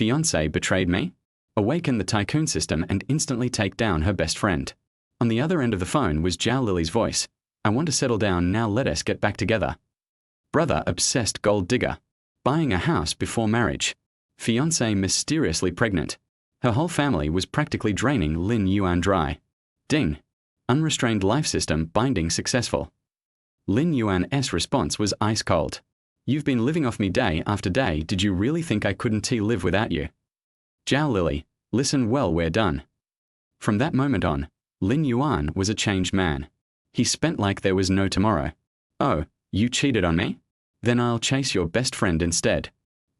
Fiancée betrayed me? Awaken the Tycoon system and instantly take down her best friend. On the other end of the phone was Zhao Lili's voice. I want to settle down now, let us get back together. Brother obsessed gold digger. Buying a house before marriage. Fiancée mysteriously pregnant. Her whole family was practically draining Lin Yuan dry. Ding. Unrestrained life system binding successful. Lin Yuan's response was ice cold. You've been living off me day after day, did you really think I couldn't live without you? Zhao Lili, listen well, we're done. From that moment on, Lin Yuan was a changed man. He spent like there was no tomorrow. Oh, you cheated on me? Then I'll chase your best friend instead.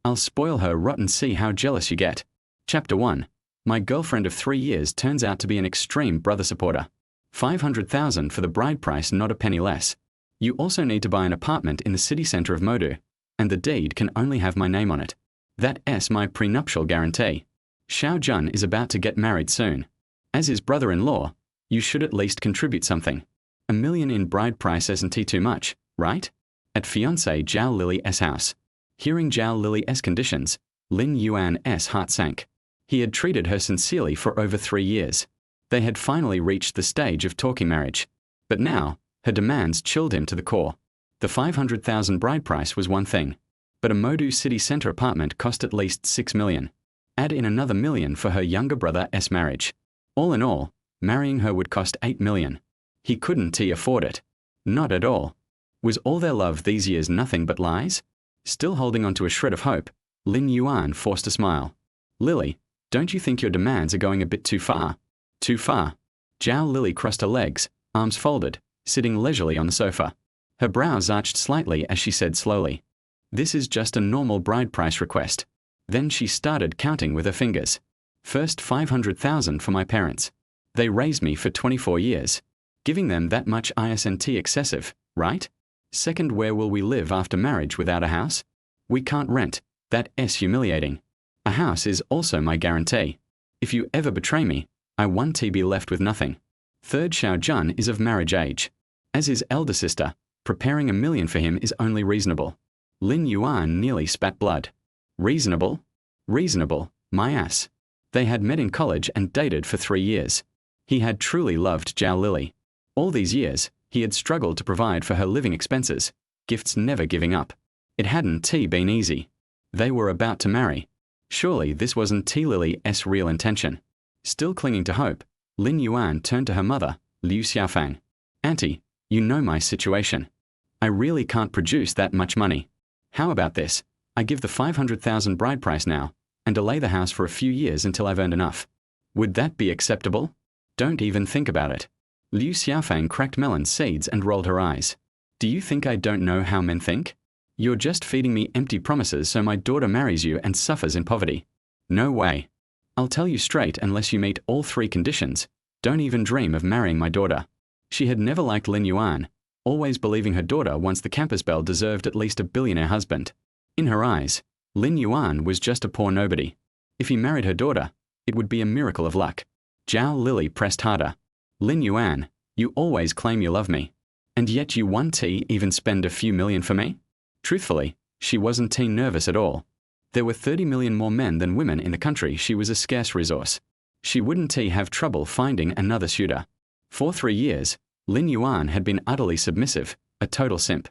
I'll spoil her rotten, see how jealous you get. Chapter 1. My girlfriend of 3 years turns out to be an extreme brother supporter. 500,000 for the bride price, not a penny less. You also need to buy an apartment in the city center of Modu, and the deed can only have my name on it. That's my prenuptial guarantee. Xiao Jun is about to get married soon. As his brother-in-law, you should at least contribute something. $1 million in bride price isn't too much, right? At Fiancée Zhao Lili's house. Hearing Zhao Lili's conditions, Lin Yuan's heart sank. He had treated her sincerely for over 3 years. They had finally reached the stage of talking marriage. But now, her demands chilled him to the core. The 500,000 bride price was one thing, but a Modu city center apartment cost at least 6 million. Add in another $1 million for her younger brother's marriage. All in all, marrying her would cost 8 million. He couldn't afford it. Not at all. Was all their love these years nothing but lies? Still holding on to a shred of hope, Lin Yuan forced a smile. Lily, don't you think your demands are going a bit too far? Too far? Zhao Lili crossed her legs, arms folded, sitting leisurely on the sofa. Her brows arched slightly as she said slowly, this is just a normal bride price request. Then she started counting with her fingers. First 500,000 for my parents. They raised me for 24 years. Giving them that much isn't excessive, right? Second, where will we live after marriage without a house? We can't rent. That's humiliating. A house is also my guarantee. If you ever betray me, I want to be left with nothing. Third, Xiao Jun is of marriage age. As his elder sister, preparing $1 million for him is only reasonable. Lin Yuan nearly spat blood. Reasonable? Reasonable, my ass. They had met in college and dated for 3 years. He had truly loved Zhao Lili. All these years, he had struggled to provide for her living expenses, gifts never giving up. It hadn't been easy. They were about to marry. Surely this wasn't Lili's real intention. Still clinging to hope, Lin Yuan turned to her mother, Liu Xiaofang. Auntie, you know my situation. I really can't produce that much money. How about this? I give the 500,000 bride price now, and delay the house for a few years until I've earned enough. Would that be acceptable? Don't even think about it. Liu Xiaofang cracked melon seeds and rolled her eyes. Do you think I don't know how men think? You're just feeding me empty promises so my daughter marries you and suffers in poverty. No way. I'll tell you straight, unless you meet all 3 conditions, don't even dream of marrying my daughter. She had never liked Lin Yuan, always believing her daughter once the campus belle deserved at least a billionaire husband. In her eyes, Lin Yuan was just a poor nobody. If he married her daughter, it would be a miracle of luck. Zhao Lili pressed harder. Lin Yuan, you always claim you love me. And yet you want even spend a few million for me? Truthfully, she wasn't nervous at all. There were 30 million more men than women in the country. She was a scarce resource. She wouldn't have trouble finding another suitor. For 3 years, Lin Yuan had been utterly submissive, a total simp.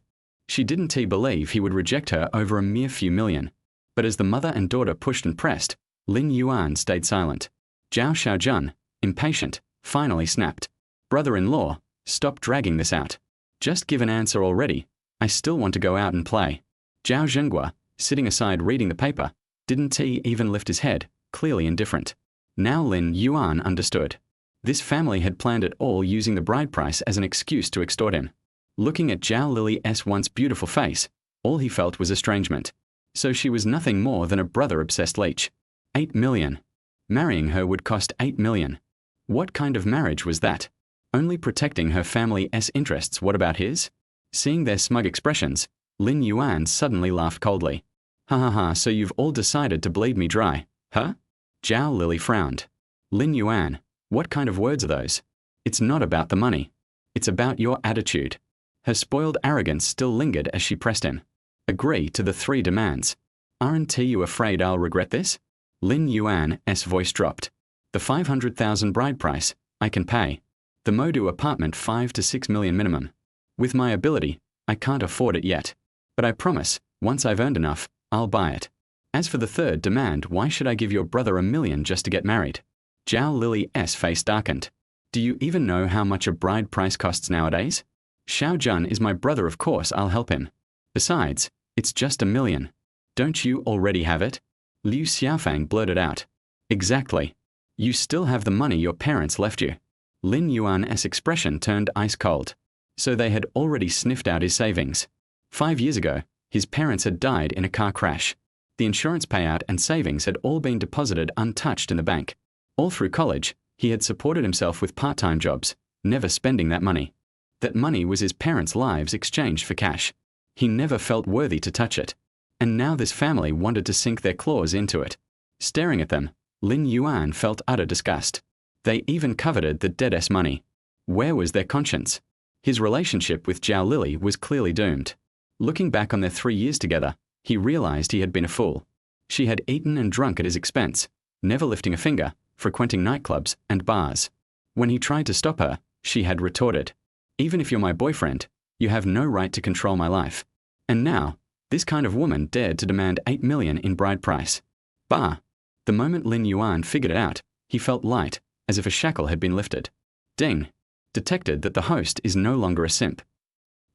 She didn't believe he would reject her over a mere few million. But as the mother and daughter pushed and pressed, Lin Yuan stayed silent. Zhao Xiaojun, impatient, finally snapped. Brother-in-law, stop dragging this out. Just give an answer already. I still want to go out and play. Zhao Zhenghua, sitting aside reading the paper, didn't even lift his head, clearly indifferent. Now Lin Yuan understood. This family had planned it all using the bride price as an excuse to extort him. Looking at Zhao Lili's once beautiful face, all he felt was estrangement. So she was nothing more than a brother-obsessed leech. 8 million. Marrying her would cost 8 million. What kind of marriage was that? Only protecting her family's interests, what about his? Seeing their smug expressions, Lin Yuan suddenly laughed coldly. Ha ha ha, so you've all decided to bleed me dry, huh? Zhao Lili frowned. Lin Yuan, what kind of words are those? It's not about the money. It's about your attitude. Her spoiled arrogance still lingered as she pressed him. Agree to the 3 demands. Aren't you afraid I'll regret this? Lin Yuan's voice dropped. The 500,000 bride price, I can pay. The Modu apartment 5 to 6 million minimum. With my ability, I can't afford it yet. But I promise, once I've earned enough, I'll buy it. As for the third demand, why should I give your brother $1 million just to get married? Zhao Lili's face darkened. Do you even know how much a bride price costs nowadays? Xiao Jun is my brother, of course I'll help him. Besides, it's just $1 million. Don't you already have it? Liu Xiaofang blurted out. Exactly. You still have the money your parents left you. Lin Yuan's expression turned ice cold. So they had already sniffed out his savings. 5 years ago, his parents had died in a car crash. The insurance payout and savings had all been deposited untouched in the bank. All through college, he had supported himself with part-time jobs, never spending that money. That money was his parents' lives exchanged for cash. He never felt worthy to touch it. And now this family wanted to sink their claws into it. Staring at them, Lin Yuan felt utter disgust. They even coveted the dead's money. Where was their conscience? His relationship with Zhao Lili was clearly doomed. Looking back on their 3 years together, he realized he had been a fool. She had eaten and drunk at his expense, never lifting a finger, frequenting nightclubs and bars. When he tried to stop her, she had retorted, "Even if you're my boyfriend, you have no right to control my life." And now, this kind of woman dared to demand 8 million in bride price. Bah! The moment Lin Yuan figured it out, he felt light, as if a shackle had been lifted. Ding! Detected that the host is no longer a simp.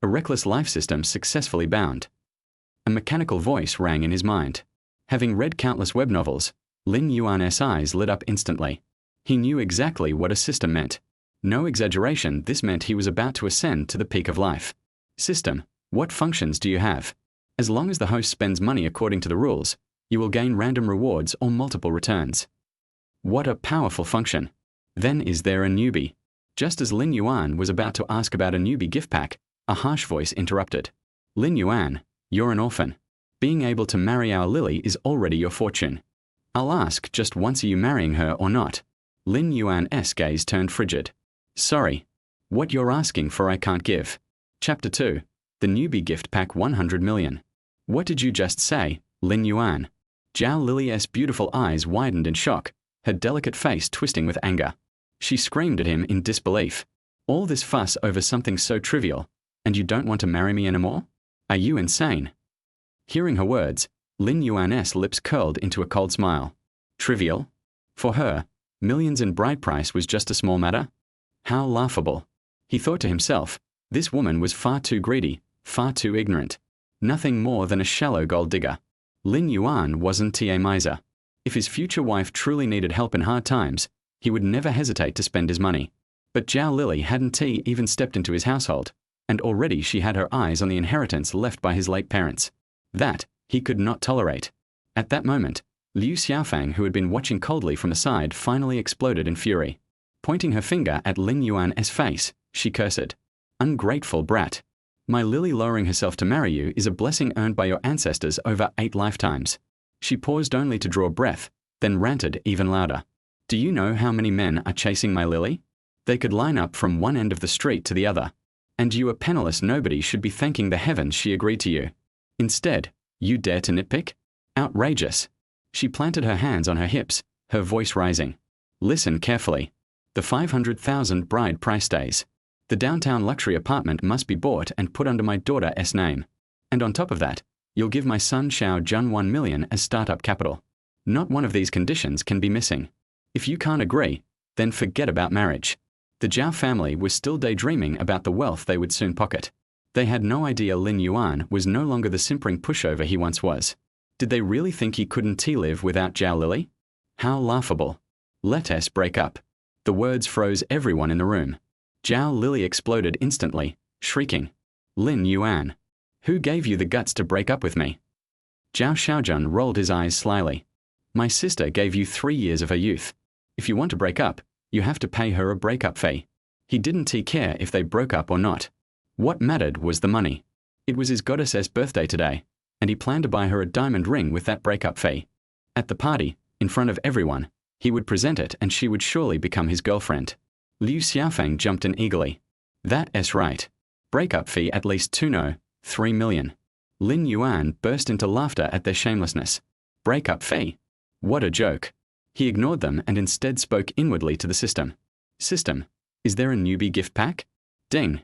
A reckless life system successfully bound. A mechanical voice rang in his mind. Having read countless web novels, Lin Yuan's eyes lit up instantly. He knew exactly what a system meant. No exaggeration, this meant he was about to ascend to the peak of life. System, what functions do you have? As long as the host spends money according to the rules, you will gain random rewards or multiple returns. What a powerful function. Then is there a newbie? Just as Lin Yuan was about to ask about a newbie gift pack, a harsh voice interrupted. Lin Yuan, you're an orphan. Being able to marry our Lily is already your fortune. I'll ask just once, are you marrying her or not? Lin Yuan's gaze turned frigid. Sorry. What you're asking for I can't give. Chapter 2. The newbie gift pack 100 million. What did you just say, Lin Yuan? Zhao Lili's beautiful eyes widened in shock, her delicate face twisting with anger. She screamed at him in disbelief. All this fuss over something so trivial, and you don't want to marry me anymore? Are you insane? Hearing her words, Lin Yuan's lips curled into a cold smile. Trivial? For her, millions in bride price was just a small matter? How laughable. He thought to himself, this woman was far too greedy, far too ignorant. Nothing more than a shallow gold digger. Lin Yuan wasn't a miser. If his future wife truly needed help in hard times, he would never hesitate to spend his money. But Zhao Lili hadn't even stepped into his household, and already she had her eyes on the inheritance left by his late parents. That he could not tolerate. At that moment, Liu Xiaofang, who had been watching coldly from the side, finally exploded in fury. Pointing her finger at Lin Yuan's face, she cursed. Ungrateful brat. My Lily lowering herself to marry you is a blessing earned by your ancestors over 8 lifetimes. She paused only to draw breath, then ranted even louder. Do you know how many men are chasing my Lily? They could line up from one end of the street to the other. And you, a penniless nobody, should be thanking the heavens she agreed to you. Instead, you dare to nitpick? Outrageous. She planted her hands on her hips, her voice rising. Listen carefully. The 500,000 bride price days. The downtown luxury apartment must be bought and put under my daughter's name. And on top of that, you'll give my son Xiao Jun 1 million as startup capital. Not one of these conditions can be missing. If you can't agree, then forget about marriage. The Zhao family was still daydreaming about the wealth they would soon pocket. They had no idea Lin Yuan was no longer the simpering pushover he once was. Did they really think he couldn't live without Zhao Lili? How laughable. Let us break up. The words froze everyone in the room. Zhao Lili exploded instantly, shrieking. Lin Yuan. Who gave you the guts to break up with me? Zhao Xiaojun rolled his eyes slyly. My sister gave you 3 years of her youth. If you want to break up, you have to pay her a breakup fee. He didn't care if they broke up or not. What mattered was the money. It was his goddess's birthday today, and he planned to buy her a diamond ring with that breakup fee. At the party, in front of everyone, he would present it and she would surely become his girlfriend. Liu Xiaofang jumped in eagerly. That's right. Breakup fee at least 3 million. Lin Yuan burst into laughter at their shamelessness. Breakup fee? What a joke. He ignored them and instead spoke inwardly to the system. System, is there a newbie gift pack? Ding.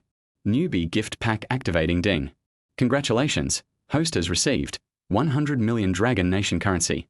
Newbie gift pack activating ding. Congratulations, host has received 100 million Dragon Nation currency.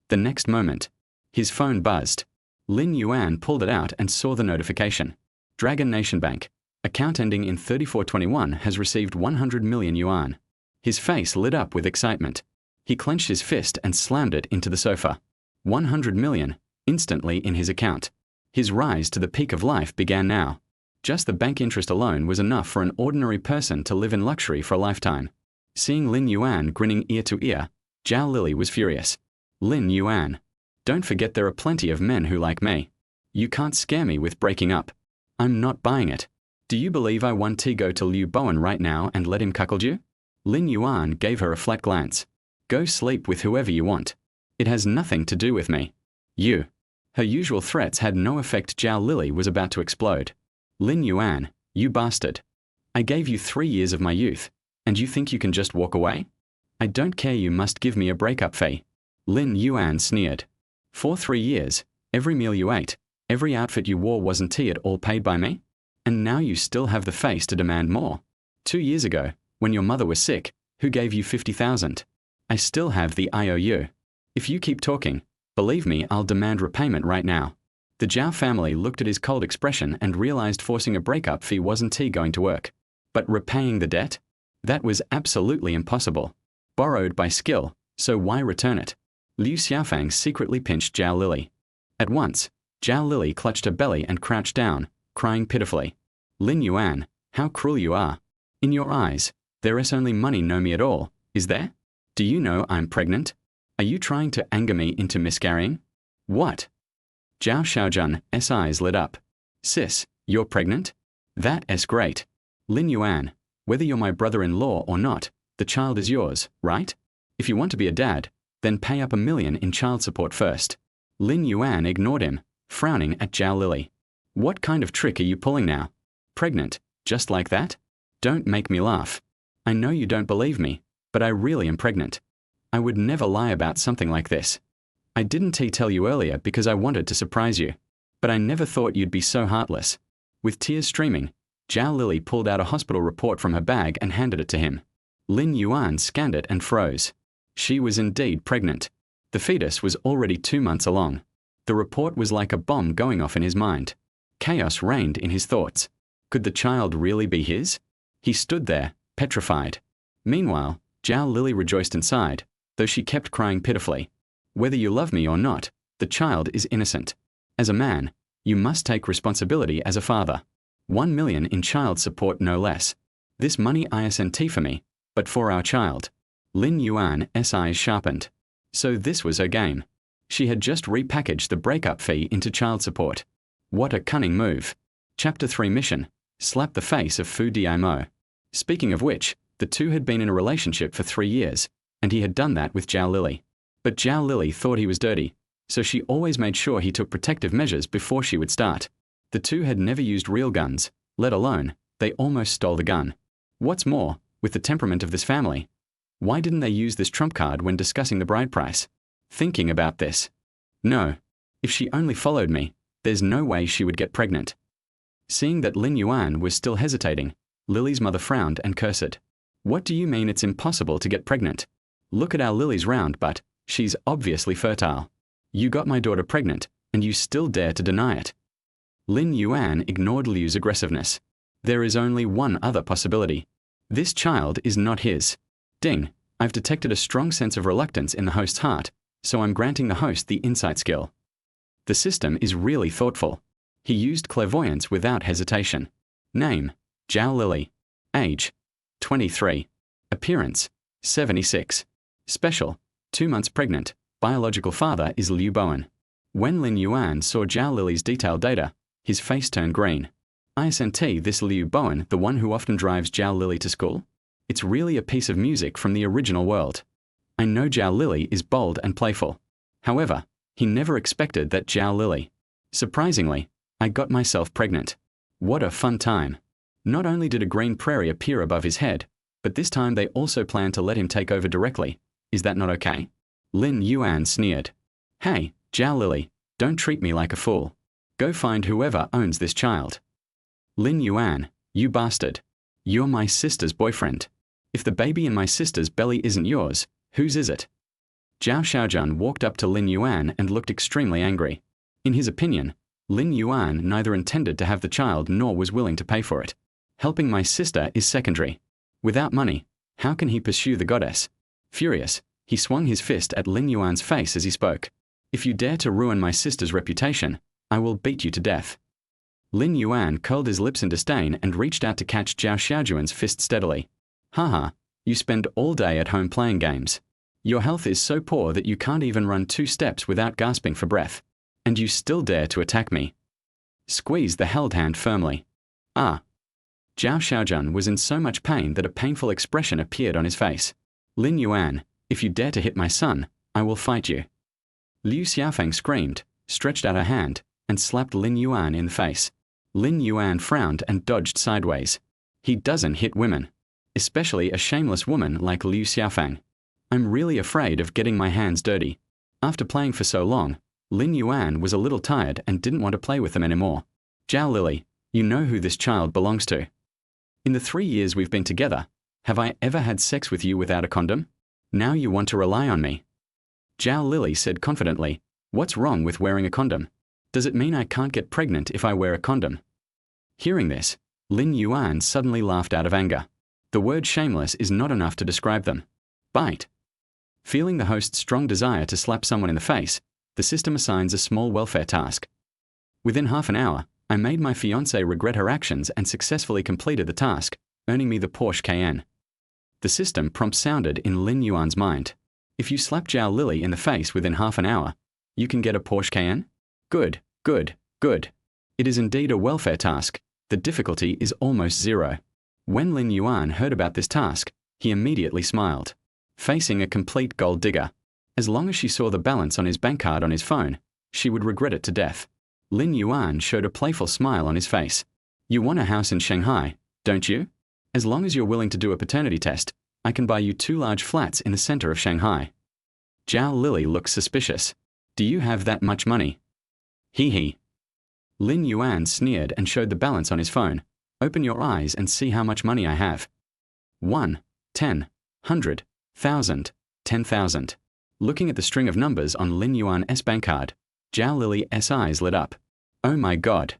The next moment, his phone buzzed. Lin Yuan pulled it out and saw the notification. Dragon Nation Bank, account ending in 3421 has received 100 million yuan. His face lit up with excitement. He clenched his fist and slammed it into the sofa. 100 million, instantly in his account. His rise to the peak of life began now. Just the bank interest alone was enough for an ordinary person to live in luxury for a lifetime. Seeing Lin Yuan grinning ear to ear, Zhao Lili was furious. Lin Yuan, don't forget there are plenty of men who like me. You can't scare me with breaking up. I'm not buying it. Do you believe I want to go to Liu Bowen right now and let him cuckold you? Lin Yuan gave her a flat glance. Go sleep with whoever you want. It has nothing to do with me. You. Her usual threats had no effect. Zhao Lili was about to explode. Lin Yuan, you bastard. I gave you 3 years of my youth, and you think you can just walk away? I don't care, you must give me a breakup fee. Lin Yuan sneered. For 3 years, every meal you ate, every outfit you wore wasn't at all paid by me? And now you still have the face to demand more. 2 years ago, when your mother was sick, who gave you 50,000? I still have the IOU. If you keep talking, believe me, I'll demand repayment right now. The Zhao family looked at his cold expression and realized forcing a breakup fee wasn't going to work. But repaying the debt? That was absolutely impossible. Borrowed by skill, so why return it? Liu Xiaofang secretly pinched Zhao Lili. At once, Zhao Lili clutched her belly and crouched down, crying pitifully. Lin Yuan, how cruel you are. In your eyes, there is only money, no me at all, is there? Do you know I'm pregnant? Are you trying to anger me into miscarrying? What? Zhao Xiaojun's eyes lit up. Sis, you're pregnant? That's great. Lin Yuan, whether you're my brother-in-law or not, the child is yours, right? If you want to be a dad, then pay up $1 million in child support first. Lin Yuan ignored him, frowning at Zhao Lili. What kind of trick are you pulling now? Pregnant, just like that? Don't make me laugh. I know you don't believe me, but I really am pregnant. I would never lie about something like this. I didn't tell you earlier because I wanted to surprise you. But I never thought you'd be so heartless. With tears streaming, Zhao Lili pulled out a hospital report from her bag and handed it to him. Lin Yuan scanned it and froze. She was indeed pregnant. The fetus was already 2 months along. The report was like a bomb going off in his mind. Chaos reigned in his thoughts. Could the child really be his? He stood there, petrified. Meanwhile, Zhao Lili rejoiced inside, though she kept crying pitifully. Whether you love me or not, the child is innocent. As a man, you must take responsibility as a father. 1 million in child support, no less. This money isn't for me, but for our child. Lin Yuan's eyes sharpened. So this was her game. She had just repackaged the breakup fee into child support. What a cunning move. Chapter 3 Mission. Slap the face of Fu Diamo. Speaking of which, the two had been in a relationship for 3 years, and he had done that with Zhao Lili. But Zhao Lili thought he was dirty, so she always made sure he took protective measures before she would start. The two had never used real guns, let alone, they almost stole the gun. What's more, with the temperament of this family, why didn't they use this trump card when discussing the bride price? Thinking about this. No. If she only followed me, there's no way she would get pregnant. Seeing that Lin Yuan was still hesitating, Lily's mother frowned and cursed. What do you mean it's impossible to get pregnant? Look at our Lily's round butt, she's obviously fertile. You got my daughter pregnant, and you still dare to deny it. Lin Yuan ignored Liu's aggressiveness. There is only one other possibility. This child is not his. Ding, I've detected a strong sense of reluctance in the host's heart, so I'm granting the host the insight skill. The system is really thoughtful. He used clairvoyance without hesitation. Name, Zhao Lili. Age, 23. Appearance, 76. Special, 2 months pregnant. Biological father is Liu Bowen. When Lin Yuan saw Zhao Lili's detailed data, his face turned green. Isn't this Liu Bowen the one who often drives Zhao Lili to school? It's really a piece of music from the original world. I know Zhao Lili is bold and playful. However, he never expected that Zhao Lili. Surprisingly, I got myself pregnant. What a fun time. Not only did a green prairie appear above his head, but this time they also planned to let him take over directly. Is that not okay? Lin Yuan sneered. Hey, Zhao Lili, don't treat me like a fool. Go find whoever owns this child. Lin Yuan, you bastard. You're my sister's boyfriend. If the baby in my sister's belly isn't yours, whose is it? Zhao Xiaojun walked up to Lin Yuan and looked extremely angry. In his opinion, Lin Yuan neither intended to have the child nor was willing to pay for it. Helping my sister is secondary. Without money, how can he pursue the goddess? Furious, he swung his fist at Lin Yuan's face as he spoke. If you dare to ruin my sister's reputation, I will beat you to death. Lin Yuan curled his lips in disdain and reached out to catch Zhao Xiaojuan's fist steadily. Haha, you spend all day at home playing games. Your health is so poor that you can't even run 2 steps without gasping for breath. And you still dare to attack me. Squeeze the held hand firmly. Ah. Zhao Xiaojun was in so much pain that a painful expression appeared on his face. Lin Yuan, if you dare to hit my son, I will fight you. Liu Xiaofeng screamed, stretched out her hand, and slapped Lin Yuan in the face. Lin Yuan frowned and dodged sideways. He doesn't hit women. Especially a shameless woman like Liu Xiaofeng. I'm really afraid of getting my hands dirty. After playing for so long, Lin Yuan was a little tired and didn't want to play with them anymore. Zhao Lili, you know who this child belongs to. In the 3 years we've been together, have I ever had sex with you without a condom? Now you want to rely on me. Zhao Lili said confidently, what's wrong with wearing a condom? Does it mean I can't get pregnant if I wear a condom? Hearing this, Lin Yuan suddenly laughed out of anger. The word shameless is not enough to describe them. Bite. Feeling the host's strong desire to slap someone in the face, the system assigns a small welfare task. Within half an hour, I made my fiancée regret her actions and successfully completed the task, earning me the Porsche Cayenne. The system prompt sounded in Lin Yuan's mind. If you slap Zhao Lili in the face within half an hour, you can get a Porsche Cayenne? Good, good, good. It is indeed a welfare task. The difficulty is almost 0. When Lin Yuan heard about this task, he immediately smiled. Facing a complete gold digger. As long as she saw the balance on his bank card on his phone, she would regret it to death. Lin Yuan showed a playful smile on his face. You want a house in Shanghai, don't you? As long as you're willing to do a paternity test, I can buy you 2 large flats in the center of Shanghai. Zhao Lili looked suspicious. Do you have that much money? Hee hee. Lin Yuan sneered and showed the balance on his phone. Open your eyes and see how much money I have. 1, 10, 100, 1,000, 10,000. Looking at the string of numbers on Lin Yuan's bank card, Zhao Lili's eyes lit up. Oh my god.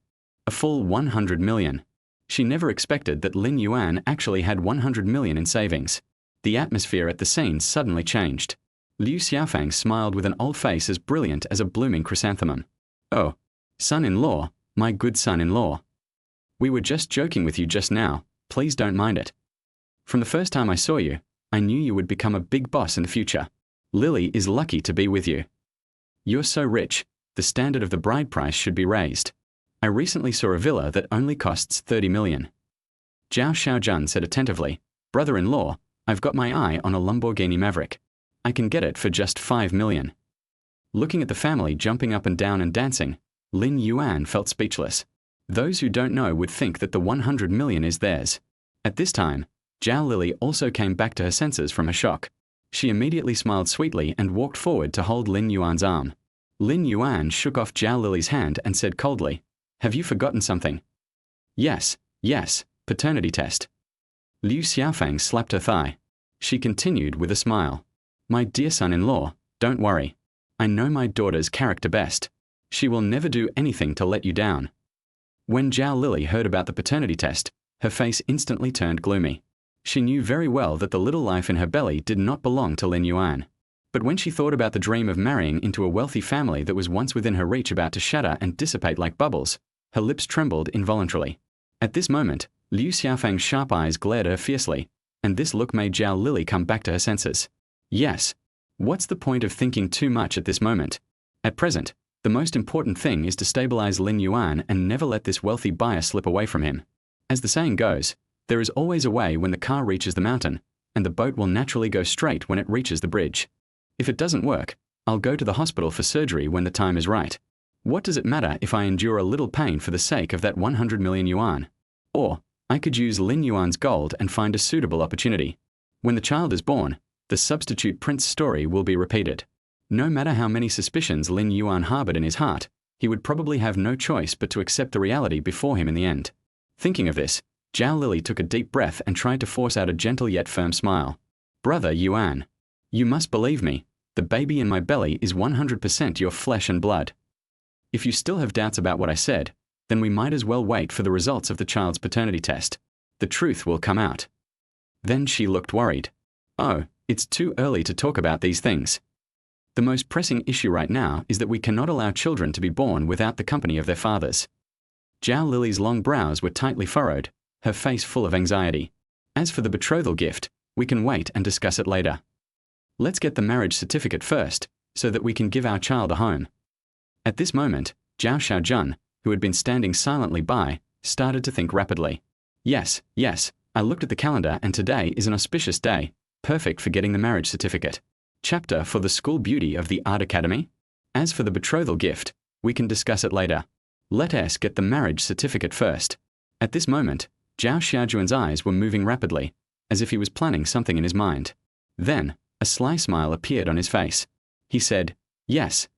A full 100 million. She never expected that Lin Yuan actually had 100 million in savings. The atmosphere at the scene suddenly changed. Liu Xiaofeng smiled with an old face as brilliant as a blooming chrysanthemum. Oh, son-in-law, my good son-in-law. We were just joking with you just now, please don't mind it. From the first time I saw you, I knew you would become a big boss in the future. Lily is lucky to be with you. You're so rich, the standard of the bride price should be raised. I recently saw a villa that only costs 30 million. Zhao Xiaojun said attentively, brother-in-law, I've got my eye on a Lamborghini Maverick. I can get it for just 5 million. Looking at the family jumping up and down and dancing, Lin Yuan felt speechless. Those who don't know would think that the 100 million is theirs. At this time, Zhao Lili also came back to her senses from her shock. She immediately smiled sweetly and walked forward to hold Lin Yuan's arm. Lin Yuan shook off Zhao Lili's hand and said coldly, have you forgotten something? Yes, paternity test. Liu Xiaofeng slapped her thigh. She continued with a smile. My dear son-in-law, don't worry. I know my daughter's character best. She will never do anything to let you down. When Zhao Lili heard about the paternity test, her face instantly turned gloomy. She knew very well that the little life in her belly did not belong to Lin Yuan. But when she thought about the dream of marrying into a wealthy family that was once within her reach about to shatter and dissipate like bubbles, her lips trembled involuntarily. At this moment, Liu Xiaofeng's sharp eyes glared at her fiercely, and this look made Zhao Lili come back to her senses. Yes. What's the point of thinking too much at this moment? At present, the most important thing is to stabilize Lin Yuan and never let this wealthy buyer slip away from him. As the saying goes, there is always a way when the car reaches the mountain, and the boat will naturally go straight when it reaches the bridge. If it doesn't work, I'll go to the hospital for surgery when the time is right. What does it matter if I endure a little pain for the sake of that 100 million yuan? Or, I could use Lin Yuan's gold and find a suitable opportunity. When the child is born, the substitute prince story will be repeated. No matter how many suspicions Lin Yuan harbored in his heart, he would probably have no choice but to accept the reality before him in the end. Thinking of this, Zhao Lili took a deep breath and tried to force out a gentle yet firm smile. Brother Yuan, you must believe me, the baby in my belly is 100% your flesh and blood. If you still have doubts about what I said, then we might as well wait for the results of the child's paternity test. The truth will come out. Then she looked worried. Oh, it's too early to talk about these things. The most pressing issue right now is that we cannot allow children to be born without the company of their fathers. Zhao Lili's long brows were tightly furrowed, her face full of anxiety. As for the betrothal gift, we can wait and discuss it later. Let's get the marriage certificate first, so that we can give our child a home. At this moment, Zhao Xiaojun, who had been standing silently by, started to think rapidly. Yes, I looked at the calendar and today is an auspicious day, perfect for getting the marriage certificate. Chapter for the School Beauty of the Art Academy? As for the betrothal gift, we can discuss it later. Let us get the marriage certificate first. At this moment, Zhao Xiaojun's eyes were moving rapidly, as if he was planning something in his mind. Then, a sly smile appeared on his face. He said, Yes,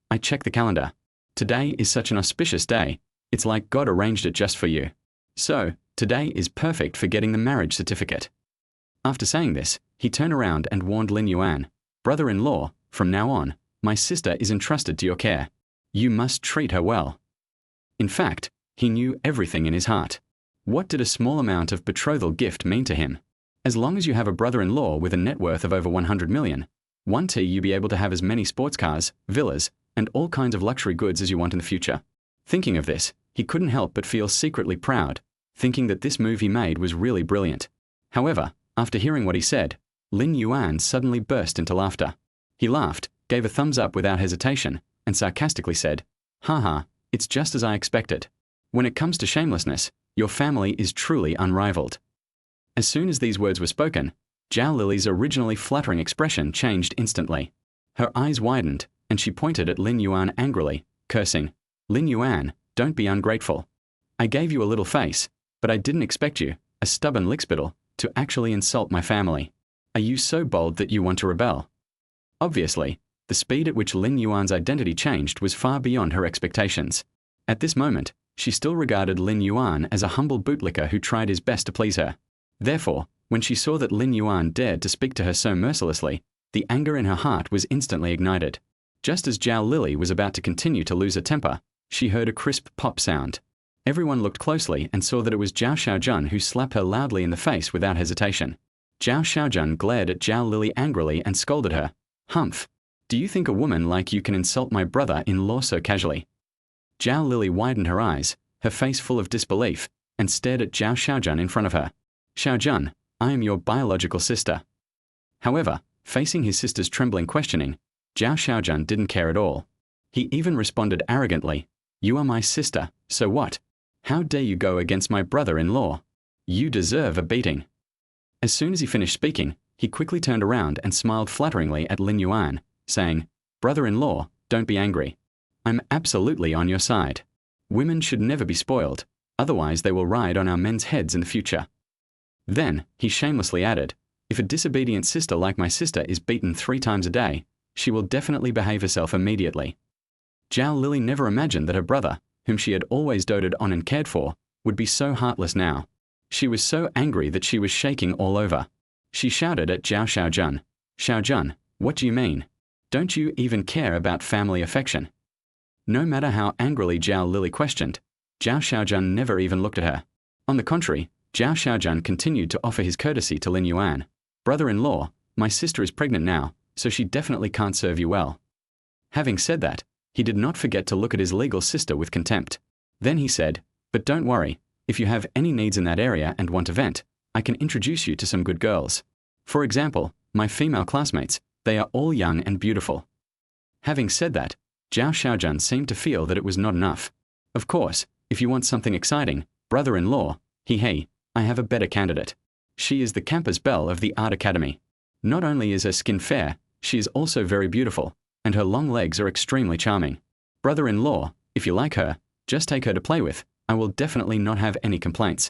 I checked the calendar. Today is such an auspicious day, it's like God arranged it just for you. So, today is perfect for getting the marriage certificate. After saying this, he turned around and warned Lin Yuan, Brother-in-law, from now on, my sister is entrusted to your care. You must treat her well. In fact, he knew everything in his heart. What did a small amount of betrothal gift mean to him? As long as you have a brother-in-law with a net worth of over 100 million, you be able to have as many sports cars, villas, and all kinds of luxury goods as you want in the future. Thinking of this, he couldn't help but feel secretly proud, thinking that this move he made was really brilliant. However, after hearing what he said, Lin Yuan suddenly burst into laughter. He laughed, gave a thumbs up without hesitation, and sarcastically said, Haha, it's just as I expected. When it comes to shamelessness, your family is truly unrivaled. As soon as these words were spoken, Zhao Lili's originally flattering expression changed instantly. Her eyes widened, and she pointed at Lin Yuan angrily, cursing, Lin Yuan, don't be ungrateful. I gave you a little face, but I didn't expect you, a stubborn lickspittle, to actually insult my family. Are you so bold that you want to rebel? Obviously, the speed at which Lin Yuan's identity changed was far beyond her expectations. At this moment, she still regarded Lin Yuan as a humble bootlicker who tried his best to please her. Therefore, when she saw that Lin Yuan dared to speak to her so mercilessly, the anger in her heart was instantly ignited. Just as Zhao Lili was about to continue to lose her temper, she heard a crisp pop sound. Everyone looked closely and saw that it was Zhao Xiaojun who slapped her loudly in the face without hesitation. Zhao Xiaojun glared at Zhao Lili angrily and scolded her. Humph! Do you think a woman like you can insult my brother-in-law so casually? Zhao Lili widened her eyes, her face full of disbelief, and stared at Zhao Xiaojun in front of her. Xiaojun, I am your biological sister. However, facing his sister's trembling questioning, Zhao Xiaojun didn't care at all. He even responded arrogantly, You are my sister, so what? How dare you go against my brother-in-law? You deserve a beating. As soon as he finished speaking, he quickly turned around and smiled flatteringly at Lin Yuan, saying, Brother-in-law, don't be angry. I'm absolutely on your side. Women should never be spoiled, otherwise they will ride on our men's heads in the future. Then, he shamelessly added, If a disobedient sister like my sister is beaten 3 times a day, she will definitely behave herself immediately. Zhao Lili never imagined that her brother, whom she had always doted on and cared for, would be so heartless now. She was so angry that she was shaking all over. She shouted at Zhao Xiaojun, Xiaojun, what do you mean? Don't you even care about family affection? No matter how angrily Zhao Lili questioned, Zhao Xiaojun never even looked at her. On the contrary, Zhao Xiaojun continued to offer his courtesy to Lin Yuan. Brother-in-law, my sister is pregnant now, so she definitely can't serve you well. Having said that, he did not forget to look at his legal sister with contempt. Then he said, But don't worry, if you have any needs in that area and want to vent, I can introduce you to some good girls. For example, my female classmates, they are all young and beautiful. Having said that, Zhao Xiaojun seemed to feel that it was not enough. Of course, if you want something exciting, brother-in-law, I have a better candidate. She is the campus belle of the Art Academy. Not only is her skin fair, she is also very beautiful, and her long legs are extremely charming. Brother-in-law, if you like her, just take her to play with, I will definitely not have any complaints.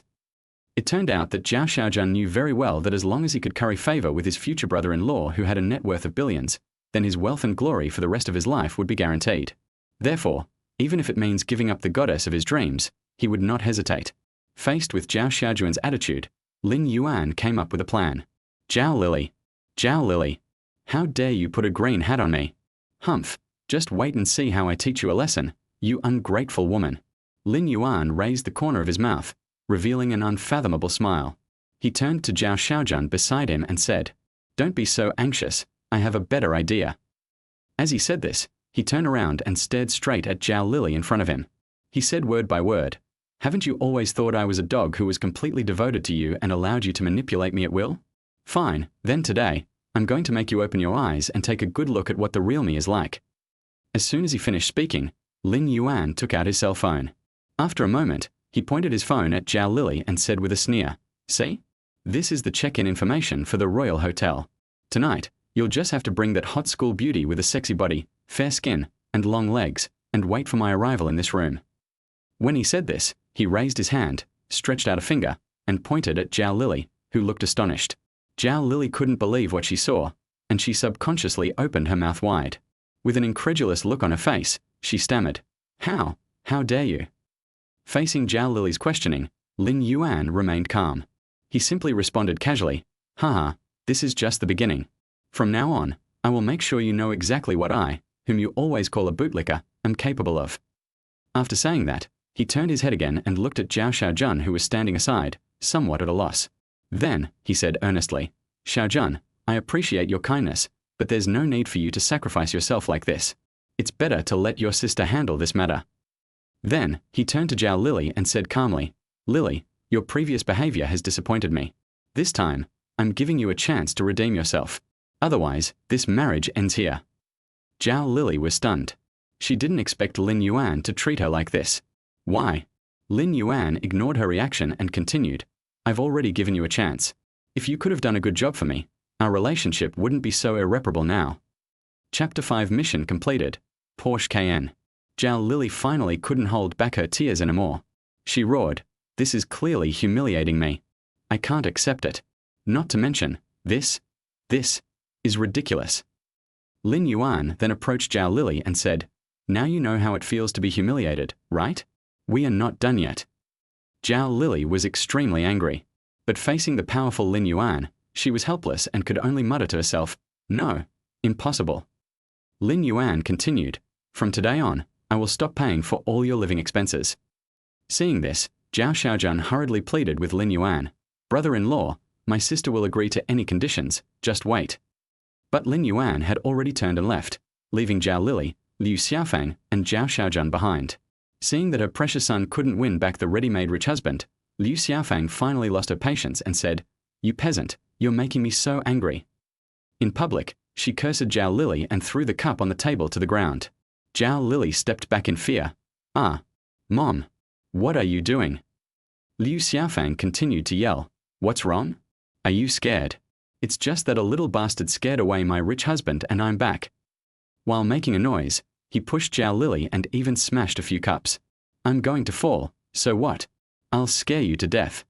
It turned out that Zhao Xiaojun knew very well that as long as he could curry favor with his future brother-in-law who had a net worth of billions, then his wealth and glory for the rest of his life would be guaranteed. Therefore, even if it means giving up the goddess of his dreams, he would not hesitate. Faced with Zhao Xiaojuan's attitude, Lin Yuan came up with a plan. Zhao Lili. Zhao Lili. How dare you put a green hat on me? Humph, just wait and see how I teach you a lesson, you ungrateful woman. Lin Yuan raised the corner of his mouth, revealing an unfathomable smile. He turned to Zhao Xiaojun beside him and said, "Don't be so anxious, I have a better idea." As he said this, he turned around and stared straight at Zhao Lili in front of him. He said word by word, "Haven't you always thought I was a dog who was completely devoted to you and allowed you to manipulate me at will? Fine, then today, I'm going to make you open your eyes and take a good look at what the real me is like." As soon as he finished speaking, Lin Yuan took out his cell phone. After a moment, he pointed his phone at Zhao Lili and said with a sneer, "See? This is the check-in information for the Royal Hotel. Tonight, you'll just have to bring that hot school beauty with a sexy body, fair skin, and long legs, and wait for my arrival in this room." When he said this, he raised his hand, stretched out a finger, and pointed at Zhao Lili, who looked astonished. Zhao Lili couldn't believe what she saw, and she subconsciously opened her mouth wide. With an incredulous look on her face, she stammered, "How? How dare you?" Facing Zhao Lili's questioning, Lin Yuan remained calm. He simply responded casually, "Haha, this is just the beginning. From now on, I will make sure you know exactly what I, whom you always call a bootlicker, am capable of." After saying that, he turned his head again and looked at Zhao Xiaojun, who was standing aside, somewhat at a loss. Then, he said earnestly, "Xiaojun, I appreciate your kindness, but there's no need for you to sacrifice yourself like this. It's better to let your sister handle this matter." Then, he turned to Zhao Lili and said calmly, "Lili, your previous behavior has disappointed me. This time, I'm giving you a chance to redeem yourself. Otherwise, this marriage ends here." Zhao Lili was stunned. She didn't expect Lin Yuan to treat her like this. Why? Lin Yuan ignored her reaction and continued, "I've already given you a chance. If you could have done a good job for me, our relationship wouldn't be so irreparable now." Chapter 5 Mission completed. Porsche Cayenne. Zhao Lili finally couldn't hold back her tears anymore. She roared, "This is clearly humiliating me. I can't accept it. Not to mention, this is ridiculous." Lin Yuan then approached Zhao Lili and said, "Now you know how it feels to be humiliated, right? We are not done yet." Zhao Lili was extremely angry, but facing the powerful Lin Yuan, she was helpless and could only mutter to herself, "No, impossible." Lin Yuan continued, "From today on, I will stop paying for all your living expenses." Seeing this, Zhao Xiaojun hurriedly pleaded with Lin Yuan, "Brother-in-law, my sister will agree to any conditions, just wait." But Lin Yuan had already turned and left, leaving Zhao Lili, Liu Xiaofang, and Zhao Xiaojun behind. Seeing that her precious son couldn't win back the ready-made rich husband, Liu Xiaofang finally lost her patience and said, "You peasant, you're making me so angry." In public, she cursed Zhao Lili and threw the cup on the table to the ground. Zhao Lili stepped back in fear. "Ah, Mom, what are you doing?" Liu Xiaofang continued to yell, "What's wrong? Are you scared? It's just that a little bastard scared away my rich husband and I'm back." While making a noise, he pushed Zhao Lili and even smashed a few cups. "I'm going to fall, so what? I'll scare you to death."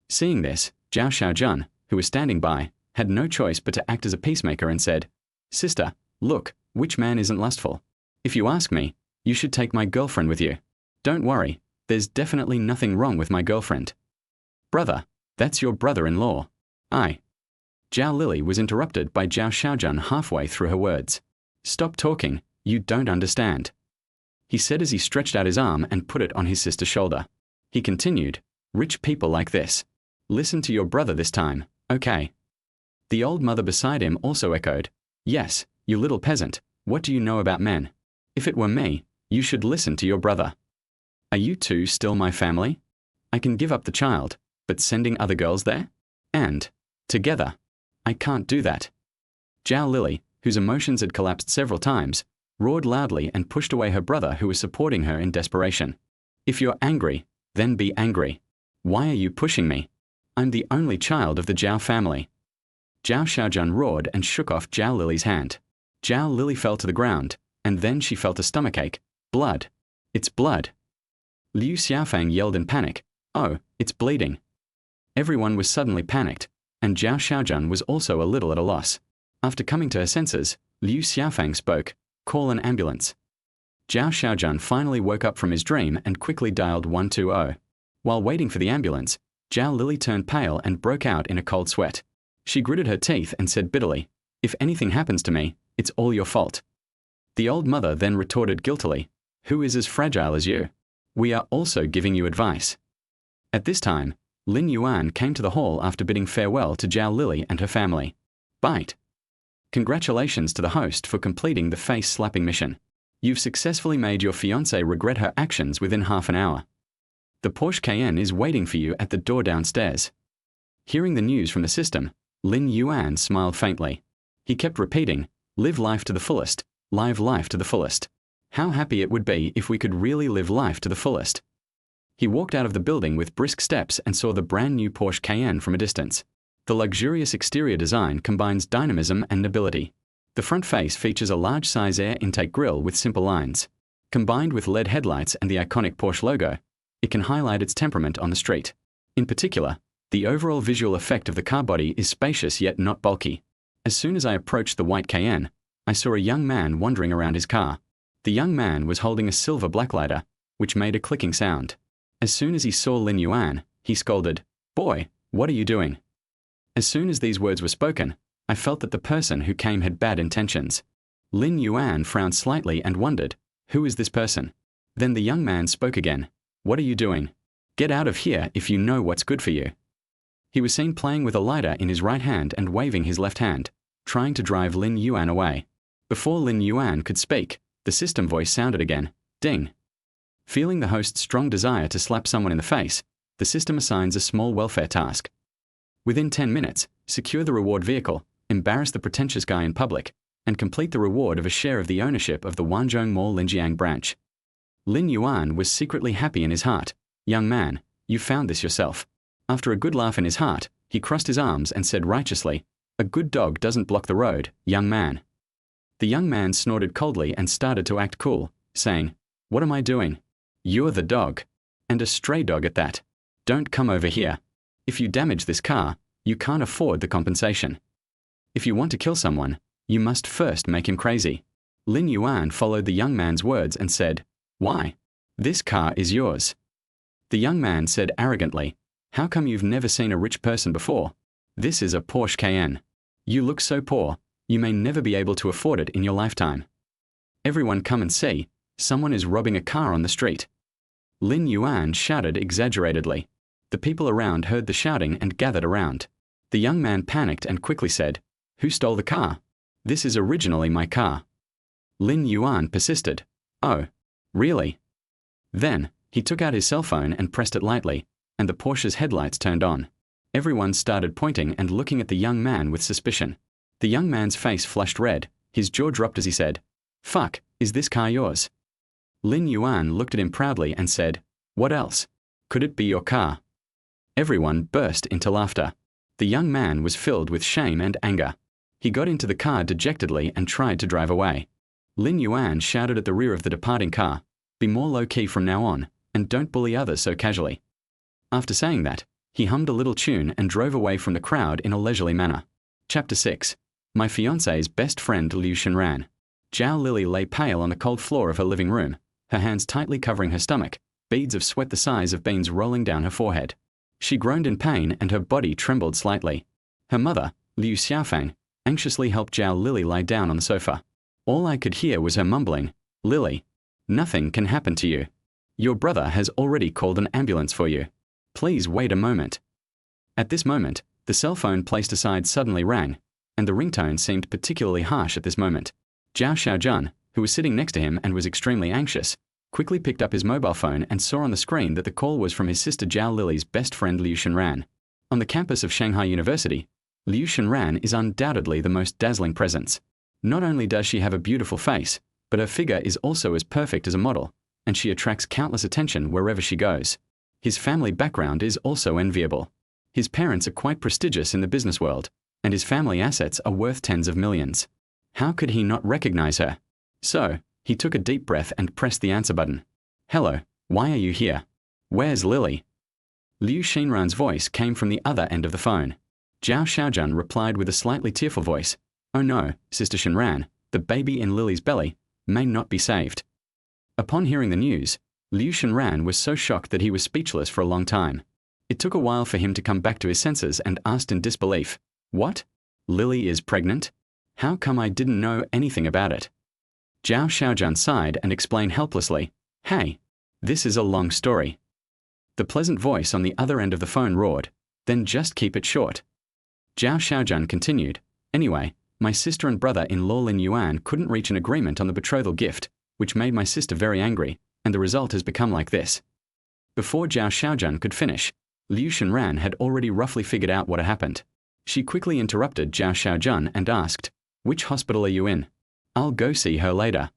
Seeing this, Zhao Xiaojun, who was standing by, had no choice but to act as a peacemaker and said, "Sister, look, which man isn't lustful? If you ask me, you should take my girlfriend with you. Don't worry, there's definitely nothing wrong with my girlfriend." "Brother, that's your brother-in-law." Zhao Lili was interrupted by Zhao Xiaojun halfway through her words. "Stop talking, you don't understand," he said as he stretched out his arm and put it on his sister's shoulder. He continued, "Rich people like this. Listen to your brother this time, okay?" The old mother beside him also echoed, "Yes, you little peasant, what do you know about men? If it were me, you should listen to your brother. Are you two still my family? I can give up the child, but sending other girls there? And, together, I can't do that." Zhao Lili, whose emotions had collapsed several times, roared loudly and pushed away her brother who was supporting her in desperation. "If you're angry, then be angry. Why are you pushing me? I'm the only child of the Zhao family." Zhao Xiaojun roared and shook off Zhao Lili's hand. Zhao Lili fell to the ground, and then she felt a stomachache. "Blood. It's blood." Liu Xiaofang yelled in panic, "Oh, it's bleeding." Everyone was suddenly panicked, and Zhao Xiaojun was also a little at a loss. After coming to her senses, Liu Xiaofang spoke, "Call an ambulance." Zhao Xiaojun finally woke up from his dream and quickly dialed 120. While waiting for the ambulance, Zhao Lili turned pale and broke out in a cold sweat. She gritted her teeth and said bitterly, "If anything happens to me, it's all your fault." The old mother then retorted guiltily, "Who is as fragile as you? We are also giving you advice." At this time, Lin Yuan came to the hall after bidding farewell to Zhao Lili and her family. Bite. Congratulations to the host for completing the face-slapping mission. You've successfully made your fiancée regret her actions within half an hour. The Porsche Cayenne is waiting for you at the door downstairs. Hearing the news from the system, Lin Yuan smiled faintly. He kept repeating, "Live life to the fullest, live life to the fullest. How happy it would be if we could really live life to the fullest." He walked out of the building with brisk steps and saw the brand new Porsche Cayenne from a distance. The luxurious exterior design combines dynamism and nobility. The front face features a large-size air intake grille with simple lines. Combined with LED headlights and the iconic Porsche logo, it can highlight its temperament on the street. In particular, the overall visual effect of the car body is spacious yet not bulky. As soon as I approached the white Cayenne, I saw a young man wandering around his car. The young man was holding a silver blacklighter, which made a clicking sound. As soon as he saw Lin Yuan, he scolded, "Boy, what are you doing?" As soon as these words were spoken, I felt that the person who came had bad intentions. Lin Yuan frowned slightly and wondered, "Who is this person?" Then the young man spoke again, "What are you doing? Get out of here if you know what's good for you." He was seen playing with a lighter in his right hand and waving his left hand, trying to drive Lin Yuan away. Before Lin Yuan could speak, the system voice sounded again, "Ding." Feeling the host's strong desire to slap someone in the face, the system assigns a small welfare task. Within 10 minutes, secure the reward vehicle, embarrass the pretentious guy in public, and complete the reward of a share of the ownership of the Wanzhong Mall Linjiang branch. Lin Yuan was secretly happy in his heart. "Young man, you found this yourself." After a good laugh in his heart, he crossed his arms and said righteously, "A good dog doesn't block the road, young man." The young man snorted coldly and started to act cool, saying, "What am I doing? You're the dog. And a stray dog at that. Don't come over here. If you damage this car, you can't afford the compensation. If you want to kill someone, you must first make him crazy." Lin Yuan followed the young man's words and said, "Why? This car is yours." The young man said arrogantly, "How come you've never seen a rich person before? This is a Porsche Cayenne. You look so poor, you may never be able to afford it in your lifetime. Everyone come and see, someone is robbing a car on the street." Lin Yuan shouted exaggeratedly. The people around heard the shouting and gathered around. The young man panicked and quickly said, "Who stole the car? This is originally my car." Lin Yuan persisted, "Oh, really?" Then, he took out his cell phone and pressed it lightly, and the Porsche's headlights turned on. Everyone started pointing and looking at the young man with suspicion. The young man's face flushed red, his jaw dropped as he said, "Fuck, is this car yours?" Lin Yuan looked at him proudly and said, "What else? Could it be your car?" Everyone burst into laughter. The young man was filled with shame and anger. He got into the car dejectedly and tried to drive away. Lin Yuan shouted at the rear of the departing car, "Be more low-key from now on, and don't bully others so casually." After saying that, he hummed a little tune and drove away from the crowd in a leisurely manner. Chapter 6. My fiancée's best friend Liu Xinran. Zhao Lili lay pale on the cold floor of her living room, her hands tightly covering her stomach, beads of sweat the size of beans rolling down her forehead. She groaned in pain and her body trembled slightly. Her mother, Liu Xiaofang, anxiously helped Zhao Lili lie down on the sofa. All I could hear was her mumbling, "Lily, nothing can happen to you. Your brother has already called an ambulance for you. Please wait a moment." At this moment, the cell phone placed aside suddenly rang, and the ringtone seemed particularly harsh at this moment. Zhao Xiaojun, who was sitting next to him and was extremely anxious, quickly picked up his mobile phone and saw on the screen that the call was from his sister Zhao Lili's best friend Liu Xinran. On the campus of Shanghai University, Liu Xinran is undoubtedly the most dazzling presence. Not only does she have a beautiful face, but her figure is also as perfect as a model, and she attracts countless attention wherever she goes. His family background is also enviable. His parents are quite prestigious in the business world, and his family assets are worth tens of millions. How could he not recognize her? So, he took a deep breath and pressed the answer button. "Hello, why are you here? Where's Lily?" Liu Xinran's voice came from the other end of the phone. Zhao Xiaojun replied with a slightly tearful voice, "Oh no, Sister Xinran, the baby in Lily's belly, may not be saved. Upon hearing the news, Liu Shenran was so shocked that he was speechless for a long time. It took a while for him to come back to his senses and asked in disbelief, "What? Lily is pregnant? How come I didn't know anything about it?" Zhao Xiaojun sighed and explained helplessly, "Hey, this is a long story." The pleasant voice on the other end of the phone roared, "Then just keep it short." Zhao Xiaojun continued, "Anyway, my sister and brother-in-law Lin Yuan couldn't reach an agreement on the betrothal gift, which made my sister very angry, and the result has become like this." Before Zhao Xiaojun could finish, Liu Shenran had already roughly figured out what had happened. She quickly interrupted Zhao Xiaojun and asked, "Which hospital are you in? I'll go see her later."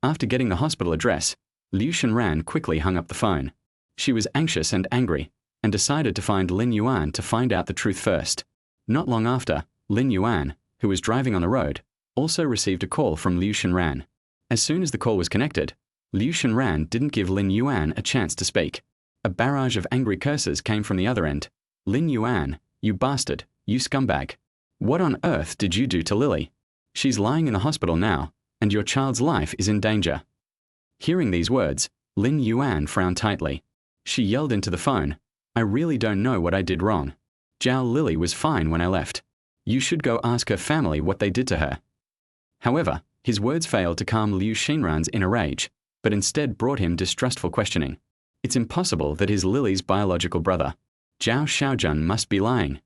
After getting the hospital address, Liu Shenran quickly hung up the phone. She was anxious and angry, and decided to find Lin Yuan to find out the truth first. Not long after, Lin Yuan, who was driving on the road, also received a call from Liu Shenran. As soon as the call was connected, Liu Shenran didn't give Lin Yuan a chance to speak. A barrage of angry curses came from the other end. "Lin Yuan, you bastard, you scumbag. What on earth did you do to Lily? She's lying in the hospital now, and your child's life is in danger." Hearing these words, Lin Yuan frowned tightly. She yelled into the phone, "I really don't know what I did wrong. Zhao Lili was fine when I left. You should go ask her family what they did to her." However, his words failed to calm Liu Shenran's inner rage, but instead brought him distrustful questioning. It's impossible that he's Lily's biological brother. Zhao Xiaojun must be lying.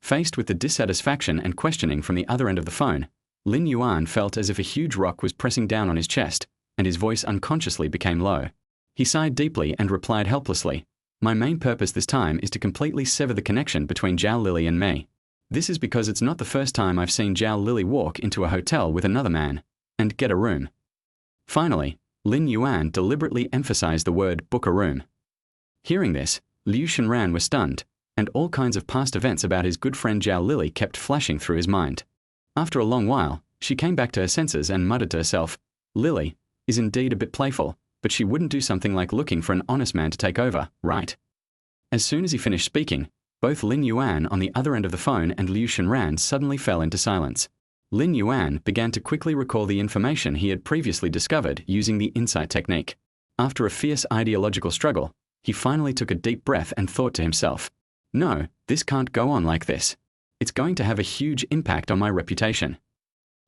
Faced with the dissatisfaction and questioning from the other end of the phone, Lin Yuan felt as if a huge rock was pressing down on his chest, and his voice unconsciously became low. He sighed deeply and replied helplessly, "My main purpose this time is to completely sever the connection between Zhao Lili and me. This is because it's not the first time I've seen Zhao Lili walk into a hotel with another man and get a room." Finally, Lin Yuan deliberately emphasized the word "book a room." Hearing this, Liu Shenran was stunned, and all kinds of past events about his good friend Zhao Lili kept flashing through his mind. After a long while, she came back to her senses and muttered to herself, "Lily is indeed a bit playful, but she wouldn't do something like looking for an honest man to take over, right?" As soon as he finished speaking, both Lin Yuan on the other end of the phone and Liu Shenran suddenly fell into silence. Lin Yuan began to quickly recall the information he had previously discovered using the insight technique. After a fierce ideological struggle, he finally took a deep breath and thought to himself, "No, this can't go on like this. It's going to have a huge impact on my reputation."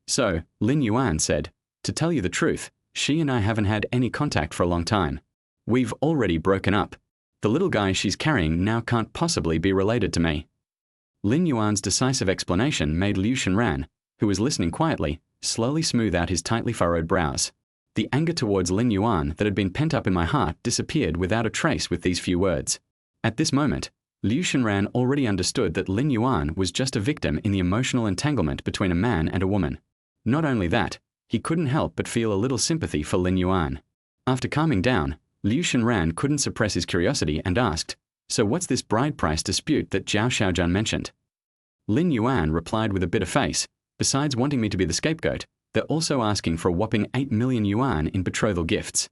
So, Lin Yuan said, "To tell you the truth, she and I haven't had any contact for a long time. We've already broken up. The little guy she's carrying now can't possibly be related to me." Lin Yuan's decisive explanation made Liu Shenran, who was listening quietly, slowly smooth out his tightly furrowed brows. The anger towards Lin Yuan that had been pent up in my heart disappeared without a trace with these few words. At this moment, Liu Shenran already understood that Lin Yuan was just a victim in the emotional entanglement between a man and a woman. Not only that, he couldn't help but feel a little sympathy for Lin Yuan. After calming down, Liu Shenran couldn't suppress his curiosity and asked, "So what's this bride price dispute that Zhao Xiaojun mentioned?" Lin Yuan replied with a bitter face, "Besides wanting me to be the scapegoat, they're also asking for a whopping 8 million yuan in betrothal gifts."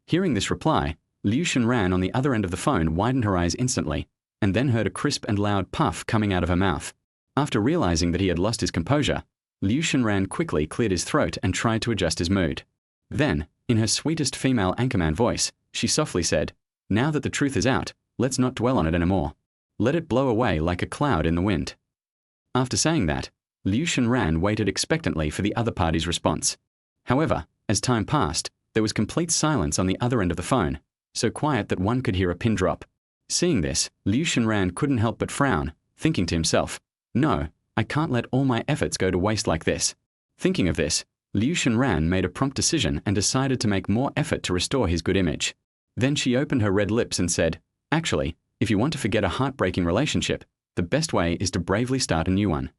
Hearing this reply, Liu Shenran on the other end of the phone widened her eyes instantly, and then heard a crisp and loud puff coming out of her mouth. After realizing that he had lost his composure, Liu Shenran quickly cleared his throat and tried to adjust his mood. Then, in her sweetest female anchorman voice, she softly said, "Now that the truth is out, let's not dwell on it anymore. Let it blow away like a cloud in the wind." After saying that, Liu Shenran waited expectantly for the other party's response. However, as time passed, there was complete silence on the other end of the phone, so quiet that one could hear a pin drop. Seeing this, Liu Shenran couldn't help but frown, thinking to himself, "No, I can't let all my efforts go to waste like this." Thinking of this, Liu Shenran made a prompt decision and decided to make more effort to restore his good image. Then she opened her red lips and said, "Actually, if you want to forget a heartbreaking relationship, the best way is to bravely start a new one."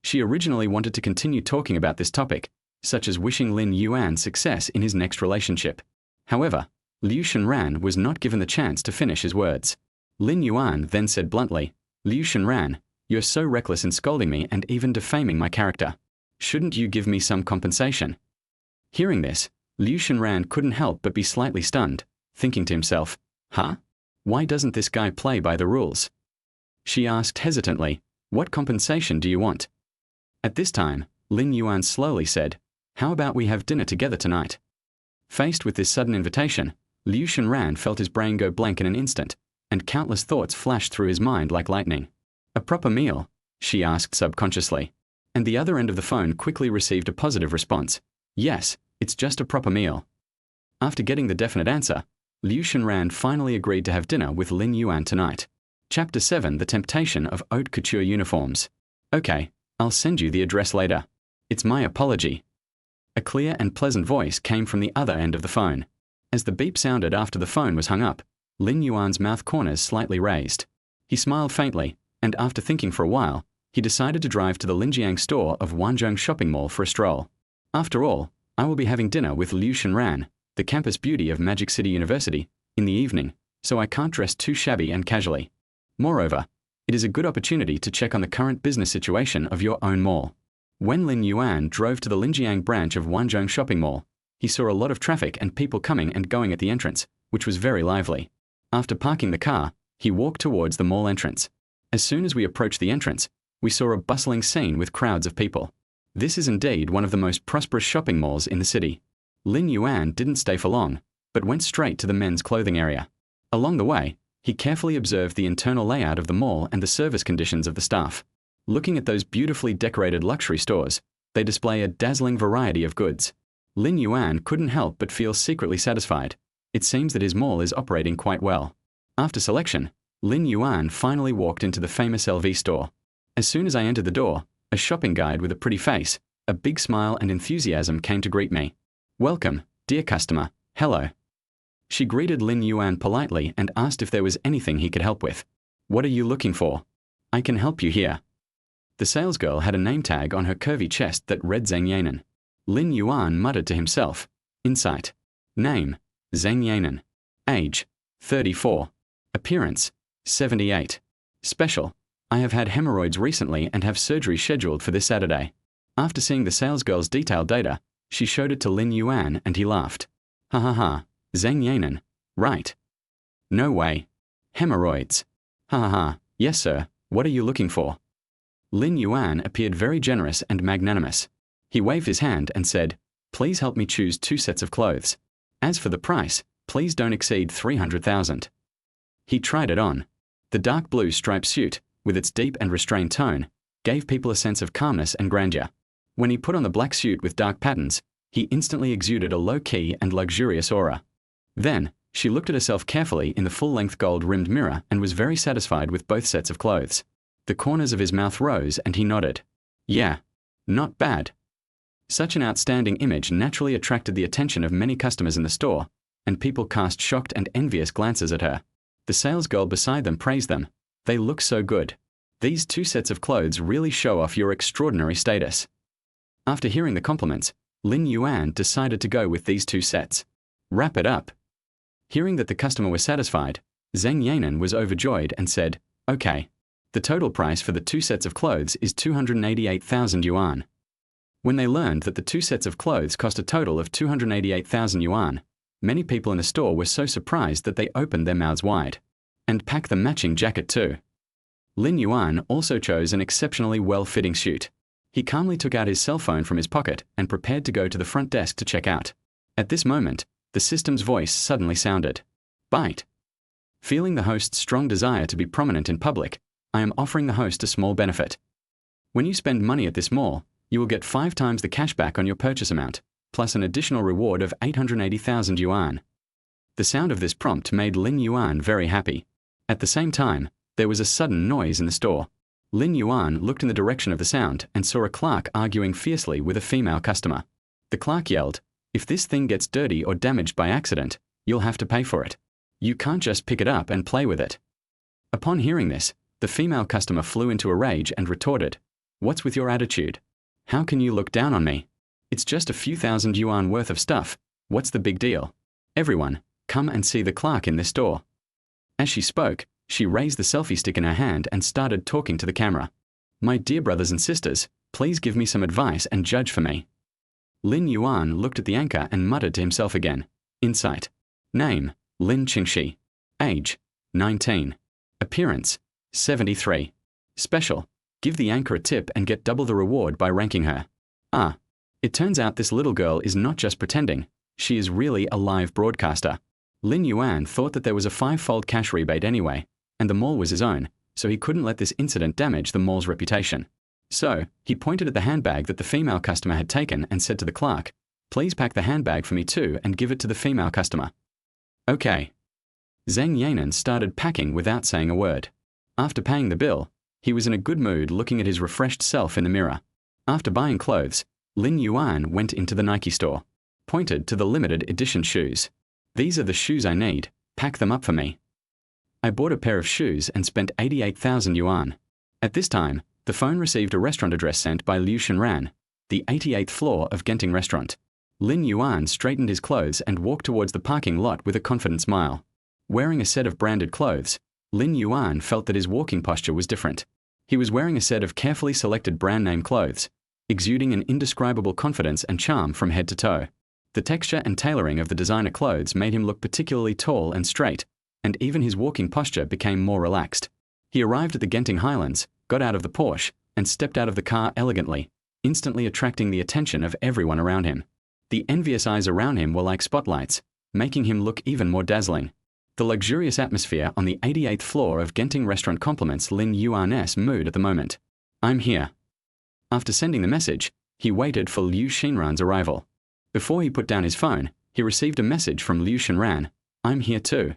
She originally wanted to continue talking about this topic, such as wishing Lin Yuan success in his next relationship. However, Liu Shenran was not given the chance to finish his words. Lin Yuan then said bluntly, "Liu Shenran, you're so reckless in scolding me and even defaming my character. Shouldn't you give me some compensation?" Hearing this, Liu Shenran couldn't help but be slightly stunned, thinking to himself, "Huh? Why doesn't this guy play by the rules?" She asked hesitantly, "What compensation do you want?" At this time, Lin Yuan slowly said, "How about we have dinner together tonight?" Faced with this sudden invitation, Liu Shenran felt his brain go blank in an instant, and countless thoughts flashed through his mind like lightning. "A proper meal?" she asked subconsciously. And the other end of the phone quickly received a positive response. "Yes, it's just a proper meal." After getting the definite answer, Liu Shenran finally agreed to have dinner with Lin Yuan tonight. Chapter 7: The Temptation of Haute Couture Uniforms. "Okay, I'll send you the address later. It's my apology." A clear and pleasant voice came from the other end of the phone. As the beep sounded after the phone was hung up, Lin Yuan's mouth corners slightly raised. He smiled faintly, and after thinking for a while, he decided to drive to the Linjiang store of Wanzhong Shopping Mall for a stroll. After all, I will be having dinner with Liu Shenran, the campus beauty of Magic City University, in the evening, so I can't dress too shabby and casually. Moreover, it is a good opportunity to check on the current business situation of your own mall. When Lin Yuan drove to the Linjiang branch of Wanzhong Shopping Mall, he saw a lot of traffic and people coming and going at the entrance, which was very lively. After parking the car, he walked towards the mall entrance. As soon as we approached the entrance, we saw a bustling scene with crowds of people. This is indeed one of the most prosperous shopping malls in the city. Lin Yuan didn't stay for long, but went straight to the men's clothing area. Along the way, he carefully observed the internal layout of the mall and the service conditions of the staff. Looking at those beautifully decorated luxury stores, they display a dazzling variety of goods. Lin Yuan couldn't help but feel secretly satisfied. It seems that his mall is operating quite well. After selection, Lin Yuan finally walked into the famous LV store. As soon as I entered the door, a shopping guide with a pretty face, a big smile and enthusiasm came to greet me. "Welcome, dear customer, hello." She greeted Lin Yuan politely and asked if there was anything he could help with. "What are you looking for?" "I can help you here." The salesgirl had a name tag on her curvy chest that read Zhang Yanan. Lin Yuan muttered to himself. Insight. Name: Zhang Yanan. Age: 34. Appearance: 78. Special: I have had hemorrhoids recently and have surgery scheduled for this Saturday. After seeing the salesgirl's detailed data, she showed it to Lin Yuan and he laughed. "Ha ha ha, Zhang Yanan, right? No way. Hemorrhoids. Ha ha ha, yes sir, what are you looking for?" Lin Yuan appeared very generous and magnanimous. He waved his hand and said, "Please help me choose 2 sets of clothes. As for the price, please don't exceed 300,000. He tried it on. The dark blue striped suit, with its deep and restrained tone, gave people a sense of calmness and grandeur. When he put on the black suit with dark patterns, he instantly exuded a low-key and luxurious aura. Then, she looked at herself carefully in the full-length gold-rimmed mirror and was very satisfied with both sets of clothes. The corners of his mouth rose and he nodded. "Yeah, not bad." Such an outstanding image naturally attracted the attention of many customers in the store, and people cast shocked and envious glances at her. The salesgirl beside them praised them. "They look so good. These 2 sets of clothes really show off your extraordinary status." After hearing the compliments, Lin Yuan decided to go with these 2 sets. Wrap it up. Hearing that the customer was satisfied, Zhang Yanan was overjoyed and said, "Okay. The total price for the 2 sets of clothes is 288,000 yuan. When they learned that the 2 sets of clothes cost a total of 288,000 yuan, many people in the store were so surprised that they opened their mouths wide. And packed the matching jacket too. Lin Yuan also chose an exceptionally well-fitting suit. He calmly took out his cell phone from his pocket and prepared to go to the front desk to check out. At this moment, the system's voice suddenly sounded. "Bite." Feeling the host's strong desire to be prominent in public, I am offering the host a small benefit. When you spend money at this mall, you will get 5 times the cash back on your purchase amount, plus an additional reward of 880,000 yuan. The sound of this prompt made Lin Yuan very happy. At the same time, there was a sudden noise in the store. Lin Yuan looked in the direction of the sound and saw a clerk arguing fiercely with a female customer. The clerk yelled, "If this thing gets dirty or damaged by accident, you'll have to pay for it. You can't just pick it up and play with it." Upon hearing this, the female customer flew into a rage and retorted, "What's with your attitude? How can you look down on me? It's just a few thousand yuan worth of stuff. What's the big deal? Everyone, come and see the clerk in this store." As she spoke, she raised the selfie stick in her hand and started talking to the camera. "My dear brothers and sisters, please give me some advice and judge for me." Lin Yuan looked at the anchor and muttered to himself again. Insight. Name: Lin Qingxi. Age: 19. Appearance: 73. Special: give the anchor a tip and get double the reward by ranking her. Ah, it turns out this little girl is not just pretending, she is really a live broadcaster. Lin Yuan thought that there was a 5-fold cash rebate anyway, and the mall was his own, so he couldn't let this incident damage the mall's reputation. So, he pointed at the handbag that the female customer had taken and said to the clerk, "Please pack the handbag for me too and give it to the female customer." Okay. Zheng Yanan started packing without saying a word. After paying the bill, he was in a good mood looking at his refreshed self in the mirror. After buying clothes, Lin Yuan went into the Nike store, pointed to the limited edition shoes. "These are the shoes I need, pack them up for me." I bought a pair of shoes and spent 88,000 yuan. At this time, the phone received a restaurant address sent by Liu Shenran, the 88th floor of Genting Restaurant. Lin Yuan straightened his clothes and walked towards the parking lot with a confident smile. Wearing a set of branded clothes, Lin Yuan felt that his walking posture was different. He was wearing a set of carefully selected brand name clothes, exuding an indescribable confidence and charm from head to toe. The texture and tailoring of the designer clothes made him look particularly tall and straight, and even his walking posture became more relaxed. He arrived at the Genting Highlands, got out of the Porsche, and stepped out of the car elegantly, instantly attracting the attention of everyone around him. The envious eyes around him were like spotlights, making him look even more dazzling. The luxurious atmosphere on the 88th floor of Genting Restaurant complements Lin Yuan's mood at the moment. "I'm here." After sending the message, he waited for Liu Shenran's arrival. Before he put down his phone, he received a message from Liu Shenran, "I'm here too."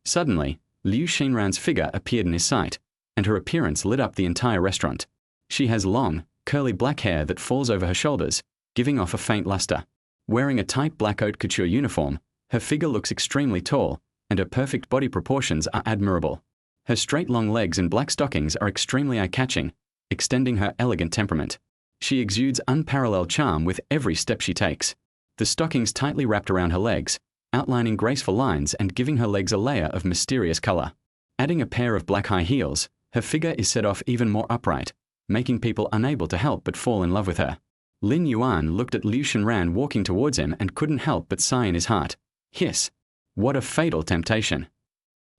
Suddenly, Liu Shenran's figure appeared in his sight, and her appearance lit up the entire restaurant. She has long, curly black hair that falls over her shoulders, giving off a faint luster. Wearing a tight black haute couture uniform, her figure looks extremely tall, and her perfect body proportions are admirable. Her straight long legs and black stockings are extremely eye-catching, extending her elegant temperament. She exudes unparalleled charm with every step she takes. The stockings tightly wrapped around her legs, outlining graceful lines and giving her legs a layer of mysterious color. Adding a pair of black high heels, her figure is set off even more upright, making people unable to help but fall in love with her. Lin Yuan looked at Liu Shenran walking towards him and couldn't help but sigh in his heart. Hiss! What a fatal temptation!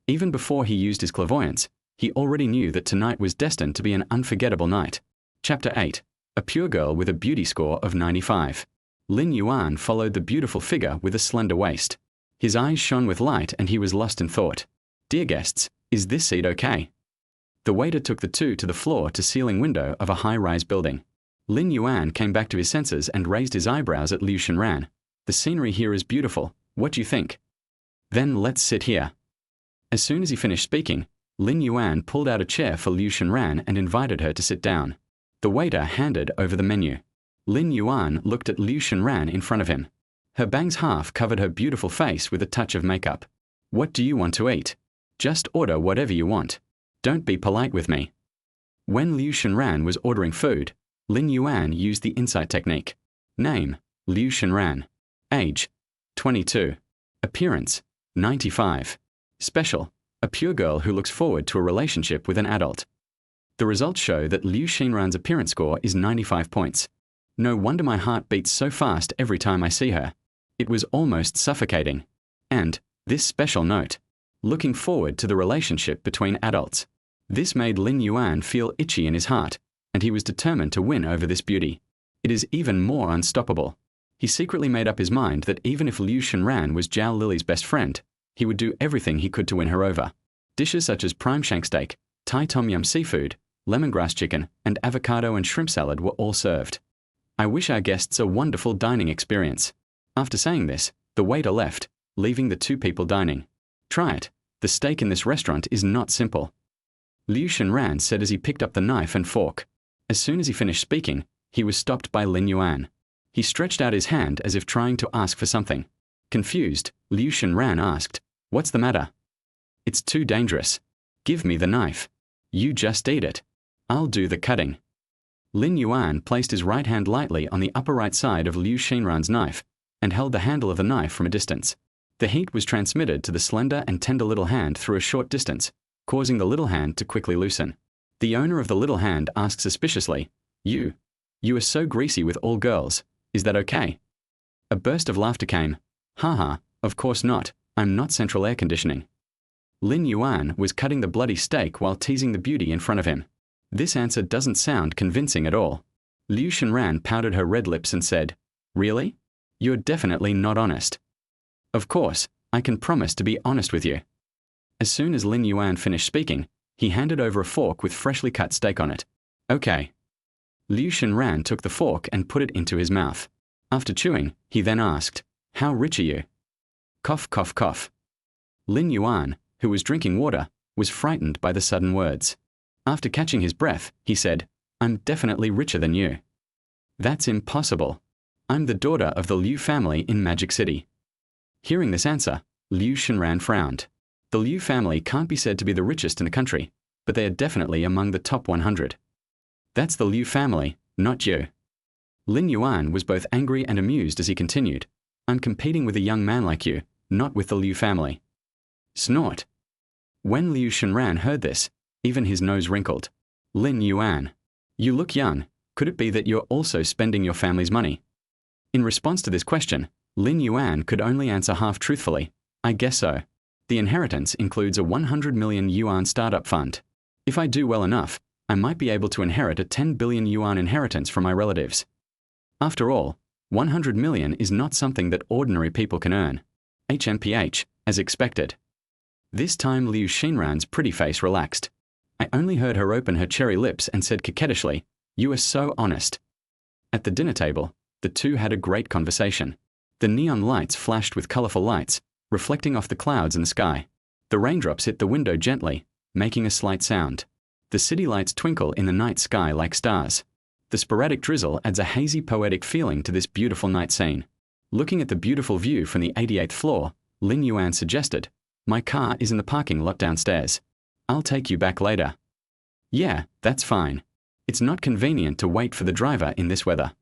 Even before he used his clairvoyance, he already knew that tonight was destined to be an unforgettable night. Chapter 8. A pure girl with a beauty score of 95. Lin Yuan followed the beautiful figure with a slender waist. His eyes shone with light and he was lost in thought. "Dear guests, is this seat okay?" The waiter took the two to the floor-to-ceiling window of a high-rise building. Lin Yuan came back to his senses and raised his eyebrows at Liu Shenran. "The scenery here is beautiful. What do you think?" "Then let's sit here." As soon as he finished speaking, Lin Yuan pulled out a chair for Liu Shenran and invited her to sit down. The waiter handed over the menu. Lin Yuan looked at Liu Shenran in front of him. Her bangs half covered her beautiful face with a touch of makeup. "What do you want to eat? Just order whatever you want. Don't be polite with me." When Liu Shenran was ordering food, Lin Yuan used the insight technique. Name, Liu Shenran. Age, 22. Appearance, 95. Special, a pure girl who looks forward to a relationship with an adult. The results show that Liu Shenran's appearance score is 95 points. No wonder my heart beats so fast every time I see her. It was almost suffocating. And, this special note, looking forward to the relationship between adults. This made Lin Yuan feel itchy in his heart, and he was determined to win over this beauty. It is even more unstoppable. He secretly made up his mind that even if Liu Shenran was Zhao Lili's best friend, he would do everything he could to win her over. Dishes such as prime shank steak, Thai tom yum seafood, lemongrass chicken, and avocado and shrimp salad were all served. I wish our guests a wonderful dining experience. After saying this, the waiter left, leaving the two people dining. Try it. The steak in this restaurant is not simple. Liu Shenran said as he picked up the knife and fork. As soon as he finished speaking, he was stopped by Lin Yuan. He stretched out his hand as if trying to ask for something. Confused, Liu Shenran asked, "What's the matter?" "It's too dangerous. Give me the knife. You just eat it. I'll do the cutting." Lin Yuan placed his right hand lightly on the upper right side of Liu Shenran's knife and held the handle of the knife from a distance. The heat was transmitted to the slender and tender little hand through a short distance, causing the little hand to quickly loosen. The owner of the little hand asked suspiciously, You are so greasy with all girls. Is that okay?" A burst of laughter came. "Haha, of course not. I'm not central air conditioning." Lin Yuan was cutting the bloody steak while teasing the beauty in front of him. This answer doesn't sound convincing at all. Liu Shenran pouted her red lips and said, "Really? You're definitely not honest." "Of course, I can promise to be honest with you." As soon as Lin Yuan finished speaking, he handed over a fork with freshly cut steak on it. "Okay." Liu Shenran took the fork and put it into his mouth. After chewing, he then asked, "How rich are you?" Cough, cough, cough. Lin Yuan, who was drinking water, was frightened by the sudden words. After catching his breath, he said, "I'm definitely richer than you." "That's impossible. I'm the daughter of the Liu family in Magic City." Hearing this answer, Liu Shenran frowned. The Liu family can't be said to be the richest in the country, but they are definitely among the top 100. "That's the Liu family, not you." Lin Yuan was both angry and amused as he continued, "I'm competing with a young man like you, not with the Liu family." Snort. When Liu Shenran heard this, even his nose wrinkled. "Lin Yuan, you look young. Could it be that you're also spending your family's money?" In response to this question, Lin Yuan could only answer half truthfully, "I guess so. The inheritance includes a 100 million yuan startup fund. If I do well enough, I might be able to inherit a 10 billion yuan inheritance from my relatives. After all, 100 million is not something that ordinary people can earn." HMPH, as expected. This time Liu Shenran's pretty face relaxed. I only heard her open her cherry lips and said coquettishly, "You are so honest." At the dinner table, the two had a great conversation. The neon lights flashed with colorful lights, reflecting off the clouds in the sky. The raindrops hit the window gently, making a slight sound. The city lights twinkle in the night sky like stars. The sporadic drizzle adds a hazy poetic feeling to this beautiful night scene. Looking at the beautiful view from the 88th floor, Lin Yuan suggested, "My car is in the parking lot downstairs. I'll take you back later." "Yeah, that's fine. It's not convenient to wait for the driver in this weather."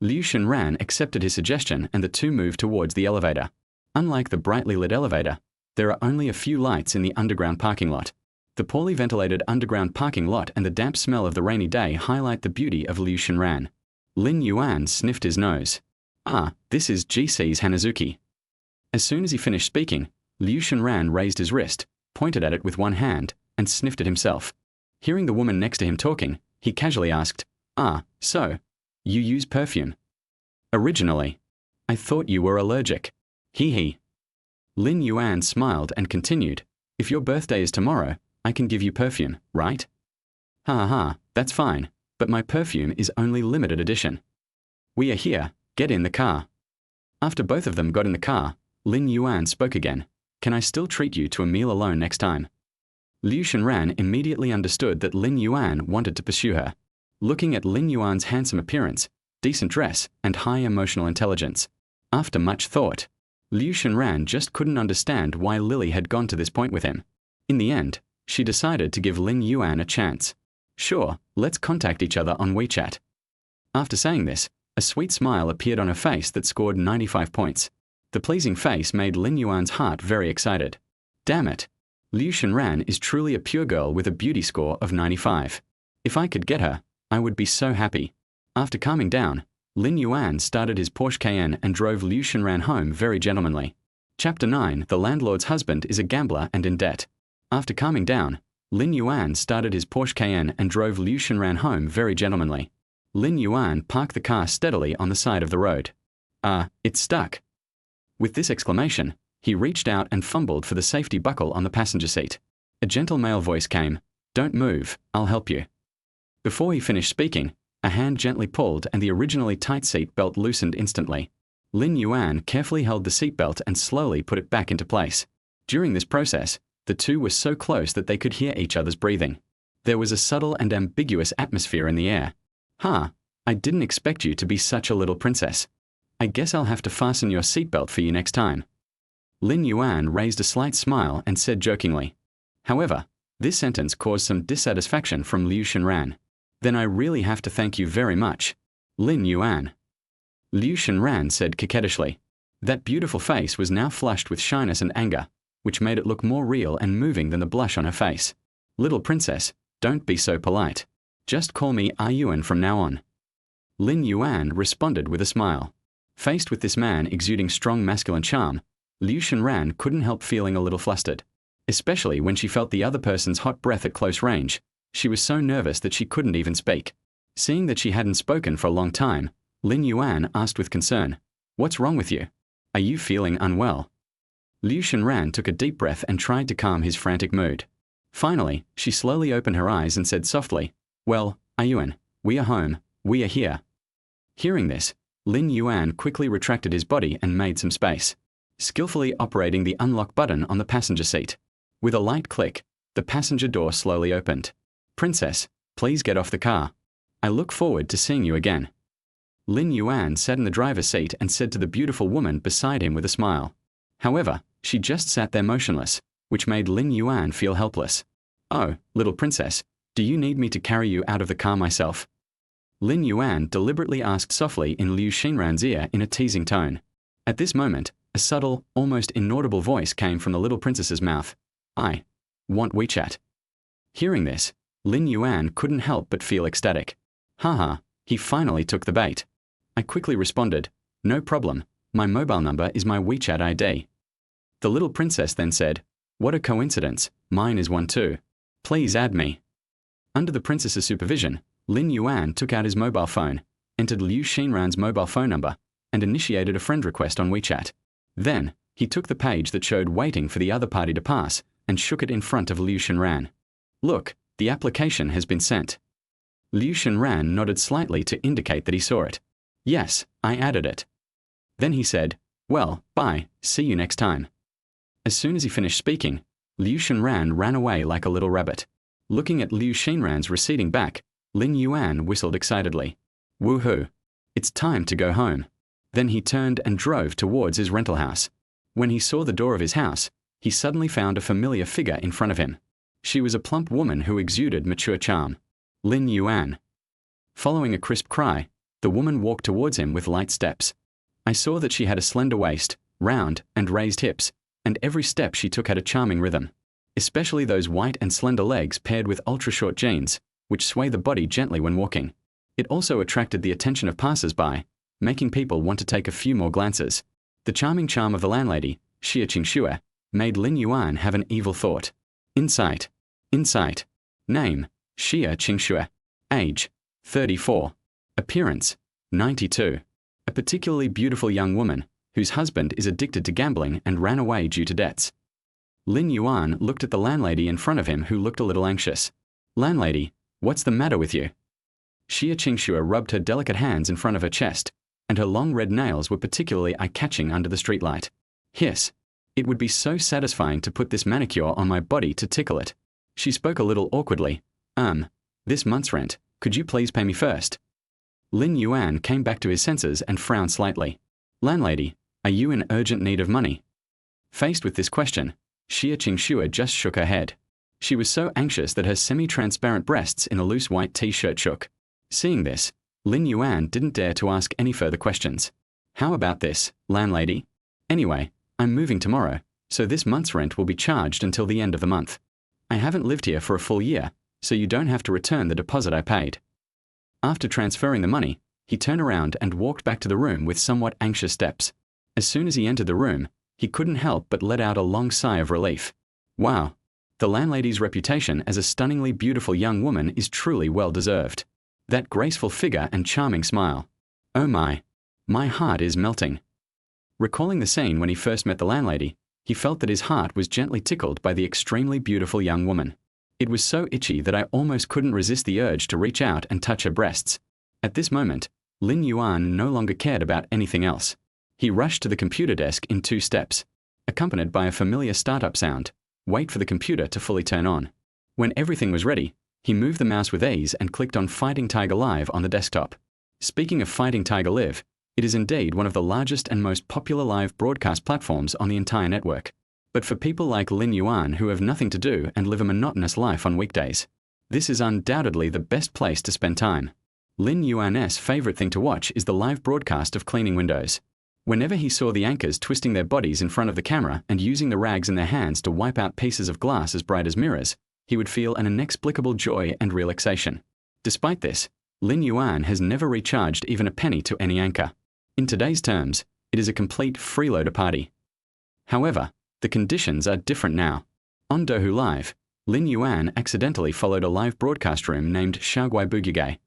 Liu Shenran accepted his suggestion and the two moved towards the elevator. Unlike the brightly lit elevator, there are only a few lights in the underground parking lot. The poorly ventilated underground parking lot and the damp smell of the rainy day highlight the beauty of Liu Shenran. Lin Yuan sniffed his nose. "Ah, this is GC's Hanazuki." As soon as he finished speaking, Liu Shenran raised his wrist, pointed at it with one hand, and sniffed it himself. Hearing the woman next to him talking, he casually asked, "Ah, so, you use perfume?" "Originally. I thought you were allergic." Hee hee. Lin Yuan smiled and continued, "If your birthday is tomorrow, I can give you perfume, right?" "Ha ha ha, that's fine, but my perfume is only limited edition." "We are here, get in the car." After both of them got in the car, Lin Yuan spoke again, "Can I still treat you to a meal alone next time?" Liu Shenran immediately understood that Lin Yuan wanted to pursue her. Looking at Lin Yuan's handsome appearance, decent dress, and high emotional intelligence, after much thought, Liu Shenran just couldn't understand why Lily had gone to this point with him. In the end, she decided to give Lin Yuan a chance. "Sure, let's contact each other on WeChat." After saying this, a sweet smile appeared on her face that scored 95 points. The pleasing face made Lin Yuan's heart very excited. Damn it! Liu Shenran is truly a pure girl with a beauty score of 95. If I could get her, I would be so happy. After calming down, Lin Yuan started his Porsche Cayenne and drove Liu Shenran home very gentlemanly. Chapter 9. The landlord's husband is a gambler and in debt. After calming down, Lin Yuan started his Porsche Cayenne and drove Liu Shenran home very gentlemanly. Lin Yuan parked the car steadily on the side of the road. It's stuck." With this exclamation, he reached out and fumbled for the safety buckle on the passenger seat. A gentle male voice came, "Don't move, I'll help you." Before he finished speaking, a hand gently pulled and the originally tight seat belt loosened instantly. Lin Yuan carefully held the seat belt and slowly put it back into place. During this process, the two were so close that they could hear each other's breathing. There was a subtle and ambiguous atmosphere in the air. I didn't expect you to be such a little princess. I guess I'll have to fasten your seatbelt for you next time." Lin Yuan raised a slight smile and said jokingly. However, this sentence caused some dissatisfaction from Liu Shenran. "Then I really have to thank you very much, Lin Yuan." Liu Shenran said coquettishly. That beautiful face was now flushed with shyness and anger, which made it look more real and moving than the blush on her face. "Little princess, don't be so polite. Just call me Yuan from now on." Lin Yuan responded with a smile. Faced with this man exuding strong masculine charm, Liu Shenran couldn't help feeling a little flustered. Especially when she felt the other person's hot breath at close range, she was so nervous that she couldn't even speak. Seeing that she hadn't spoken for a long time, Lin Yuan asked with concern, "What's wrong with you? Are you feeling unwell?" Liu Shenran took a deep breath and tried to calm his frantic mood. Finally, she slowly opened her eyes and said softly, "Well, Yuan, we are home, we are here." Hearing this, Lin Yuan quickly retracted his body and made some space, skillfully operating the unlock button on the passenger seat. With a light click, the passenger door slowly opened. "Princess, please get off the car. I look forward to seeing you again." Lin Yuan sat in the driver's seat and said to the beautiful woman beside him with a smile. However, she just sat there motionless, which made Lin Yuan feel helpless. "Oh, little princess, do you need me to carry you out of the car myself?" Lin Yuan deliberately asked softly in Liu Shenran's ear in a teasing tone. At this moment, a subtle, almost inaudible voice came from the little princess's mouth. "I want WeChat." Hearing this, Lin Yuan couldn't help but feel ecstatic. Haha, he finally took the bait. I quickly responded, "No problem, my mobile number is my WeChat ID." The little princess then said, "What a coincidence, mine is one too. Please add me." Under the princess's supervision, Lin Yuan took out his mobile phone, entered Liu Shenran's mobile phone number, and initiated a friend request on WeChat. Then, he took the page that showed waiting for the other party to pass and shook it in front of Liu Shenran. "Look, the application has been sent." Liu Shenran nodded slightly to indicate that he saw it. "Yes, I added it." Then he said, "Well, bye, see you next time." As soon as he finished speaking, Liu Shenran ran away like a little rabbit. Looking at Liu Shenran's receding back, Lin Yuan whistled excitedly. "Woohoo! It's time to go home." Then he turned and drove towards his rental house. When he saw the door of his house, he suddenly found a familiar figure in front of him. She was a plump woman who exuded mature charm. Lin Yuan. Following a crisp cry, the woman walked towards him with light steps. I saw that she had a slender waist, round and raised hips, and every step she took had a charming rhythm, especially those white and slender legs paired with ultra-short jeans, which sway the body gently when walking. It also attracted the attention of passers-by, making people want to take a few more glances. The charming charm of the landlady, Xia Qingxue, made Lin Yuan have an evil thought. Insight. Name, Xia Qingxue. Age, 34. Appearance, 92. A particularly beautiful young woman, whose husband is addicted to gambling and ran away due to debts. Lin Yuan looked at the landlady in front of him who looked a little anxious. "Landlady, what's the matter with you?" Xia Qingxue rubbed her delicate hands in front of her chest, and her long red nails were particularly eye-catching under the streetlight. "Hiss. It would be so satisfying to put this manicure on my body to tickle it." She spoke a little awkwardly. This month's rent, could you please pay me first?" Lin Yuan came back to his senses and frowned slightly. "Landlady, are you in urgent need of money?" Faced with this question, Xia Qingxue just shook her head. She was so anxious that her semi-transparent breasts in a loose white t-shirt shook. Seeing this, Lin Yuan didn't dare to ask any further questions. "How about this, landlady? Anyway, I'm moving tomorrow, so this month's rent will be charged until the end of the month. I haven't lived here for a full year, so you don't have to return the deposit I paid." After transferring the money, he turned around and walked back to the room with somewhat anxious steps. As soon as he entered the room, he couldn't help but let out a long sigh of relief. Wow! The landlady's reputation as a stunningly beautiful young woman is truly well-deserved. That graceful figure and charming smile. Oh my heart is melting. Recalling the scene when he first met the landlady, he felt that his heart was gently tickled by the extremely beautiful young woman. It was so itchy that I almost couldn't resist the urge to reach out and touch her breasts. At this moment, Lin Yuan no longer cared about anything else. He rushed to the computer desk in 2 steps, accompanied by a familiar startup sound, wait for the computer to fully turn on. When everything was ready, he moved the mouse with ease and clicked on Fighting Tiger Live on the desktop. Speaking of Fighting Tiger Live, it is indeed one of the largest and most popular live broadcast platforms on the entire network. But for people like Lin Yuan who have nothing to do and live a monotonous life on weekdays, this is undoubtedly the best place to spend time. Lin Yuan's favorite thing to watch is the live broadcast of cleaning windows. Whenever he saw the anchors twisting their bodies in front of the camera and using the rags in their hands to wipe out pieces of glass as bright as mirrors, he would feel an inexplicable joy and relaxation. Despite this, Lin Yuan has never recharged even a penny to any anchor. In today's terms, it is a complete freeloader party. However, the conditions are different now. On Dohu Live, Lin Yuan accidentally followed a live broadcast room named Shaoguai Bugige.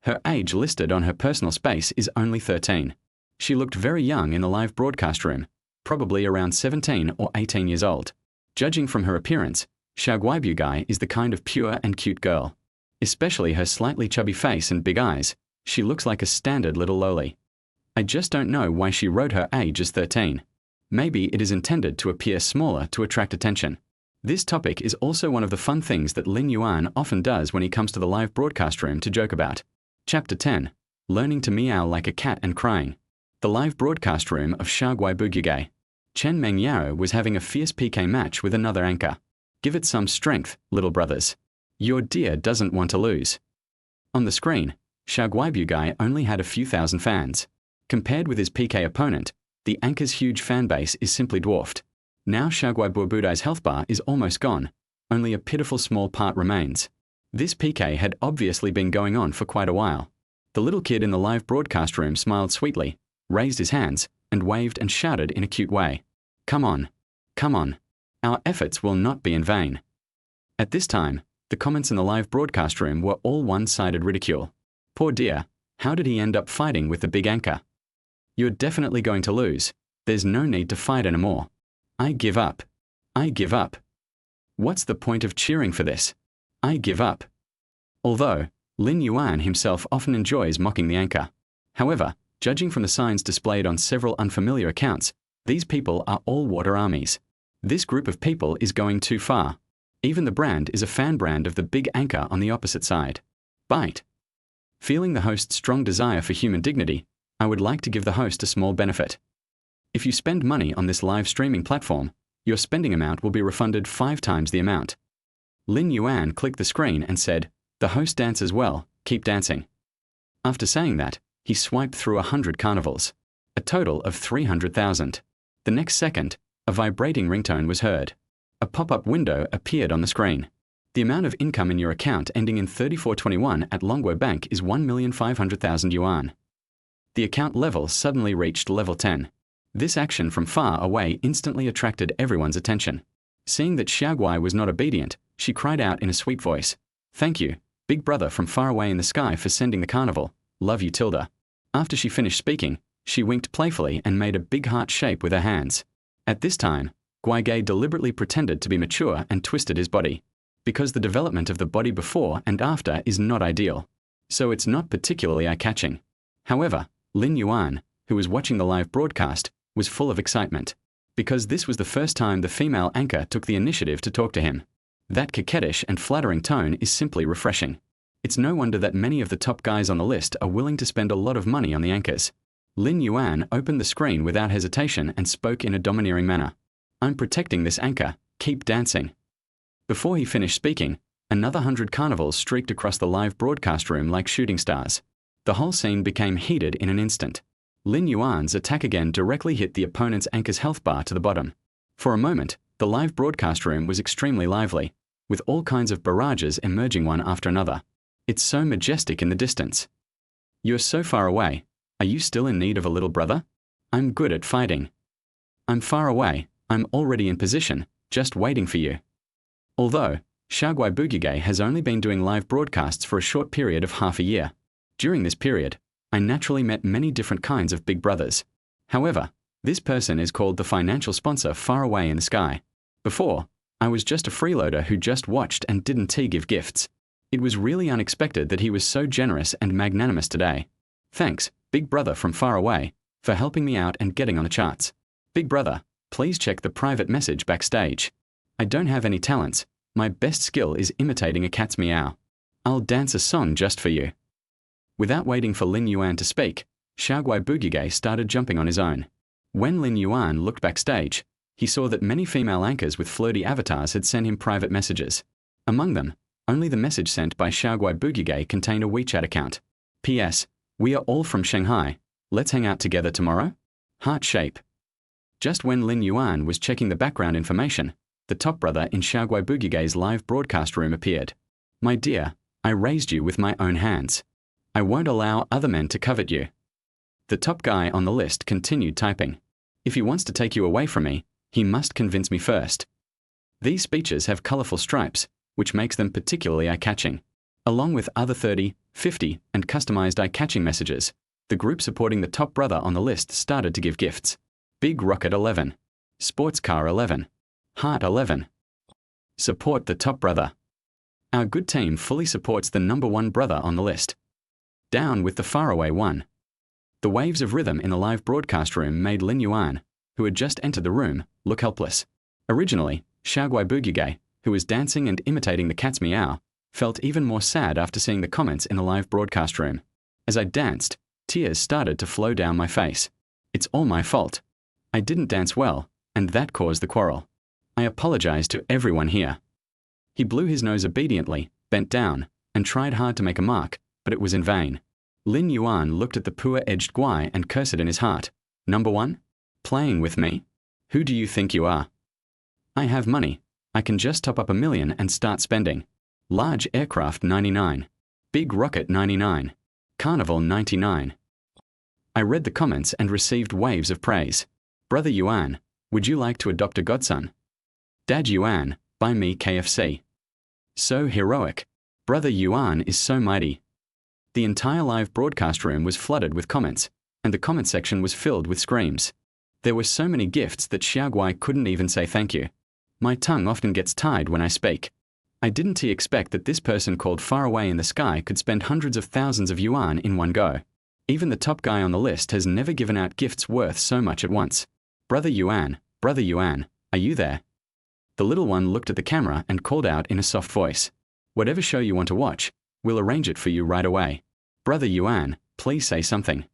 Her age listed on her personal space is only 13. She looked very young in the live broadcast room, probably around 17 or 18 years old. Judging from her appearance, Xiao Guaibugai is the kind of pure and cute girl. Especially her slightly chubby face and big eyes, she looks like a standard little loli. I just don't know why she wrote her age as 13. Maybe it is intended to appear smaller to attract attention. This topic is also one of the fun things that Lin Yuan often does when he comes to the live broadcast room to joke about. Chapter 10. Learning to meow like a cat and crying. The live broadcast room of Xiao Guaibugai. Chen Mengyao was having a fierce PK match with another anchor. Give it some strength, little brothers. Your dear doesn't want to lose. On the screen, Xiao Guaibugai only had a few thousand fans. Compared with his PK opponent, the anchor's huge fan base is simply dwarfed. Now Xiao Guaibudai's health bar is almost gone. Only a pitiful small part remains. This PK had obviously been going on for quite a while. The little kid in the live broadcast room smiled sweetly, raised his hands, and waved and shouted in a cute way. Come on. Come on. Our efforts will not be in vain. At this time, the comments in the live broadcast room were all one-sided ridicule. Poor dear, how did he end up fighting with the big anchor? You're definitely going to lose. There's no need to fight anymore. I give up. I give up. What's the point of cheering for this? I give up. Although, Lin Yuan himself often enjoys mocking the anchor. However, judging from the signs displayed on several unfamiliar accounts, these people are all water armies. This group of people is going too far. Even the brand is a fan brand of the big anchor on the opposite side. Bite. Feeling the host's strong desire for human dignity, I would like to give the host a small benefit. If you spend money on this live streaming platform, your spending amount will be refunded 5 times the amount. Lin Yuan clicked the screen and said, "The host dances well, keep dancing." After saying that, he swiped through 100 carnivals. A total of 300,000. The next second, a vibrating ringtone was heard. A pop-up window appeared on the screen. The amount of income in your account ending in 3421 at Longguo Bank is 1,500,000 yuan. The account level suddenly reached level 10. This action from far away instantly attracted everyone's attention. Seeing that Xiaoguai was not obedient, she cried out in a sweet voice, "Thank you, big brother from far away in the sky for sending the carnival. Love you, Tilda." After she finished speaking, she winked playfully and made a big heart shape with her hands. At this time, Guaige deliberately pretended to be mature and twisted his body. Because the development of the body before and after is not ideal. So it's not particularly eye-catching. However, Lin Yuan, who was watching the live broadcast, was full of excitement. Because this was the first time the female anchor took the initiative to talk to him. That coquettish and flattering tone is simply refreshing. It's no wonder that many of the top guys on the list are willing to spend a lot of money on the anchors. Lin Yuan opened the screen without hesitation and spoke in a domineering manner. "I'm protecting this anchor. Keep dancing." Before he finished speaking, another 100 carnivals streaked across the live broadcast room like shooting stars. The whole scene became heated in an instant. Lin Yuan's attack again directly hit the opponent's anchor's health bar to the bottom. For a moment, the live broadcast room was extremely lively, with all kinds of barrages emerging one after another. It's so majestic in the distance. You're so far away. Are you still in need of a little brother? I'm good at fighting. I'm far away. I'm already in position, just waiting for you. Although, Xiao Guaibugige has only been doing live broadcasts for a short period of half a year. During this period, I naturally met many different kinds of big brothers. However, this person is called the financial sponsor far away in the sky. Before, I was just a freeloader who just watched and didn't give gifts. It was really unexpected that he was so generous and magnanimous today. Thanks, big brother from far away, for helping me out and getting on the charts. Big brother, please check the private message backstage. I don't have any talents. My best skill is imitating a cat's meow. I'll dance a song just for you. Without waiting for Lin Yuan to speak, Xiao Guaibugige started jumping on his own. When Lin Yuan looked backstage, he saw that many female anchors with flirty avatars had sent him private messages. Among them, only the message sent by Xiao Guaibugige contained a WeChat account. P.S. We are all from Shanghai. Let's hang out together tomorrow? Heart shape. Just when Lin Yuan was checking the background information, the top brother in Xiao Guaibugige's live broadcast room appeared. "My dear, I raised you with my own hands. I won't allow other men to covet you." The top guy on the list continued typing. "If he wants to take you away from me, he must convince me first." These speeches have colorful stripes, which makes them particularly eye-catching. Along with other 30, 50, and customized eye-catching messages, the group supporting the top brother on the list started to give gifts. Big Rocket 11. Sports Car 11. Heart 11. Support the top brother. Our good team fully supports the number one brother on the list. Down with the faraway one. The waves of rhythm in the live broadcast room made Lin Yuan, who had just entered the room, look helpless. Originally, Xiaoguai Bugige, who was dancing and imitating the cat's meow, felt even more sad after seeing the comments in the live broadcast room. As I danced, tears started to flow down my face. It's all my fault. I didn't dance well, and that caused the quarrel. I apologize to everyone here. He blew his nose obediently, bent down, and tried hard to make a mark, but it was in vain. Lin Yuan looked at the poor-edged guy and cursed in his heart. Number one? Playing with me? Who do you think you are? I have money. I can just top up $1 million and start spending. Large aircraft 99. Big rocket 99. Carnival 99. I read the comments and received waves of praise. Brother Yuan, would you like to adopt a godson? Dad Yuan, buy me KFC. So heroic. Brother Yuan is so mighty. The entire live broadcast room was flooded with comments, and the comment section was filled with screams. There were so many gifts that Xiaoguai couldn't even say thank you. My tongue often gets tied when I speak. I didn't expect that this person called far away in the sky could spend hundreds of thousands of yuan in one go. Even the top guy on the list has never given out gifts worth so much at once. Brother Yuan, are you there? The little one looked at the camera and called out in a soft voice. Whatever show you want to watch, we'll arrange it for you right away. Brother Yuan, please say something.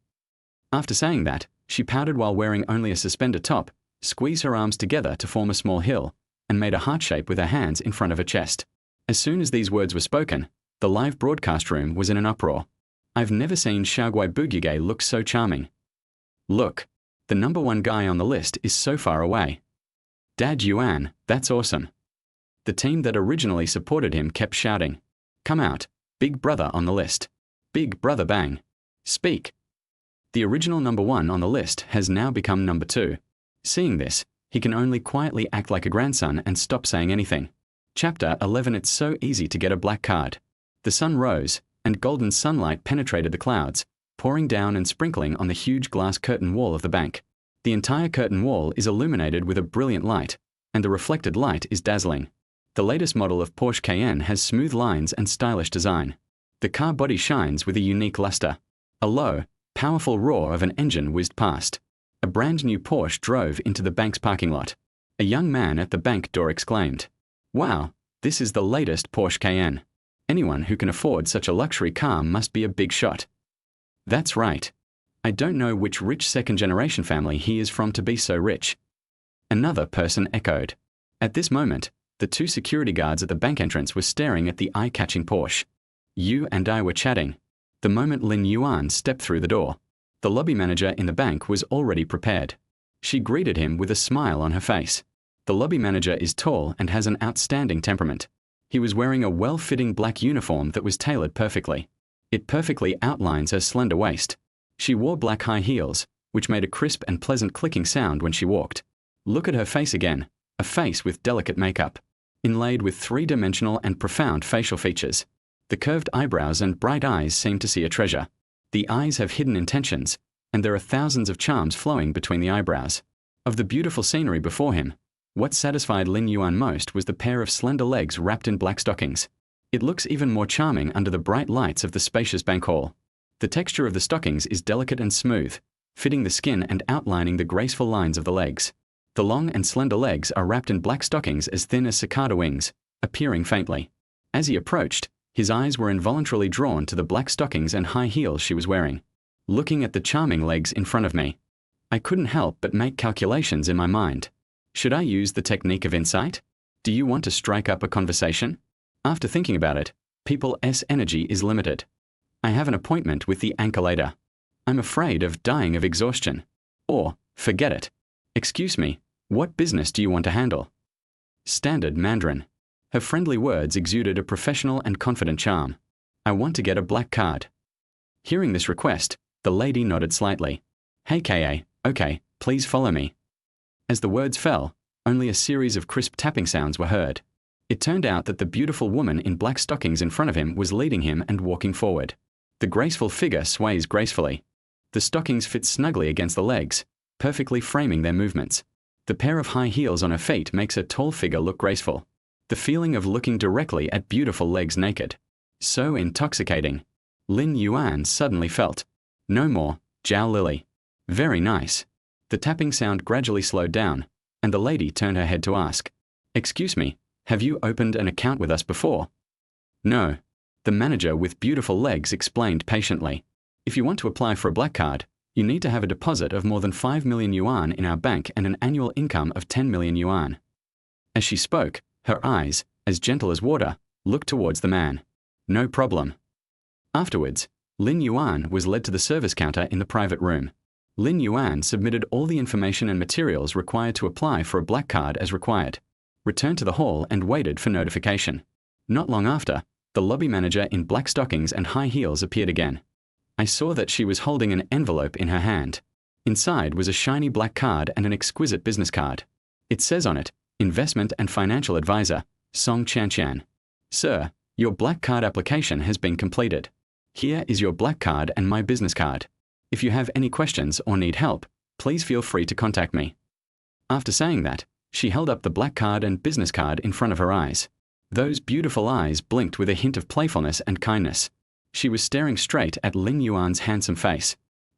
After saying that, she pouted while wearing only a suspender top, squeezed her arms together to form a small hill, and made a heart shape with her hands in front of her chest. As soon as these words were spoken, the live broadcast room was in an uproar. I've never seen Xiaoguai Bugige look so charming. Look, the number one guy on the list is so far away. Dad Yuan, that's awesome. The team that originally supported him kept shouting, come out, big brother on the list. Big brother bang. Speak. The original number one on the list has now become number two. Seeing this, he can only quietly act like a grandson and stop saying anything. Chapter 11. It's so easy to get a black card. The sun rose, and golden sunlight penetrated the clouds, pouring down and sprinkling on the huge glass curtain wall of the bank. The entire curtain wall is illuminated with a brilliant light, and the reflected light is dazzling. The latest model of Porsche Cayenne has smooth lines and stylish design. The car body shines with a unique luster. A low, powerful roar of an engine whizzed past. A brand new Porsche drove into the bank's parking lot. A young man at the bank door exclaimed, wow, this is the latest Porsche Cayenne. Anyone who can afford such a luxury car must be a big shot. That's right. I don't know which rich second-generation family he is from to be so rich. Another person echoed. At this moment, the two security guards at the bank entrance were staring at the eye-catching Porsche. You and I were chatting. The moment Lin Yuan stepped through the door, the lobby manager in the bank was already prepared. She greeted him with a smile on her face. The lobby manager is tall and has an outstanding temperament. He was wearing a well-fitting black uniform that was tailored perfectly. It perfectly outlines her slender waist. She wore black high heels, which made a crisp and pleasant clicking sound when she walked. Look at her face again, a face with delicate makeup, inlaid with three-dimensional and profound facial features. The curved eyebrows and bright eyes seem to see a treasure. The eyes have hidden intentions, and there are thousands of charms flowing between the eyebrows. Of the beautiful scenery before him, what satisfied Lin Yuan most was the pair of slender legs wrapped in black stockings. It looks even more charming under the bright lights of the spacious bank hall. The texture of the stockings is delicate and smooth, fitting the skin and outlining the graceful lines of the legs. The long and slender legs are wrapped in black stockings as thin as cicada wings, appearing faintly. As he approached, his eyes were involuntarily drawn to the black stockings and high heels she was wearing. Looking at the charming legs in front of me, I couldn't help but make calculations in my mind. Should I use the technique of insight? Do you want to strike up a conversation? After thinking about it, people's energy is limited. I have an appointment with the ankle-later. I'm afraid of dying of exhaustion. Or, forget it. Excuse me, what business do you want to handle? Standard Mandarin. Her friendly words exuded a professional and confident charm. I want to get a black card. Hearing this request, the lady nodded slightly. Hey Ka, okay, please follow me. As the words fell, only a series of crisp tapping sounds were heard. It turned out that the beautiful woman in black stockings in front of him was leading him and walking forward. The graceful figure sways gracefully. The stockings fit snugly against the legs, perfectly framing their movements. The pair of high heels on her feet makes her tall figure look graceful. The feeling of looking directly at beautiful legs naked. So intoxicating. Lin Yuan suddenly felt. No more, Zhao Lili. Very nice. The tapping sound gradually slowed down, and the lady turned her head to ask, "Excuse me, have you opened an account with us before?" "No." The manager with beautiful legs explained patiently. "If you want to apply for a black card, you need to have a deposit of more than 5 million yuan in our bank and an annual income of 10 million yuan. As she spoke, her eyes, as gentle as water, looked towards the man. No problem. Afterwards, Lin Yuan was led to the service counter in the private room. Lin Yuan submitted all the information and materials required to apply for a black card as required, returned to the hall and waited for notification. Not long after, the lobby manager in black stockings and high heels appeared again. I saw that she was holding an envelope in her hand. Inside was a shiny black card and an exquisite business card. It says on it, Investment and Financial Advisor, Song Qianqian. Sir, your black card application has been completed. Here is your black card and my business card. If you have any questions or need help, please feel free to contact me. After saying that, she held up the black card and business card in front of her eyes. Those beautiful eyes blinked with a hint of playfulness and kindness. She was staring straight at Lin Yuan's handsome face.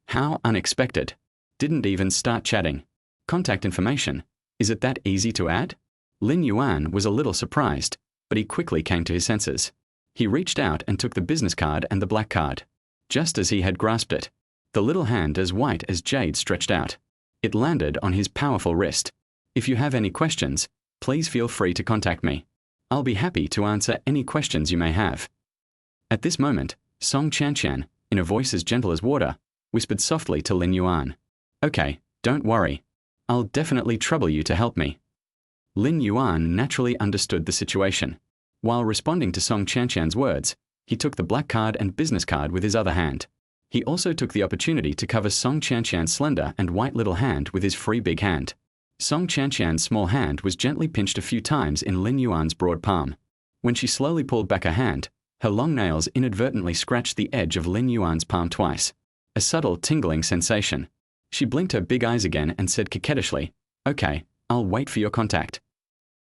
How unexpected. Didn't even start chatting. Contact information. Is it that easy to add? Lin Yuan was a little surprised, but he quickly came to his senses. He reached out and took the business card and the black card. Just as he had grasped it, the little hand as white as jade stretched out. It landed on his powerful wrist. If you have any questions, please feel free to contact me. I'll be happy to answer any questions you may have. At this moment, Song Qianqian, in a voice as gentle as water, whispered softly to Lin Yuan. Okay, don't worry. I'll definitely trouble you to help me. Lin Yuan naturally understood the situation. While responding to Song Qianqian's words, he took the black card and business card with his other hand. He also took the opportunity to cover Song Qianqian's slender and white little hand with his free big hand. Song Qianqian's small hand was gently pinched a few times in Lin Yuan's broad palm. When she slowly pulled back her hand, her long nails inadvertently scratched the edge of Lin Yuan's palm twice. A subtle tingling sensation. She blinked her big eyes again and said coquettishly, "Okay, I'll wait for your contact."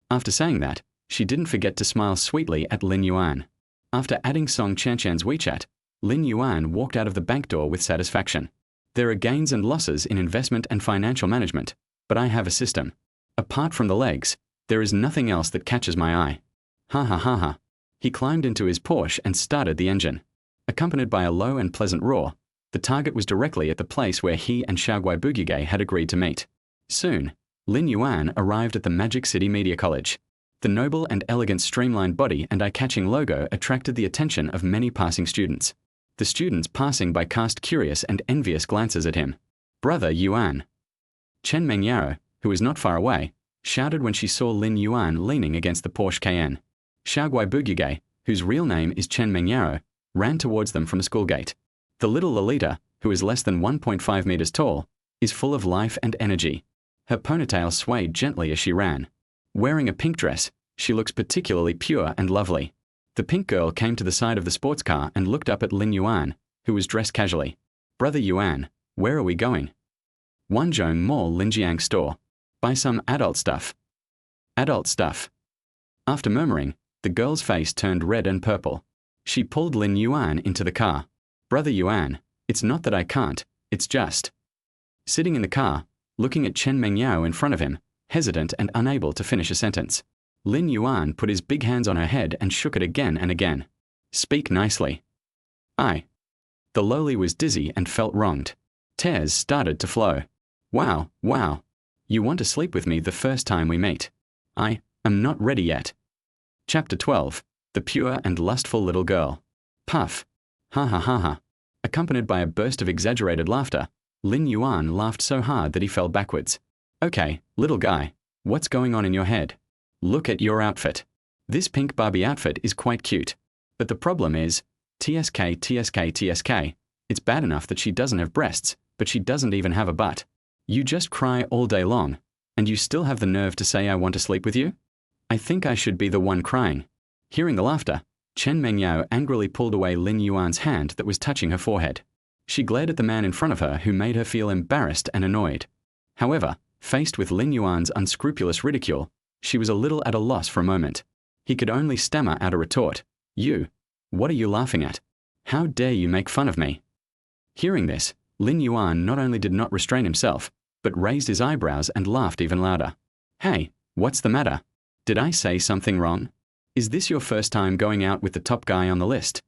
After saying that, she didn't forget to smile sweetly at Lin Yuan. After adding Song Qianqian's WeChat, Lin Yuan walked out of the bank door with satisfaction. There are gains and losses in investment and financial management, but I have a system. Apart from the legs, there is nothing else that catches my eye. Ha ha ha ha. He climbed into his Porsche and started the engine. Accompanied by a low and pleasant roar, the target was directly at the place where he and Xiaoguai Bugige had agreed to meet. Soon, Lin Yuan arrived at the Magic City Media College. The noble and elegant streamlined body and eye-catching logo attracted the attention of many passing students. The students passing by cast curious and envious glances at him. Brother Yuan. Chen Mengyao, who was not far away, shouted when she saw Lin Yuan leaning against the Porsche Cayenne. Xiaoguai Bugige, whose real name is Chen Mengyao, ran towards them from the school gate. The little Lolita, who is less than 1.5 meters tall, is full of life and energy. Her ponytail swayed gently as she ran. Wearing a pink dress, she looks particularly pure and lovely. The pink girl came to the side of the sports car and looked up at Lin Yuan, who was dressed casually. Brother Yuan, where are we going? Wanzhong Mall Linjiang store. Buy some adult stuff. Adult stuff. After murmuring, the girl's face turned red and purple. She pulled Lin Yuan into the car. Brother Yuan, it's not that I can't, it's just. Sitting in the car, looking at Chen Mengyao in front of him, hesitant and unable to finish a sentence, Lin Yuan put his big hands on her head and shook it again and again. Speak nicely. The lowly was dizzy and felt wronged. Tears started to flow. Wow, wow. You want to sleep with me the first time we meet. I am not ready yet. Chapter 12. The Pure and Lustful Little Girl. Puff. Ha ha ha ha. Accompanied by a burst of exaggerated laughter, Lin Yuan laughed so hard that he fell backwards. Okay, little guy, what's going on in your head? Look at your outfit. This pink Barbie outfit is quite cute. But the problem is, TSK, TSK, TSK. It's bad enough that she doesn't have breasts, but she doesn't even have a butt. You just cry all day long, and you still have the nerve to say I want to sleep with you? I think I should be the one crying. Hearing the laughter, Chen Mengyao angrily pulled away Lin Yuan's hand that was touching her forehead. She glared at the man in front of her who made her feel embarrassed and annoyed. However, faced with Lin Yuan's unscrupulous ridicule, she was a little at a loss for a moment. He could only stammer out a retort. You. What are you laughing at? How dare you make fun of me? Hearing this, Lin Yuan not only did not restrain himself, but raised his eyebrows and laughed even louder. Hey, what's the matter? Did I say something wrong? Is this your first time going out with the top guy on the list?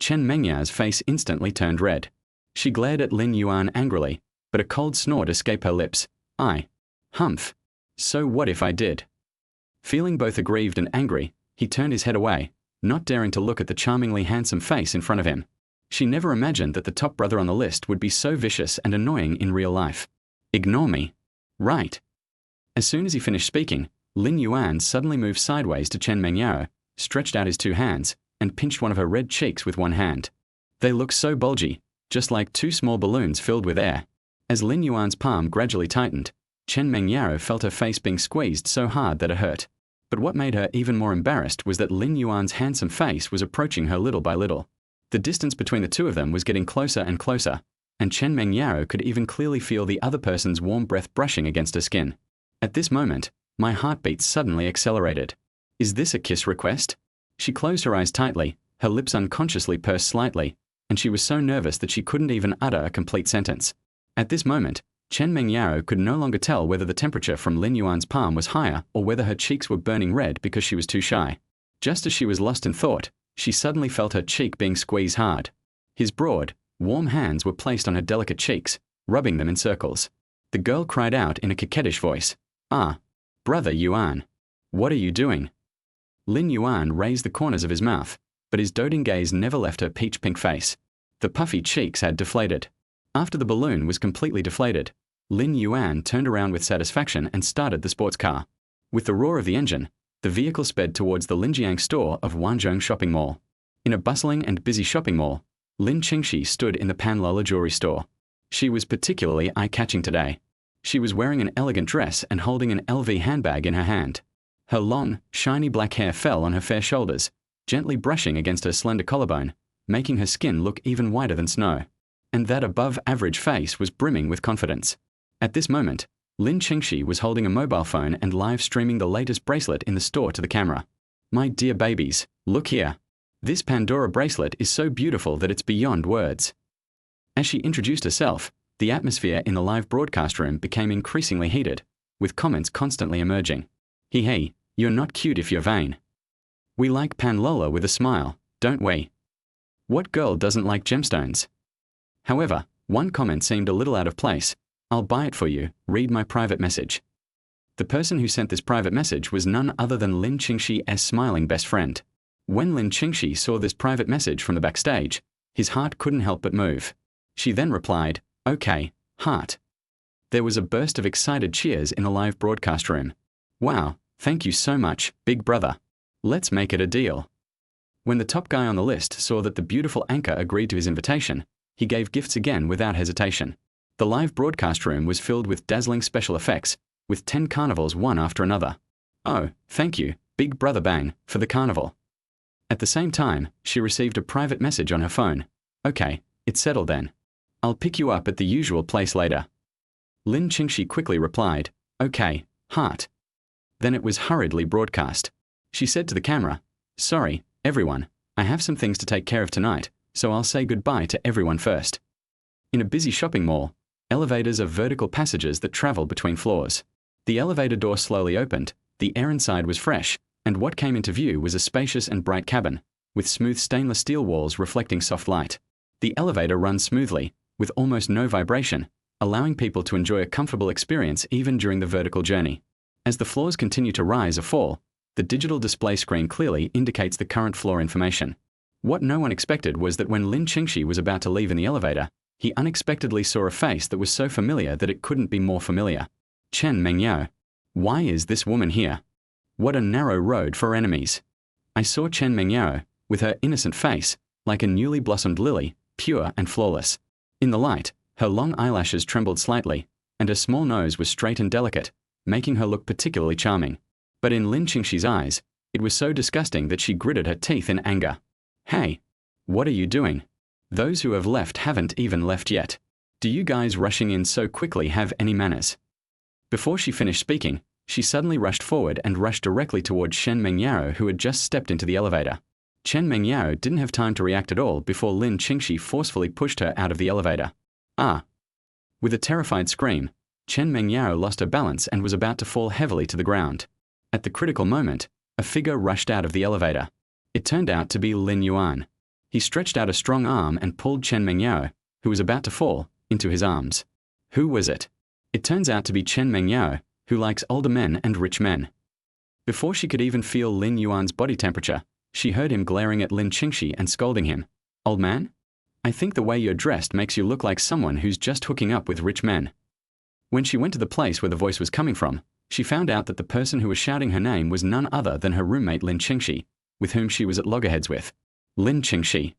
Chen Mengyao's face instantly turned red. She glared at Lin Yuan angrily, but a cold snort escaped her lips. Humph. So what if I did? Feeling both aggrieved and angry, he turned his head away, not daring to look at the charmingly handsome face in front of him. She never imagined that the top brother on the list would be so vicious and annoying in real life. Ignore me. Right. As soon as he finished speaking, Lin Yuan suddenly moved sideways to Chen Mengyao, stretched out his two hands, and pinched one of her red cheeks with one hand. They looked so bulgy, just like two small balloons filled with air. As Lin Yuan's palm gradually tightened, Chen Mengyao felt her face being squeezed so hard that it hurt. But what made her even more embarrassed was that Lin Yuan's handsome face was approaching her little by little. The distance between the two of them was getting closer and closer, and Chen Mengyao could even clearly feel the other person's warm breath brushing against her skin. At this moment, my heartbeat suddenly accelerated. Is this a kiss request? She closed her eyes tightly, her lips unconsciously pursed slightly, and she was so nervous that she couldn't even utter a complete sentence. At this moment, Chen Mengyao could no longer tell whether the temperature from Lin Yuan's palm was higher or whether her cheeks were burning red because she was too shy. Just as she was lost in thought, she suddenly felt her cheek being squeezed hard. His broad, warm hands were placed on her delicate cheeks, rubbing them in circles. The girl cried out in a coquettish voice, Brother Yuan, what are you doing? Lin Yuan raised the corners of his mouth, but his doting gaze never left her peach-pink face. The puffy cheeks had deflated. After the balloon was completely deflated, Lin Yuan turned around with satisfaction and started the sports car. With the roar of the engine, the vehicle sped towards the Linjiang store of Wanzhong shopping mall. In a bustling and busy shopping mall, Lin Qingxi stood in the Panlola jewelry store. She was particularly eye-catching today. She was wearing an elegant dress and holding an LV handbag in her hand. Her long, shiny black hair fell on her fair shoulders, gently brushing against her slender collarbone, making her skin look even whiter than snow. And that above-average face was brimming with confidence. At this moment, Lin Qingxi was holding a mobile phone and live-streaming the latest bracelet in the store to the camera. My dear babies, look here. This Pandora bracelet is so beautiful that it's beyond words. As she introduced herself, the atmosphere in the live broadcast room became increasingly heated, with comments constantly emerging. Hey, you're not cute if you're vain. We like Panlola with a smile, don't we? What girl doesn't like gemstones? However, one comment seemed a little out of place. I'll buy it for you, read my private message. The person who sent this private message was none other than Lin Qingxi's smiling best friend. When Lin Qingxi saw this private message from the backstage, his heart couldn't help but move. She then replied, Okay, heart. There was a burst of excited cheers in the live broadcast room. Wow, thank you so much, big brother. Let's make it a deal. When the top guy on the list saw that the beautiful anchor agreed to his invitation, he gave gifts again without hesitation. The live broadcast room was filled with dazzling special effects, with 10 carnivals one after another. Oh, thank you, Big Brother Bang, for the carnival. At the same time, she received a private message on her phone. Okay, it's settled then. I'll pick you up at the usual place later. Lin Qingxi quickly replied, Okay, heart. Then it was hurriedly broadcast. She said to the camera, Sorry, everyone, I have some things to take care of tonight, so I'll say goodbye to everyone first. In a busy shopping mall, elevators are vertical passages that travel between floors. The elevator door slowly opened, the air inside was fresh, and what came into view was a spacious and bright cabin, with smooth stainless steel walls reflecting soft light. The elevator runs smoothly, with almost no vibration, allowing people to enjoy a comfortable experience even during the vertical journey. As the floors continue to rise or fall, the digital display screen clearly indicates the current floor information. What no one expected was that when Lin Qingxi was about to leave in the elevator, he unexpectedly saw a face that was so familiar that it couldn't be more familiar. Chen Mengyao. Why is this woman here? What a narrow road for enemies. I saw Chen Mengyao, with her innocent face, like a newly blossomed lily, pure and flawless. In the light, her long eyelashes trembled slightly, and her small nose was straight and delicate, making her look particularly charming. But in Lin Qingxi's eyes, it was so disgusting that she gritted her teeth in anger. Hey, what are you doing? Those who have left haven't even left yet. Do you guys rushing in so quickly have any manners? Before she finished speaking, she suddenly rushed forward and rushed directly towards Shen Mengyao, who had just stepped into the elevator. Chen Mengyao didn't have time to react at all before Lin Qingxi forcefully pushed her out of the elevator. Ah! With a terrified scream, Chen Mengyao lost her balance and was about to fall heavily to the ground. At the critical moment, a figure rushed out of the elevator. It turned out to be Lin Yuan. He stretched out a strong arm and pulled Chen Mengyao, who was about to fall, into his arms. Who was it? It turns out to be Chen Mengyao, who likes older men and rich men. Before she could even feel Lin Yuan's body temperature, she heard him glaring at Lin Qingxi and scolding him. Old man? I think the way you're dressed makes you look like someone who's just hooking up with rich men. When she went to the place where the voice was coming from, she found out that the person who was shouting her name was none other than her roommate Lin Qingxi, with whom she was at loggerheads with. Lin Qingxi.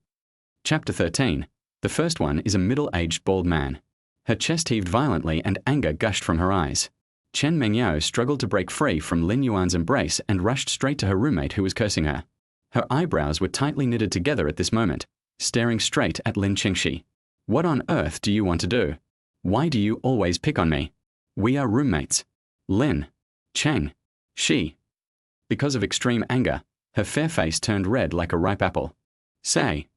Chapter 13. The first one is a middle-aged bald man. Her chest heaved violently and anger gushed from her eyes. Chen Mengyao struggled to break free from Lin Yuan's embrace and rushed straight to her roommate who was cursing her. Her eyebrows were tightly knitted together at this moment, staring straight at Lin Qingxi. What on earth do you want to do? Why do you always pick on me? We are roommates. Lin. Cheng. She. Because of extreme anger, her fair face turned red like a ripe apple. Say.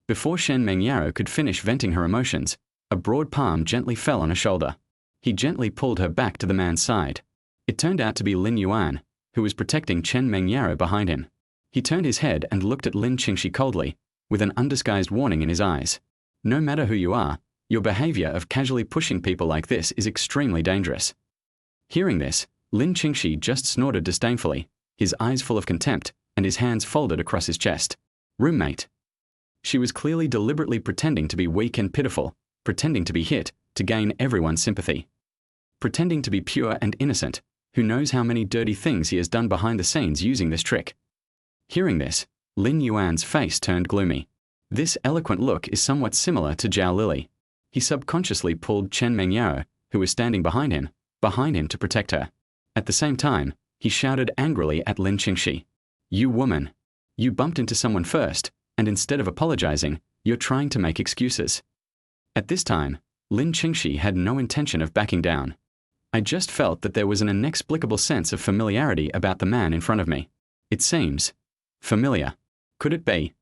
Before Shen Mengyao could finish venting her emotions, a broad palm gently fell on her shoulder. He gently pulled her back to the man's side. It turned out to be Lin Yuan, who was protecting Chen Mengyao behind him. He turned his head and looked at Lin Qingxi coldly, with an undisguised warning in his eyes. No matter who you are, your behavior of casually pushing people like this is extremely dangerous. Hearing this, Lin Qingxi just snorted disdainfully, his eyes full of contempt, and his hands folded across his chest. Roommate. She was clearly deliberately pretending to be weak and pitiful, pretending to be hit, to gain everyone's sympathy. Pretending to be pure and innocent, who knows how many dirty things he has done behind the scenes using this trick. Hearing this, Lin Yuan's face turned gloomy. This eloquent look is somewhat similar to Zhao Lili. He subconsciously pulled Chen Mengyao, who was standing behind him to protect her. At the same time, he shouted angrily at Lin Qingxi. You woman! You bumped into someone first, and instead of apologizing, you're trying to make excuses. At this time, Lin Qingxi had no intention of backing down. I just felt that there was an inexplicable sense of familiarity about the man in front of me. It seems familiar. Could it be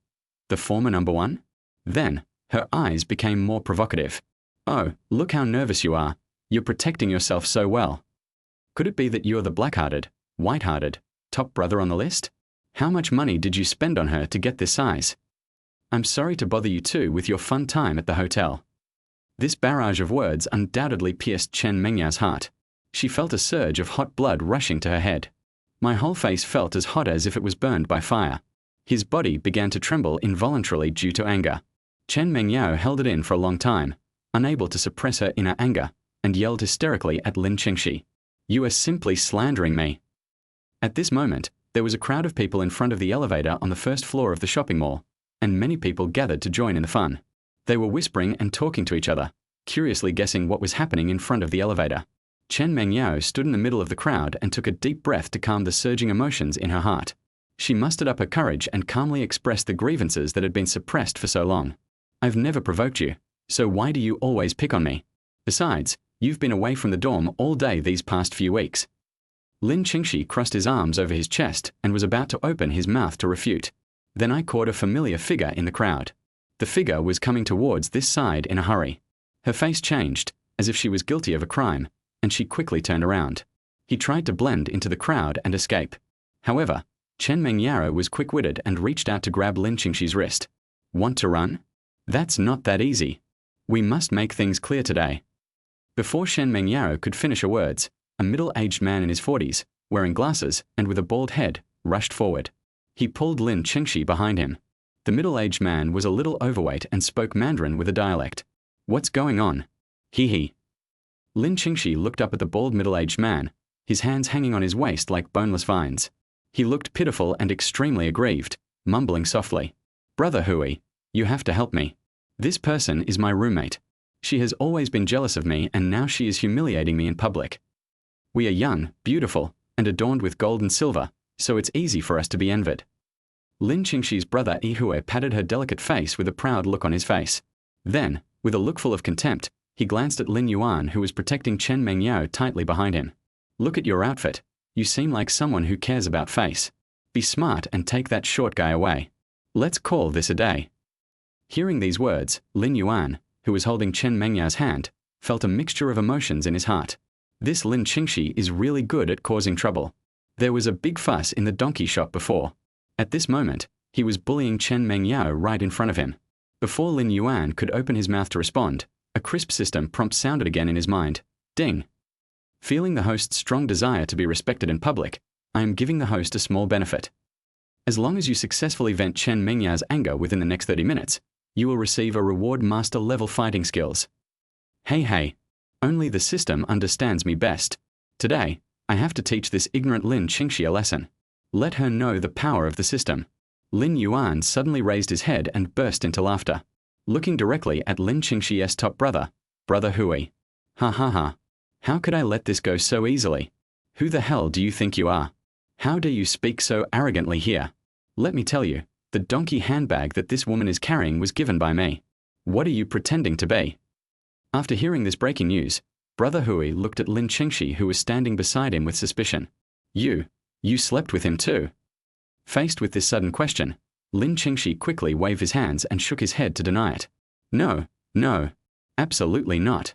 the former number one? Then, her eyes became more provocative. Oh, look how nervous you are. You're protecting yourself so well. Could it be that you're the black-hearted, white-hearted, top brother on the list? How much money did you spend on her to get this size? I'm sorry to bother you too with your fun time at the hotel. This barrage of words undoubtedly pierced Chen Mengyao's heart. She felt a surge of hot blood rushing to her head. My whole face felt as hot as if it was burned by fire. His body began to tremble involuntarily due to anger. Chen Mengyao held it in for a long time, unable to suppress her inner anger, and yelled hysterically at Lin Qingxi. You are simply slandering me. At this moment, there was a crowd of people in front of the elevator on the first floor of the shopping mall, and many people gathered to join in the fun. They were whispering and talking to each other, curiously guessing what was happening in front of the elevator. Chen Mengyao stood in the middle of the crowd and took a deep breath to calm the surging emotions in her heart. She mustered up her courage and calmly expressed the grievances that had been suppressed for so long. I've never provoked you, so why do you always pick on me? Besides, you've been away from the dorm all day these past few weeks. Lin Qingxi crossed his arms over his chest and was about to open his mouth to refute. Then I caught a familiar figure in the crowd. The figure was coming towards this side in a hurry. Her face changed, as if she was guilty of a crime, and she quickly turned around. He tried to blend into the crowd and escape. However, Chen Mengyao was quick-witted and reached out to grab Lin Qingxi's wrist. Want to run? That's not that easy. We must make things clear today. Before Shen Mengyao could finish her words, a middle-aged man in his 40s, wearing glasses and with a bald head, rushed forward. He pulled Lin Qingxi behind him. The middle-aged man was a little overweight and spoke Mandarin with a dialect. What's going on? He. Lin Qingxi looked up at the bald middle-aged man, his hands hanging on his waist like boneless vines. He looked pitiful and extremely aggrieved, mumbling softly. Brother Hui, you have to help me. This person is my roommate. She has always been jealous of me and now she is humiliating me in public. We are young, beautiful, and adorned with gold and silver, so it's easy for us to be envied. Lin Qingxi's brother Yihui patted her delicate face with a proud look on his face. Then, with a look full of contempt, he glanced at Lin Yuan, who was protecting Chen Mengyao tightly behind him. Look at your outfit. You seem like someone who cares about face. Be smart and take that short guy away. Let's call this a day. Hearing these words, Lin Yuan, who was holding Chen Mengyao's hand, felt a mixture of emotions in his heart. This Lin Qingxi is really good at causing trouble. There was a big fuss in the donkey shop before. At this moment, he was bullying Chen Mengyao right in front of him. Before Lin Yuan could open his mouth to respond, a crisp system prompt sounded again in his mind. Ding. Feeling the host's strong desire to be respected in public, I am giving the host a small benefit. As long as you successfully vent Chen Mengyao's anger within the next 30 minutes, you will receive a reward master-level fighting skills. Hey, only the system understands me best. Today, I have to teach this ignorant Lin Qingxi a lesson. Let her know the power of the system. Lin Yuan suddenly raised his head and burst into laughter, looking directly at Lin Qingxi's top brother, Brother Hui. Ha ha ha. How could I let this go so easily? Who the hell do you think you are? How dare you speak so arrogantly here? Let me tell you, the donkey handbag that this woman is carrying was given by me. What are you pretending to be? After hearing this breaking news, Brother Hui looked at Lin Qingxi, who was standing beside him, with suspicion. You slept with him too? Faced with this sudden question, Lin Qingxi quickly waved his hands and shook his head to deny it. No, absolutely not.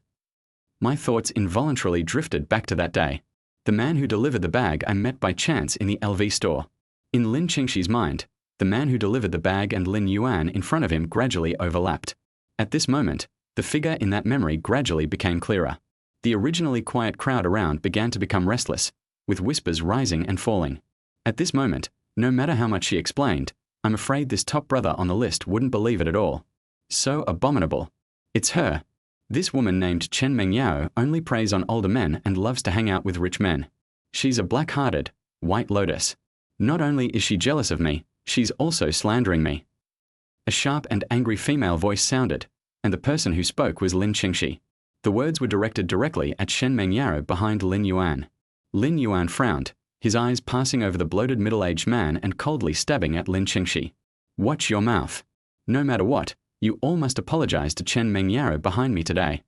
My thoughts involuntarily drifted back to that day. The man who delivered the bag I met by chance in the LV store. In Lin Qingxi's mind, the man who delivered the bag and Lin Yuan in front of him gradually overlapped. At this moment, the figure in that memory gradually became clearer. The originally quiet crowd around began to become restless, with whispers rising and falling. At this moment, no matter how much she explained, I'm afraid this top brother on the list wouldn't believe it at all. So abominable. It's her. This woman named Chen Mengyao only preys on older men and loves to hang out with rich men. She's a black-hearted, white lotus. Not only is she jealous of me, she's also slandering me. A sharp and angry female voice sounded, and the person who spoke was Lin Qingxi. The words were directed directly at Shen Mengyao behind Lin Yuan. Lin Yuan frowned, his eyes passing over the bloated middle-aged man and coldly stabbing at Lin Qingxi. Watch your mouth. No matter what, you all must apologize to Chen Mengyao behind me today.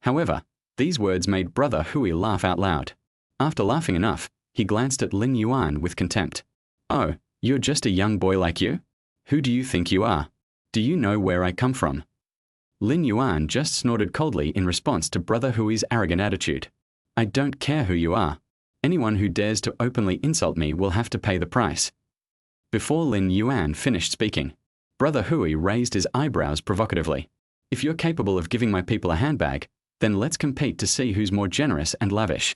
However, these words made Brother Hui laugh out loud. After laughing enough, he glanced at Lin Yuan with contempt. Oh, you're just a young boy like you? Who do you think you are? Do you know where I come from? Lin Yuan just snorted coldly in response to Brother Hui's arrogant attitude. I don't care who you are. Anyone who dares to openly insult me will have to pay the price. Before Lin Yuan finished speaking, Brother Hui raised his eyebrows provocatively. If you're capable of giving my people a handbag, then let's compete to see who's more generous and lavish.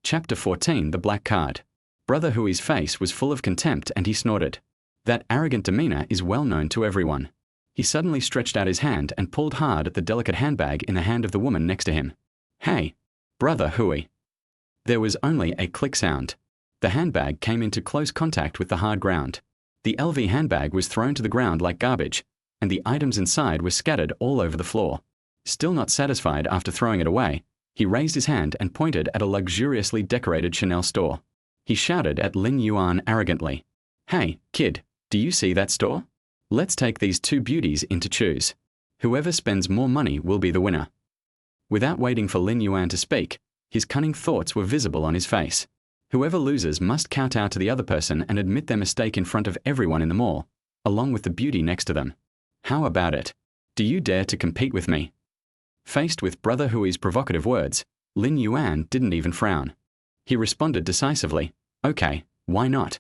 Chapter 14, The Black Card. Brother Hui's face was full of contempt and he snorted. That arrogant demeanor is well known to everyone. He suddenly stretched out his hand and pulled hard at the delicate handbag in the hand of the woman next to him. Hey, Brother Hui. There was only a click sound. The handbag came into close contact with the hard ground. The LV handbag was thrown to the ground like garbage, and the items inside were scattered all over the floor. Still not satisfied after throwing it away, he raised his hand and pointed at a luxuriously decorated Chanel store. He shouted at Lin Yuan arrogantly. Hey, kid, do you see that store? Let's take these two beauties in to choose. Whoever spends more money will be the winner. Without waiting for Lin Yuan to speak, his cunning thoughts were visible on his face. Whoever loses must kowtow to the other person and admit their mistake in front of everyone in the mall, along with the beauty next to them. How about it? Do you dare to compete with me? Faced with Brother Hui's provocative words, Lin Yuan didn't even frown. He responded decisively, okay, why not?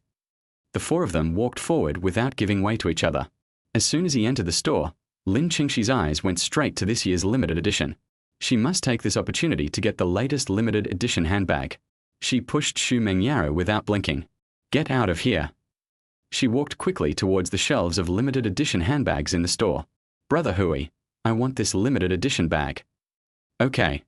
The four of them walked forward without giving way to each other. As soon as he entered the store, Lin Qingxi's eyes went straight to this year's limited edition. She must take this opportunity to get the latest limited edition handbag. She pushed Shu Mengyao without blinking. Get out of here. She walked quickly towards the shelves of limited edition handbags in the store. Brother Hui, I want this limited edition bag. Okay.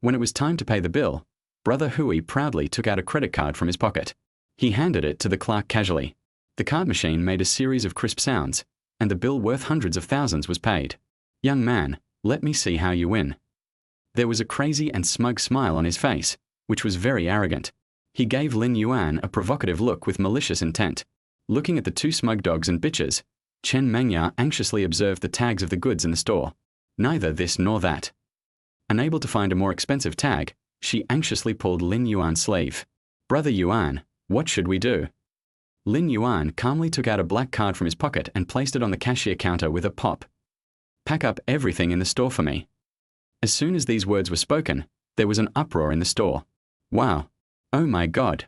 When it was time to pay the bill, Brother Hui proudly took out a credit card from his pocket. He handed it to the clerk casually. The card machine made a series of crisp sounds, and the bill worth hundreds of thousands was paid. Young man, let me see how you win. There was a crazy and smug smile on his face, which was very arrogant. He gave Lin Yuan a provocative look with malicious intent. Looking at the two smug dogs and bitches, Chen Mengya anxiously observed the tags of the goods in the store. Neither this nor that. Unable to find a more expensive tag, she anxiously pulled Lin Yuan's sleeve. "Brother Yuan, what should we do?" Lin Yuan calmly took out a black card from his pocket and placed it on the cashier counter with a pop. "Pack up everything in the store for me." As soon as these words were spoken, there was an uproar in the store. Wow. Oh my God.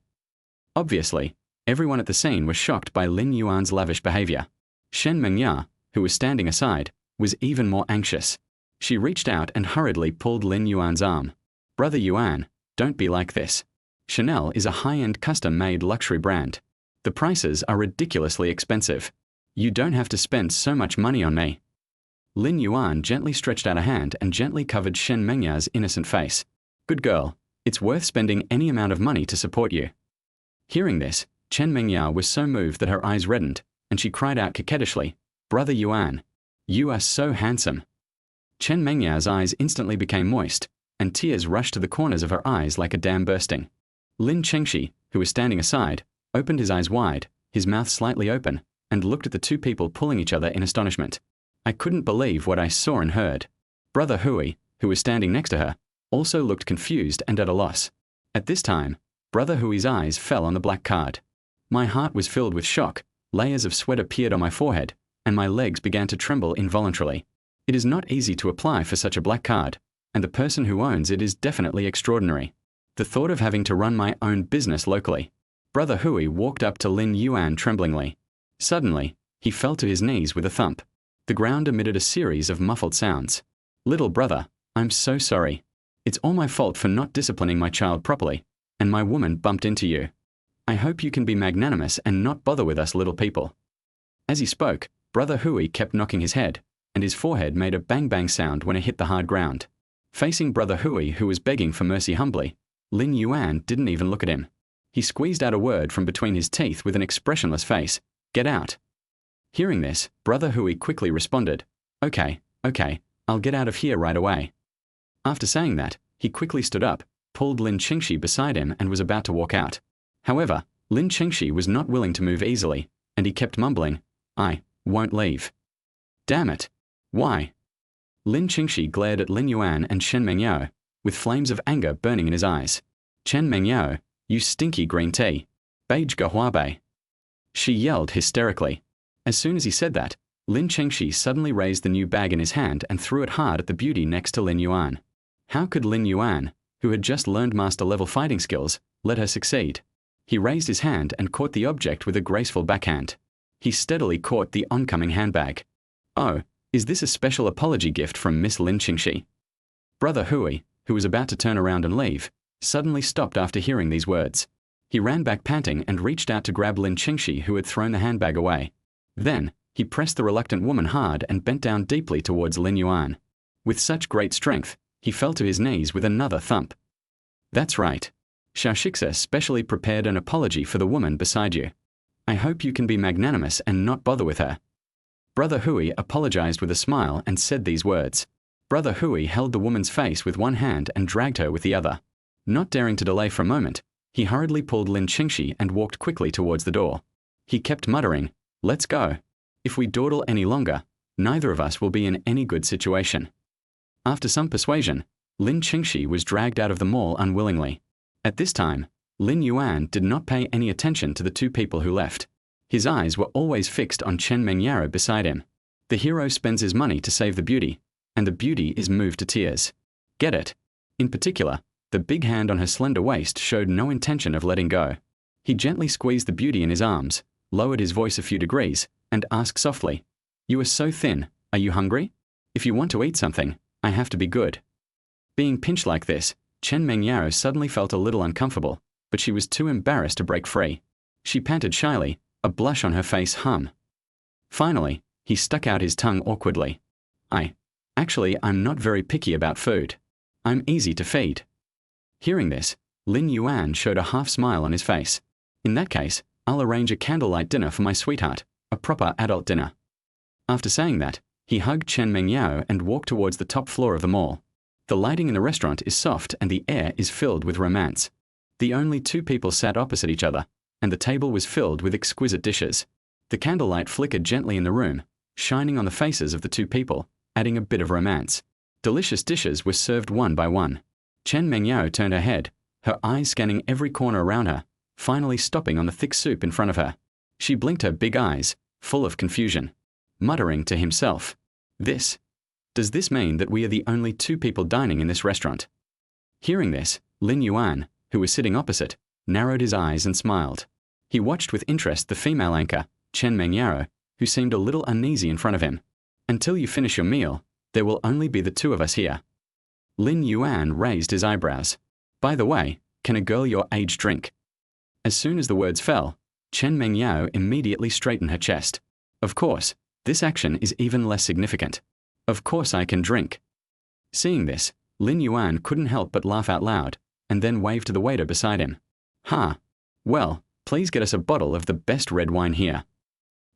Obviously, everyone at the scene was shocked by Lin Yuan's lavish behavior. Shen Mengya, who was standing aside, was even more anxious. She reached out and hurriedly pulled Lin Yuan's arm. "Brother Yuan, don't be like this. Chanel is a high-end custom-made luxury brand. The prices are ridiculously expensive. You don't have to spend so much money on me." Lin Yuan gently stretched out a hand and gently covered Shen Mengya's innocent face. "Good girl, it's worth spending any amount of money to support you." Hearing this, Chen Mengya was so moved that her eyes reddened, and she cried out coquettishly, "Brother Yuan, you are so handsome." Chen Mengya's eyes instantly became moist, and tears rushed to the corners of her eyes like a dam bursting. Lin Chengxi, who was standing aside, opened his eyes wide, his mouth slightly open, and looked at the two people pulling each other in astonishment. "I couldn't believe what I saw and heard." Brother Hui, who was standing next to her, also looked confused and at a loss. At this time, Brother Hui's eyes fell on the black card. My heart was filled with shock, layers of sweat appeared on my forehead, and my legs began to tremble involuntarily. It is not easy to apply for such a black card, and the person who owns it is definitely extraordinary. The thought of having to run my own business locally. Brother Hui walked up to Lin Yuan tremblingly. Suddenly, he fell to his knees with a thump. The ground emitted a series of muffled sounds. "Little brother, I'm so sorry. It's all my fault for not disciplining my child properly, and my woman bumped into you. I hope you can be magnanimous and not bother with us little people." As he spoke, Brother Hui kept knocking his head, and his forehead made a bang-bang sound when it hit the hard ground. Facing Brother Hui, who was begging for mercy humbly, Lin Yuan didn't even look at him. He squeezed out a word from between his teeth with an expressionless face. "Get out." Hearing this, Brother Hui quickly responded, Okay, I'll get out of here right away." After saying that, he quickly stood up, pulled Lin Chengxi beside him and was about to walk out. However, Lin Chengxi was not willing to move easily, and he kept mumbling, "I won't leave." "Damn it. Why?" Lin Chengxi glared at Lin Yuan and Shen Mengyao, with flames of anger burning in his eyes. "Chen Mengyao, you stinky green tea. Beige Gahuabe." She yelled hysterically. As soon as he said that, Lin Chengxi suddenly raised the new bag in his hand and threw it hard at the beauty next to Lin Yuan. How could Lin Yuan, who had just learned master-level fighting skills, let her succeed? He raised his hand and caught the object with a graceful backhand. He steadily caught the oncoming handbag. "Oh, is this a special apology gift from Miss Lin Chengxi?" Brother Hui, who was about to turn around and leave, suddenly stopped after hearing these words. He ran back panting and reached out to grab Lin Chengxi, who had thrown the handbag away. Then, he pressed the reluctant woman hard and bent down deeply towards Lin Yuan. With such great strength, he fell to his knees with another thump. "That's right. Xiaoshiksa specially prepared an apology for the woman beside you. I hope you can be magnanimous and not bother with her." Brother Hui apologized with a smile and said these words. Brother Hui held the woman's face with one hand and dragged her with the other. Not daring to delay for a moment, he hurriedly pulled Lin Chengxi and walked quickly towards the door. He kept muttering, "Let's go. If we dawdle any longer, neither of us will be in any good situation." After some persuasion, Lin Chengxi was dragged out of the mall unwillingly. At this time, Lin Yuan did not pay any attention to the two people who left. His eyes were always fixed on Chen Mengyao beside him. The hero spends his money to save the beauty, and the beauty is moved to tears. Get it? In particular, the big hand on her slender waist showed no intention of letting go. He gently squeezed the beauty in his arms, lowered his voice a few degrees, and asked softly, "You are so thin, are you hungry? If you want to eat something, I have to be good." Being pinched like this, Chen Mengyao suddenly felt a little uncomfortable, but she was too embarrassed to break free. She panted shyly, a blush on her face hum. Finally, he stuck out his tongue awkwardly. I'm not very picky about food. I'm easy to feed." Hearing this, Lin Yuan showed a half smile on his face. "In that case, I'll arrange a candlelight dinner for my sweetheart, a proper adult dinner." After saying that, he hugged Chen Mengyao and walked towards the top floor of the mall. The lighting in the restaurant is soft and the air is filled with romance. The only two people sat opposite each other, and the table was filled with exquisite dishes. The candlelight flickered gently in the room, shining on the faces of the two people, adding a bit of romance. Delicious dishes were served one by one. Chen Mengyao turned her head, her eyes scanning every corner around her, finally stopping on the thick soup in front of her. She blinked her big eyes, full of confusion, muttering to himself, Does this mean that we are the only two people dining in this restaurant? Hearing this, Lin Yuan, who was sitting opposite, narrowed his eyes and smiled. He watched with interest the female anchor, Chen Mengyao, who seemed a little uneasy in front of him. Until you finish your meal, there will only be the two of us here. Lin Yuan raised his eyebrows. By the way, can a girl your age drink? As soon as the words fell, Chen Mengyao immediately straightened her chest. Of course, this action is even less significant. Of course I can drink. Seeing this, Lin Yuan couldn't help but laugh out loud, and then waved to the waiter beside him. Well, please get us a bottle of the best red wine here.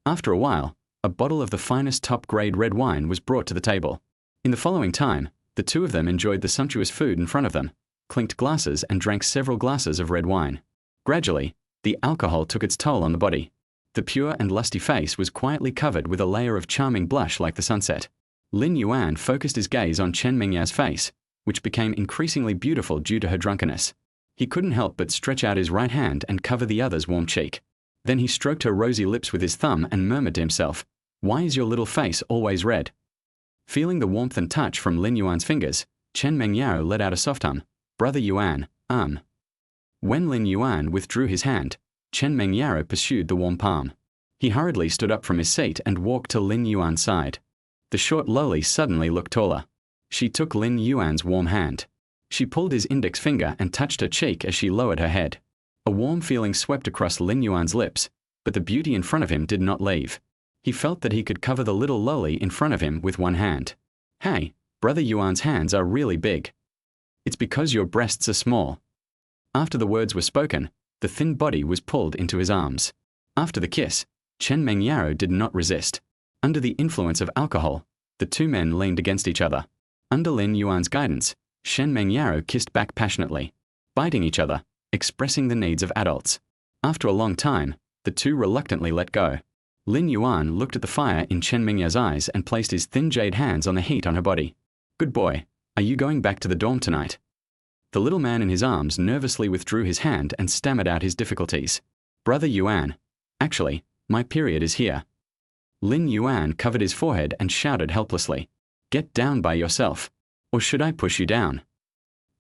After a while, a bottle of the finest top-grade red wine was brought to the table. In the following time, the two of them enjoyed the sumptuous food in front of them, clinked glasses and drank several glasses of red wine. Gradually, the alcohol took its toll on the body. The pure and lusty face was quietly covered with a layer of charming blush like the sunset. Lin Yuan focused his gaze on Chen Mengyao's face, which became increasingly beautiful due to her drunkenness. He couldn't help but stretch out his right hand and cover the other's warm cheek. Then he stroked her rosy lips with his thumb and murmured to himself, "Why is your little face always red?" Feeling the warmth and touch from Lin Yuan's fingers, Chen Mengyao let out a soft "Brother Yuan, When Lin Yuan withdrew his hand, Chen Mengyao pursued the warm palm. He hurriedly stood up from his seat and walked to Lin Yuan's side. The short loli suddenly looked taller. She took Lin Yuan's warm hand. She pulled his index finger and touched her cheek as she lowered her head. A warm feeling swept across Lin Yuan's lips, but the beauty in front of him did not leave. He felt that he could cover the little loli in front of him with one hand. "Hey, Brother Yuan's hands are really big. It's because your breasts are small." After the words were spoken, the thin body was pulled into his arms. After the kiss, Chen Mengyao did not resist. Under the influence of alcohol, the two men leaned against each other. Under Lin Yuan's guidance, Chen Mengyao kissed back passionately, biting each other, expressing the needs of adults. After a long time, the two reluctantly let go. Lin Yuan looked at the fire in Chen Mengyao's eyes and placed his thin jade hands on the heat on her body. "Good boy, are you going back to the dorm tonight?" The little man in his arms nervously withdrew his hand and stammered out his difficulties. "Brother Yuan, actually, my period is here." Lin Yuan covered his forehead and shouted helplessly, "Get down by yourself. Or should I push you down?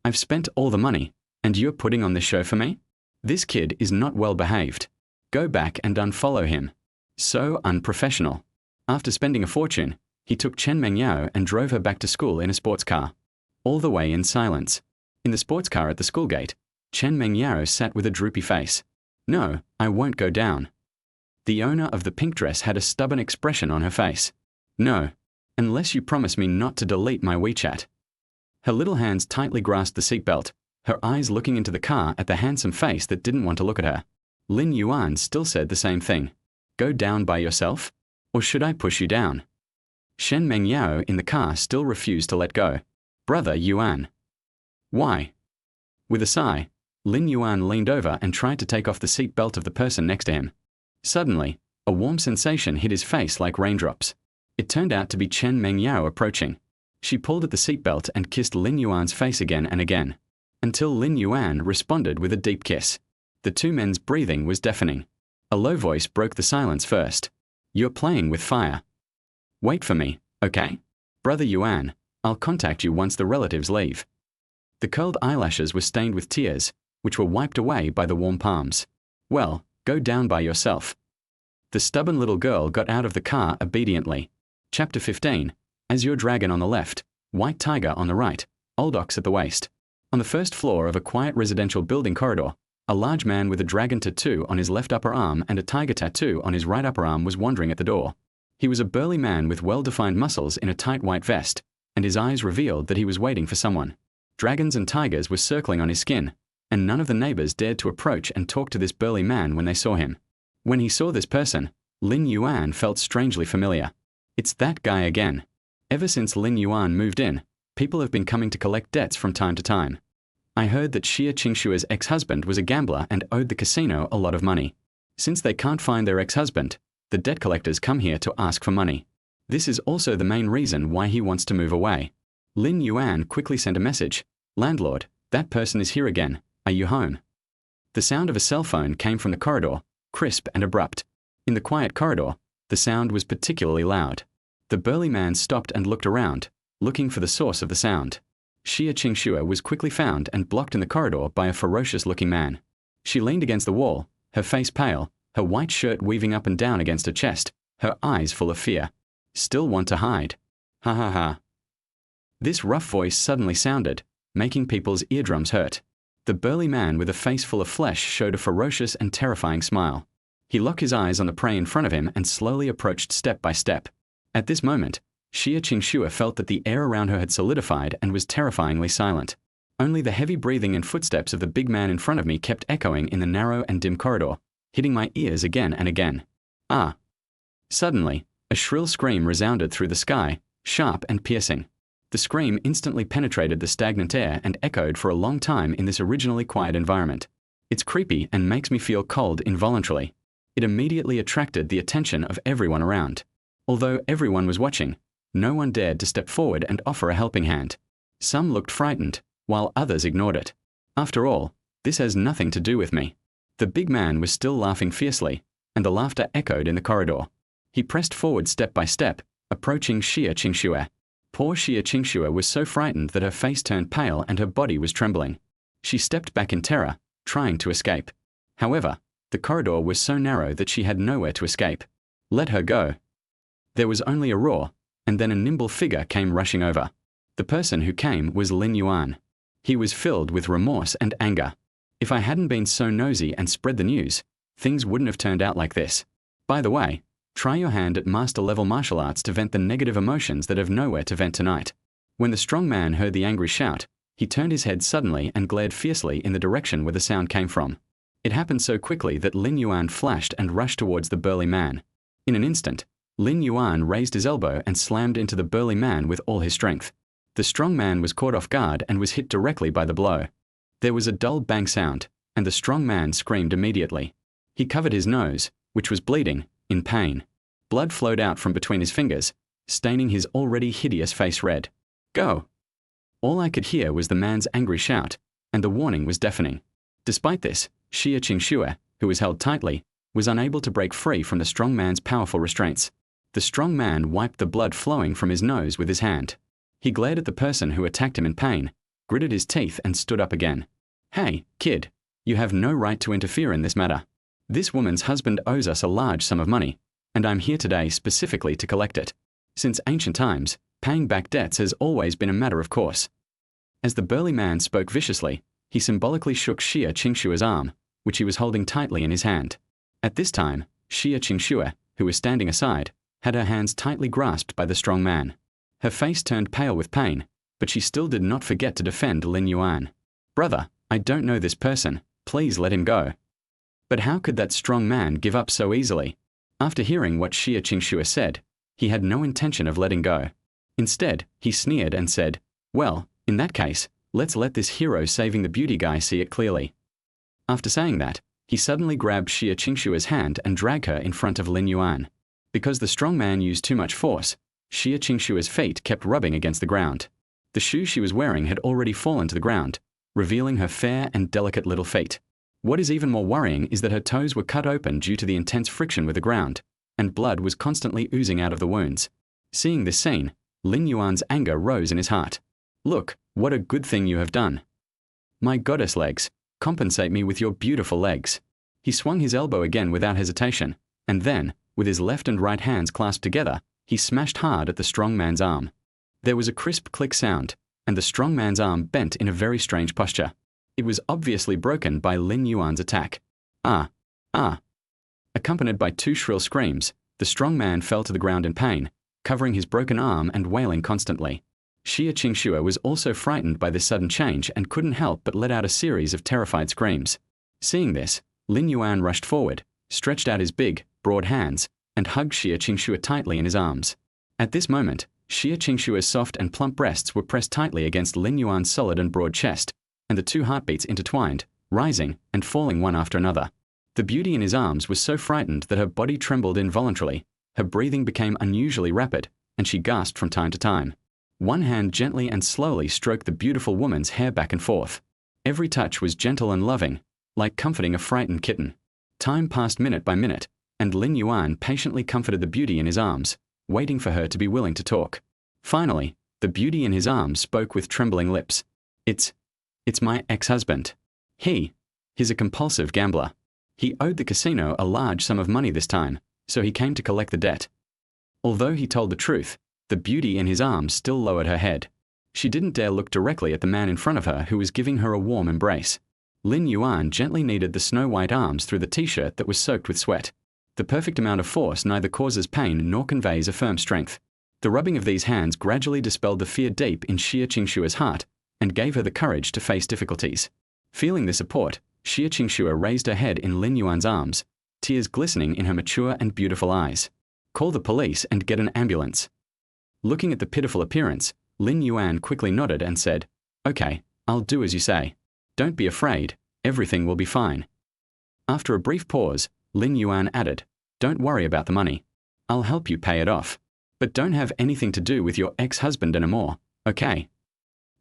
I've spent all the money, and you're putting on this show for me? This kid is not well behaved. Go back and unfollow him. So unprofessional." After spending a fortune, he took Chen Mengyao and drove her back to school in a sports car. All the way in silence. In the sports car at the school gate, Chen Mengyao sat with a droopy face. "No, I won't go down." The owner of the pink dress had a stubborn expression on her face. "No, unless you promise me not to delete my WeChat." Her little hands tightly grasped the seatbelt, her eyes looking into the car at the handsome face that didn't want to look at her. Lin Yuan still said the same thing. "Go down by yourself? Or should I push you down?" Chen Mengyao in the car still refused to let go. "Brother Yuan." "Why?" With a sigh, Lin Yuan leaned over and tried to take off the seat belt of the person next to him. Suddenly, a warm sensation hit his face like raindrops. It turned out to be Chen Mengyao approaching. She pulled at the seatbelt and kissed Lin Yuan's face again and again, until Lin Yuan responded with a deep kiss. The two men's breathing was deafening. A low voice broke the silence first. "You're playing with fire. Wait for me, okay? Brother Yuan, I'll contact you once the relatives leave." The curled eyelashes were stained with tears, which were wiped away by the warm palms. "Well, go down by yourself." The stubborn little girl got out of the car obediently. Chapter 15. Azure Dragon on the left, White Tiger on the right, Old Ox at the waist. On the first floor of a quiet residential building corridor, a large man with a dragon tattoo on his left upper arm and a tiger tattoo on his right upper arm was wandering at the door. He was a burly man with well-defined muscles in a tight white vest, and his eyes revealed that he was waiting for someone. Dragons and tigers were circling on his skin, and none of the neighbors dared to approach and talk to this burly man when they saw him. When he saw this person, Lin Yuan felt strangely familiar. It's that guy again. Ever since Lin Yuan moved in, people have been coming to collect debts from time to time. I heard that Xia Qingshua's ex-husband was a gambler and owed the casino a lot of money. Since they can't find their ex-husband, the debt collectors come here to ask for money. This is also the main reason why he wants to move away. Lin Yuan quickly sent a message. Landlord, that person is here again. Are you home? The sound of a cell phone came from the corridor, crisp and abrupt. In the quiet corridor, the sound was particularly loud. The burly man stopped and looked around, looking for the source of the sound. Xia Qingxue was quickly found and blocked in the corridor by a ferocious-looking man. She leaned against the wall, her face pale, her white shirt weaving up and down against her chest, her eyes full of fear. Still want to hide? Ha ha ha. This rough voice suddenly sounded, making people's eardrums hurt. The burly man with a face full of flesh showed a ferocious and terrifying smile. He locked his eyes on the prey in front of him and slowly approached step by step. At this moment, Xia Qingxue felt that the air around her had solidified and was terrifyingly silent. Only the heavy breathing and footsteps of the big man in front of me kept echoing in the narrow and dim corridor, hitting my ears again and again. Ah! Suddenly, a shrill scream resounded through the sky, sharp and piercing. The scream instantly penetrated the stagnant air and echoed for a long time in this originally quiet environment. It's creepy and makes me feel cold involuntarily. It immediately attracted the attention of everyone around. Although everyone was watching, no one dared to step forward and offer a helping hand. Some looked frightened, while others ignored it. After all, this has nothing to do with me. The big man was still laughing fiercely, and the laughter echoed in the corridor. He pressed forward step by step, approaching Xia Qingxue. Poor Xia Qingxue was so frightened that her face turned pale and her body was trembling. She stepped back in terror, trying to escape. However, the corridor was so narrow that she had nowhere to escape. Let her go. There was only a roar, and then a nimble figure came rushing over. The person who came was Lin Yuan. He was filled with remorse and anger. If I hadn't been so nosy and spread the news, things wouldn't have turned out like this. By the way, try your hand at master-level martial arts to vent the negative emotions that have nowhere to vent tonight. When the strong man heard the angry shout, he turned his head suddenly and glared fiercely in the direction where the sound came from. It happened so quickly that Lin Yuan flashed and rushed towards the burly man. In an instant, Lin Yuan raised his elbow and slammed into the burly man with all his strength. The strong man was caught off guard and was hit directly by the blow. There was a dull bang sound, and the strong man screamed immediately. He covered his nose, which was bleeding, in pain. Blood flowed out from between his fingers, staining his already hideous face red. Go! All I could hear was the man's angry shout, and the warning was deafening. Despite this, Xia Qingxue, who was held tightly, was unable to break free from the strong man's powerful restraints. The strong man wiped the blood flowing from his nose with his hand. He glared at the person who attacked him in pain, gritted his teeth and stood up again. Hey, kid, you have no right to interfere in this matter. This woman's husband owes us a large sum of money, and I'm here today specifically to collect it. Since ancient times, paying back debts has always been a matter of course. As the burly man spoke viciously, he symbolically shook Xia Qingshue's arm, which he was holding tightly in his hand. At this time, Xia Qingxue, who was standing aside, had her hands tightly grasped by the strong man. Her face turned pale with pain, but she still did not forget to defend Lin Yuan. Brother, I don't know this person, please let him go. But how could that strong man give up so easily? After hearing what Xia Qingxue said, he had no intention of letting go. Instead, he sneered and said, well, in that case, let's let this hero saving the beauty guy see it clearly. After saying that, he suddenly grabbed Xia Qingshue's hand and dragged her in front of Lin Yuan. Because the strong man used too much force, Xia Qingshue's feet kept rubbing against the ground. The shoe she was wearing had already fallen to the ground, revealing her fair and delicate little feet. What is even more worrying is that her toes were cut open due to the intense friction with the ground, and blood was constantly oozing out of the wounds. Seeing this scene, Lin Yuan's anger rose in his heart. Look, what a good thing you have done. My goddess legs, compensate me with your beautiful legs. He swung his elbow again without hesitation, and then, with his left and right hands clasped together, he smashed hard at the strong man's arm. There was a crisp click sound, and the strong man's arm bent in a very strange posture. It was obviously broken by Lin Yuan's attack. Ah! Ah! Accompanied by two shrill screams, the strong man fell to the ground in pain, covering his broken arm and wailing constantly. Xia Qingxue was also frightened by this sudden change and couldn't help but let out a series of terrified screams. Seeing this, Lin Yuan rushed forward, stretched out his big, broad hands, and hugged Xia Qingxue tightly in his arms. At this moment, Xia Qingshue's soft and plump breasts were pressed tightly against Lin Yuan's solid and broad chest, and the two heartbeats intertwined, rising and falling one after another. The beauty in his arms was so frightened that her body trembled involuntarily, her breathing became unusually rapid, and she gasped from time to time. One hand gently and slowly stroked the beautiful woman's hair back and forth. Every touch was gentle and loving, like comforting a frightened kitten. Time passed minute by minute, and Lin Yuan patiently comforted the beauty in his arms, waiting for her to be willing to talk. Finally, the beauty in his arms spoke with trembling lips. It's my ex-husband. He's a compulsive gambler. He owed the casino a large sum of money this time, so he came to collect the debt. Although he told the truth, the beauty in his arms still lowered her head. She didn't dare look directly at the man in front of her who was giving her a warm embrace. Lin Yuan gently kneaded the snow-white arms through the t-shirt that was soaked with sweat. The perfect amount of force neither causes pain nor conveys a firm strength. The rubbing of these hands gradually dispelled the fear deep in Xie Qingshua's heart and gave her the courage to face difficulties. Feeling the support, Xie Qingxue raised her head in Lin Yuan's arms, tears glistening in her mature and beautiful eyes. Call the police and get an ambulance. Looking at the pitiful appearance, Lin Yuan quickly nodded and said, "Okay, I'll do as you say. Don't be afraid, everything will be fine." After a brief pause, Lin Yuan added, "Don't worry about the money. I'll help you pay it off. But don't have anything to do with your ex-husband anymore, okay?"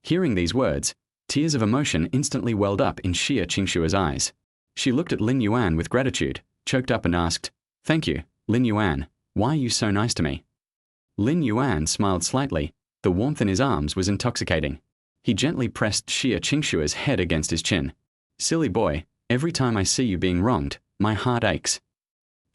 Hearing these words, tears of emotion instantly welled up in Xie Qingshua's eyes. She looked at Lin Yuan with gratitude, choked up and asked, "Thank you, Lin Yuan. Why are you so nice to me?" Lin Yuan smiled slightly. The warmth in his arms was intoxicating. He gently pressed Xie Qingshua's head against his chin. "Silly boy, every time I see you being wronged, my heart aches."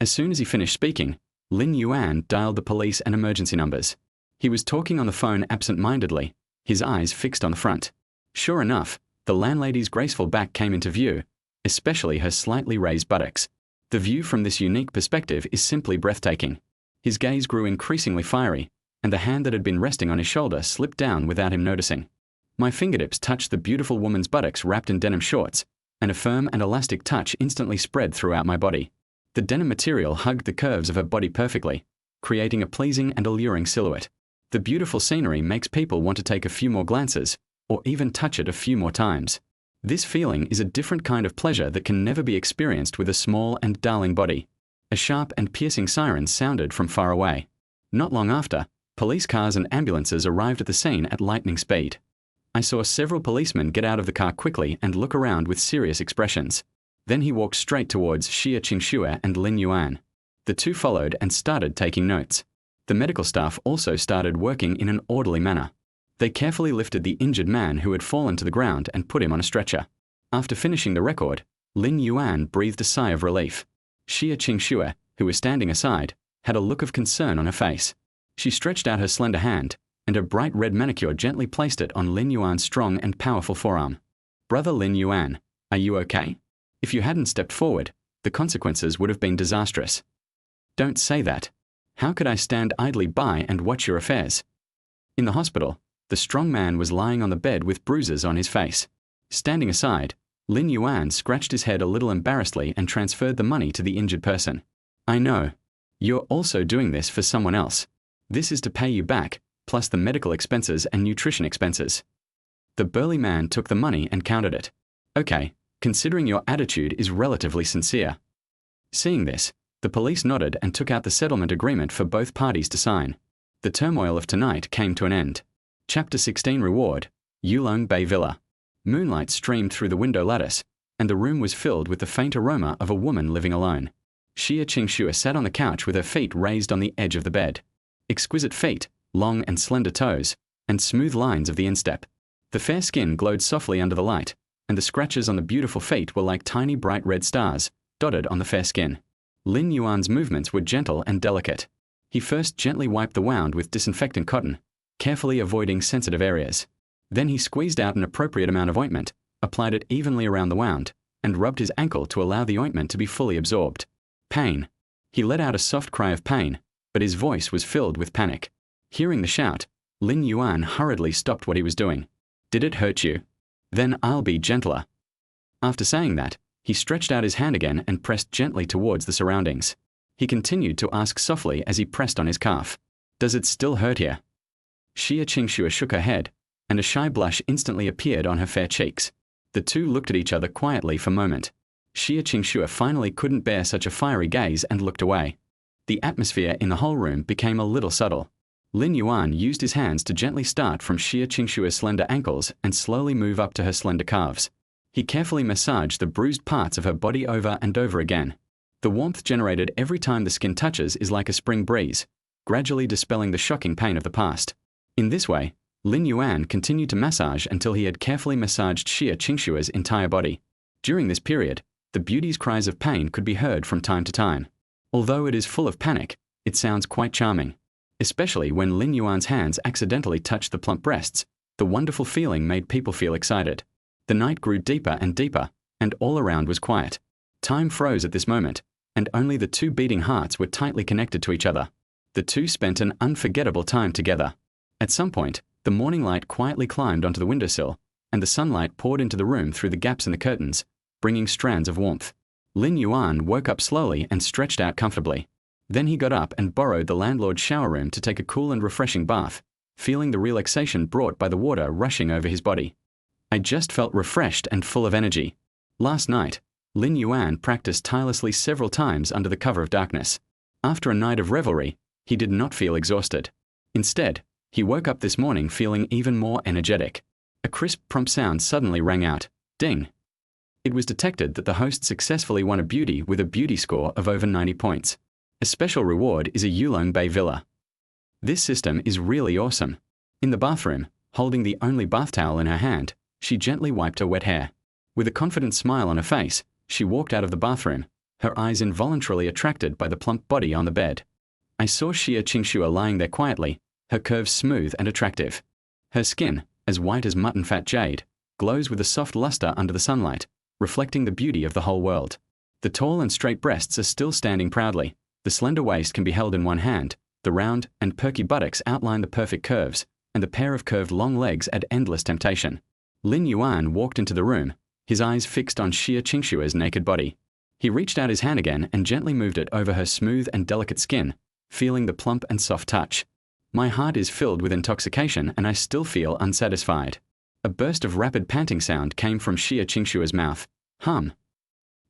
As soon as he finished speaking, Lin Yuan dialed the police and emergency numbers. He was talking on the phone absent-mindedly, his eyes fixed on the front. Sure enough, the landlady's graceful back came into view, especially her slightly raised buttocks. The view from this unique perspective is simply breathtaking. His gaze grew increasingly fiery, and the hand that had been resting on his shoulder slipped down without him noticing. My fingertips touched the beautiful woman's buttocks wrapped in denim shorts, and a firm and elastic touch instantly spread throughout my body. The denim material hugged the curves of her body perfectly, creating a pleasing and alluring silhouette. The beautiful scenery makes people want to take a few more glances, or even touch it a few more times. This feeling is a different kind of pleasure that can never be experienced with a small and darling body. A sharp and piercing siren sounded from far away. Not long after, police cars and ambulances arrived at the scene at lightning speed. I saw several policemen get out of the car quickly and look around with serious expressions. Then he walked straight towards Xie Qingxue and Lin Yuan. The two followed and started taking notes. The medical staff also started working in an orderly manner. They carefully lifted the injured man who had fallen to the ground and put him on a stretcher. After finishing the record, Lin Yuan breathed a sigh of relief. Xie Qingxue, who was standing aside, had a look of concern on her face. She stretched out her slender hand, and her bright red manicure gently placed it on Lin Yuan's strong and powerful forearm. "Brother Lin Yuan, are you okay? If you hadn't stepped forward, the consequences would have been disastrous." "Don't say that. How could I stand idly by and watch your affairs?" In the hospital, the strong man was lying on the bed with bruises on his face. Standing aside, Lin Yuan scratched his head a little embarrassedly and transferred the money to the injured person. "I know. You're also doing this for someone else. This is to pay you back, plus the medical expenses and nutrition expenses." The burly man took the money and counted it. "Okay, considering your attitude is relatively sincere." Seeing this, the police nodded and took out the settlement agreement for both parties to sign. The turmoil of tonight came to an end. Chapter 16 Reward, Yulong Bay Villa. Moonlight streamed through the window lattice, and the room was filled with the faint aroma of a woman living alone. Xie Qingxue sat on the couch with her feet raised on the edge of the bed. Exquisite feet, long and slender toes, and smooth lines of the instep. The fair skin glowed softly under the light, and the scratches on the beautiful feet were like tiny bright red stars, dotted on the fair skin. Lin Yuan's movements were gentle and delicate. He first gently wiped the wound with disinfectant cotton, carefully avoiding sensitive areas. Then he squeezed out an appropriate amount of ointment, applied it evenly around the wound, and rubbed his ankle to allow the ointment to be fully absorbed. Pain. He let out a soft cry of pain, but his voice was filled with panic. Hearing the shout, Lin Yuan hurriedly stopped what he was doing. "Did it hurt you? Then I'll be gentler." After saying that, he stretched out his hand again and pressed gently towards the surroundings. He continued to ask softly as he pressed on his calf, "Does it still hurt here?" Xie Qingxue shook her head, and a shy blush instantly appeared on her fair cheeks. The two looked at each other quietly for a moment. Xie Qingxue finally couldn't bear such a fiery gaze and looked away. The atmosphere in the whole room became a little subtle. Lin Yuan used his hands to gently start from Xie Qingxue's slender ankles and slowly move up to her slender calves. He carefully massaged the bruised parts of her body over and over again. The warmth generated every time the skin touches is like a spring breeze, gradually dispelling the shocking pain of the past. In this way, Lin Yuan continued to massage until he had carefully massaged Xie Qingxue's entire body. During this period, the beauty's cries of pain could be heard from time to time. Although it is full of panic, it sounds quite charming. Especially when Lin Yuan's hands accidentally touched the plump breasts, the wonderful feeling made people feel excited. The night grew deeper and deeper, and all around was quiet. Time froze at this moment, and only the two beating hearts were tightly connected to each other. The two spent an unforgettable time together. At some point, the morning light quietly climbed onto the windowsill, and the sunlight poured into the room through the gaps in the curtains, bringing strands of warmth. Lin Yuan woke up slowly and stretched out comfortably. Then he got up and borrowed the landlord's shower room to take a cool and refreshing bath, feeling the relaxation brought by the water rushing over his body. I just felt refreshed and full of energy. Last night, Lin Yuan practiced tirelessly several times under the cover of darkness. After a night of revelry, he did not feel exhausted. Instead, he woke up this morning feeling even more energetic. A crisp, prompt sound suddenly rang out. Ding! It was detected that the host successfully won a beauty with a beauty score of over 90 points. A special reward is a Yulong Bay villa. This system is really awesome. In the bathroom, holding the only bath towel in her hand, she gently wiped her wet hair. With a confident smile on her face, she walked out of the bathroom, her eyes involuntarily attracted by the plump body on the bed. I saw Xie Qingxue lying there quietly, her curves smooth and attractive. Her skin, as white as mutton fat jade, glows with a soft luster under the sunlight, reflecting the beauty of the whole world. The tall and straight breasts are still standing proudly. The slender waist can be held in one hand, the round and perky buttocks outline the perfect curves, and the pair of curved long legs add endless temptation. Lin Yuan walked into the room, his eyes fixed on Xie Qingxue's naked body. He reached out his hand again and gently moved it over her smooth and delicate skin, feeling the plump and soft touch. My heart is filled with intoxication and I still feel unsatisfied. A burst of rapid panting sound came from Xie Qingxue's mouth. Hum.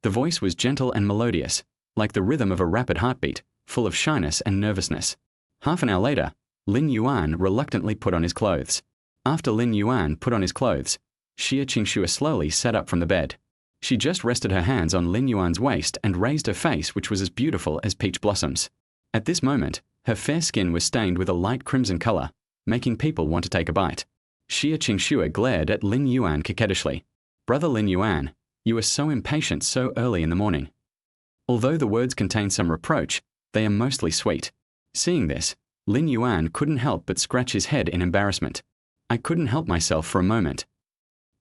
The voice was gentle and melodious, like the rhythm of a rapid heartbeat, full of shyness and nervousness. Half an hour later, Lin Yuan reluctantly put on his clothes. After Lin Yuan put on his clothes, Xie Qingxue slowly sat up from the bed. She just rested her hands on Lin Yuan's waist and raised her face, which was as beautiful as peach blossoms. At this moment, her fair skin was stained with a light crimson color, making people want to take a bite. Xie Qingxue glared at Lin Yuan coquettishly. Brother Lin Yuan, you are so impatient so early in the morning. Although the words contain some reproach, they are mostly sweet. Seeing this, Lin Yuan couldn't help but scratch his head in embarrassment. I couldn't help myself for a moment.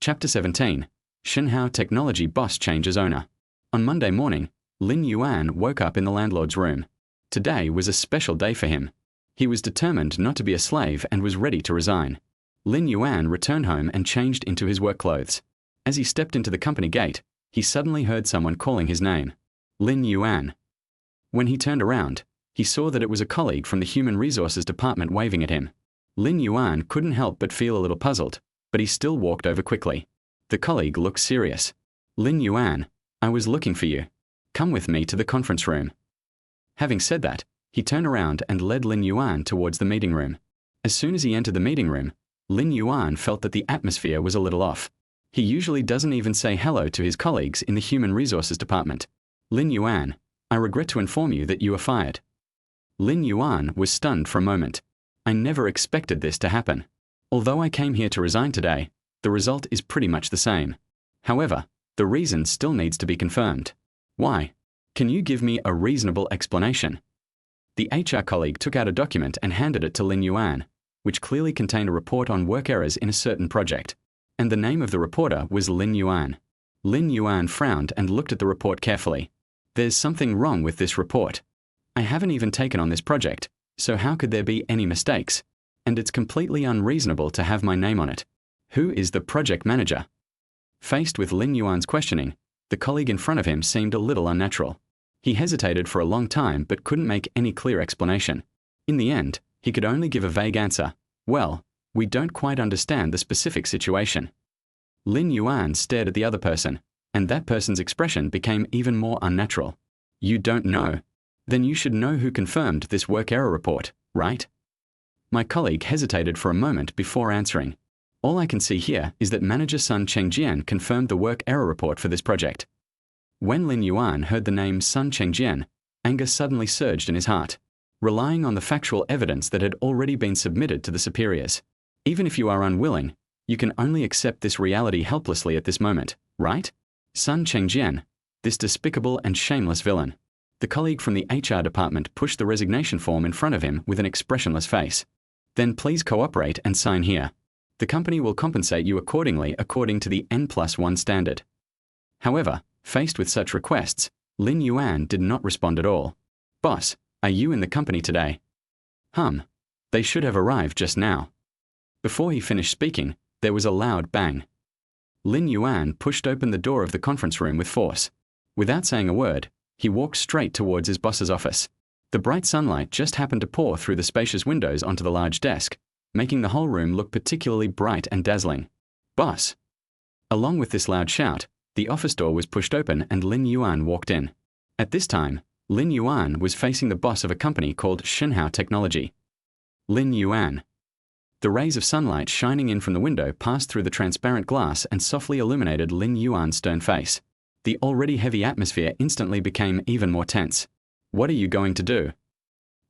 Chapter 17. Shenhao Technology Boss Changes Owner. On Monday morning, Lin Yuan woke up in the landlord's room. Today was a special day for him. He was determined not to be a slave and was ready to resign. Lin Yuan returned home and changed into his work clothes. As he stepped into the company gate, he suddenly heard someone calling his name. Lin Yuan. When he turned around, he saw that it was a colleague from the Human Resources Department waving at him. Lin Yuan couldn't help but feel a little puzzled, but he still walked over quickly. The colleague looked serious. Lin Yuan, I was looking for you. Come with me to the conference room. Having said that, he turned around and led Lin Yuan towards the meeting room. As soon as he entered the meeting room, Lin Yuan felt that the atmosphere was a little off. He usually doesn't even say hello to his colleagues in the Human Resources Department. Lin Yuan, I regret to inform you that you are fired. Lin Yuan was stunned for a moment. I never expected this to happen. Although I came here to resign today, the result is pretty much the same. However, the reason still needs to be confirmed. Why? Can you give me a reasonable explanation? The HR colleague took out a document and handed it to Lin Yuan, which clearly contained a report on work errors in a certain project. And the name of the reporter was Lin Yuan. Lin Yuan frowned and looked at the report carefully. There's something wrong with this report. I haven't even taken on this project, so how could there be any mistakes? And it's completely unreasonable to have my name on it. Who is the project manager? Faced with Lin Yuan's questioning, the colleague in front of him seemed a little unnatural. He hesitated for a long time but couldn't make any clear explanation. In the end, he could only give a vague answer. Well, we don't quite understand the specific situation. Lin Yuan stared at the other person, and that person's expression became even more unnatural. You don't know? Then you should know who confirmed this work error report, right? My colleague hesitated for a moment before answering. All I can see here is that manager Sun Chengjian confirmed the work error report for this project. When Lin Yuan heard the name Sun Chengjian, anger suddenly surged in his heart, relying on the factual evidence that had already been submitted to the superiors. Even if you are unwilling, you can only accept this reality helplessly at this moment, right? Sun Chengjian, this despicable and shameless villain. The colleague from the HR department pushed the resignation form in front of him with an expressionless face. Then please cooperate and sign here. The company will compensate you accordingly according to the N+1 standard. However, faced with such requests, Lin Yuan did not respond at all. Boss, are you in the company today? They should have arrived just now. Before he finished speaking, there was a loud bang. Lin Yuan pushed open the door of the conference room with force. Without saying a word, he walked straight towards his boss's office. The bright sunlight just happened to pour through the spacious windows onto the large desk, making the whole room look particularly bright and dazzling. Boss! Along with this loud shout, the office door was pushed open and Lin Yuan walked in. At this time, Lin Yuan was facing the boss of a company called Shenhao Technology. Lin Yuan. The rays of sunlight shining in from the window passed through the transparent glass and softly illuminated Lin Yuan's stern face. The already heavy atmosphere instantly became even more tense. What are you going to do?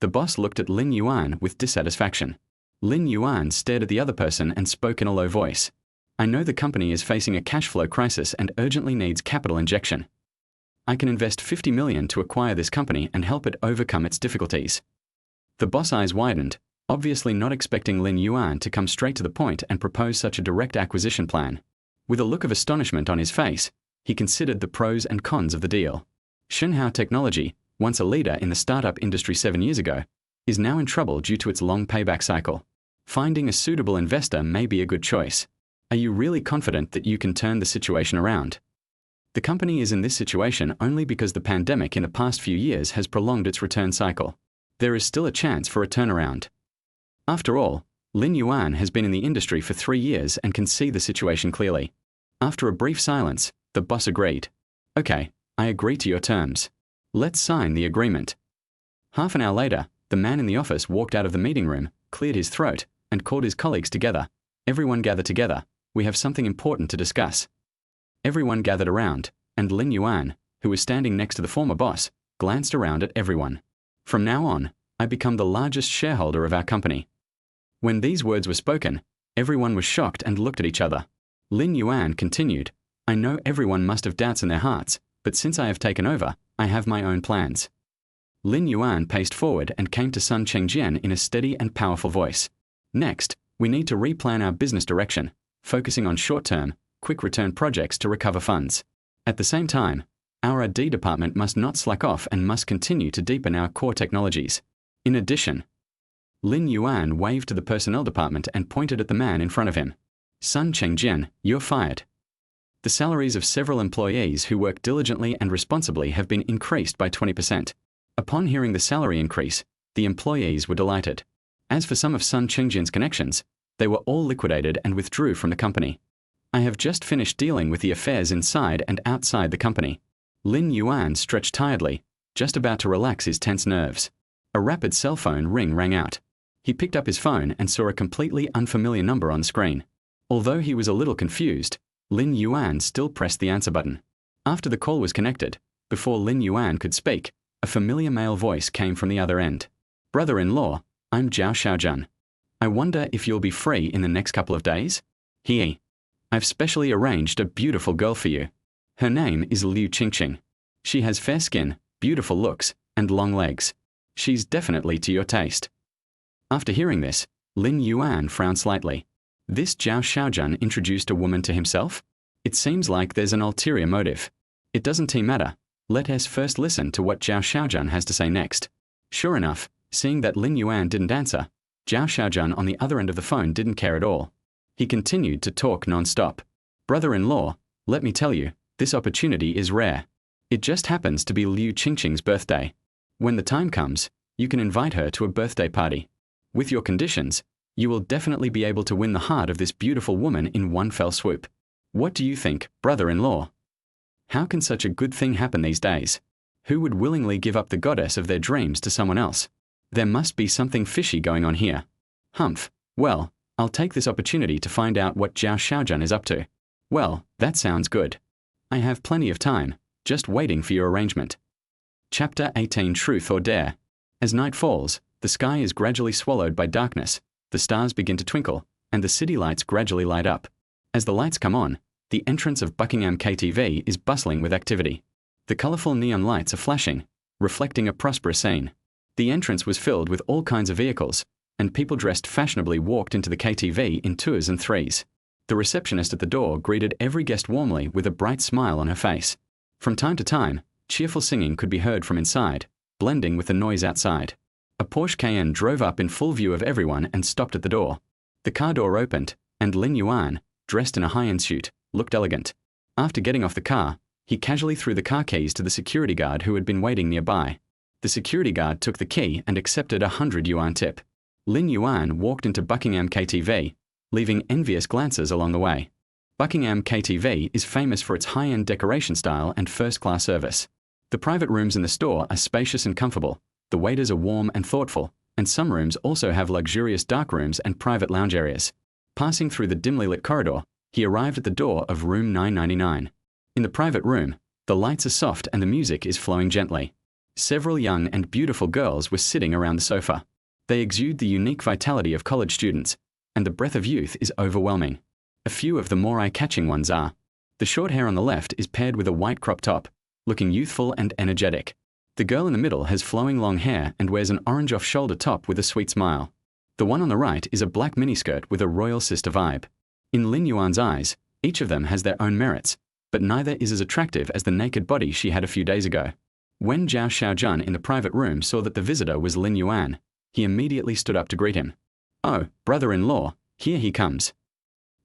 The boss looked at Lin Yuan with dissatisfaction. Lin Yuan stared at the other person and spoke in a low voice. I know the company is facing a cash flow crisis and urgently needs capital injection. I can invest 50 million to acquire this company and help it overcome its difficulties. The boss' eyes widened, obviously not expecting Lin Yuan to come straight to the point and propose such a direct acquisition plan. With a look of astonishment on his face, he considered the pros and cons of the deal. Shenhao Technology, once a leader in the startup industry 7 years ago, is now in trouble due to its long payback cycle. Finding a suitable investor may be a good choice. Are you really confident that you can turn the situation around? The company is in this situation only because the pandemic in the past few years has prolonged its return cycle. There is still a chance for a turnaround. After all, Lin Yuan has been in the industry for 3 years and can see the situation clearly. After a brief silence, the boss agreed. Okay, I agree to your terms. Let's sign the agreement. Half an hour later, the man in the office walked out of the meeting room, cleared his throat, and called his colleagues together. Everyone gather together. We have something important to discuss. Everyone gathered around, and Lin Yuan, who was standing next to the former boss, glanced around at everyone. From now on, I become the largest shareholder of our company. When these words were spoken, everyone was shocked and looked at each other. Lin Yuan continued, I know everyone must have doubts in their hearts, but since I have taken over, I have my own plans. Lin Yuan paced forward and came to Sun Chengjian in a steady and powerful voice. Next, we need to replan our business direction, focusing on short-term, quick-return projects to recover funds. At the same time, our R&D department must not slack off and must continue to deepen our core technologies. In addition, Lin Yuan waved to the personnel department and pointed at the man in front of him. Sun Chengjian, you're fired. The salaries of several employees who work diligently and responsibly have been increased by 20%. Upon hearing the salary increase, the employees were delighted. As for some of Sun Chengjian's connections, they were all liquidated and withdrew from the company. I have just finished dealing with the affairs inside and outside the company. Lin Yuan stretched tiredly, just about to relax his tense nerves. A rapid cell phone ring rang out. He picked up his phone and saw a completely unfamiliar number on the screen. Although he was a little confused, Lin Yuan still pressed the answer button. After the call was connected, before Lin Yuan could speak, a familiar male voice came from the other end. Brother-in-law, I'm Zhao Xiaozhan. I wonder if you'll be free in the next couple of days? I've specially arranged a beautiful girl for you. Her name is Liu Qingqing. She has fair skin, beautiful looks, and long legs. She's definitely to your taste. After hearing this, Lin Yuan frowned slightly. This Zhao Xiaozhan introduced a woman to himself? It seems like there's an ulterior motive. It doesn't matter. Let us first listen to what Zhao Xiaozhan has to say next. Sure enough, seeing that Lin Yuan didn't answer, Zhao Xiaozhan on the other end of the phone didn't care at all. He continued to talk non-stop. Brother-in-law, let me tell you, this opportunity is rare. It just happens to be Liu Qingqing's birthday. When the time comes, you can invite her to a birthday party. With your conditions, you will definitely be able to win the heart of this beautiful woman in one fell swoop. What do you think, brother-in-law? How can such a good thing happen these days? Who would willingly give up the goddess of their dreams to someone else? There must be something fishy going on here. Humph. Well, I'll take this opportunity to find out what Zhao Xiaojun is up to. Well, that sounds good. I have plenty of time, just waiting for your arrangement. Chapter 18 Truth or Dare. As night falls, the sky is gradually swallowed by darkness, the stars begin to twinkle, and the city lights gradually light up. As the lights come on, the entrance of Buckingham KTV is bustling with activity. The colourful neon lights are flashing, reflecting a prosperous scene. The entrance was filled with all kinds of vehicles, and people dressed fashionably walked into the KTV in twos and threes. The receptionist at the door greeted every guest warmly with a bright smile on her face. From time to time, cheerful singing could be heard from inside, blending with the noise outside. A Porsche Cayenne drove up in full view of everyone and stopped at the door. The car door opened, and Lin Yuan, dressed in a high-end suit, looked elegant. After getting off the car, he casually threw the car keys to the security guard who had been waiting nearby. The security guard took the key and accepted a 100 yuan tip. Lin Yuan walked into Buckingham KTV, leaving envious glances along the way. Buckingham KTV is famous for its high-end decoration style and first-class service. The private rooms in the store are spacious and comfortable, the waiters are warm and thoughtful, and some rooms also have luxurious dark rooms and private lounge areas. Passing through the dimly lit corridor, he arrived at the door of room 999. In the private room, the lights are soft and the music is flowing gently. Several young and beautiful girls were sitting around the sofa. They exude the unique vitality of college students, and the breath of youth is overwhelming. A few of the more eye-catching ones are: the short hair on the left is paired with a white crop top, looking youthful and energetic. The girl in the middle has flowing long hair and wears an orange off-shoulder top with a sweet smile. The one on the right is a black miniskirt with a royal sister vibe. In Lin Yuan's eyes, each of them has their own merits, but neither is as attractive as the naked body she had a few days ago. When Zhao Xiaojun in the private room saw that the visitor was Lin Yuan, he immediately stood up to greet him. "Oh, brother-in-law, here he comes."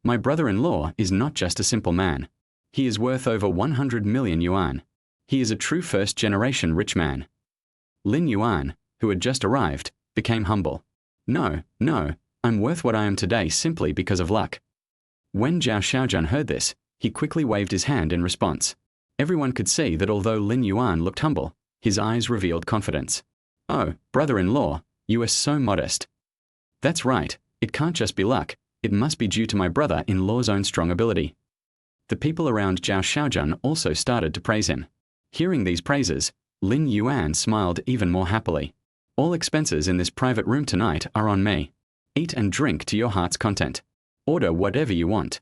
My brother-in-law is not just a simple man. He is worth over 100 million yuan. He is a true first-generation rich man. Lin Yuan, who had just arrived, became humble. No, I'm worth what I am today simply because of luck. When Zhao Xiaojun heard this, he quickly waved his hand in response. Everyone could see that although Lin Yuan looked humble, his eyes revealed confidence. "Oh, brother-in-law, you are so modest." "That's right, it can't just be luck, it must be due to my brother-in-law's own strong ability." The people around Zhao Xiaojun also started to praise him. Hearing these praises, Lin Yuan smiled even more happily. "All expenses in this private room tonight are on me. Eat and drink to your heart's content. Order whatever you want."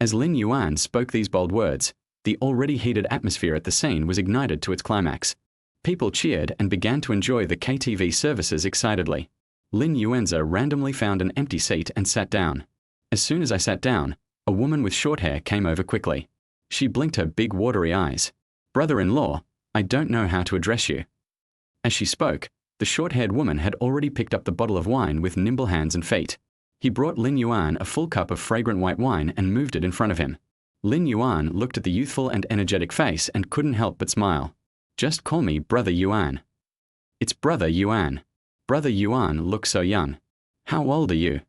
As Lin Yuan spoke these bold words, the already heated atmosphere at the scene was ignited to its climax. People cheered and began to enjoy the KTV services excitedly. Lin Yuanza randomly found an empty seat and sat down. As soon as I sat down, a woman with short hair came over quickly. She blinked her big watery eyes. "Brother-in-law, I don't know how to address you." As she spoke, the short-haired woman had already picked up the bottle of wine with nimble hands and feet. He brought Lin Yuan a full cup of fragrant white wine and moved it in front of him. Lin Yuan looked at the youthful and energetic face and couldn't help but smile. "Just call me Brother Yuan." "It's Brother Yuan. Brother Yuan looks so young. How old are you?"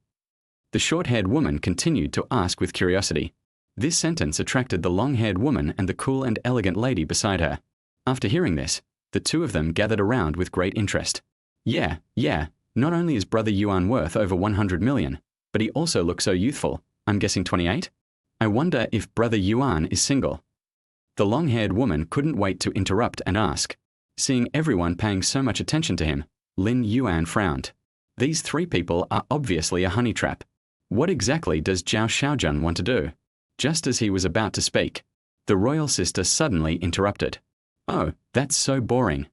The short-haired woman continued to ask with curiosity. This sentence attracted the long-haired woman and the cool and elegant lady beside her. After hearing this, the two of them gathered around with great interest. Yeah, not only is Brother Yuan worth over 100 million, but he also looks so youthful, I'm guessing 28? I wonder if Brother Yuan is single." The long-haired woman couldn't wait to interrupt and ask. Seeing everyone paying so much attention to him, Lin Yuan frowned. These three people are obviously a honey trap. What exactly does Zhao Xiaojun want to do? Just as he was about to speak, the royal sister suddenly interrupted. "Oh, that's so boring.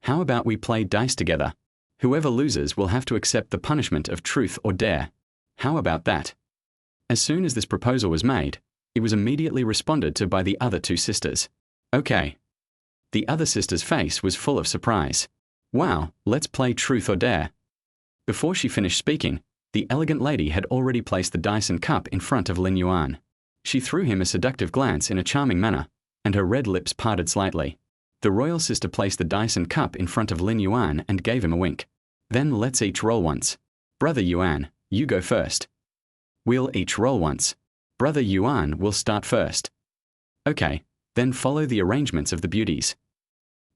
How about we play dice together? Whoever loses will have to accept the punishment of truth or dare. How about that?" As soon as this proposal was made, it was immediately responded to by the other two sisters. "Okay." The other sister's face was full of surprise. "Wow, let's play truth or dare." Before she finished speaking, the elegant lady had already placed the dice and cup in front of Lin Yuan. She threw him a seductive glance in a charming manner, and her red lips parted slightly. The royal sister placed the dice and cup in front of Lin Yuan and gave him a wink. "Then let's each roll once. Brother Yuan, you go first." "We'll each roll once." Brother Yuan will start first. Okay, then follow the arrangements of the beauties.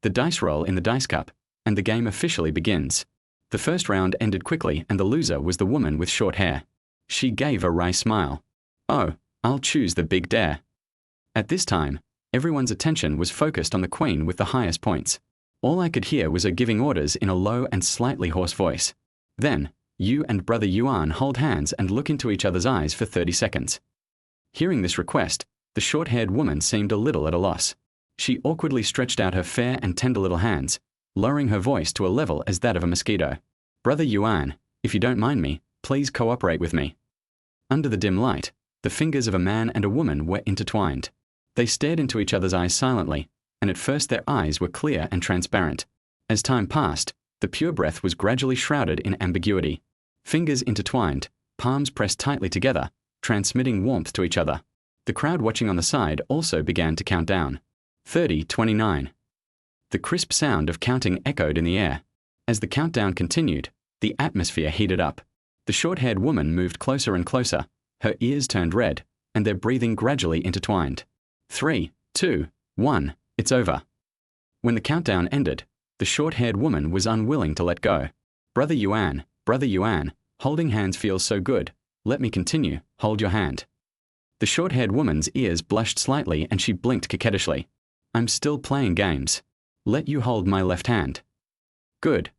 The dice roll in the dice cup, and the game officially begins. The first round ended quickly and the loser was the woman with short hair. She gave a wry smile. Oh, I'll choose the big dare. At this time, everyone's attention was focused on the queen with the highest points. All I could hear was her giving orders in a low and slightly hoarse voice. Then, you and Brother Yuan hold hands and look into each other's eyes for 30 seconds. Hearing this request, the short-haired woman seemed a little at a loss. She awkwardly stretched out her fair and tender little hands, lowering her voice to a level as that of a mosquito. Brother Yuan, if you don't mind me, please cooperate with me. Under the dim light, the fingers of a man and a woman were intertwined. They stared into each other's eyes silently, and at first their eyes were clear and transparent. As time passed, the pure breath was gradually shrouded in ambiguity. Fingers intertwined, palms pressed tightly together, transmitting warmth to each other. The crowd watching on the side also began to count down. 30, 29. The crisp sound of counting echoed in the air. As the countdown continued, the atmosphere heated up. The short-haired woman moved closer and closer, her ears turned red, and their breathing gradually intertwined. 3, 2, 1, it's over. When the countdown ended, the short-haired woman was unwilling to let go. Brother Yuan, holding hands feels so good. Let me continue, hold your hand. The short-haired woman's ears blushed slightly and she blinked coquettishly. I'm still playing games. Let you hold my left hand. Good.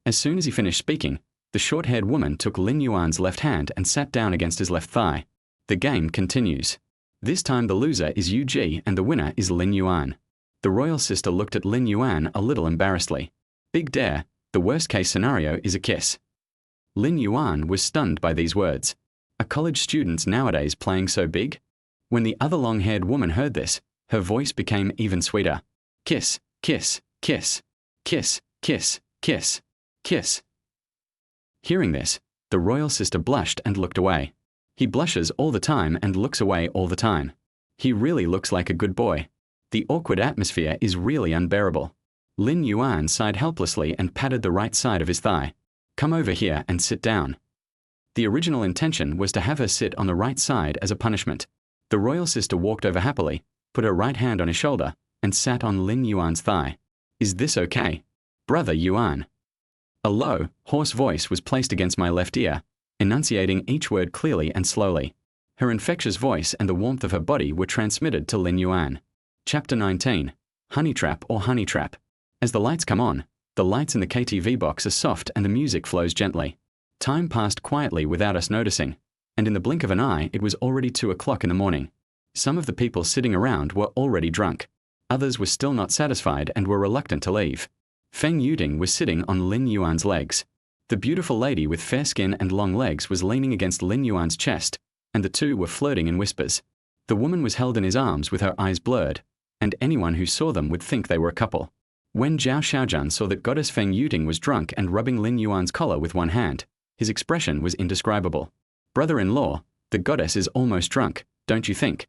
As soon as he finished speaking, the short-haired woman took Lin Yuan's left hand and sat down against his left thigh. The game continues. This time the loser is Yu Ji and the winner is Lin Yuan. The royal sister looked at Lin Yuan a little embarrassedly. Big dare, the worst-case scenario is a kiss. Lin Yuan was stunned by these words. Are college students nowadays playing so big? When the other long-haired woman heard this, her voice became even sweeter. Kiss, kiss, kiss, kiss, kiss, kiss, kiss. Hearing this, the royal sister blushed and looked away. He blushes all the time and looks away all the time. He really looks like a good boy. The awkward atmosphere is really unbearable. Lin Yuan sighed helplessly and patted the right side of his thigh. Come over here and sit down. The original intention was to have her sit on the right side as a punishment. The royal sister walked over happily, put her right hand on his shoulder, and sat on Lin Yuan's thigh. Is this okay? Brother Yuan. A low, hoarse voice was placed against my left ear, enunciating each word clearly and slowly. Her infectious voice and the warmth of her body were transmitted to Lin Yuan. Chapter 19. Honey Trap or Honey Trap. As the lights come on, the lights in the KTV box are soft and the music flows gently. Time passed quietly without us noticing, and in the blink of an eye it was already 2 o'clock in the morning. Some of the people sitting around were already drunk. Others were still not satisfied and were reluctant to leave. Feng Yuding was sitting on Lin Yuan's legs. The beautiful lady with fair skin and long legs was leaning against Lin Yuan's chest, and the two were flirting in whispers. The woman was held in his arms with her eyes blurred, and anyone who saw them would think they were a couple. When Zhao Xiaojun saw that goddess Feng Yuding was drunk and rubbing Lin Yuan's collar with one hand, his expression was indescribable. Brother-in-law, the goddess is almost drunk, don't you think?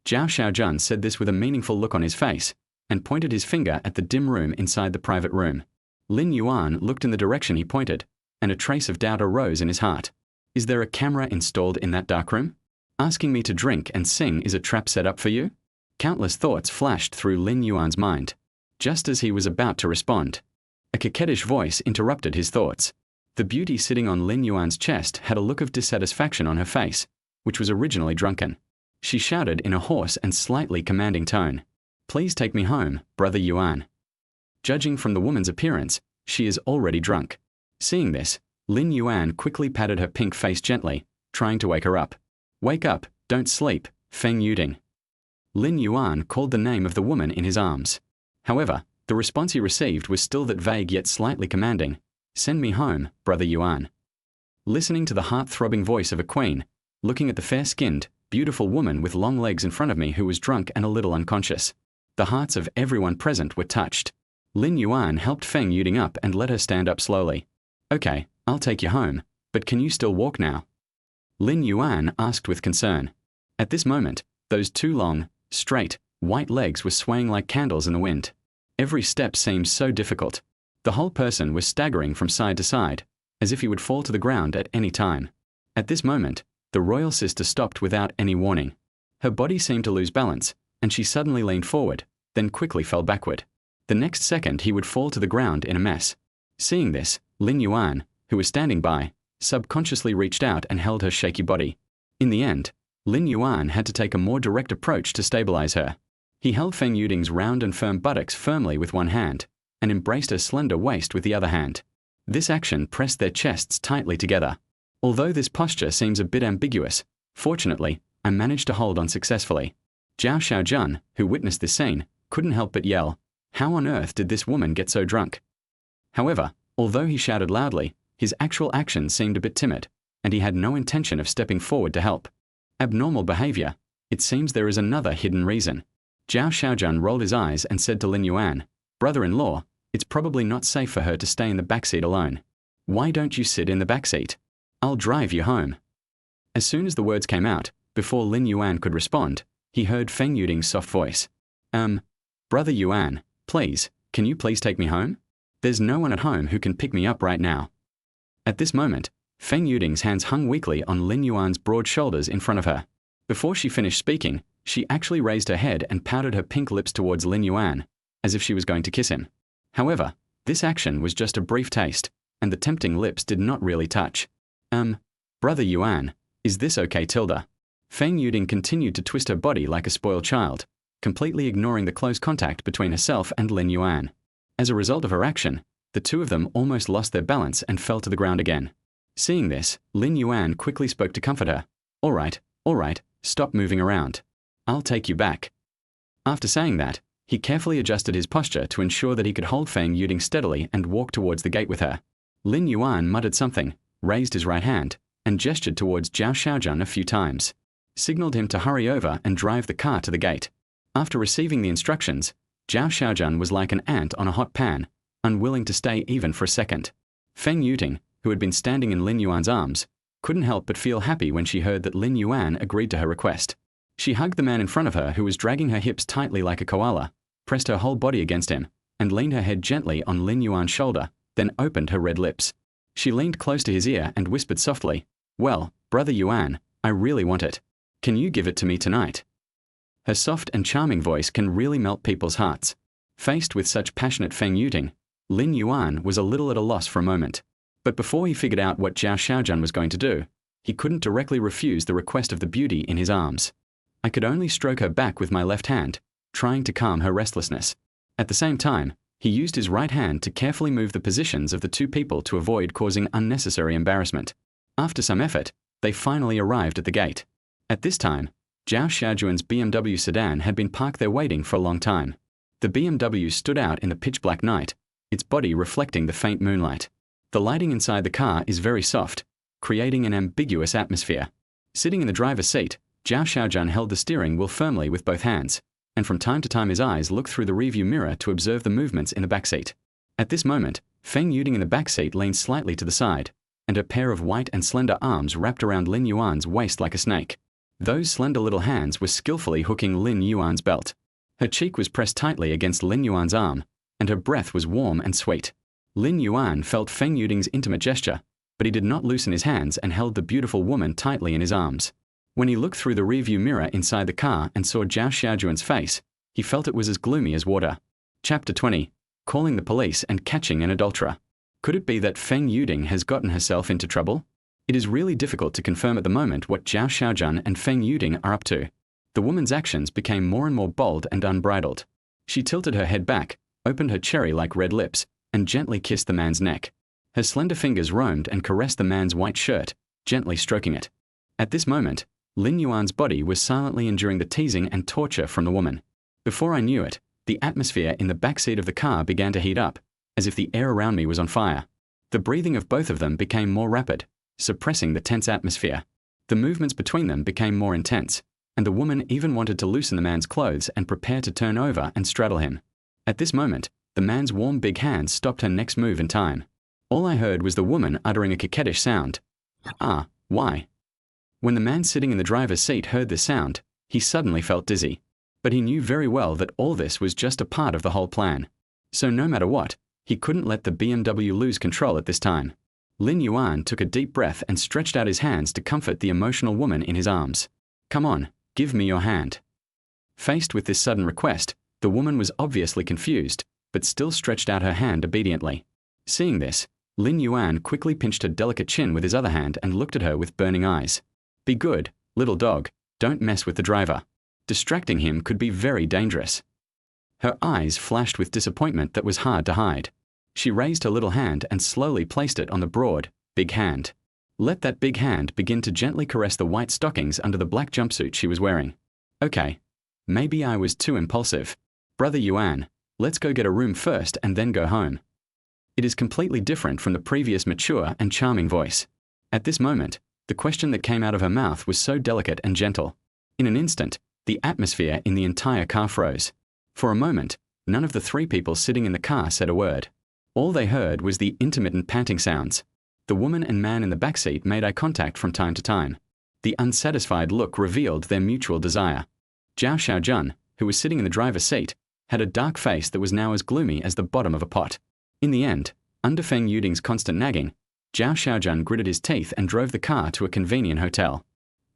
Zhao Xiaojun said this with a meaningful look on his face, and pointed his finger at the dim room inside the private room. Lin Yuan looked in the direction he pointed, and a trace of doubt arose in his heart. Is there a camera installed in that dark room? Asking me to drink and sing is a trap set up for you? Countless thoughts flashed through Lin Yuan's mind. Just as he was about to respond, a coquettish voice interrupted his thoughts. The beauty sitting on Lin Yuan's chest had a look of dissatisfaction on her face, which was originally drunken. She shouted in a hoarse and slightly commanding tone, "Please take me home, Brother Yuan." Judging from the woman's appearance, she is already drunk. Seeing this, Lin Yuan quickly patted her pink face gently, trying to wake her up. Wake up, don't sleep, Feng Yuding. Lin Yuan called the name of the woman in his arms. However, the response he received was still that vague yet slightly commanding, "Send me home, Brother Yuan." Listening to the heart-throbbing voice of a queen, looking at the fair-skinned, beautiful woman with long legs in front of me who was drunk and a little unconscious, the hearts of everyone present were touched. Lin Yuan helped Feng Yuding up and let her stand up slowly. "Okay, I'll take you home, but can you still walk now?" Lin Yuan asked with concern. At this moment, those two long, straight, white legs were swaying like candles in the wind. Every step seemed so difficult. The whole person was staggering from side to side, as if he would fall to the ground at any time. At this moment, The royal sister stopped without any warning. Her body seemed to lose balance, and she suddenly leaned forward, then quickly fell backward. The next second he would fall to the ground in a mess. Seeing this, Lin Yuan, who was standing by, subconsciously reached out and held her shaky body. In the end, Lin Yuan had to take a more direct approach to stabilize her. He held Feng Yuding's round and firm buttocks firmly with one hand, and embraced her slender waist with the other hand. This action pressed their chests tightly together. Although this posture seems a bit ambiguous, fortunately, I managed to hold on successfully. Zhao Xiaojun, who witnessed this scene, couldn't help but yell, "How on earth did this woman get so drunk?" However, although he shouted loudly, his actual actions seemed a bit timid, and he had no intention of stepping forward to help. Abnormal behavior. It seems there is another hidden reason. Zhao Xiaojun rolled his eyes and said to Lin Yuan, "Brother-in-law, it's probably not safe for her to stay in the backseat alone. Why don't you sit in the backseat? I'll drive you home." As soon as the words came out, before Lin Yuan could respond, he heard Feng Yuding's soft voice. Brother Yuan, please, can you please take me home? There's no one at home who can pick me up right now." At this moment, Feng Yuding's hands hung weakly on Lin Yuan's broad shoulders in front of her. Before she finished speaking, she actually raised her head and pouted her pink lips towards Lin Yuan, as if she was going to kiss him. However, this action was just a brief taste, and the tempting lips did not really touch. Brother Yuan, is this okay, Tilda?" Feng Yuding continued to twist her body like a spoiled child, completely ignoring the close contact between herself and Lin Yuan. As a result of her action, the two of them almost lost their balance and fell to the ground again. Seeing this, Lin Yuan quickly spoke to comfort her. All right, stop moving around. I'll take you back." After saying that, he carefully adjusted his posture to ensure that he could hold Feng Yuding steadily and walk towards the gate with her. Lin Yuan muttered something, raised his right hand, and gestured towards Zhao Xiaojun a few times, signaled him to hurry over and drive the car to the gate. After receiving the instructions, Zhao Xiaojun was like an ant on a hot pan, unwilling to stay even for a second. Feng Yuding, who had been standing in Lin Yuan's arms, couldn't help but feel happy when she heard that Lin Yuan agreed to her request. She hugged the man in front of her who was dragging her hips tightly like a koala, pressed her whole body against him, and leaned her head gently on Lin Yuan's shoulder, then opened her red lips. She leaned close to his ear and whispered softly, "Well, Brother Yuan, I really want it. Can you give it to me tonight?" Her soft and charming voice can really melt people's hearts. Faced with such passionate Feng Yuding, Lin Yuan was a little at a loss for a moment. But before he figured out what Zhao Xiaojun was going to do, he couldn't directly refuse the request of the beauty in his arms. I could only stroke her back with my left hand, trying to calm her restlessness. At the same time, he used his right hand to carefully move the positions of the two people to avoid causing unnecessary embarrassment. After some effort, they finally arrived at the gate. At this time, Zhao Xiaojun's BMW sedan had been parked there waiting for a long time. The BMW stood out in the pitch-black night, its body reflecting the faint moonlight. The lighting inside the car is very soft, creating an ambiguous atmosphere. Sitting in the driver's seat, Zhao Xiaojun held the steering wheel firmly with both hands, and from time to time his eyes looked through the rearview mirror to observe the movements in the backseat. At this moment, Feng Yuding in the backseat leaned slightly to the side, and her pair of white and slender arms wrapped around Lin Yuan's waist like a snake. Those slender little hands were skillfully hooking Lin Yuan's belt. Her cheek was pressed tightly against Lin Yuan's arm, and her breath was warm and sweet. Lin Yuan felt Feng Yuding's intimate gesture, but he did not loosen his hands and held the beautiful woman tightly in his arms. When he looked through the rearview mirror inside the car and saw Zhao Xiaojun's face, he felt it was as gloomy as water. Chapter 20. Calling the police and catching an adulterer. Could it be that Feng Yuding has gotten herself into trouble? It is really difficult to confirm at the moment what Zhao Xiaojun and Feng Yuding are up to. The woman's actions became more and more bold and unbridled. She tilted her head back, opened her cherry-like red lips, and gently kissed the man's neck. Her slender fingers roamed and caressed the man's white shirt, gently stroking it. At this moment, Lin Yuan's body was silently enduring the teasing and torture from the woman. Before I knew it, the atmosphere in the backseat of the car began to heat up, as if the air around me was on fire. The breathing of both of them became more rapid, suppressing the tense atmosphere. The movements between them became more intense, and the woman even wanted to loosen the man's clothes and prepare to turn over and straddle him. At this moment, the man's warm big hands stopped her next move in time. All I heard was the woman uttering a coquettish sound. "Ah, why?" When the man sitting in the driver's seat heard this sound, he suddenly felt dizzy. But he knew very well that all this was just a part of the whole plan. So no matter what, he couldn't let the BMW lose control at this time. Lin Yuan took a deep breath and stretched out his hands to comfort the emotional woman in his arms. Come on, give me your hand. Faced with this sudden request, the woman was obviously confused, but still stretched out her hand obediently. Seeing this, Lin Yuan quickly pinched her delicate chin with his other hand and looked at her with burning eyes. Be good, little dog, don't mess with the driver. Distracting him could be very dangerous. Her eyes flashed with disappointment that was hard to hide. She raised her little hand and slowly placed it on the broad, big hand. Let that big hand begin to gently caress the white stockings under the black jumpsuit she was wearing. Okay. Maybe I was too impulsive. Brother Yuan, let's go get a room first and then go home. It is completely different from the previous mature and charming voice. At this moment, the question that came out of her mouth was so delicate and gentle. In an instant, the atmosphere in the entire car froze. For a moment, none of the three people sitting in the car said a word. All they heard was the intermittent panting sounds. The woman and man in the backseat made eye contact from time to time. The unsatisfied look revealed their mutual desire. Zhao Xiaojun, who was sitting in the driver's seat, had a dark face that was now as gloomy as the bottom of a pot. In the end, under Feng Yuding's constant nagging, Zhao Xiaojun gritted his teeth and drove the car to a convenient hotel.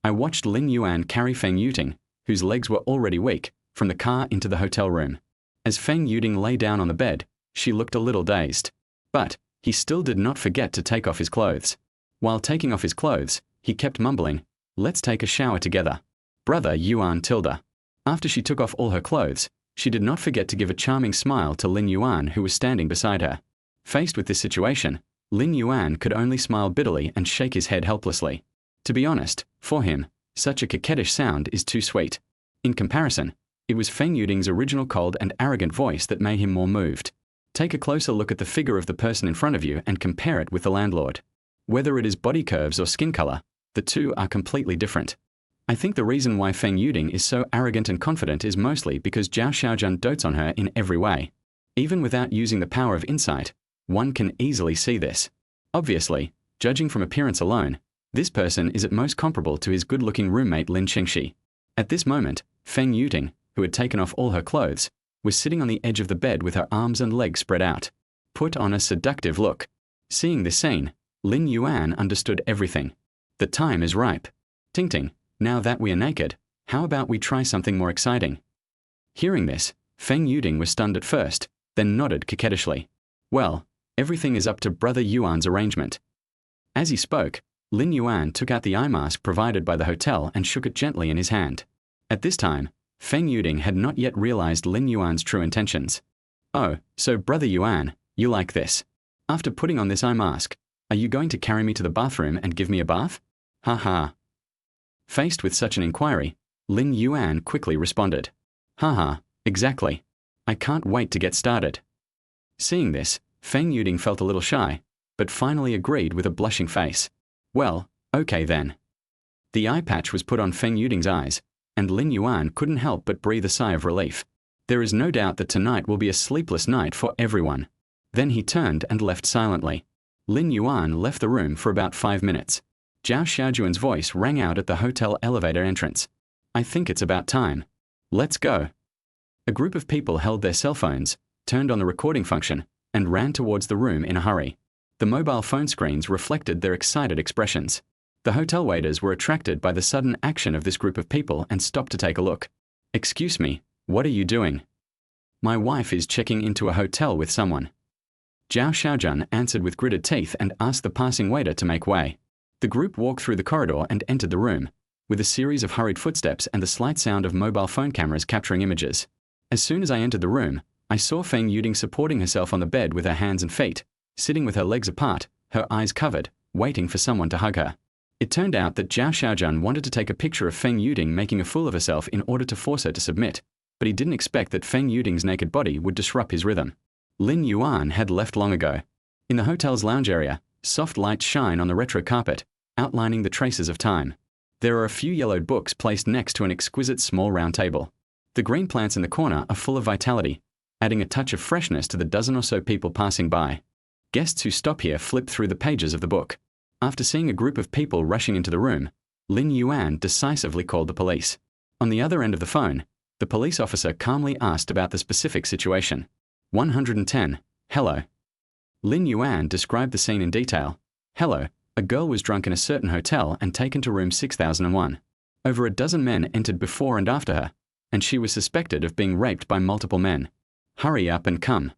I watched Lin Yuan carry Feng Yuding, whose legs were already weak, from the car into the hotel room. As Feng Yuding lay down on the bed, she looked a little dazed. But he still did not forget to take off his clothes. While taking off his clothes, he kept mumbling, "Let's take a shower together. Brother Yuan Tilda." After she took off all her clothes, she did not forget to give a charming smile to Lin Yuan, who was standing beside her. Faced with this situation, Lin Yuan could only smile bitterly and shake his head helplessly. To be honest, for him, such a coquettish sound is too sweet. In comparison, it was Feng Yuding's original cold and arrogant voice that made him more moved. Take a closer look at the figure of the person in front of you and compare it with the landlord. Whether it is body curves or skin color, the two are completely different. I think the reason why Feng Yuding is so arrogant and confident is mostly because Zhao Xiaojun dotes on her in every way. Even without using the power of insight, one can easily see this. Obviously, judging from appearance alone, this person is at most comparable to his good-looking roommate Lin Qingxi. At this moment, Feng Yuding, who had taken off all her clothes, was sitting on the edge of the bed with her arms and legs spread out, put on a seductive look. Seeing this scene, Lin Yuan understood everything. The time is ripe. Ting, now that we are naked, how about we try something more exciting? Hearing this, Feng Yuding was stunned at first, then nodded coquettishly. Well, everything is up to Brother Yuan's arrangement. As he spoke, Lin Yuan took out the eye mask provided by the hotel and shook it gently in his hand. At this time, Feng Yuding had not yet realized Lin Yuan's true intentions. Oh, so Brother Yuan, you like this? After putting on this eye mask, are you going to carry me to the bathroom and give me a bath? Ha ha. Faced with such an inquiry, Lin Yuan quickly responded. Ha, exactly. I can't wait to get started. Seeing this, Feng Yuding felt a little shy, but finally agreed with a blushing face. Well, okay then. The eye patch was put on Feng Yuding's eyes, and Lin Yuan couldn't help but breathe a sigh of relief. There is no doubt that tonight will be a sleepless night for everyone. Then he turned and left silently. Lin Yuan left the room for about 5 minutes. Zhao Xiaojuan's voice rang out at the hotel elevator entrance. I think it's about time. Let's go. A group of people held their cell phones, turned on the recording function, and ran towards the room in a hurry. The mobile phone screens reflected their excited expressions. The hotel waiters were attracted by the sudden action of this group of people and stopped to take a look. Excuse me, what are you doing? My wife is checking into a hotel with someone. Zhao Xiaojun answered with gritted teeth and asked the passing waiter to make way. The group walked through the corridor and entered the room, with a series of hurried footsteps and the slight sound of mobile phone cameras capturing images. As soon as I entered the room, I saw Feng Yuding supporting herself on the bed with her hands and feet, sitting with her legs apart, her eyes covered, waiting for someone to hug her. It turned out that Zhao Xiaojun wanted to take a picture of Feng Yuding making a fool of herself in order to force her to submit, but he didn't expect that Feng Yuding's naked body would disrupt his rhythm. Lin Yuan had left long ago. In the hotel's lounge area, soft lights shine on the retro carpet, outlining the traces of time. There are a few yellowed books placed next to an exquisite small round table. The green plants in the corner are full of vitality, adding a touch of freshness to the dozen or so people passing by. Guests who stop here flip through the pages of the book. After seeing a group of people rushing into the room, Lin Yuan decisively called the police. On the other end of the phone, the police officer calmly asked about the specific situation. 110. Hello. Lin Yuan described the scene in detail, Hello, a girl was drunk in a certain hotel and taken to room 6001. Over a dozen men entered before and after her, and she was suspected of being raped by multiple men. Hurry up and come.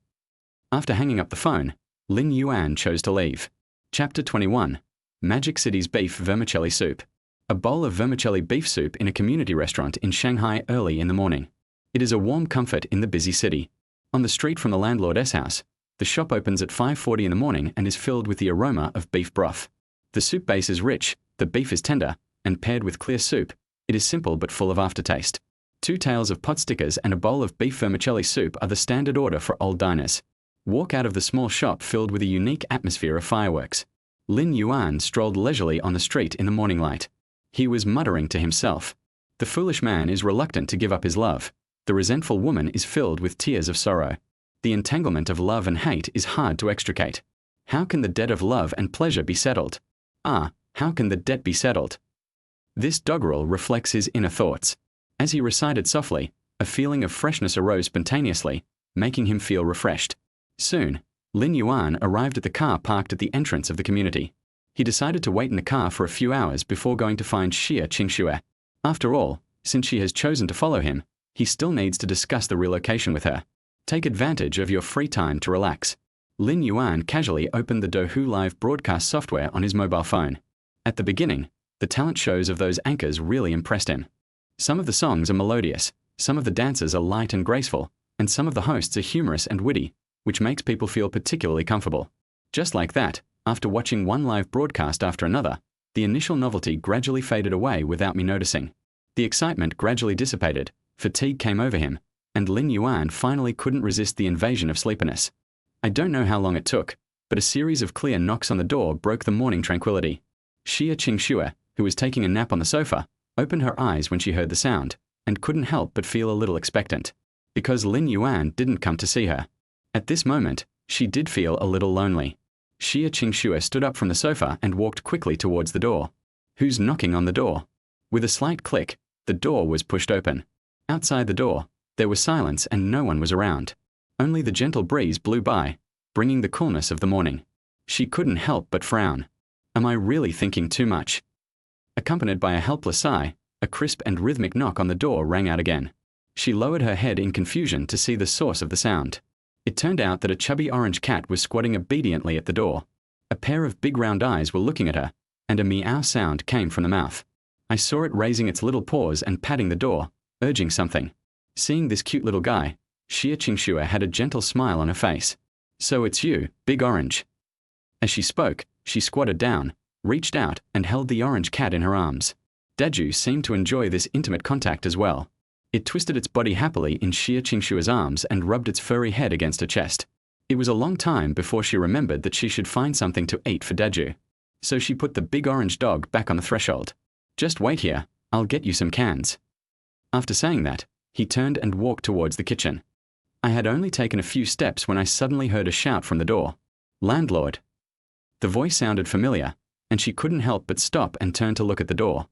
After hanging up the phone, Lin Yuan chose to leave. Chapter 21. Magic City's Beef Vermicelli Soup. A bowl of vermicelli beef soup in a community restaurant in Shanghai early in the morning. It is a warm comfort in the busy city. On the street from the landlord's house, the shop opens at 5:40 in the morning and is filled with the aroma of beef broth. The soup base is rich, the beef is tender, and paired with clear soup, it is simple but full of aftertaste. 2 tails of pot stickers and a bowl of beef vermicelli soup are the standard order for old diners. Walk out of the small shop filled with a unique atmosphere of fireworks. Lin Yuan strolled leisurely on the street in the morning light. He was muttering to himself. The foolish man is reluctant to give up his love. The resentful woman is filled with tears of sorrow. The entanglement of love and hate is hard to extricate. How can the debt of love and pleasure be settled? How can the debt be settled? This doggerel reflects his inner thoughts. As he recited softly, a feeling of freshness arose spontaneously, making him feel refreshed. Soon, Lin Yuan arrived at the car parked at the entrance of the community. He decided to wait in the car for a few hours before going to find Xia Qingxue. After all, since she has chosen to follow him, he still needs to discuss the relocation with her. Take advantage of your free time to relax. Lin Yuan casually opened the Douhu live broadcast software on his mobile phone. At the beginning, the talent shows of those anchors really impressed him. Some of the songs are melodious, some of the dances are light and graceful, and some of the hosts are humorous and witty, which makes people feel particularly comfortable. Just like that, after watching one live broadcast after another, the initial novelty gradually faded away without me noticing. The excitement gradually dissipated, fatigue came over him, and Lin Yuan finally couldn't resist the invasion of sleepiness. I don't know how long it took, but a series of clear knocks on the door broke the morning tranquility. Xia Qingxue, who was taking a nap on the sofa, opened her eyes when she heard the sound, and couldn't help but feel a little expectant. Because Lin Yuan didn't come to see her. At this moment, she did feel a little lonely. Xia Qingxue stood up from the sofa and walked quickly towards the door. Who's knocking on the door? With a slight click, the door was pushed open. Outside the door, there was silence and no one was around. Only the gentle breeze blew by, bringing the coolness of the morning. She couldn't help but frown. Am I really thinking too much? Accompanied by a helpless sigh, a crisp and rhythmic knock on the door rang out again. She lowered her head in confusion to see the source of the sound. It turned out that a chubby orange cat was squatting obediently at the door. A pair of big round eyes were looking at her, and a meow sound came from the mouth. I saw it raising its little paws and patting the door, urging something. Seeing this cute little guy, Xia Qingxue had a gentle smile on her face. So it's you, Big Orange. As she spoke, she squatted down, reached out, and held the orange cat in her arms. Daju seemed to enjoy this intimate contact as well. It twisted its body happily in Xia Qingxue's arms and rubbed its furry head against her chest. It was a long time before she remembered that she should find something to eat for Daju. So she put the big orange dog back on the threshold. Just wait here, I'll get you some cans. After saying that, he turned and walked towards the kitchen. I had only taken a few steps when I suddenly heard a shout from the door. Landlord. The voice sounded familiar, and she couldn't help but stop and turn to look at the door.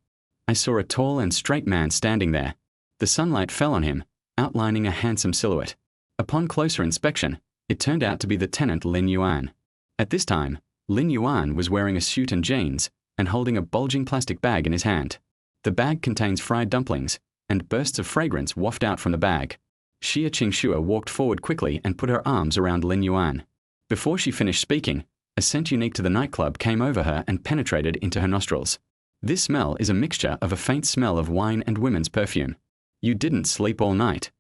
I saw a tall and straight man standing there. The sunlight fell on him, outlining a handsome silhouette. Upon closer inspection, it turned out to be the tenant Lin Yuan. At this time, Lin Yuan was wearing a suit and jeans, and holding a bulging plastic bag in his hand. The bag contains fried dumplings, and bursts of fragrance waft out from the bag. Xia Qingxue walked forward quickly and put her arms around Lin Yuan. Before she finished speaking, a scent unique to the nightclub came over her and penetrated into her nostrils. This smell is a mixture of a faint smell of wine and women's perfume. You didn't sleep all night.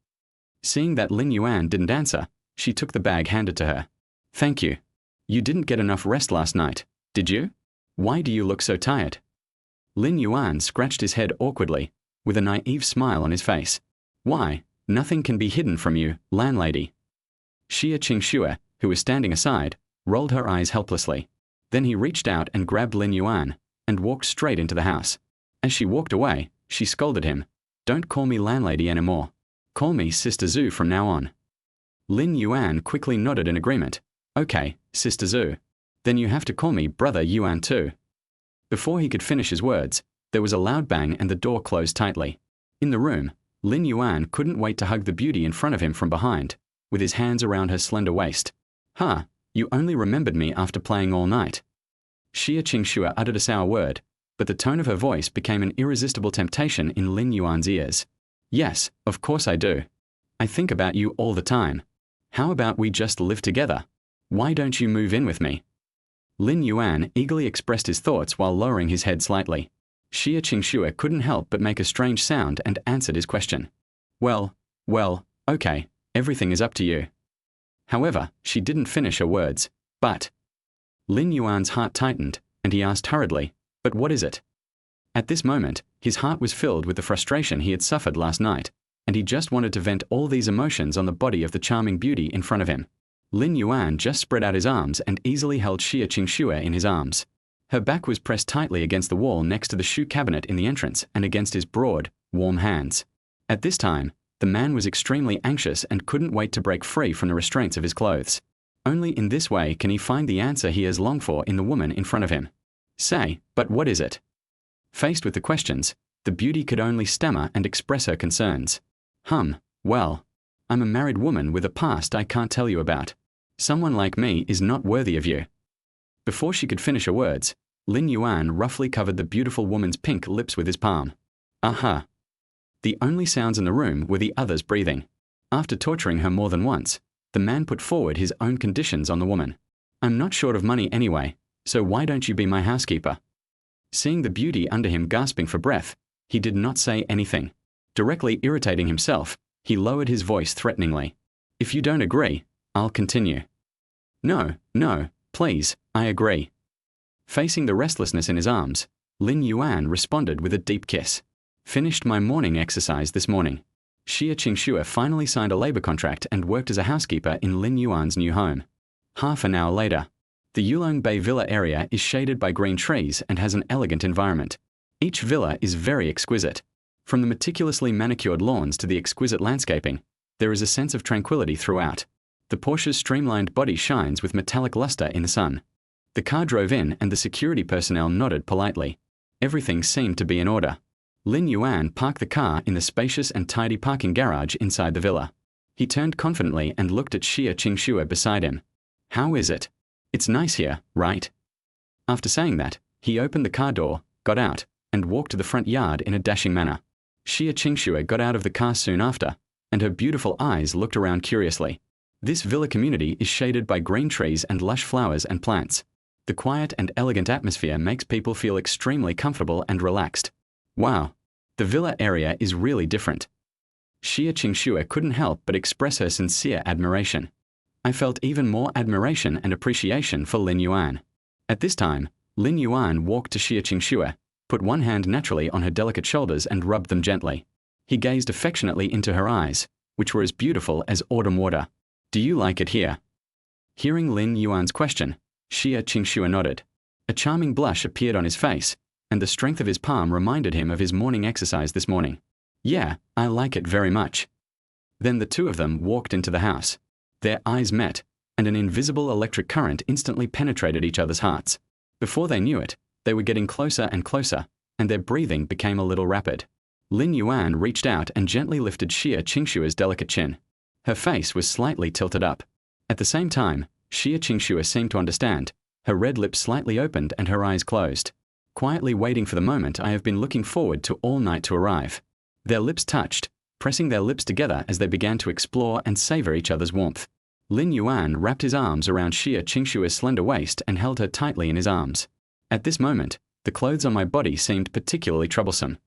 Seeing that Lin Yuan didn't answer, she took the bag handed to her. Thank you. You didn't get enough rest last night, did you? Why do you look so tired? Lin Yuan scratched his head awkwardly, with a naive smile on his face. Why, nothing can be hidden from you, landlady. Xia Qingxue, who was standing aside, rolled her eyes helplessly. Then he reached out and grabbed Lin Yuan, and walked straight into the house. As she walked away, she scolded him. Don't call me landlady anymore. Call me Sister Zhu from now on. Lin Yuan quickly nodded in agreement. Okay, Sister Zhu. Then you have to call me Brother Yuan too. Before he could finish his words, there was a loud bang and the door closed tightly. In the room, Lin Yuan couldn't wait to hug the beauty in front of him from behind, with his hands around her slender waist. You only remembered me after playing all night. Xia Qingxue uttered a sour word, but the tone of her voice became an irresistible temptation in Lin Yuan's ears. Yes, of course I do. I think about you all the time. How about we just live together? Why don't you move in with me? Lin Yuan eagerly expressed his thoughts while lowering his head slightly. Xia Qingxue couldn't help but make a strange sound and answered his question. Well, okay, everything is up to you. However, she didn't finish her words. But Lin Yuan's heart tightened, and he asked hurriedly, but what is it? At this moment, his heart was filled with the frustration he had suffered last night, and he just wanted to vent all these emotions on the body of the charming beauty in front of him. Lin Yuan just spread out his arms and easily held Xia Qingxue in his arms. Her back was pressed tightly against the wall next to the shoe cabinet in the entrance and against his broad, warm hands. At this time, the man was extremely anxious and couldn't wait to break free from the restraints of his clothes. Only in this way can he find the answer he has longed for in the woman in front of him. Say, but what is it? Faced with the questions, the beauty could only stammer and express her concerns. Well, I'm a married woman with a past I can't tell you about. Someone like me is not worthy of you. Before she could finish her words, Lin Yuan roughly covered the beautiful woman's pink lips with his palm. Aha! The only sounds in the room were the others breathing. After torturing her more than once, the man put forward his own conditions on the woman. I'm not short of money anyway, so why don't you be my housekeeper? Seeing the beauty under him gasping for breath, he did not say anything. Directly irritating himself, he lowered his voice threateningly. If you don't agree, I'll continue. No, please, I agree. Facing the restlessness in his arms, Lin Yuan responded with a deep kiss. Finished my morning exercise this morning. Xia Qingxue finally signed a labor contract and worked as a housekeeper in Lin Yuan's new home. Half an hour later, the Yulong Bay Villa area is shaded by green trees and has an elegant environment. Each villa is very exquisite. From the meticulously manicured lawns to the exquisite landscaping, there is a sense of tranquility throughout. The Porsche's streamlined body shines with metallic luster in the sun. The car drove in and the security personnel nodded politely. Everything seemed to be in order. Lin Yuan parked the car in the spacious and tidy parking garage inside the villa. He turned confidently and looked at Xia Qingxue beside him. How is it? It's nice here, right? After saying that, he opened the car door, got out, and walked to the front yard in a dashing manner. Xia Qingxue got out of the car soon after, and her beautiful eyes looked around curiously. This villa community is shaded by green trees and lush flowers and plants. The quiet and elegant atmosphere makes people feel extremely comfortable and relaxed. Wow, the villa area is really different. Xia Qingxue couldn't help but express her sincere admiration. I felt even more admiration and appreciation for Lin Yuan. At this time, Lin Yuan walked to Xia Qingxue, put one hand naturally on her delicate shoulders and rubbed them gently. He gazed affectionately into her eyes, which were as beautiful as autumn water. Do you like it here? Hearing Lin Yuan's question, Xia Qingxue nodded. A charming blush appeared on his face, and the strength of his palm reminded him of his morning exercise this morning. Yeah, I like it very much. Then the two of them walked into the house. Their eyes met, and an invisible electric current instantly penetrated each other's hearts. Before they knew it, they were getting closer and closer, and their breathing became a little rapid. Lin Yuan reached out and gently lifted Xia Qingxue's delicate chin. Her face was slightly tilted up. At the same time, Xia Qingxue seemed to understand. Her red lips slightly opened and her eyes closed. Quietly waiting for the moment I have been looking forward to all night to arrive. Their lips touched, pressing their lips together as they began to explore and savor each other's warmth. Lin Yuan wrapped his arms around Xia Qingxue's slender waist and held her tightly in his arms. At this moment, the clothes on my body seemed particularly troublesome.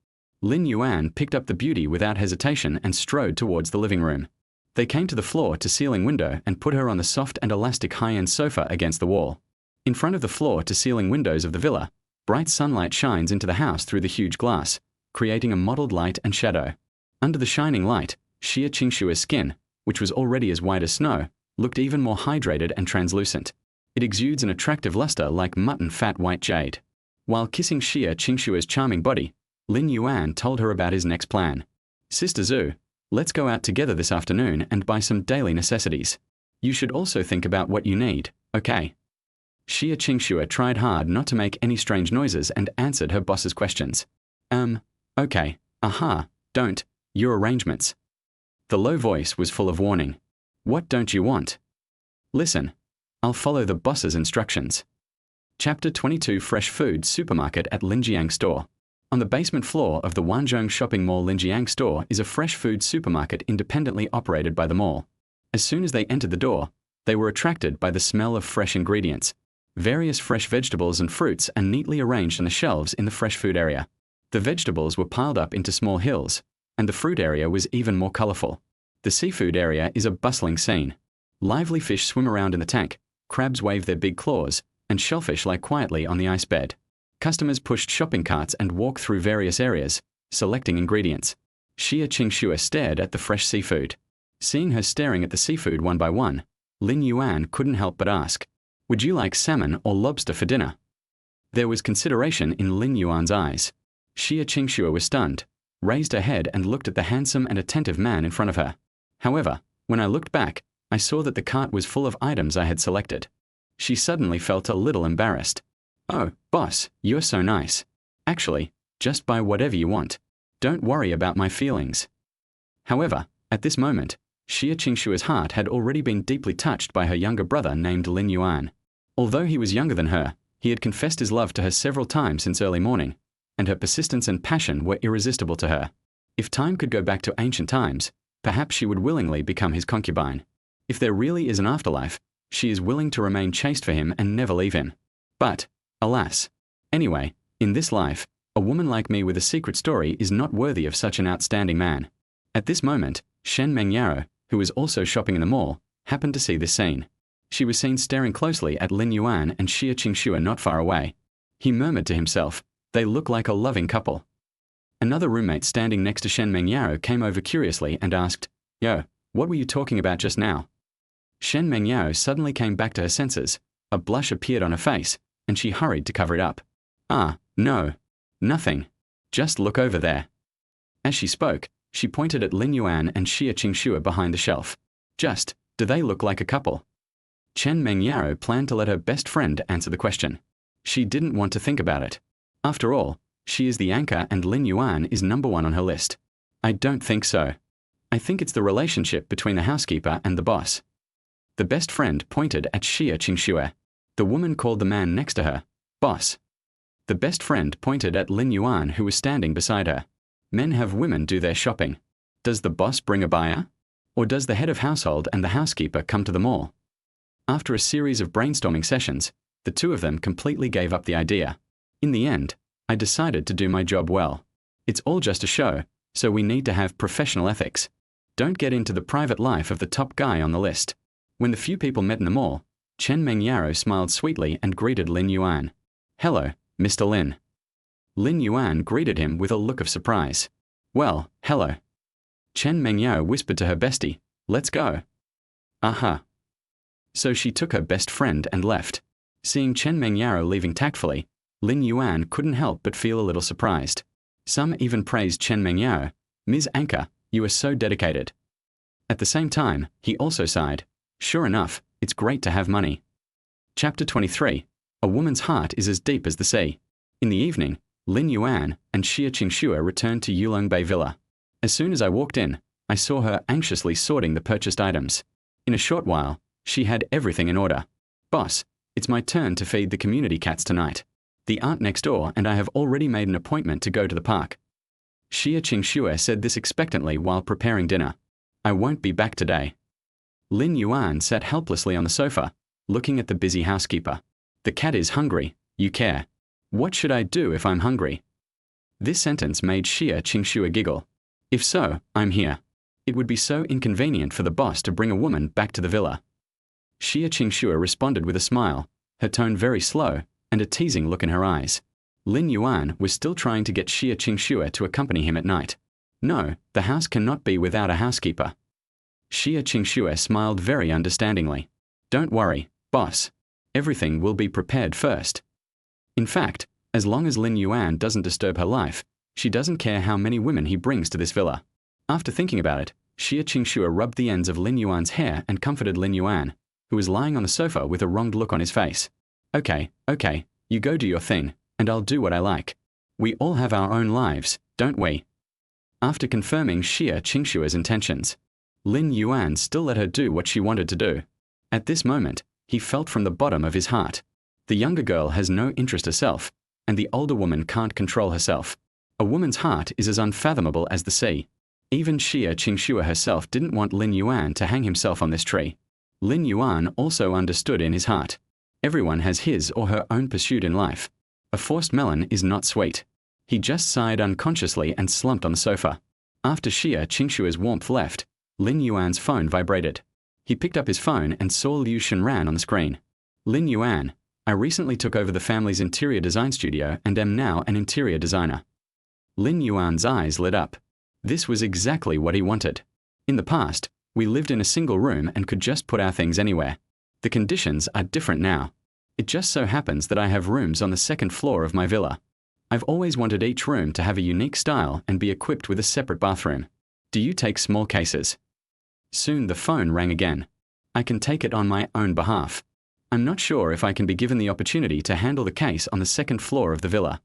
Lin Yuan picked up the beauty without hesitation and strode towards the living room. They came to the floor-to-ceiling window and put her on the soft and elastic high-end sofa against the wall. In front of the floor-to-ceiling windows of the villa, bright sunlight shines into the house through the huge glass, creating a mottled light and shadow. Under the shining light, Xia Qingxue's skin, which was already as white as snow, looked even more hydrated and translucent. It exudes an attractive luster like mutton fat white jade. While kissing Xia Qingxue's charming body, Lin Yuan told her about his next plan. Sister Zhu, let's go out together this afternoon and buy some daily necessities. You should also think about what you need, okay? Xia Qingxue tried hard not to make any strange noises and answered her boss's questions. Okay, don't, your arrangements. The low voice was full of warning. What don't you want? Listen, I'll follow the boss's instructions. Chapter 22 Fresh Food Supermarket at Linjiang Store. On the basement floor of the Wanzhong Shopping Mall Linjiang Store is a fresh food supermarket independently operated by the mall. As soon as they entered the door, they were attracted by the smell of fresh ingredients. Various fresh vegetables and fruits are neatly arranged on the shelves in the fresh food area. The vegetables were piled up into small hills, and the fruit area was even more colorful. The seafood area is a bustling scene. Lively fish swim around in the tank, crabs wave their big claws, and shellfish lie quietly on the ice bed. Customers pushed shopping carts and walked through various areas, selecting ingredients. Xia Qingxue stared at the fresh seafood. Seeing her staring at the seafood one by one, Lin Yuan couldn't help but ask, "Would you like salmon or lobster for dinner?" There was consideration in Lin Yuan's eyes. Xia Qingxue was stunned, raised her head and looked at the handsome and attentive man in front of her. However, when I looked back, I saw that the cart was full of items I had selected. She suddenly felt a little embarrassed. "Oh, boss, you're so nice. Actually, just buy whatever you want. Don't worry about my feelings." However, at this moment, Xia Qingxue's heart had already been deeply touched by her younger brother named Lin Yuan. Although he was younger than her, he had confessed his love to her several times since early morning, and her persistence and passion were irresistible to her. If time could go back to ancient times, perhaps she would willingly become his concubine. If there really is an afterlife, she is willing to remain chaste for him and never leave him. But, alas. Anyway, in this life, a woman like me with a secret story is not worthy of such an outstanding man. At this moment, Shen Mengyao, who was also shopping in the mall, happened to see this scene. She was seen staring closely at Lin Yuan and Xia Qingxue not far away. He murmured to himself, "They look like a loving couple." Another roommate standing next to Shen Mengyao came over curiously and asked, "Yo, what were you talking about just now?" Shen Mengyao suddenly came back to her senses. A blush appeared on her face, and she hurried to cover it up. "Ah, no. Nothing. Just look over there." As she spoke, she pointed at Lin Yuan and Xia Qingxue behind the shelf. Do they look like a couple?" Chen Mengyao planned to let her best friend answer the question. She didn't want to think about it. After all, she is the anchor and Lin Yuan is number one on her list. "I don't think so. I think it's the relationship between the housekeeper and the boss." The best friend pointed at Xia Qingxue. The woman called the man next to her, "Boss." The best friend pointed at Lin Yuan, who was standing beside her. Men have women do their shopping. Does the boss bring a buyer? Or does the head of household and the housekeeper come to the mall? After a series of brainstorming sessions, the two of them completely gave up the idea. In the end, I decided to do my job well. It's all just a show, so we need to have professional ethics. Don't get into the private life of the top guy on the list. When the few people met in the mall, Chen Mengyao smiled sweetly and greeted Lin Yuan. "Hello, Mr. Lin." Lin Yuan greeted him with a look of surprise. "Well, hello." Chen Mengyao whispered to her bestie, "Let's go." "Aha." So she took her best friend and left. Seeing Chen Mengyao leaving tactfully, Lin Yuan couldn't help but feel a little surprised. Some even praised Chen Mengyao. "Ms. Anchor, you are so dedicated." At the same time, he also sighed. Sure enough, it's great to have money. Chapter 23. A woman's heart is as deep as the sea. In the evening, Lin Yuan and Xia Qingxue returned to Yulongbei Villa. As soon as I walked in, I saw her anxiously sorting the purchased items. In a short while, she had everything in order. "Boss, it's my turn to feed the community cats tonight. The aunt next door and I have already made an appointment to go to the park." Xia Qingxue said this expectantly while preparing dinner. "I won't be back today." Lin Yuan sat helplessly on the sofa, looking at the busy housekeeper. "The cat is hungry, you care. What should I do if I'm hungry?" This sentence made Xia Qingxue giggle. "If so, I'm here. It would be so inconvenient for the boss to bring a woman back to the villa." Xia Qingxue responded with a smile, her tone very slow, and a teasing look in her eyes. Lin Yuan was still trying to get Xia Qingxue to accompany him at night. No, the house cannot be without a housekeeper. Xia Qingxue smiled very understandingly. "Don't worry, boss. Everything will be prepared first." In fact, as long as Lin Yuan doesn't disturb her life, she doesn't care how many women he brings to this villa. After thinking about it, Xia Qingxue rubbed the ends of Lin Yuan's hair and comforted Lin Yuan, who was lying on the sofa with a wronged look on his face. Okay, you go do your thing, and I'll do what I like. We all have our own lives, don't we?" After confirming Xia Qingxue's intentions, Lin Yuan still let her do what she wanted to do. At this moment, he felt from the bottom of his heart, The younger girl has no interest herself, and the older woman can't control herself. A woman's heart is as unfathomable as the sea. Even Xie Qingxue herself didn't want Lin Yuan to hang himself on this tree. Lin Yuan also understood in his heart. Everyone has his or her own pursuit in life. A forced melon is not sweet. He just sighed unconsciously and slumped on the sofa. After Xie Qingxue's warmth left, Lin Yuan's phone vibrated. He picked up his phone and saw Liu Shenran on the screen. Lin Yuan, I recently took over the family's interior design studio and am now an interior designer. Lin Yuan's eyes lit up. This was exactly what he wanted. In the past, we lived in a single room and could just put our things anywhere. The conditions are different now. It just so happens that I have rooms on the second floor of my villa. I've always wanted each room to have a unique style and be equipped with a separate bathroom. Do you take small cases? Soon the phone rang again. I can take it on my own behalf. I'm not sure if I can be given the opportunity to handle the case on the second floor of the villa.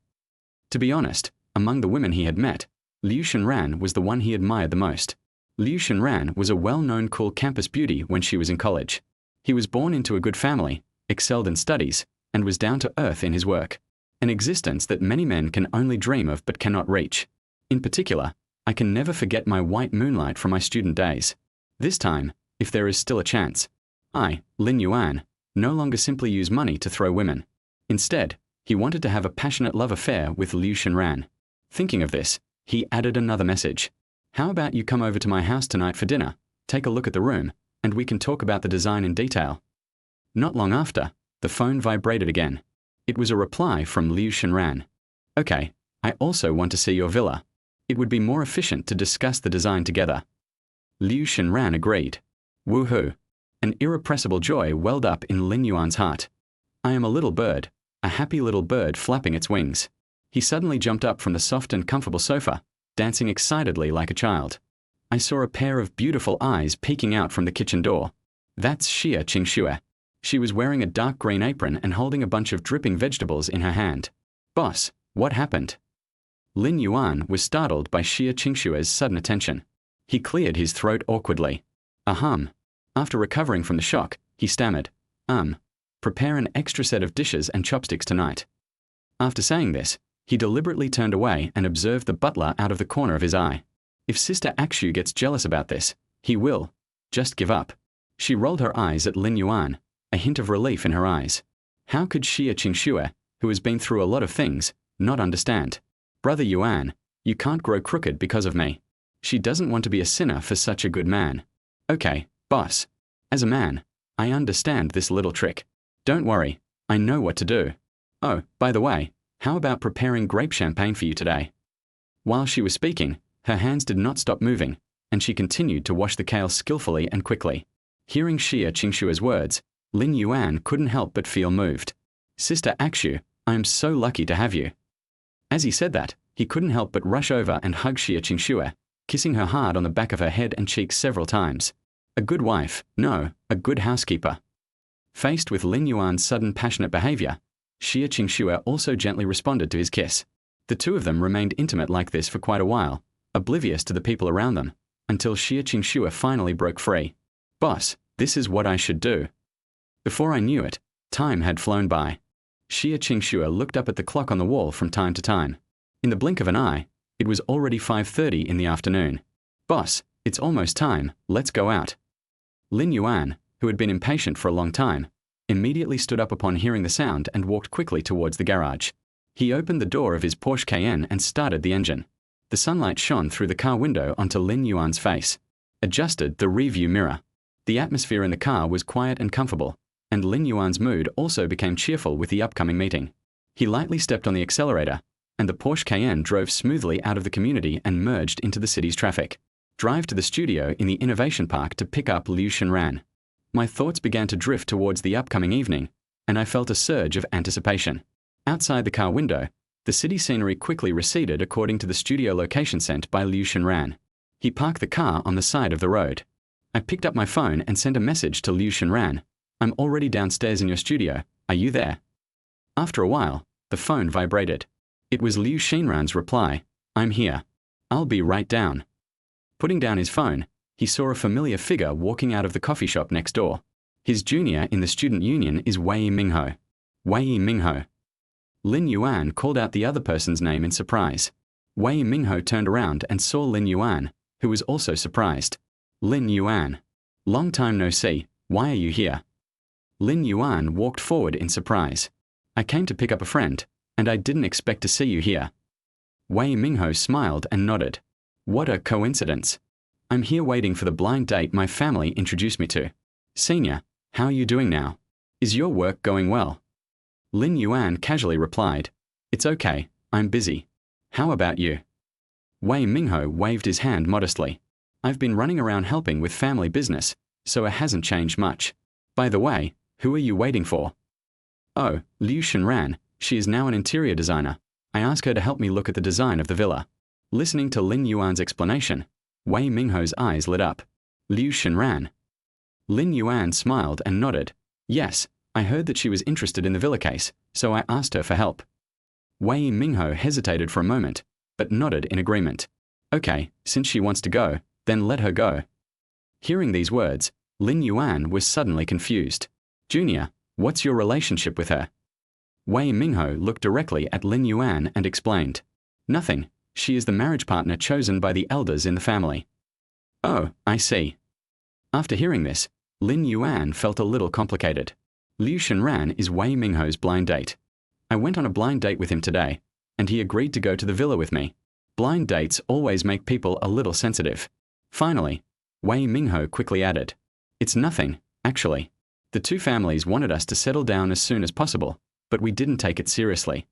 To be honest, among the women he had met, Liu Shenran was the one he admired the most. Liu Shenran was a well-known cool campus beauty when she was in college. He was born into a good family, excelled in studies, and was down to earth in his work. An existence that many men can only dream of but cannot reach. In particular, I can never forget my white moonlight from my student days. This time, if there is still a chance, I, Lin Yuan, no longer simply use money to throw women. Instead, he wanted to have a passionate love affair with Liu Shenran. Thinking of this, he added another message. How about you come over to my house tonight for dinner, take a look at the room, and we can talk about the design in detail. Not long after, the phone vibrated again. It was a reply from Liu Shenran. Okay, I also want to see your villa. It would be more efficient to discuss the design together. Liu Shenran agreed. Woohoo! An irrepressible joy welled up in Lin Yuan's heart. I am a little bird, a happy little bird flapping its wings. He suddenly jumped up from the soft and comfortable sofa, dancing excitedly like a child. I saw a pair of beautiful eyes peeking out from the kitchen door. That's Xie Qingxue. She was wearing a dark green apron and holding a bunch of dripping vegetables in her hand. Boss, what happened? Lin Yuan was startled by Xie Qingxue's sudden attention. He cleared his throat awkwardly. After recovering from the shock, he stammered, prepare an extra set of dishes and chopsticks tonight. After saying this, he deliberately turned away and observed the butler out of the corner of his eye. If Sister Akshu gets jealous about this, he will just give up. She rolled her eyes at Lin Yuan, a hint of relief in her eyes. How could Xie Qingxue, who has been through a lot of things, not understand? Brother Yuan, you can't grow crooked because of me. She doesn't want to be a sinner for such a good man. Okay, boss. As a man, I understand this little trick. Don't worry, I know what to do. Oh, by the way, how about preparing grape champagne for you today? While she was speaking, her hands did not stop moving, and she continued to wash the kale skillfully and quickly. Hearing Xie Qingxue's words, Lin Yuan couldn't help but feel moved. Sister Akshu, I am so lucky to have you. As he said that, he couldn't help but rush over and hug Xie Qingxue, kissing her hard on the back of her head and cheeks several times. A good wife, no, a good housekeeper. Faced with Lin Yuan's sudden passionate behavior, Xie Qingxue also gently responded to his kiss. The two of them remained intimate like this for quite a while, oblivious to the people around them, until Xie Qingxue finally broke free. Boss, this is what I should do. Before I knew it, time had flown by. Xie Qingxue looked up at the clock on the wall from time to time. In the blink of an eye, it was already 5:30 in the afternoon. Boss, it's almost time, let's go out. Lin Yuan, who had been impatient for a long time, immediately stood up upon hearing the sound and walked quickly towards the garage. He opened the door of his Porsche Cayenne and started the engine. The sunlight shone through the car window onto Lin Yuan's face. Adjusted the rear-view mirror. The atmosphere in the car was quiet and comfortable, and Lin Yuan's mood also became cheerful with the upcoming meeting. He lightly stepped on the accelerator, and the Porsche Cayenne drove smoothly out of the community and merged into the city's traffic. Drive to the studio in the Innovation Park to pick up Liu Shenran. My thoughts began to drift towards the upcoming evening, and I felt a surge of anticipation. Outside the car window, the city scenery quickly receded according to the studio location sent by Liu Shenran. He parked the car on the side of the road. I picked up my phone and sent a message to Liu Shenran. I'm already downstairs in your studio. Are you there? After a while, the phone vibrated. It was Liu Shenran's reply. I'm here. I'll be right down. Putting down his phone, he saw a familiar figure walking out of the coffee shop next door. His junior in the student union is Wei Mingho. Wei Mingho. Lin Yuan called out the other person's name in surprise. Wei Mingho turned around and saw Lin Yuan, who was also surprised. Lin Yuan. Long time no see, why are you here? Lin Yuan walked forward in surprise. I came to pick up a friend, and I didn't expect to see you here. Wei Mingho smiled and nodded. What a coincidence. I'm here waiting for the blind date my family introduced me to. Senior, how are you doing now? Is your work going well? Lin Yuan casually replied, It's okay, I'm busy. How about you? Wei Mingho waved his hand modestly. I've been running around helping with family business, so it hasn't changed much. By the way, who are you waiting for? Oh, Liu Shenran, she is now an interior designer. I asked her to help me look at the design of the villa. Listening to Lin Yuan's explanation, Wei Mingho's eyes lit up. Liu Shenran. Lin Yuan smiled and nodded. Yes, I heard that she was interested in the villa case, so I asked her for help. Wei Mingho hesitated for a moment, but nodded in agreement. Okay, since she wants to go, then let her go. Hearing these words, Lin Yuan was suddenly confused. Junior, what's your relationship with her? Wei Mingho looked directly at Lin Yuan and explained. Nothing, she is the marriage partner chosen by the elders in the family. Oh, I see. After hearing this, Lin Yuan felt a little complicated. Liu Shenran is Wei Mingho's blind date. I went on a blind date with him today, and he agreed to go to the villa with me. Blind dates always make people a little sensitive. Finally, Wei Mingho quickly added, It's nothing, actually. The two families wanted us to settle down as soon as possible, but we didn't take it seriously.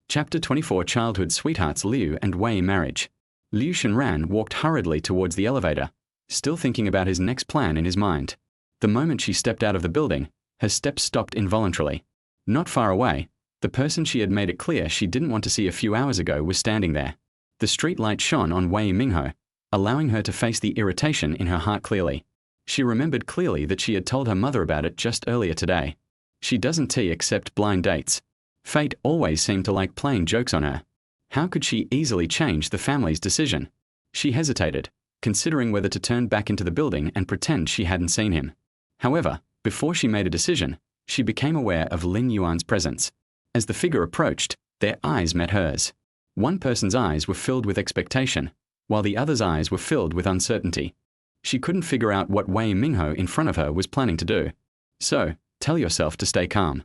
Chapter 24 Childhood Sweethearts Liu and Wei Marriage. Liu Shenran walked hurriedly towards the elevator, still thinking about his next plan in his mind. The moment she stepped out of the building, her steps stopped involuntarily. Not far away, the person she had made it clear she didn't want to see a few hours ago was standing there. The street light shone on Wei Mingho, allowing her to face the irritation in her heart clearly. She remembered clearly that she had told her mother about it just earlier today. She doesn't accept blind dates. Fate always seemed to like playing jokes on her. How could she easily change the family's decision? She hesitated, considering whether to turn back into the building and pretend she hadn't seen him. However, before she made a decision, she became aware of Lin Yuan's presence. As the figure approached, their eyes met hers. One person's eyes were filled with expectation, while the other's eyes were filled with uncertainty. She couldn't figure out what Wei Mingho in front of her was planning to do. So, tell yourself to stay calm.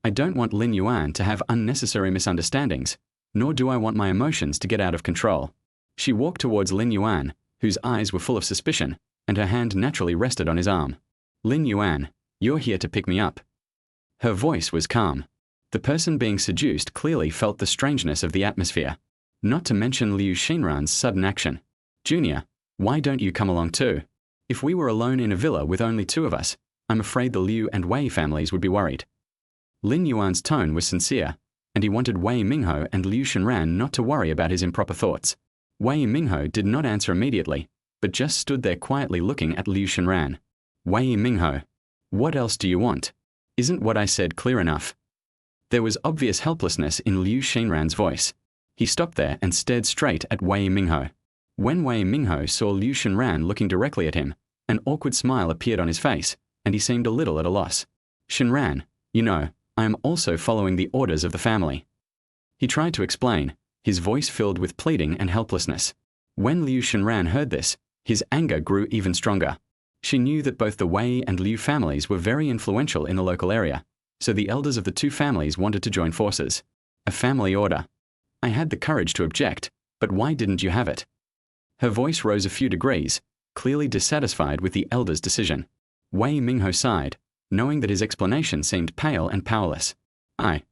I don't want Lin Yuan to have unnecessary misunderstandings, nor do I want my emotions to get out of control. She walked towards Lin Yuan, whose eyes were full of suspicion, and her hand naturally rested on his arm. Lin Yuan, you're here to pick me up. Her voice was calm. The person being seduced clearly felt the strangeness of the atmosphere, not to mention Liu Shenran's sudden action. Junior, why don't you come along too? If we were alone in a villa with only two of us, I'm afraid the Liu and Wei families would be worried. Lin Yuan's tone was sincere, and he wanted Wei Mingho and Liu Shenran not to worry about his improper thoughts. Wei Mingho did not answer immediately, but just stood there quietly looking at Liu Shenran. Wei Mingho, what else do you want? Isn't what I said clear enough? There was obvious helplessness in Liu Shenran's voice. He stopped there and stared straight at Wei Mingho. When Wei Mingho saw Liu Shenran looking directly at him, an awkward smile appeared on his face, and he seemed a little at a loss. Shenran, you know, I am also following the orders of the family. He tried to explain, his voice filled with pleading and helplessness. When Liu Shenran heard this, his anger grew even stronger. She knew that both the Wei and Liu families were very influential in the local area, so the elders of the two families wanted to join forces. A family order. I had the courage to object, but why didn't you have it? Her voice rose a few degrees, clearly dissatisfied with the elders' decision. Wei Mingho sighed, knowing that his explanation seemed pale and powerless. I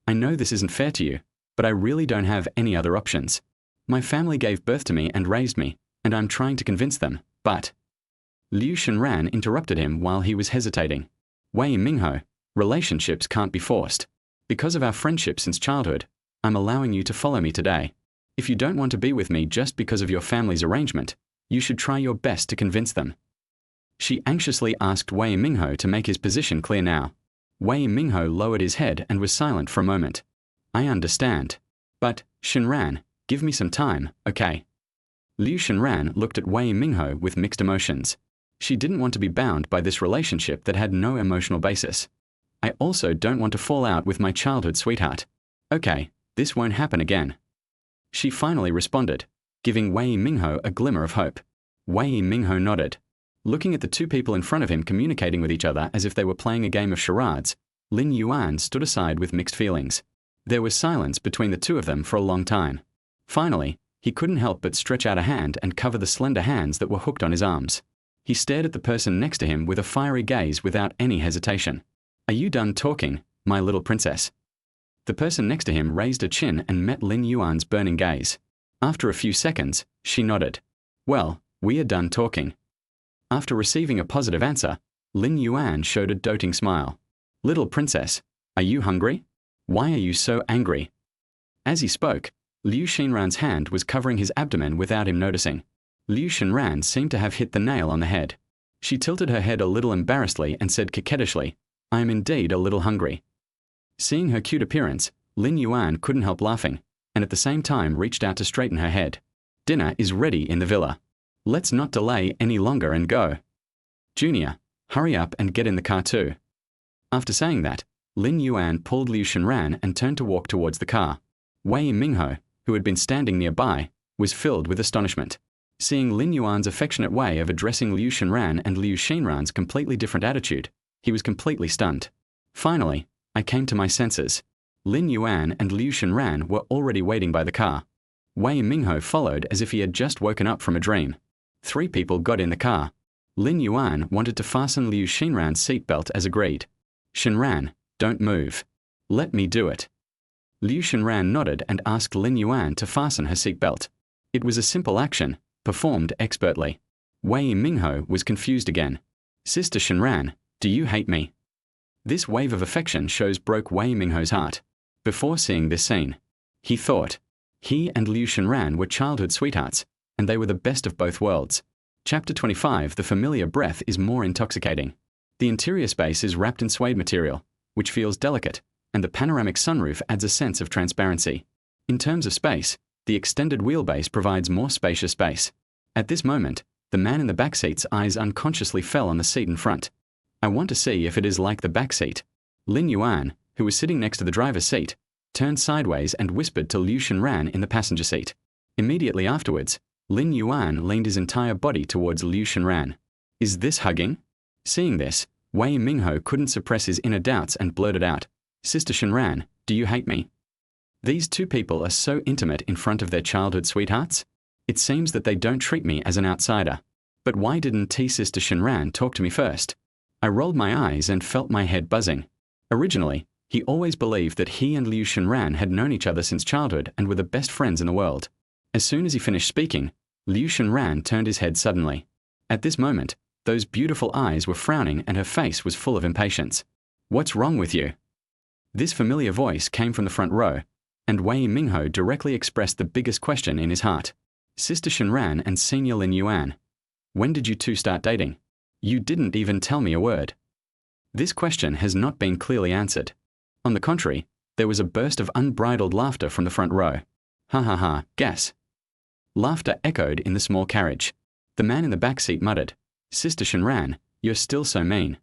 know this isn't fair to you, but I really don't have any other options. My family gave birth to me and raised me, and I'm trying to convince them, but... Liu Shenran interrupted him while he was hesitating. Wei Mingho, relationships can't be forced. Because of our friendship since childhood, I'm allowing you to follow me today. If you don't want to be with me just because of your family's arrangement, you should try your best to convince them. She anxiously asked Wei Mingho to make his position clear now. Wei Mingho lowered his head and was silent for a moment. I understand. But, Shenran, give me some time, okay? Liu Shenran looked at Wei Mingho with mixed emotions. She didn't want to be bound by this relationship that had no emotional basis. I also don't want to fall out with my childhood sweetheart. Okay, this won't happen again. She finally responded, giving Wei Mingho a glimmer of hope. Wei Mingho nodded. Looking at the two people in front of him communicating with each other as if they were playing a game of charades, Lin Yuan stood aside with mixed feelings. There was silence between the two of them for a long time. Finally, he couldn't help but stretch out a hand and cover the slender hands that were hooked on his arms. He stared at the person next to him with a fiery gaze without any hesitation. Are you done talking, my little princess? The person next to him raised her chin and met Lin Yuan's burning gaze. After a few seconds, she nodded. Well, we are done talking. After receiving a positive answer, Lin Yuan showed a doting smile. Little princess, are you hungry? Why are you so angry? As he spoke, Liu Xinran's hand was covering his abdomen without him noticing. Liu Xinran seemed to have hit the nail on the head. She tilted her head a little embarrassedly and said coquettishly, I am indeed a little hungry. Seeing her cute appearance, Lin Yuan couldn't help laughing, and at the same time reached out to straighten her head. Dinner is ready in the villa. Let's not delay any longer and go. Junior, hurry up and get in the car too. After saying that, Lin Yuan pulled Liu Xinran and turned to walk towards the car. Wei Mingho, who had been standing nearby, was filled with astonishment. Seeing Lin Yuan's affectionate way of addressing Liu Xinran and Liu Xinran's completely different attitude, he was completely stunned. Finally, I came to my senses. Lin Yuan and Liu Xinran were already waiting by the car. Wei Mingho followed as if he had just woken up from a dream. 3 people got in the car. Lin Yuan wanted to fasten Liu Xinran's seatbelt as agreed. Xinran, don't move. Let me do it. Liu Xinran nodded and asked Lin Yuan to fasten her seatbelt. It was a simple action, performed expertly. Wei Mingho was confused again. Sister Xinran, do you hate me? This wave of affection broke Wei Mingho's heart. Before seeing this scene, he thought, he and Liu Xinran were childhood sweethearts, and they were the best of both worlds. Chapter 25. The familiar breath is more intoxicating. The interior space is wrapped in suede material, which feels delicate, and the panoramic sunroof adds a sense of transparency. In terms of space, the extended wheelbase provides more spacious space. At this moment, the man in the back seat's eyes unconsciously fell on the seat in front. I want to see if it is like the back seat. Lin Yuan, who was sitting next to the driver's seat, turned sideways and whispered to Liu Xinran in the passenger seat. Immediately afterwards, Lin Yuan leaned his entire body towards Liu Xinran. Is this hugging? Seeing this, Wei Mingho couldn't suppress his inner doubts and blurted out, Sister Xinran, do you hate me? These two people are so intimate in front of their childhood sweethearts. It seems that they don't treat me as an outsider. But why didn't Sister Xinran talk to me first? I rolled my eyes and felt my head buzzing. Originally, he always believed that he and Liu Xinran had known each other since childhood and were the best friends in the world. As soon as he finished speaking, Liu Xinran turned his head suddenly. At this moment, those beautiful eyes were frowning and her face was full of impatience. What's wrong with you? This familiar voice came from the front row, and Wei Mingho directly expressed the biggest question in his heart. Sister Xinran and Senior Lin Yuan, when did you two start dating? You didn't even tell me a word. This question has not been clearly answered. On the contrary, there was a burst of unbridled laughter from the front row. Ha ha ha, guess. Laughter echoed in the small carriage. The man in the back seat muttered, Sister Xinran, you're still so mean.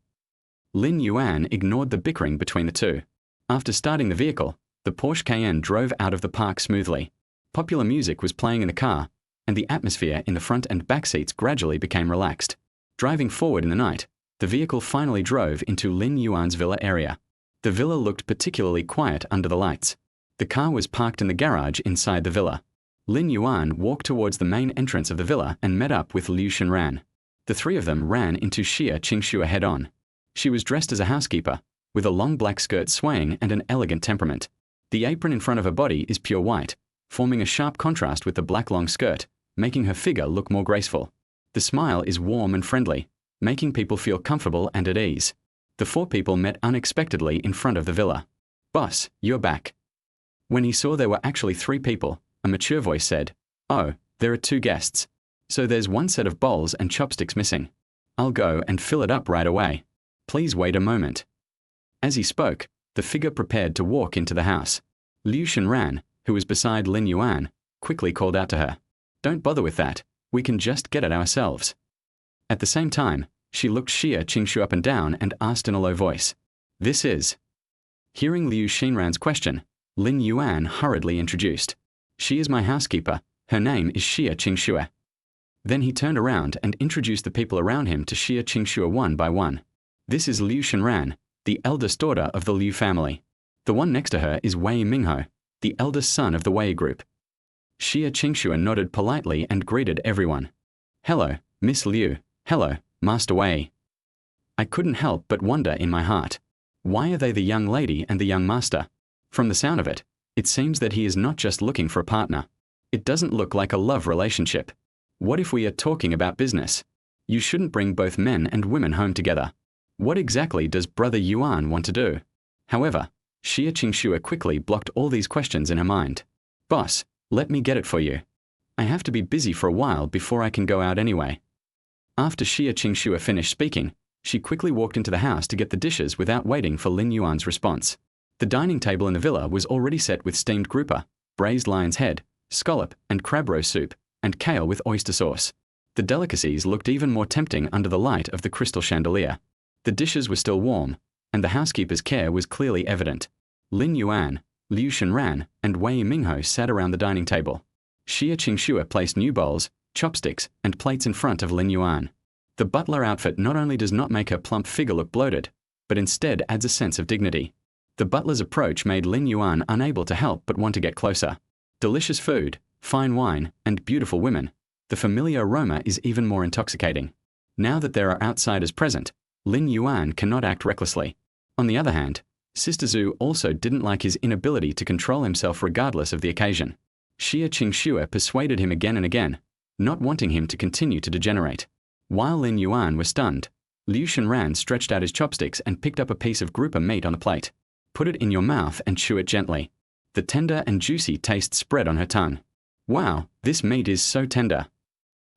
Lin Yuan ignored the bickering between the two. After starting the vehicle, the Porsche Cayenne drove out of the park smoothly. Popular music was playing in the car, and the atmosphere in the front and back seats gradually became relaxed. Driving forward in the night, the vehicle finally drove into Lin Yuan's villa area. The villa looked particularly quiet under the lights. The car was parked in the garage inside the villa. Lin Yuan walked towards the main entrance of the villa and met up with Liu Xinran. The 3 of them ran into Xia Qingxue head-on. She was dressed as a housekeeper, with a long black skirt swaying and an elegant temperament. The apron in front of her body is pure white, forming a sharp contrast with the black long skirt, making her figure look more graceful. The smile is warm and friendly, making people feel comfortable and at ease. The 4 people met unexpectedly in front of the villa. Boss, you're back. When he saw there were actually 3 people, a mature voice said, Oh, there are 2 guests. So there's 1 set of bowls and chopsticks missing. I'll go and fill it up right away. Please wait a moment. As he spoke, the figure prepared to walk into the house. Liu Xinran, who was beside Lin Yuan, quickly called out to her, Don't bother with that. We can just get it ourselves. At the same time, she looked Xia Qingxue up and down and asked in a low voice, This is. Hearing Liu Xinran's question, Lin Yuan hurriedly introduced. She is my housekeeper. Her name is Xia Qingxue. Then he turned around and introduced the people around him to Xia Qingxue one by one. This is Liu Xinran, the eldest daughter of the Liu family. The one next to her is Wei Mingho, the eldest son of the Wei group. Xia Qingxue nodded politely and greeted everyone. Hello, Miss Liu. Hello, Master Wei. I couldn't help but wonder in my heart. Why are they the young lady and the young master? From the sound of it, it seems that he is not just looking for a partner. It doesn't look like a love relationship. What if we are talking about business? You shouldn't bring both men and women home together. What exactly does Brother Yuan want to do? However, Xia Qingxue quickly blocked all these questions in her mind. Boss, let me get it for you. I have to be busy for a while before I can go out anyway. After Xia Qingxue finished speaking, she quickly walked into the house to get the dishes without waiting for Lin Yuan's response. The dining table in the villa was already set with steamed grouper, braised lion's head, scallop and crab roe soup, and kale with oyster sauce. The delicacies looked even more tempting under the light of the crystal chandelier. The dishes were still warm, and the housekeeper's care was clearly evident. Lin Yuan, Liu Xinran, and Wei Mingho sat around the dining table. Xia Qingxue placed new bowls, chopsticks, and plates in front of Lin Yuan. The butler outfit not only does not make her plump figure look bloated, but instead adds a sense of dignity. The butler's approach made Lin Yuan unable to help but want to get closer. Delicious food, fine wine, and beautiful women. The familiar aroma is even more intoxicating. Now that there are outsiders present, Lin Yuan cannot act recklessly. On the other hand, Sister Zhu also didn't like his inability to control himself regardless of the occasion. Xia Qingxue persuaded him again and again, not wanting him to continue to degenerate. While Lin Yuan was stunned, Liu Xinran stretched out his chopsticks and picked up a piece of grouper meat on the plate. Put it in your mouth and chew it gently. The tender and juicy taste spread on her tongue. Wow, this meat is so tender.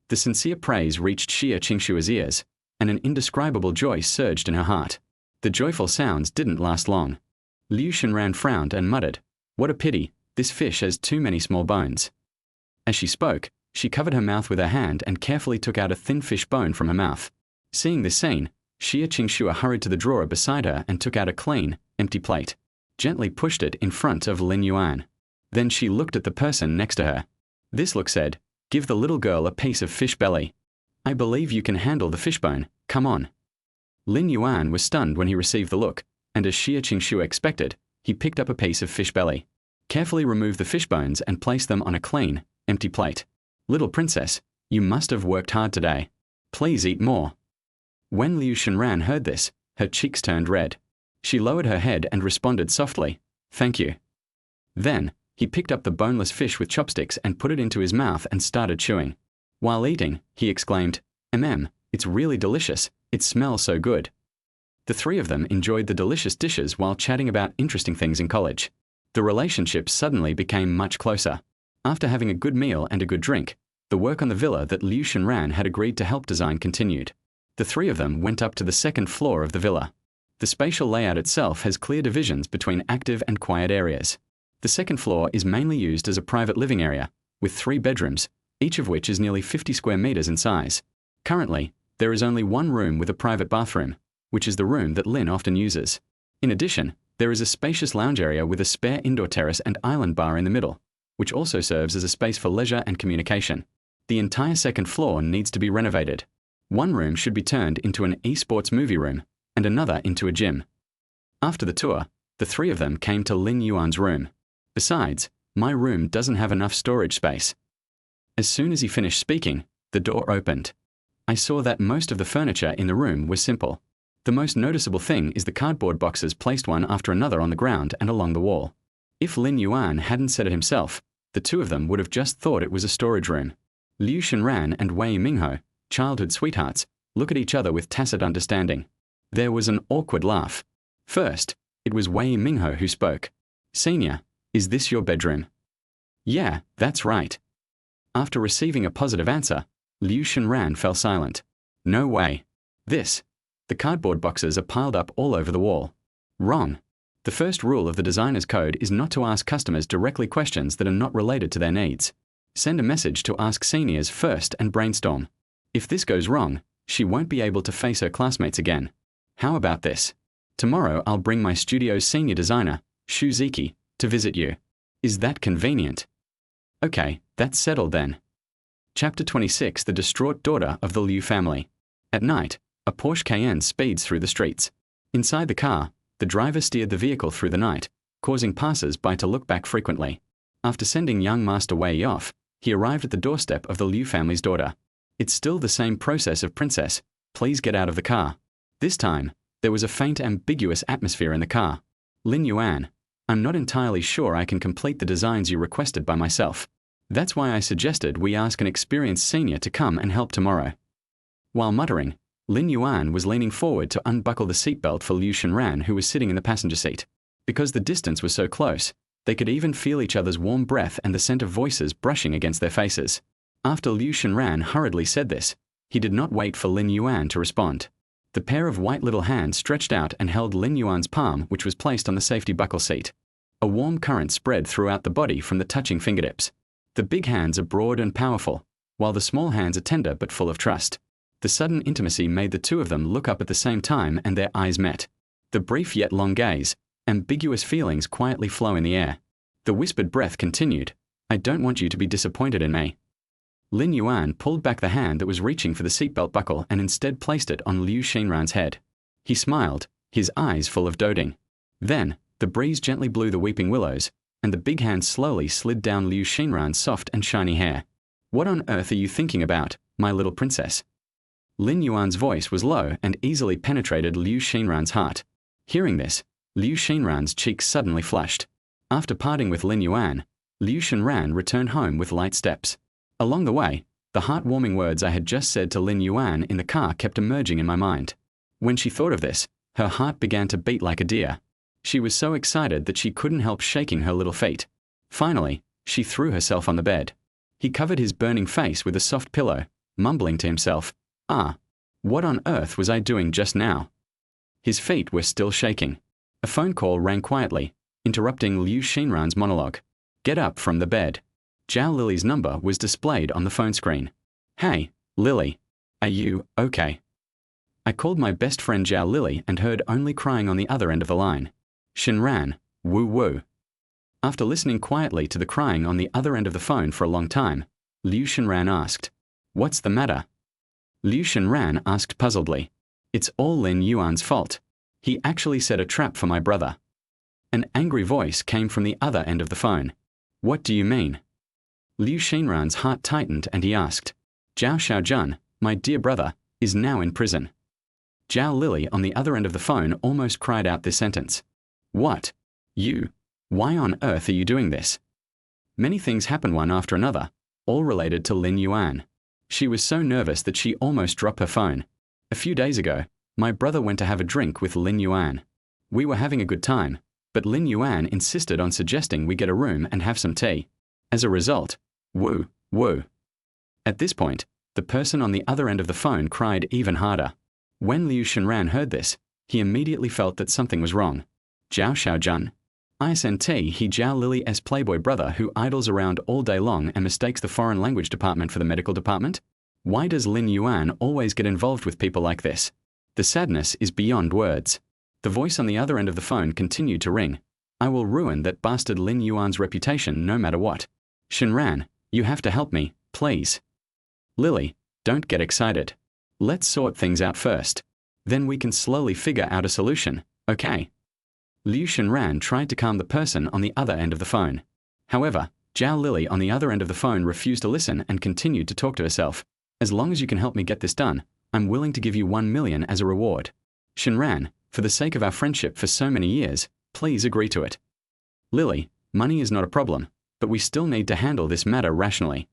The sincere praise reached Xia Qingxue's ears, and an indescribable joy surged in her heart. The joyful sounds didn't last long. Liu Xinran frowned and muttered, "What a pity, this fish has too many small bones." As she spoke, she covered her mouth with her hand and carefully took out a thin fish bone from her mouth. Seeing this scene, Xia Qingxue hurried to the drawer beside her and took out a clean, empty plate, gently pushed it in front of Lin Yuan. Then she looked at the person next to her. This look said, "Give the little girl a piece of fish belly. I believe you can handle the fishbone, come on." Lin Yuan was stunned when he received the look, and as Xia Qingxue expected, he picked up a piece of fish belly, carefully removed the fish bones and placed them on a clean, empty plate. "Little princess, you must have worked hard today. Please eat more." When Liu Xinran heard this, her cheeks turned red. She lowered her head and responded softly, "Thank you." Then, he picked up the boneless fish with chopsticks and put it into his mouth and started chewing. While eating, he exclaimed, It's really delicious. It smells so good." The three of them enjoyed the delicious dishes while chatting about interesting things in college. The relationship suddenly became much closer. After having a good meal and a good drink, the work on the villa that Liu Xinran had agreed to help design continued. The three of them went up to the second floor of the villa. The spatial layout itself has clear divisions between active and quiet areas. The second floor is mainly used as a private living area, with 3 bedrooms, each of which is nearly 50 square meters in size. Currently, there is only one room with a private bathroom, which is the room that Lin often uses. In addition, there is a spacious lounge area with a spare indoor terrace and island bar in the middle, which also serves as a space for leisure and communication. The entire second floor needs to be renovated. One room should be turned into an esports movie room, and another into a gym. After the tour, the three of them came to Lin Yuan's room. Besides, my room doesn't have enough storage space. As soon as he finished speaking, the door opened. I saw that most of the furniture in the room was simple. The most noticeable thing is the cardboard boxes placed one after another on the ground and along the wall. If Lin Yuan hadn't said it himself, the two of them would have just thought it was a storage room. Liu Xinran and Wei Mingho, childhood sweethearts, look at each other with tacit understanding. There was an awkward laugh. First, it was Wei Mingho who spoke. "Senior, is this your bedroom?" "Yeah, that's right." After receiving a positive answer, Liu Xinran fell silent. "No way. This." The cardboard boxes are piled up all over the wall. Wrong. The first rule of the designer's code is not to ask customers directly questions that are not related to their needs. Send a message to ask seniors first and brainstorm. If this goes wrong, she won't be able to face her classmates again. How about this? Tomorrow I'll bring my studio's senior designer, Shu Ziki, to visit you. Is that convenient? Okay, that's settled then. Chapter 26. The distraught daughter of the Liu family. At night, a Porsche Cayenne speeds through the streets. Inside the car, the driver steered the vehicle through the night, causing passers-by to look back frequently. After sending young Master Wei off, he arrived at the doorstep of the Liu family's daughter. It's still the same process of princess. Please get out of the car. This time, there was a faint ambiguous atmosphere in the car. Lin Yuan, I'm not entirely sure I can complete the designs you requested by myself. That's why I suggested we ask an experienced senior to come and help tomorrow. While muttering, Lin Yuan was leaning forward to unbuckle the seatbelt for Liu Shenran, who was sitting in the passenger seat. Because the distance was so close, they could even feel each other's warm breath and the scent of voices brushing against their faces. After Liu Shenran hurriedly said this, he did not wait for Lin Yuan to respond. The pair of white little hands stretched out and held Lin Yuan's palm, which was placed on the safety buckle seat. A warm current spread throughout the body from the touching fingertips. The big hands are broad and powerful, while the small hands are tender but full of trust. The sudden intimacy made the two of them look up at the same time, and their eyes met. The brief yet long gaze, ambiguous feelings quietly flow in the air. The whispered breath continued, I don't want you to be disappointed in me. Lin Yuan pulled back the hand that was reaching for the seatbelt buckle and instead placed it on Liu Shenran's head. He smiled, his eyes full of doting. Then, the breeze gently blew the weeping willows, and the big hand slowly slid down Liu Shenran's soft and shiny hair. What on earth are you thinking about, my little princess? Lin Yuan's voice was low and easily penetrated Liu Shenran's heart. Hearing this, Liu Shenran's cheeks suddenly flushed. After parting with Lin Yuan, Liu Shenran returned home with light steps. Along the way, the heartwarming words I had just said to Lin Yuan in the car kept emerging in my mind. When she thought of this, her heart began to beat like a deer. She was so excited that she couldn't help shaking her little feet. Finally, she threw herself on the bed. He covered his burning face with a soft pillow, mumbling to himself, what on earth was I doing just now? His feet were still shaking. A phone call rang quietly, interrupting Liu Shenran's monologue. Get up from the bed. Zhao Lili's number was displayed on the phone screen. Hey, Lily. Are you okay? I called my best friend Zhao Lili and heard only crying on the other end of the line. Shenran, woo woo. After listening quietly to the crying on the other end of the phone for a long time, Liu Shenran asked, What's the matter? Liu Shenran asked puzzledly. It's all Lin Yuan's fault. He actually set a trap for my brother. An angry voice came from the other end of the phone. What do you mean? Liu Shenran's heart tightened and he asked, Zhao Xiaojun, my dear brother, is now in prison. Zhao Lili on the other end of the phone almost cried out this sentence. What? You? Why on earth are you doing this? Many things happened one after another, all related to Lin Yuan. She was so nervous that she almost dropped her phone. A few days ago, my brother went to have a drink with Lin Yuan. We were having a good time, but Lin Yuan insisted on suggesting we get a room and have some tea. As a result, woo, woo. At this point, the person on the other end of the phone cried even harder. When Liu Shenran heard this, he immediately felt that something was wrong. Zhao Xiaojun. ISNT, he Zhao Lili's playboy brother who idles around all day long and mistakes the foreign language department for the medical department? Why does Lin Yuan always get involved with people like this? The sadness is beyond words. The voice on the other end of the phone continued to ring. I will ruin that bastard Lin Yuan's reputation no matter what. Shenran, you have to help me, please. Lily, don't get excited. Let's sort things out first. Then we can slowly figure out a solution, okay? Liu Shenran tried to calm the person on the other end of the phone. However, Zhao Lili on the other end of the phone refused to listen and continued to talk to herself. As long as you can help me get this done, I'm willing to give you 1 million as a reward. Shenran, for the sake of our friendship for so many years, please agree to it. Lily, money is not a problem, but we still need to handle this matter rationally.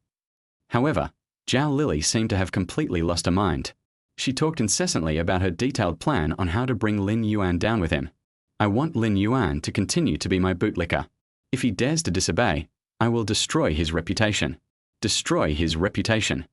However, Zhao Lili seemed to have completely lost her mind. She talked incessantly about her detailed plan on how to bring Lin Yuan down with him. I want Lin Yuan to continue to be my bootlicker. If he dares to disobey, I will destroy his reputation. Destroy his reputation.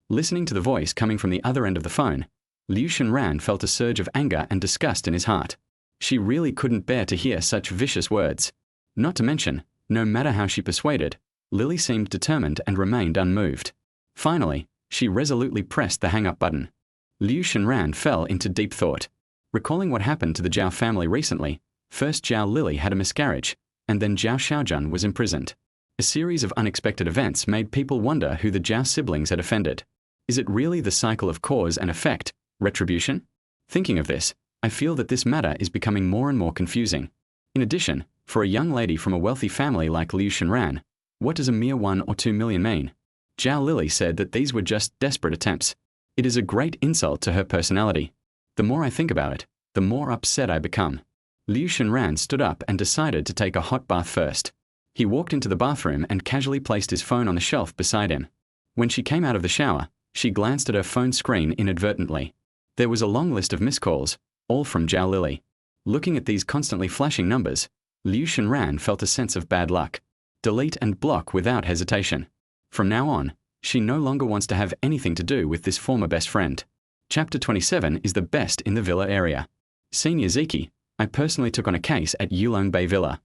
Listening to the voice coming from the other end of the phone, Liu Shenran felt a surge of anger and disgust in his heart. She really couldn't bear to hear such vicious words. Not to mention, no matter how she persuaded, Lily seemed determined and remained unmoved. Finally, she resolutely pressed the hang-up button. Liu Shenran fell into deep thought. Recalling what happened to the Zhao family recently, first Zhao Lili had a miscarriage, and then Zhao Xiaojun was imprisoned. A series of unexpected events made people wonder who the Zhao siblings had offended. Is it really the cycle of cause and effect, retribution? Thinking of this, I feel that this matter is becoming more and more confusing. In addition, for a young lady from a wealthy family like Liu Shenran, what does a mere 1 or 2 million mean? Zhao Lili said that these were just desperate attempts. It is a great insult to her personality. The more I think about it, the more upset I become. Liu Shenran stood up and decided to take a hot bath first. He walked into the bathroom and casually placed his phone on the shelf beside him. When she came out of the shower, she glanced at her phone screen inadvertently. There was a long list of missed calls, all from Zhao Lili. Looking at these constantly flashing numbers, Liu Shenran felt a sense of bad luck. Delete and block without hesitation. From now on, she no longer wants to have anything to do with this former best friend. Chapter 27 is the best in the villa area. Senior Ziki, I personally took on a case at Yulong Bay Villa.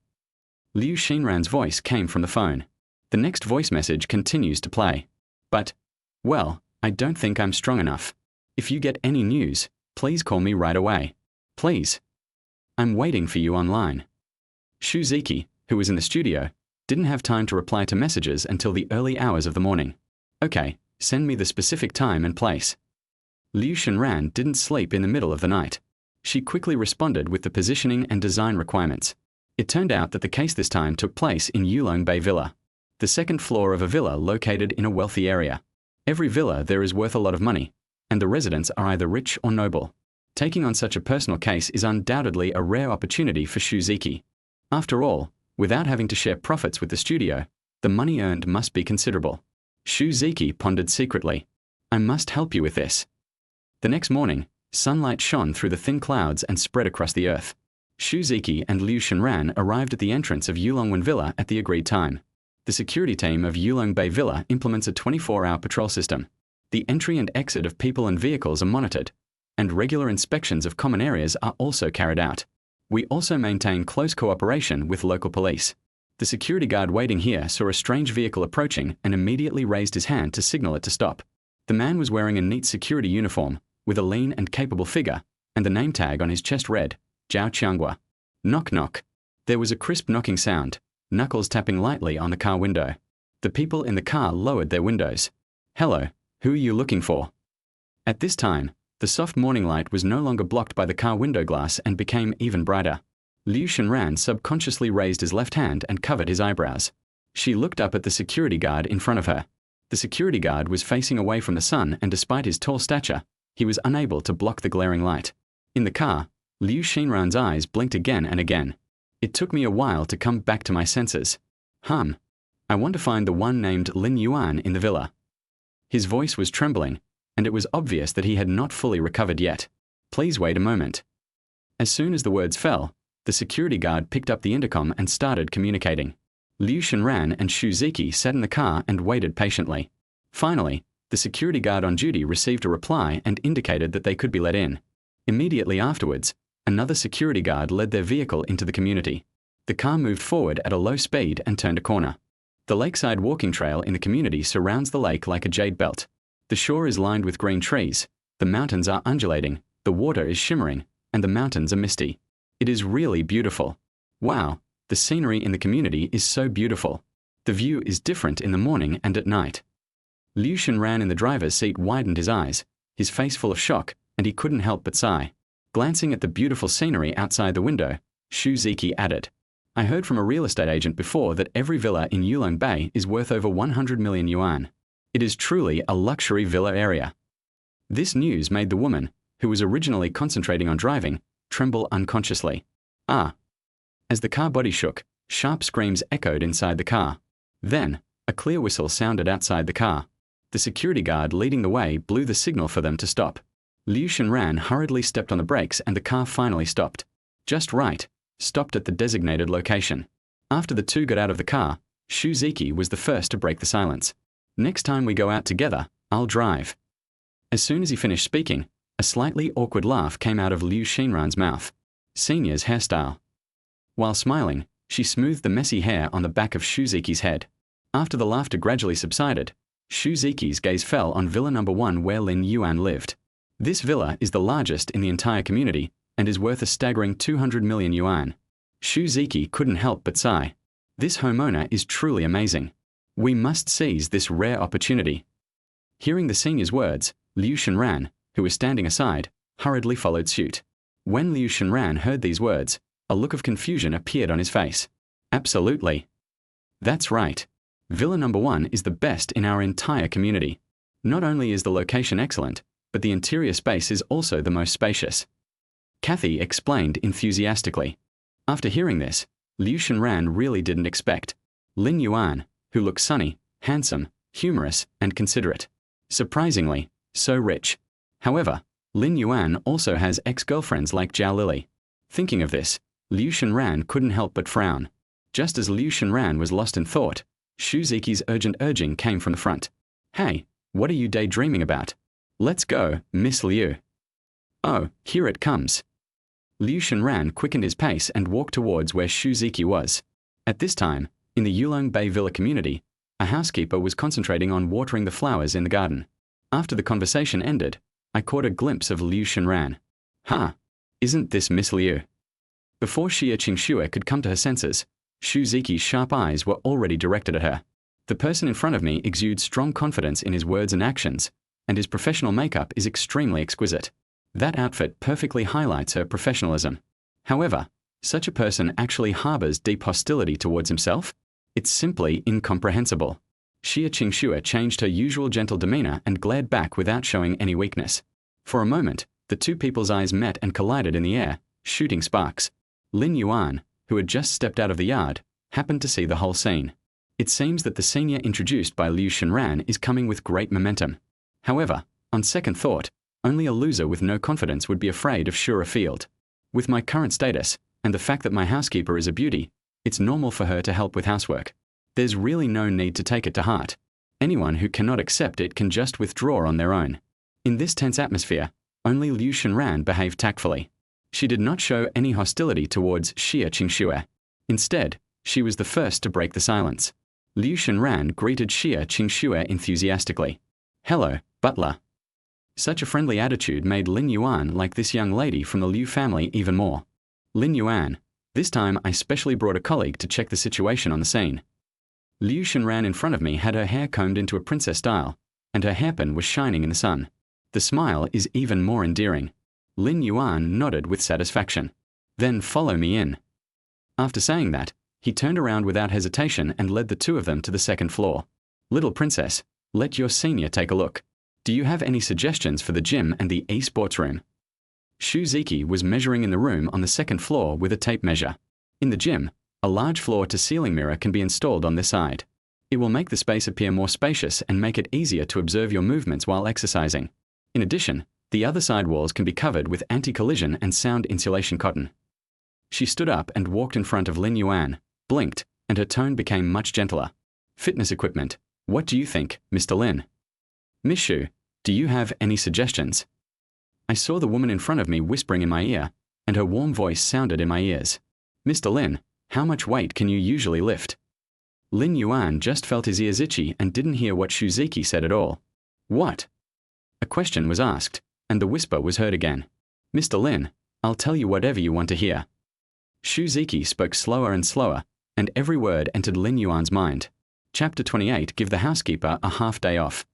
Liu Shenran's voice came from the phone. The next voice message continues to play. But, well, I don't think I'm strong enough. If you get any news, please call me right away. Please. I'm waiting for you online. Shu Ziki, who was in the studio, didn't have time to reply to messages until the early hours of the morning. Okay, send me the specific time and place. Liu Shenran didn't sleep in the middle of the night. She quickly responded with the positioning and design requirements. It turned out that the case this time took place in Yulong Bay Villa, the second floor of a villa located in a wealthy area. Every villa there is worth a lot of money, and the residents are either rich or noble. Taking on such a personal case is undoubtedly a rare opportunity for Shu Ziki. After all, without having to share profits with the studio, the money earned must be considerable. Shu Ziki pondered secretly. I must help you with this. The next morning, sunlight shone through the thin clouds and spread across the earth. Shu Ziki and Liu Shenran arrived at the entrance of Yulongwen Villa at the agreed time. The security team of Yulong Bay Villa implements a 24-hour patrol system. The entry and exit of people and vehicles are monitored, and regular inspections of common areas are also carried out. We also maintain close cooperation with local police. The security guard waiting here saw a strange vehicle approaching and immediately raised his hand to signal it to stop. The man was wearing a neat security uniform, with a lean and capable figure, and the name tag on his chest read, Zhao Qianghua. Knock knock. There was a crisp knocking sound, knuckles tapping lightly on the car window. The people in the car lowered their windows. Hello, who are you looking for? At this time, the soft morning light was no longer blocked by the car window glass and became even brighter. Liu Shenran subconsciously raised his left hand and covered his eyebrows. She looked up at the security guard in front of her. The security guard was facing away from the sun, and despite his tall stature, he was unable to block the glaring light. In the car, Liu Shenran's eyes blinked again and again. It took me a while to come back to my senses. I want to find the one named Lin Yuan in the villa. His voice was trembling, and it was obvious that he had not fully recovered yet. Please wait a moment. As soon as the words fell, the security guard picked up the intercom and started communicating. Liu Shenran and Shu Ziki sat in the car and waited patiently. Finally, the security guard on duty received a reply and indicated that they could be let in. Immediately afterwards, another security guard led their vehicle into the community. The car moved forward at a low speed and turned a corner. The lakeside walking trail in the community surrounds the lake like a jade belt. The shore is lined with green trees, the mountains are undulating, the water is shimmering, and the mountains are misty. It is really beautiful. Wow, the scenery in the community is so beautiful. The view is different in the morning and at night. Liu Shenran in the driver's seat widened his eyes, his face full of shock, and he couldn't help but sigh. Glancing at the beautiful scenery outside the window, Shu Ziki added, I heard from a real estate agent before that every villa in Yulong Bay is worth over 100 million yuan. It is truly a luxury villa area. This news made the woman, who was originally concentrating on driving, tremble unconsciously. Ah! As the car body shook, sharp screams echoed inside the car. Then, a clear whistle sounded outside the car. The security guard leading the way blew the signal for them to stop. Liu Shenran hurriedly stepped on the brakes and the car finally stopped. Just right, stopped at the designated location. After the two got out of the car, Shu Ziki was the first to break the silence. Next time we go out together, I'll drive. As soon as he finished speaking, a slightly awkward laugh came out of Liu Shenran's mouth. Senior's hairstyle. While smiling, she smoothed the messy hair on the back of Shu Ziki's head. After the laughter gradually subsided, Shu Ziki's gaze fell on Villa number 1 where Lin Yuan lived. This villa is the largest in the entire community and is worth a staggering 200 million yuan. Xu Ziki couldn't help but sigh. This homeowner is truly amazing. We must seize this rare opportunity. Hearing the senior's words, Liu Shenran, who was standing aside, hurriedly followed suit. When Liu Shenran heard these words, a look of confusion appeared on his face. Absolutely. That's right. Villa number 1 is the best in our entire community. Not only is the location excellent, but the interior space is also the most spacious. Kathy explained enthusiastically. After hearing this, Liu Shenran really didn't expect Lin Yuan, who looked sunny, handsome, humorous, and considerate. Surprisingly, so rich. However, Lin Yuan also has ex-girlfriends like Zhao Lili. Thinking of this, Liu Shenran couldn't help but frown. Just as Liu Shenran was lost in thought, Xu Ziki's urgent urging came from the front. Hey, what are you daydreaming about? Let's go, Miss Liu. Oh, here it comes. Liu Shenran quickened his pace and walked towards where Xu Ziki was. At this time, in the Yulong Bay Villa community, a housekeeper was concentrating on watering the flowers in the garden. After the conversation ended, I caught a glimpse of Liu Shenran. Ha! Isn't this Miss Liu? Before Xia Qingxue could come to her senses, Xu Ziki's sharp eyes were already directed at her. The person in front of me exudes strong confidence in his words and actions, and his professional makeup is extremely exquisite. That outfit perfectly highlights her professionalism. However, such a person actually harbors deep hostility towards himself? It's simply incomprehensible. Xia Qingxue changed her usual gentle demeanor and glared back without showing any weakness. For a moment, the two people's eyes met and collided in the air, shooting sparks. Lin Yuan, who had just stepped out of the yard, happened to see the whole scene. It seems that the senior introduced by Liu Shenran is coming with great momentum. However, on second thought, only a loser with no confidence would be afraid of surer field. With my current status, and the fact that my housekeeper is a beauty, it's normal for her to help with housework. There's really no need to take it to heart. Anyone who cannot accept it can just withdraw on their own. In this tense atmosphere, only Liu Shenran behaved tactfully. She did not show any hostility towards Xia Qingxue. Instead, she was the first to break the silence. Liu Shenran greeted Xia Qingxue enthusiastically. Hello, butler. Such a friendly attitude made Lin Yuan like this young lady from the Liu family even more. Lin Yuan, this time I specially brought a colleague to check the situation on the scene. Liu Shenran in front of me had her hair combed into a princess style, and her hairpin was shining in the sun. The smile is even more endearing. Lin Yuan nodded with satisfaction. Then follow me in. After saying that, he turned around without hesitation and led the two of them to the second floor. Little princess, let your senior take a look. Do you have any suggestions for the gym and the e-sports room? Xu Ziki was measuring in the room on the second floor with a tape measure. In the gym, a large floor-to-ceiling mirror can be installed on this side. It will make the space appear more spacious and make it easier to observe your movements while exercising. In addition, the other side walls can be covered with anti-collision and sound insulation cotton. She stood up and walked in front of Lin Yuan, blinked, and her tone became much gentler. Fitness equipment. What do you think, Mr. Lin? Miss Xu, do you have any suggestions? I saw the woman in front of me whispering in my ear, and her warm voice sounded in my ears. Mr. Lin, how much weight can you usually lift? Lin Yuan just felt his ears itchy and didn't hear what Xu Ziki said at all. What? A question was asked, and the whisper was heard again. Mr. Lin, I'll tell you whatever you want to hear. Xu Ziki spoke slower and slower, and every word entered Lin Yuan's mind. Chapter 28 Give the housekeeper a half day off.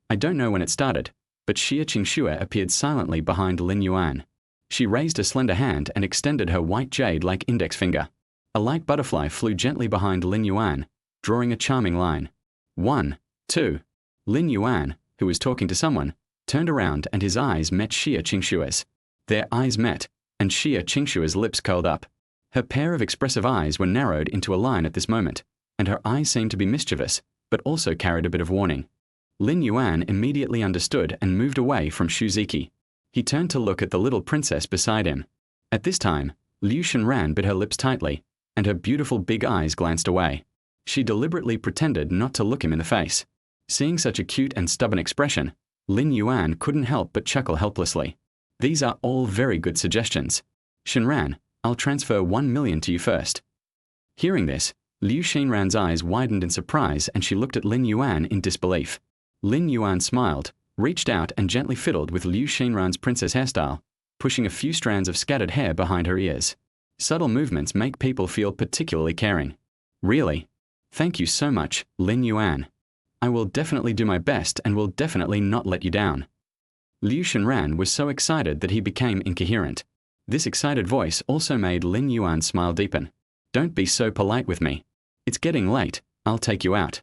I don't know when it started, but Xia Qingxue appeared silently behind Lin Yuan. She raised a slender hand and extended her white jade-like index finger. A light butterfly flew gently behind Lin Yuan, drawing a charming line. 1, 2. Lin Yuan, who was talking to someone, turned around and his eyes met Xia Qingxue's. Their eyes met, and Xia Qingxue's lips curled up. Her pair of expressive eyes were narrowed into a line at this moment, and her eyes seemed to be mischievous, but also carried a bit of warning. Lin Yuan immediately understood and moved away from Xu Ziki. He turned to look at the little princess beside him. At this time, Liu Shenran bit her lips tightly, and her beautiful big eyes glanced away. She deliberately pretended not to look him in the face. Seeing such a cute and stubborn expression, Lin Yuan couldn't help but chuckle helplessly. These are all very good suggestions. Shenran, I'll transfer 1 million to you first. Hearing this, Liu Shenran's eyes widened in surprise and she looked at Lin Yuan in disbelief. Lin Yuan smiled, reached out and gently fiddled with Liu Shenran's princess hairstyle, pushing a few strands of scattered hair behind her ears. Subtle movements make people feel particularly caring. Really? Thank you so much, Lin Yuan. I will definitely do my best and will definitely not let you down. Liu Shenran was so excited that he became incoherent. This excited voice also made Lin Yuan's smile deepen. Don't be so polite with me. It's getting late, I'll take you out.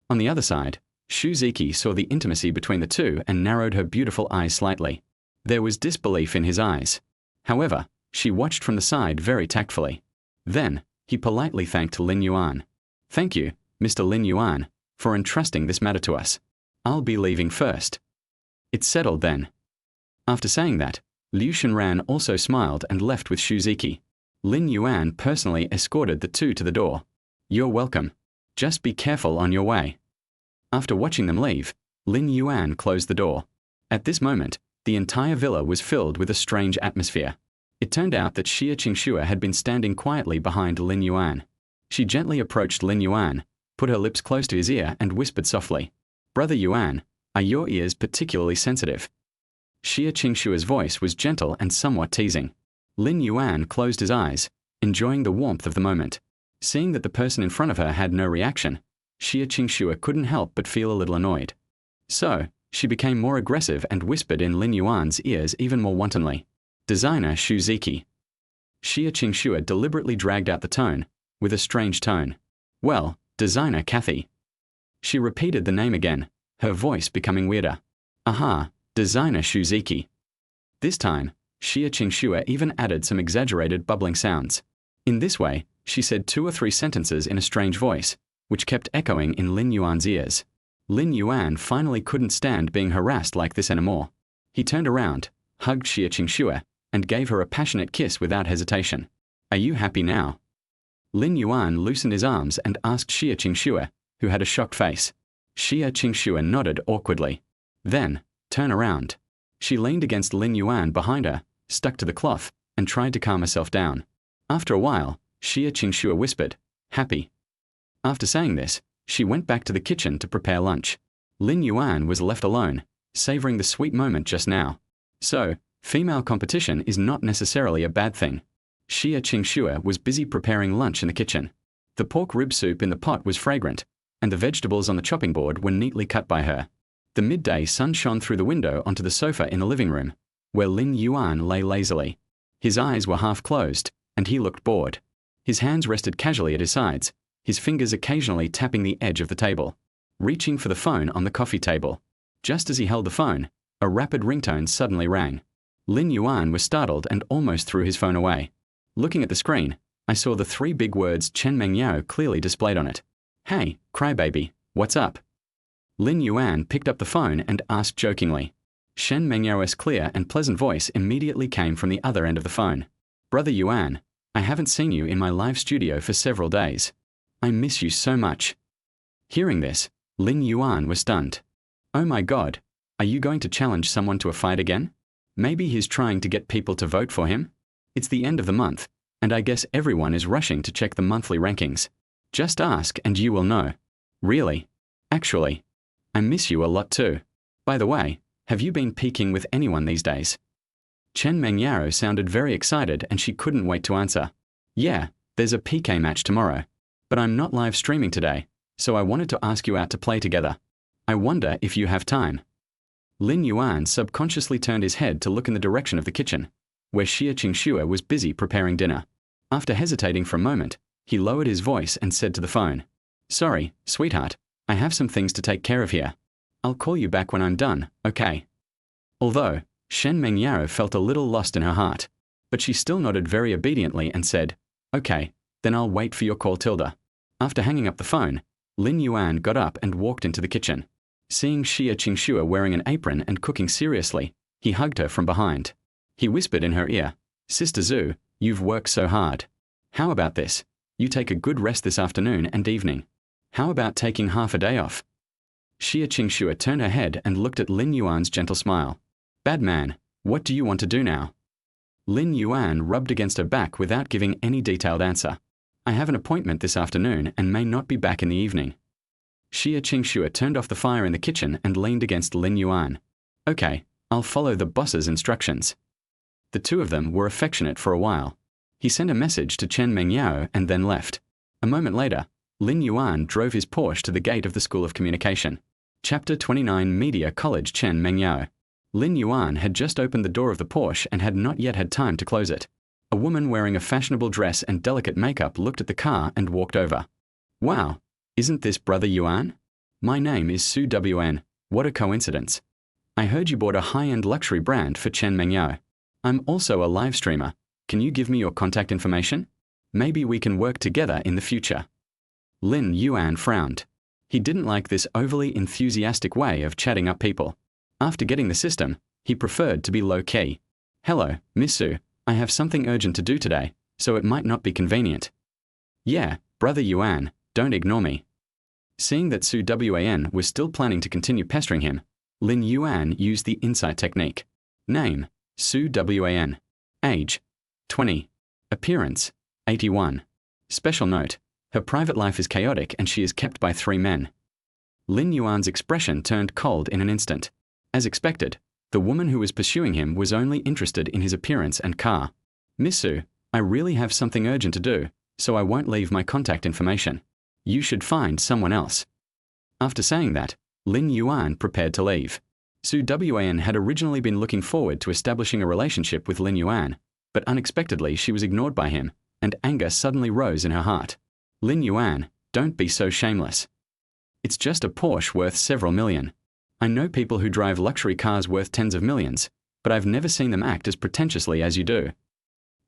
On the other side, Shu Ziki saw the intimacy between the two and narrowed her beautiful eyes slightly. There was disbelief in his eyes. However, she watched from the side very tactfully. Then, he politely thanked Lin Yuan. Thank you, Mr. Lin Yuan, for entrusting this matter to us. I'll be leaving first. It's settled then. After saying that, Liu Shenran also smiled and left with Shu Ziki. Lin Yuan personally escorted the two to the door. You're welcome. Just be careful on your way. After watching them leave, Lin Yuan closed the door. At this moment, the entire villa was filled with a strange atmosphere. It turned out that Xia Qingxue had been standing quietly behind Lin Yuan. She gently approached Lin Yuan, put her lips close to his ear and whispered softly, Brother Yuan, are your ears particularly sensitive? Xia Qingxue's voice was gentle and somewhat teasing. Lin Yuan closed his eyes, enjoying the warmth of the moment. Seeing that the person in front of her had no reaction, Xia Qingxue couldn't help but feel a little annoyed. So, she became more aggressive and whispered in Lin Yuan's ears even more wantonly. Designer Shu Ziki. Xia Qingxue deliberately dragged out the tone, with a strange tone. Well, designer Kathy. She repeated the name again, her voice becoming weirder. Aha, designer Shu Ziki. This time, Xia Qingxue even added some exaggerated bubbling sounds. In this way, she said 2 or 3 sentences in a strange voice, which kept echoing in Lin Yuan's ears. Lin Yuan finally couldn't stand being harassed like this anymore. He turned around, hugged Xia Qingxue, and gave her a passionate kiss without hesitation. Are you happy now? Lin Yuan loosened his arms and asked Xia Qingxue, who had a shocked face. Xia Qingxue nodded awkwardly. Then, turn around. She leaned against Lin Yuan behind her, stuck to the cloth, and tried to calm herself down. After a while, Xia Qingxue whispered, happy. After saying this, she went back to the kitchen to prepare lunch. Lin Yuan was left alone, savoring the sweet moment just now. So, female competition is not necessarily a bad thing. Xia Qingxue was busy preparing lunch in the kitchen. The pork rib soup in the pot was fragrant, and the vegetables on the chopping board were neatly cut by her. The midday sun shone through the window onto the sofa in the living room, where Lin Yuan lay lazily. His eyes were half closed, and he looked bored. His hands rested casually at his sides, his fingers occasionally tapping the edge of the table, reaching for the phone on the coffee table. Just as he held the phone, a rapid ringtone suddenly rang. Lin Yuan was startled and almost threw his phone away. Looking at the screen, I saw the 3 big words Chen Mengyao clearly displayed on it. Hey, crybaby, what's up? Lin Yuan picked up the phone and asked jokingly. Shen Mengyao's clear and pleasant voice immediately came from the other end of the phone. Brother Yuan, I haven't seen you in my live studio for several days. I miss you so much. Hearing this, Lin Yuan was stunned. Oh my God, are you going to challenge someone to a fight again? Maybe he's trying to get people to vote for him? It's the end of the month, and I guess everyone is rushing to check the monthly rankings. Just ask and you will know. Really? Actually, I miss you a lot too. By the way, have you been peeking with anyone these days? Chen Mengyao sounded very excited and she couldn't wait to answer. Yeah, there's a PK match tomorrow. But I'm not live streaming today, so I wanted to ask you out to play together. I wonder if you have time. Lin Yuan subconsciously turned his head to look in the direction of the kitchen, where Xia Qingxue was busy preparing dinner. After hesitating for a moment, he lowered his voice and said to the phone, Sorry, sweetheart, I have some things to take care of here. I'll call you back when I'm done, okay? Although, Shen Mengyao felt a little lost in her heart, but she still nodded very obediently and said, Okay, then I'll wait for your call, Tilda. After hanging up the phone, Lin Yuan got up and walked into the kitchen. Seeing Xia Qingxue wearing an apron and cooking seriously, he hugged her from behind. He whispered in her ear, Sister Zhu, you've worked so hard. How about this? You take a good rest this afternoon and evening. How about taking half a day off? Xia Qingxue turned her head and looked at Lin Yuan's gentle smile. Bad man, what do you want to do now? Lin Yuan rubbed against her back without giving any detailed answer. I have an appointment this afternoon and may not be back in the evening. Xia Qingxue turned off the fire in the kitchen and leaned against Lin Yuan. Okay, I'll follow the boss's instructions. The two of them were affectionate for a while. He sent a message to Chen Mengyao and then left. A moment later, Lin Yuan drove his Porsche to the gate of the School of Communication. Chapter 29 Media College Chen Mengyao. Lin Yuan had just opened the door of the Porsche and had not yet had time to close it. A woman wearing a fashionable dress and delicate makeup looked at the car and walked over. Wow, isn't this Brother Yuan? My name is Su Wn. What a coincidence. I heard you bought a high-end luxury brand for Chen Mengyao. I'm also a live streamer. Can you give me your contact information? Maybe we can work together in the future. Lin Yuan frowned. He didn't like this overly enthusiastic way of chatting up people. After getting the system, he preferred to be low-key. Hello, Miss Su. I have something urgent to do today, so it might not be convenient. Yeah, Brother Yuan, don't ignore me. Seeing that Su Wan was still planning to continue pestering him, Lin Yuan used the insight technique. Name, Su Wan. Age, 20. Appearance, 81. Special note, her private life is chaotic and she is kept by 3 men. Lin Yuan's expression turned cold in an instant. As expected, the woman who was pursuing him was only interested in his appearance and car. Miss Su, I really have something urgent to do, so I won't leave my contact information. You should find someone else. After saying that, Lin Yuan prepared to leave. Su Wan had originally been looking forward to establishing a relationship with Lin Yuan, but unexpectedly she was ignored by him, and anger suddenly rose in her heart. Lin Yuan, don't be so shameless. It's just a Porsche worth several million. I know people who drive luxury cars worth tens of millions, but I've never seen them act as pretentiously as you do.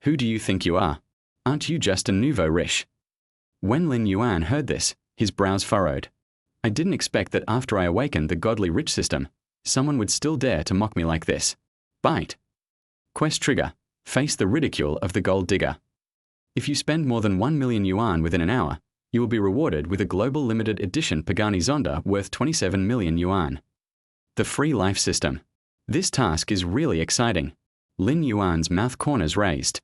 Who do you think you are? Aren't you just a nouveau riche? When Lin Yuan heard this, his brows furrowed. I didn't expect that after I awakened the godly rich system, someone would still dare to mock me like this. Bite. Quest trigger. Face the ridicule of the gold digger. If you spend more than 1 million yuan within an hour, you will be rewarded with a global limited edition Pagani Zonda worth 27 million yuan. The free life system. This task is really exciting. Lin Yuan's mouth corners raised.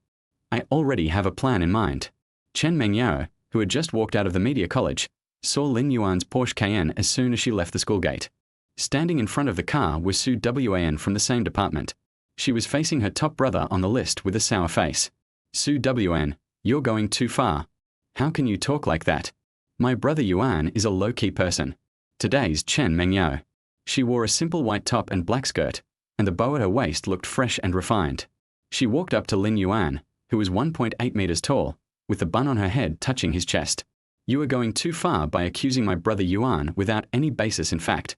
I already have a plan in mind. Chen Mengyao, who had just walked out of the media college, saw Lin Yuan's Porsche Cayenne as soon as she left the school gate. Standing in front of the car was Su Wan from the same department. She was facing her top brother on the list with a sour face. Su Wan, you're going too far. How can you talk like that? My brother Yuan is a low-key person. Today's Chen Mengyao. She wore a simple white top and black skirt, and the bow at her waist looked fresh and refined. She walked up to Lin Yuan, who was 1.8 meters tall, with the bun on her head touching his chest. You are going too far by accusing my brother Yuan without any basis in fact.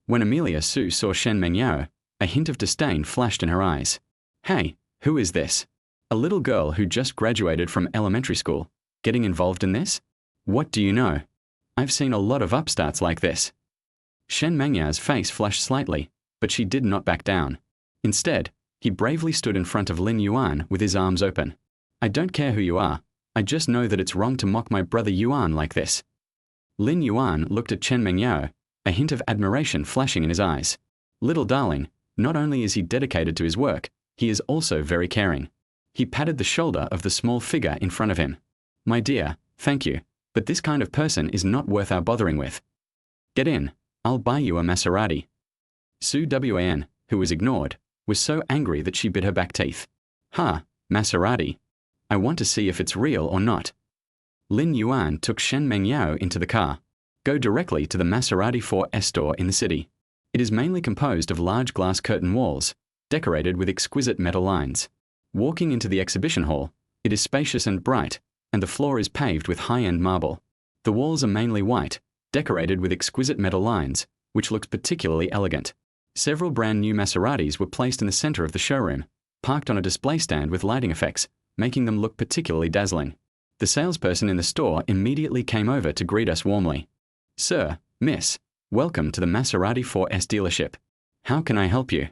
When Amelia Su saw Chen Mengyao, a hint of disdain flashed in her eyes. Hey, who is this? A little girl who just graduated from elementary school, getting involved in this? What do you know? I've seen a lot of upstarts like this. Chen Mengyao's face flushed slightly, but she did not back down. Instead, he bravely stood in front of Lin Yuan with his arms open. I don't care who you are. I just know that it's wrong to mock my brother Yuan like this. Lin Yuan looked at Chen Mengyao, a hint of admiration flashing in his eyes. Little darling, not only is he dedicated to his work, he is also very caring. He patted the shoulder of the small figure in front of him. My dear, thank you, but this kind of person is not worth our bothering with. Get in. I'll buy you a Maserati. Su Wan, who was ignored, was so angry that she bit her back teeth. Ha, Maserati. I want to see if it's real or not. Lin Yuan took Chen Mengyao into the car. Go directly to the Maserati 4S store in the city. It is mainly composed of large glass curtain walls, decorated with exquisite metal lines. Walking into the exhibition hall, it is spacious and bright, and the floor is paved with high-end marble. The walls are mainly white, decorated with exquisite metal lines, which looks particularly elegant. Several brand new Maseratis were placed in the center of the showroom, parked on a display stand with lighting effects, making them look particularly dazzling. The salesperson in the store immediately came over to greet us warmly. Sir, Miss, welcome to the Maserati 4S dealership. How can I help you?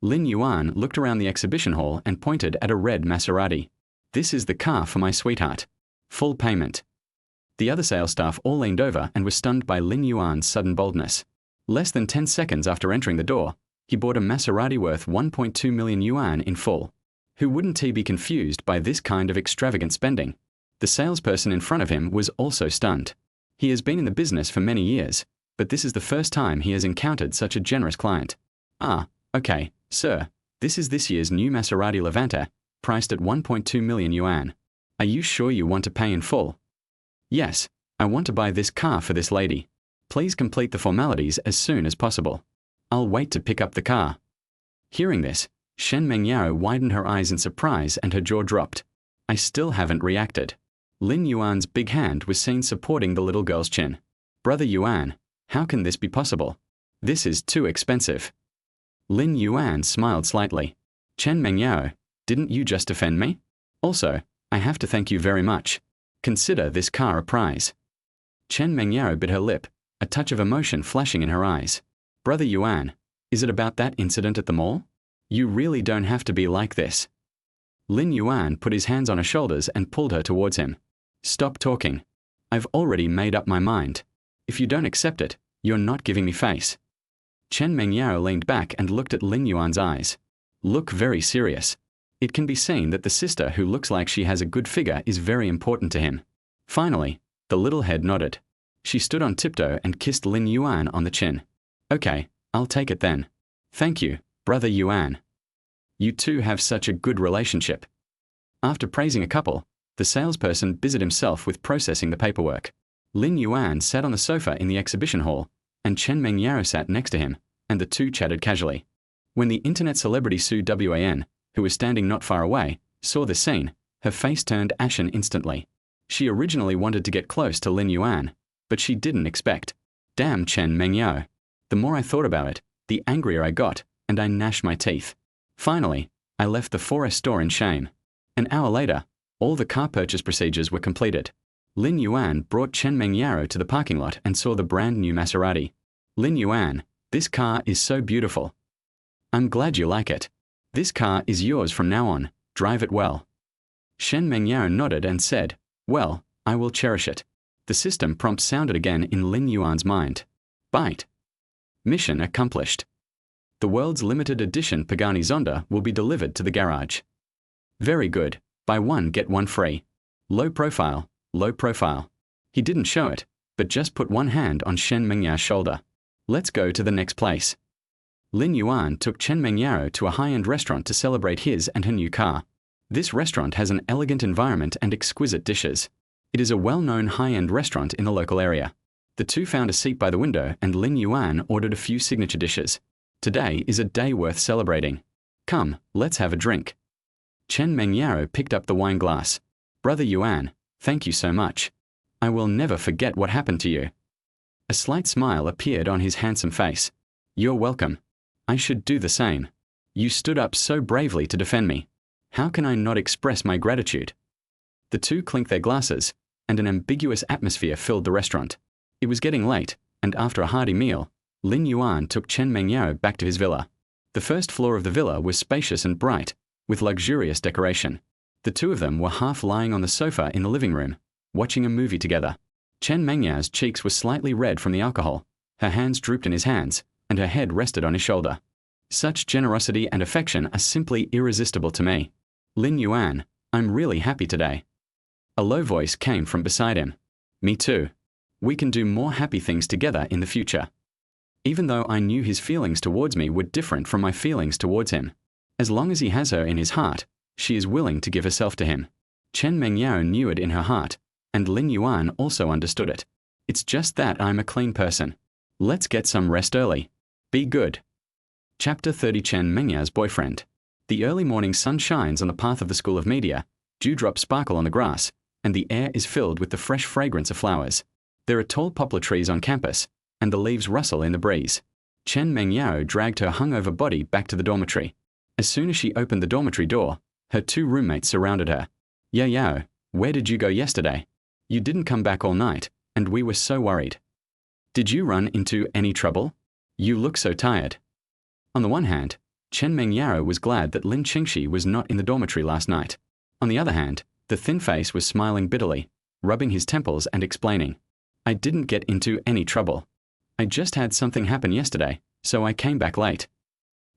Lin Yuan looked around the exhibition hall and pointed at a red Maserati. This is the car for my sweetheart. Full payment. The other sales staff all leaned over and were stunned by Lin Yuan's sudden boldness. Less than 10 seconds after entering the door, he bought a Maserati worth 1.2 million yuan in full. Who wouldn't he be confused by this kind of extravagant spending? The salesperson in front of him was also stunned. He has been in the business for many years, but this is the first time he has encountered such a generous client. Ah, okay, sir, This is this year's new Maserati Levante, priced at 1.2 million yuan. Are you sure you want to pay in full? Yes, I want to buy this car for this lady. Please complete the formalities as soon as possible. I'll wait to pick up the car. Hearing this, Shen Mengyao widened her eyes in surprise and her jaw dropped. I still haven't reacted. Lin Yuan's big hand was seen supporting the little girl's chin. Brother Yuan, how can this be possible? This is too expensive. Lin Yuan smiled slightly. Chen Mengyao, didn't you just defend me? Also, I have to thank you very much. Consider this car a prize. Chen Mengyao bit her lip, a touch of emotion flashing in her eyes. Brother Yuan, is it about that incident at the mall? You really don't have to be like this. Lin Yuan put his hands on her shoulders and pulled her towards him. Stop talking. I've already made up my mind. If you don't accept it, you're not giving me face. Chen Mengyao leaned back and looked at Lin Yuan's eyes. Look very serious. It can be seen that the sister who looks like she has a good figure is very important to him. Finally, the little head nodded. She stood on tiptoe and kissed Lin Yuan on the chin. Okay, I'll take it then. Thank you, Brother Yuan. You two have such a good relationship. After praising a couple, the salesperson busied himself with processing the paperwork. Lin Yuan sat on the sofa in the exhibition hall, and Chen Mengyao sat next to him, and the two chatted casually. When the internet celebrity Su Wan, who was standing not far away, saw the scene, her face turned ashen instantly. She originally wanted to get close to Lin Yuan, but she didn't expect. Damn Chen Mengyao. The more I thought about it, the angrier I got, and I gnashed my teeth. Finally, I left the 4S store in shame. An hour later, all the car purchase procedures were completed. Lin Yuan brought Chen Mengyao to the parking lot and saw the brand new Maserati. Lin Yuan, this car is so beautiful. I'm glad you like it. This car is yours from now on, drive it well. Shen Mengyao nodded and said, well, I will cherish it. The system prompt sounded again in Lin Yuan's mind. Bite. Mission accomplished. The world's limited edition Pagani Zonda will be delivered to the garage. Very good, buy one get one free. Low profile, low profile. He didn't show it, but just put one hand on Shen Mengyao's shoulder. Let's go to the next place. Lin Yuan took Chen Mengyao to a high-end restaurant to celebrate his and her new car. This restaurant has an elegant environment and exquisite dishes. It is a well-known high-end restaurant in the local area. The two found a seat by the window and Lin Yuan ordered a few signature dishes. Today is a day worth celebrating. Come, let's have a drink. Chen Mengyao picked up the wine glass. Brother Yuan, thank you so much. I will never forget what happened to you. A slight smile appeared on his handsome face. You're welcome. I should do the same. You stood up so bravely to defend me. How can I not express my gratitude? The two clinked their glasses, and an ambiguous atmosphere filled the restaurant. It was getting late, and after a hearty meal, Lin Yuan took Chen Mengyao back to his villa. The first floor of the villa was spacious and bright, with luxurious decoration. The two of them were half lying on the sofa in the living room, watching a movie together. Chen Mengyao's cheeks were slightly red from the alcohol, her hands drooped in his hands, and her head rested on his shoulder. Such generosity and affection are simply irresistible to me. Lin Yuan, I'm really happy today. A low voice came from beside him. Me too. We can do more happy things together in the future. Even though I knew his feelings towards me were different from my feelings towards him. As long as he has her in his heart, she is willing to give herself to him. Chen Mengyao knew it in her heart, and Lin Yuan also understood it. It's just that I'm a clean person. Let's get some rest early. Be good. Chapter 30 Chen Mengyao's boyfriend. The early morning sun shines on the path of the School of Media, dewdrops sparkle on the grass, and the air is filled with the fresh fragrance of flowers. There are tall poplar trees on campus, and the leaves rustle in the breeze. Chen Mengyao dragged her hungover body back to the dormitory. As soon as she opened the dormitory door, her two roommates surrounded her. Yao, where did you go yesterday? You didn't come back all night, and we were so worried. Did you run into any trouble? You look so tired. On the one hand, Chen Mengyao was glad that Lin Qingxi was not in the dormitory last night. On the other hand, the thin face was smiling bitterly, rubbing his temples and explaining. I didn't get into any trouble. I just had something happen yesterday, so I came back late.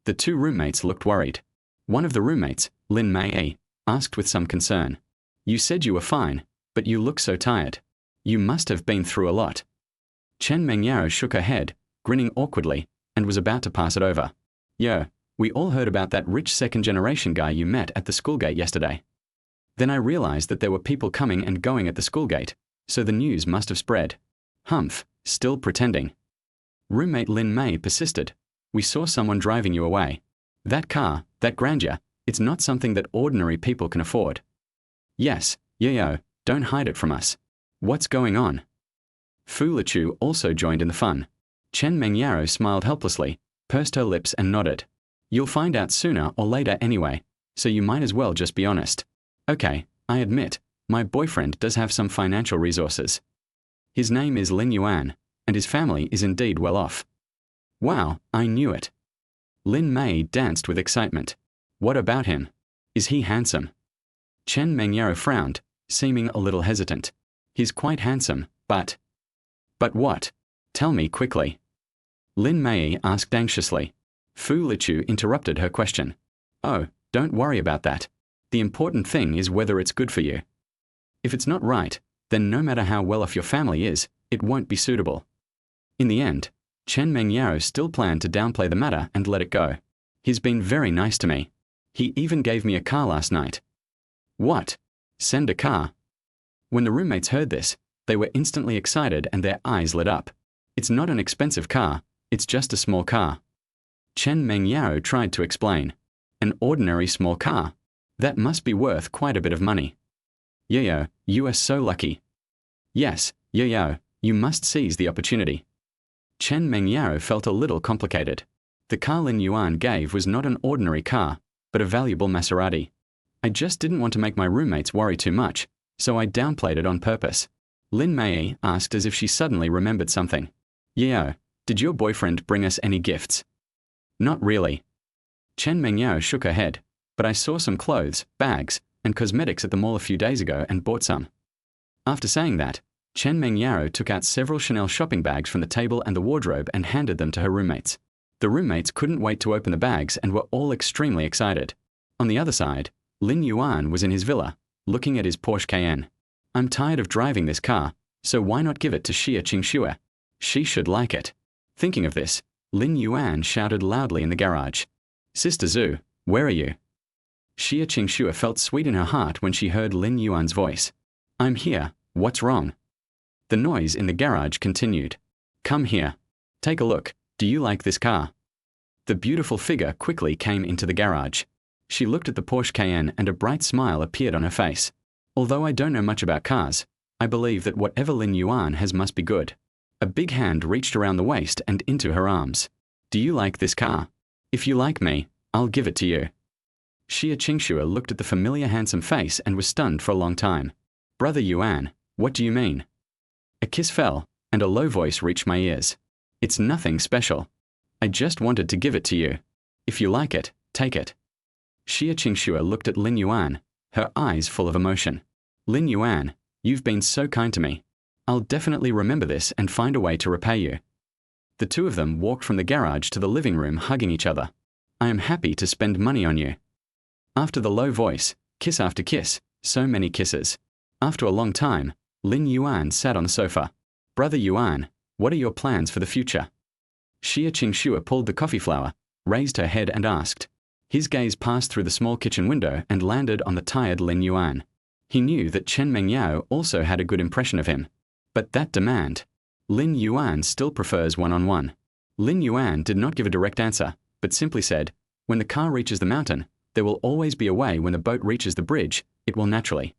The two roommates looked worried. One of the roommates, Lin Mei, asked with some concern. You said you were fine, but you look so tired. You must have been through a lot. Chen Mengyao shook her head, grinning awkwardly, and was about to pass it over. Yo, We all heard about that rich second-generation guy you met at the school gate yesterday. Then I realized that there were people coming and going at the school gate, so the news must have spread. Humph, still pretending. Roommate Lin Mei persisted. We saw someone driving you away. That car, that grandeur, it's not something that ordinary people can afford. Yes, yo, don't hide it from us. What's going on? Fu Lichu also joined in the fun. Chen Mengyaro smiled helplessly, pursed her lips and nodded. You'll find out sooner or later anyway, so you might as well just be honest. Okay, I admit, my boyfriend does have some financial resources. His name is Lin Yuan, and his family is indeed well off. Wow, I knew it. Lin Mei danced with excitement. What about him? Is he handsome? Chen Mengyaro frowned, seeming a little hesitant. He's quite handsome, but... But what? Tell me quickly. Lin Mei asked anxiously. Fu Lichu interrupted her question. Oh, don't worry about that. The important thing is whether it's good for you. If it's not right, then no matter how well off your family is, it won't be suitable. In the end, Chen Mengyaro still planned to downplay the matter and let it go. He's been very nice to me. He even gave me a car last night. What? Send a car? When the roommates heard this, they were instantly excited and their eyes lit up. It's not an expensive car, it's just a small car. Chen Mengyaro tried to explain. An ordinary small car. That must be worth quite a bit of money. Yo, you are so lucky. Yes, yo, you must seize the opportunity. Chen Mengyaro felt a little complicated. The car Lin Yuan gave was not an ordinary car, but a valuable Maserati. I just didn't want to make my roommates worry too much, so I downplayed it on purpose. Lin Mei asked as if she suddenly remembered something. Yo, did your boyfriend bring us any gifts? Not really. Chen Mengyao shook her head, but I saw some clothes, bags, and cosmetics at the mall a few days ago and bought some. After saying that, Chen Mengyao took out several Chanel shopping bags from the table and the wardrobe and handed them to her roommates. The roommates couldn't wait to open the bags and were all extremely excited. On the other side, Lin Yuan was in his villa, looking at his Porsche Cayenne. I'm tired of driving this car, so why not give it to Xia Qingxue? She should like it. Thinking of this, Lin Yuan shouted loudly in the garage. Sister Zhu, where are you? Xia Qingxue felt sweet in her heart when she heard Lin Yuan's voice. I'm here, what's wrong? The noise in the garage continued. Come here. Take a look, do you like this car? The beautiful figure quickly came into the garage. She looked at the Porsche Cayenne and a bright smile appeared on her face. Although I don't know much about cars, I believe that whatever Lin Yuan has must be good. A big hand reached around the waist and into her arms. Do you like this car? If you like me, I'll give it to you. Xia Qingxue looked at the familiar handsome face and was stunned for a long time. Brother Yuan, what do you mean? A kiss fell, and a low voice reached my ears. It's nothing special. I just wanted to give it to you. If you like it, take it. Xia Qingxue looked at Lin Yuan, her eyes full of emotion. Lin Yuan, you've been so kind to me. I'll definitely remember this and find a way to repay you. The two of them walked from the garage to the living room hugging each other. I am happy to spend money on you. After the low voice, kiss after kiss, so many kisses. After a long time, Lin Yuan sat on the sofa. Brother Yuan, what are your plans for the future? Xia Qingxue pulled the coffee flower, raised her head and asked. His gaze passed through the small kitchen window and landed on the tired Lin Yuan. He knew that Chen Mengyao also had a good impression of him. But that demand. Lin Yuan still prefers one-on-one. Lin Yuan did not give a direct answer, but simply said, when the car reaches the mountain, there will always be a way when the boat reaches the bridge, it will naturally.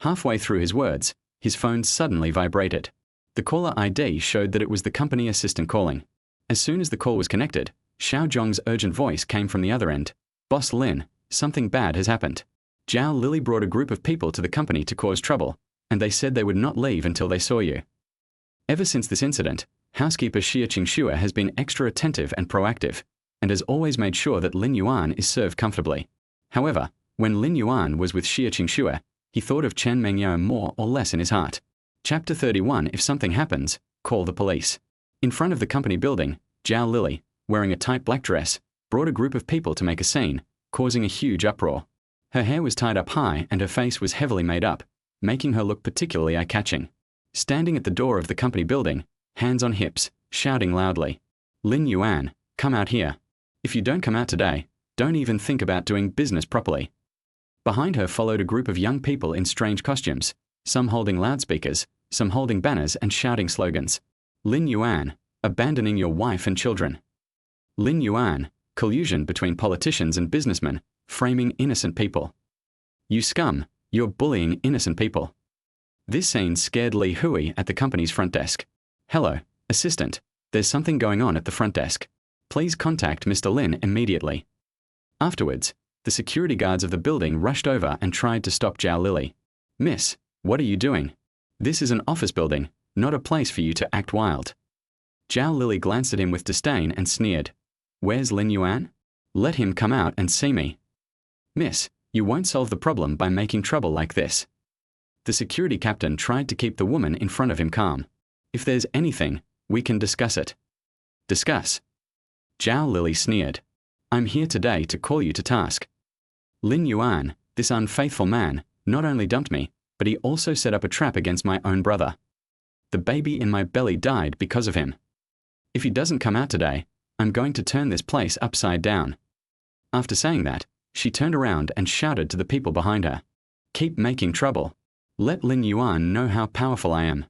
Halfway through his words, his phone suddenly vibrated. The caller ID showed that it was the company assistant calling. As soon as the call was connected, Xiao Zhong's urgent voice came from the other end. Boss Lin, something bad has happened. Zhao Lili brought a group of people to the company to cause trouble, and they said they would not leave until they saw you. Ever since this incident, housekeeper Xia Qingxue has been extra attentive and proactive, and has always made sure that Lin Yuan is served comfortably. However, when Lin Yuan was with Xia Qingxue, he thought of Chen Mengyao more or less in his heart. Chapter 31. If something happens, call the police. In front of the company building, Zhao Lili, wearing a tight black dress, brought a group of people to make a scene, causing a huge uproar. Her hair was tied up high and her face was heavily made up, making her look particularly eye-catching. Standing at the door of the company building, hands on hips, shouting loudly. Lin Yuan, come out here. If you don't come out today, don't even think about doing business properly. Behind her followed a group of young people in strange costumes, some holding loudspeakers, some holding banners and shouting slogans. Lin Yuan, abandoning your wife and children. Lin Yuan, collusion between politicians and businessmen, framing innocent people. You scum, you're bullying innocent people. This scene scared Li Hui at the company's front desk. Hello, assistant, there's something going on at the front desk. Please contact Mr. Lin immediately. Afterwards, the security guards of the building rushed over and tried to stop Zhao Lili. Miss, what are you doing? This is an office building, not a place for you to act wild. Zhao Lili glanced at him with disdain and sneered. Where's Lin Yuan? Let him come out and see me. Miss, you won't solve the problem by making trouble like this. The security captain tried to keep the woman in front of him calm. If there's anything, we can discuss it. Discuss. Zhao Lili sneered. I'm here today to call you to task. Lin Yuan, this unfaithful man, not only dumped me, but he also set up a trap against my own brother. The baby in my belly died because of him. If he doesn't come out today, I'm going to turn this place upside down. After saying that, she turned around and shouted to the people behind her. Keep making trouble. Let Lin Yuan know how powerful I am.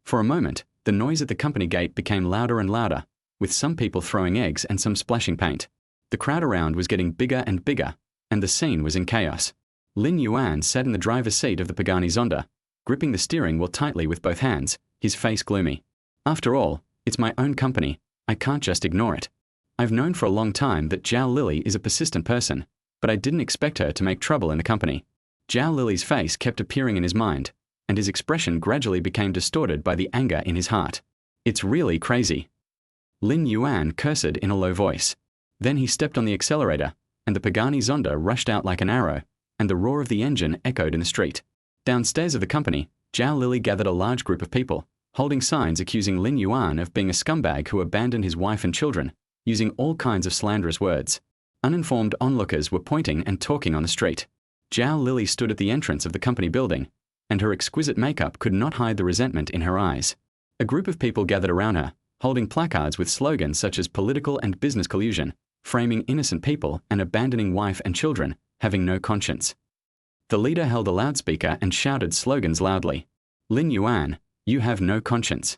For a moment, the noise at the company gate became louder and louder, with some people throwing eggs and some splashing paint. The crowd around was getting bigger and bigger, and the scene was in chaos. Lin Yuan sat in the driver's seat of the Pagani Zonda, gripping the steering wheel tightly with both hands, his face gloomy. After all, it's my own company. I can't just ignore it. I've known for a long time that Zhao Lili is a persistent person, but I didn't expect her to make trouble in the company. Zhao Lili's face kept appearing in his mind, and his expression gradually became distorted by the anger in his heart. It's really crazy. Lin Yuan cursed in a low voice. Then he stepped on the accelerator, and the Pagani Zonda rushed out like an arrow, and the roar of the engine echoed in the street. Downstairs of the company, Zhao Lili gathered a large group of people, holding signs accusing Lin Yuan of being a scumbag who abandoned his wife and children, using all kinds of slanderous words. Uninformed onlookers were pointing and talking on the street. Zhao Lili stood at the entrance of the company building, and her exquisite makeup could not hide the resentment in her eyes. A group of people gathered around her, holding placards with slogans such as political and business collusion, framing innocent people and abandoning wife and children, having no conscience. The leader held a loudspeaker and shouted slogans loudly. Lin Yuan, you have no conscience.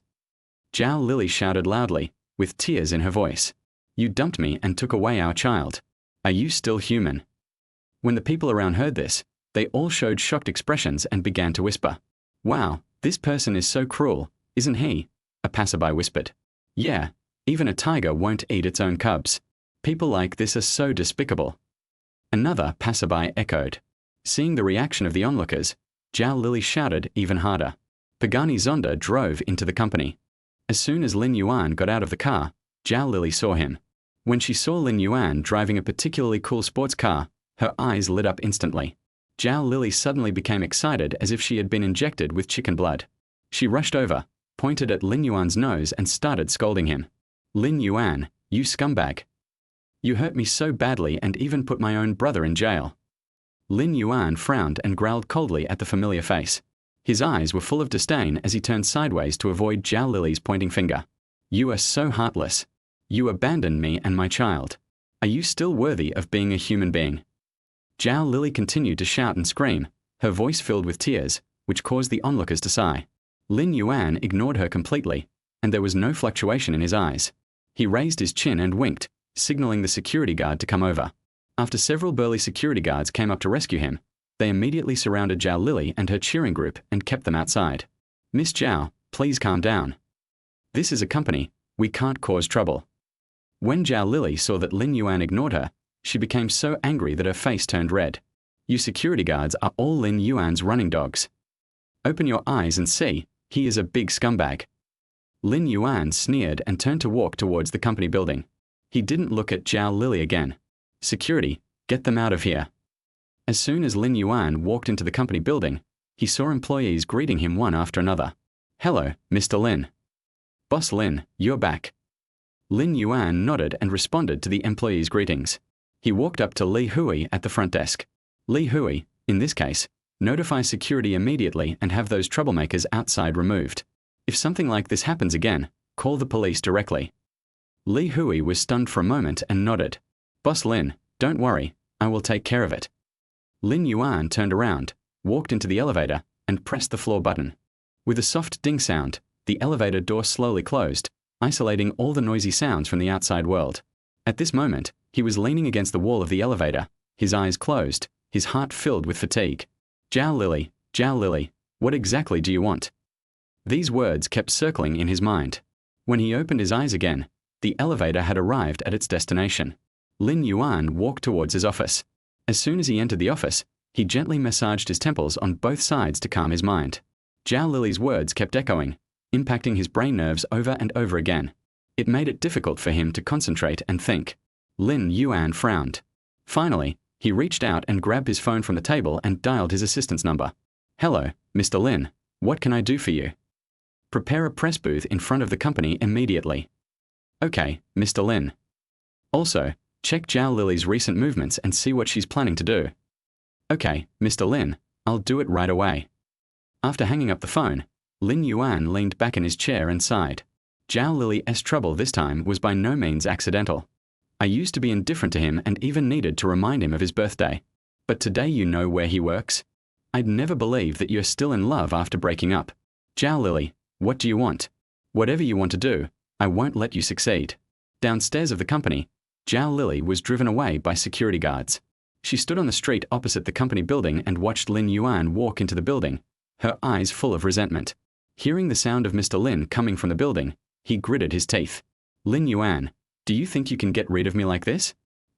Zhao Lili shouted loudly, with tears in her voice. You dumped me and took away our child. Are you still human? When the people around heard this, they all showed shocked expressions and began to whisper. Wow, this person is so cruel, isn't he? A passerby whispered. Yeah, even a tiger won't eat its own cubs. People like this are so despicable. Another passerby echoed. Seeing the reaction of the onlookers, Zhao Lili shouted even harder. Pagani Zonda drove into the company. As soon as Lin Yuan got out of the car, Zhao Lili saw him. When she saw Lin Yuan driving a particularly cool sports car, her eyes lit up instantly. Zhao Lili suddenly became excited as if she had been injected with chicken blood. She rushed over, pointed at Lin Yuan's nose and started scolding him. Lin Yuan, you scumbag. You hurt me so badly and even put my own brother in jail. Lin Yuan frowned and growled coldly at the familiar face. His eyes were full of disdain as he turned sideways to avoid Zhao Lili's pointing finger. You are so heartless. You abandoned me and my child. Are you still worthy of being a human being? Zhao Lili continued to shout and scream, her voice filled with tears, which caused the onlookers to sigh. Lin Yuan ignored her completely, and there was no fluctuation in his eyes. He raised his chin and winked, signaling the security guard to come over. After several burly security guards came up to rescue him, they immediately surrounded Zhao Lili and her cheering group and kept them outside. Miss Zhao, please calm down. This is a company, we can't cause trouble. When Zhao Lili saw that Lin Yuan ignored her, she became so angry that her face turned red. You security guards are all Lin Yuan's running dogs. Open your eyes and see, he is a big scumbag. Lin Yuan sneered and turned to walk towards the company building. He didn't look at Zhao Lili again. Security, get them out of here. As soon as Lin Yuan walked into the company building, he saw employees greeting him one after another. Hello, Mr. Lin. Boss Lin, you're back. Lin Yuan nodded and responded to the employees' greetings. He walked up to Li Hui at the front desk. Li Hui, in this case, notify security immediately and have those troublemakers outside removed. If something like this happens again, call the police directly. Li Hui was stunned for a moment and nodded. Boss Lin, don't worry, I will take care of it. Lin Yuan turned around, walked into the elevator, and pressed the floor button. With a soft ding sound, the elevator door slowly closed, isolating all the noisy sounds from the outside world. At this moment, he was leaning against the wall of the elevator, his eyes closed, his heart filled with fatigue. Zhao Lili, what exactly do you want? These words kept circling in his mind. When he opened his eyes again, the elevator had arrived at its destination. Lin Yuan walked towards his office. As soon as he entered the office, he gently massaged his temples on both sides to calm his mind. Zhao Lili's words kept echoing, impacting his brain nerves over and over again. It made it difficult for him to concentrate and think. Lin Yuan frowned. Finally, he reached out and grabbed his phone from the table and dialed his assistant's number. Hello, Mr. Lin, what can I do for you? Prepare a press booth in front of the company immediately. Okay, Mr. Lin. Also, check Zhao Lili's recent movements and see what she's planning to do. Okay, Mr. Lin, I'll do it right away. After hanging up the phone, Lin Yuan leaned back in his chair and sighed. Zhao Lili's trouble this time was by no means accidental. I used to be indifferent to him and even needed to remind him of his birthday. But today you know where he works? I'd never believe that you're still in love after breaking up. Zhao Lili, what do you want? Whatever you want to do, I won't let you succeed. Downstairs of the company, Zhao Lili was driven away by security guards. She stood on the street opposite the company building and watched Lin Yuan walk into the building, her eyes full of resentment. Hearing the sound of Mr. Lin coming from the building, he gritted his teeth. Lin Yuan, do you think you can get rid of me like this?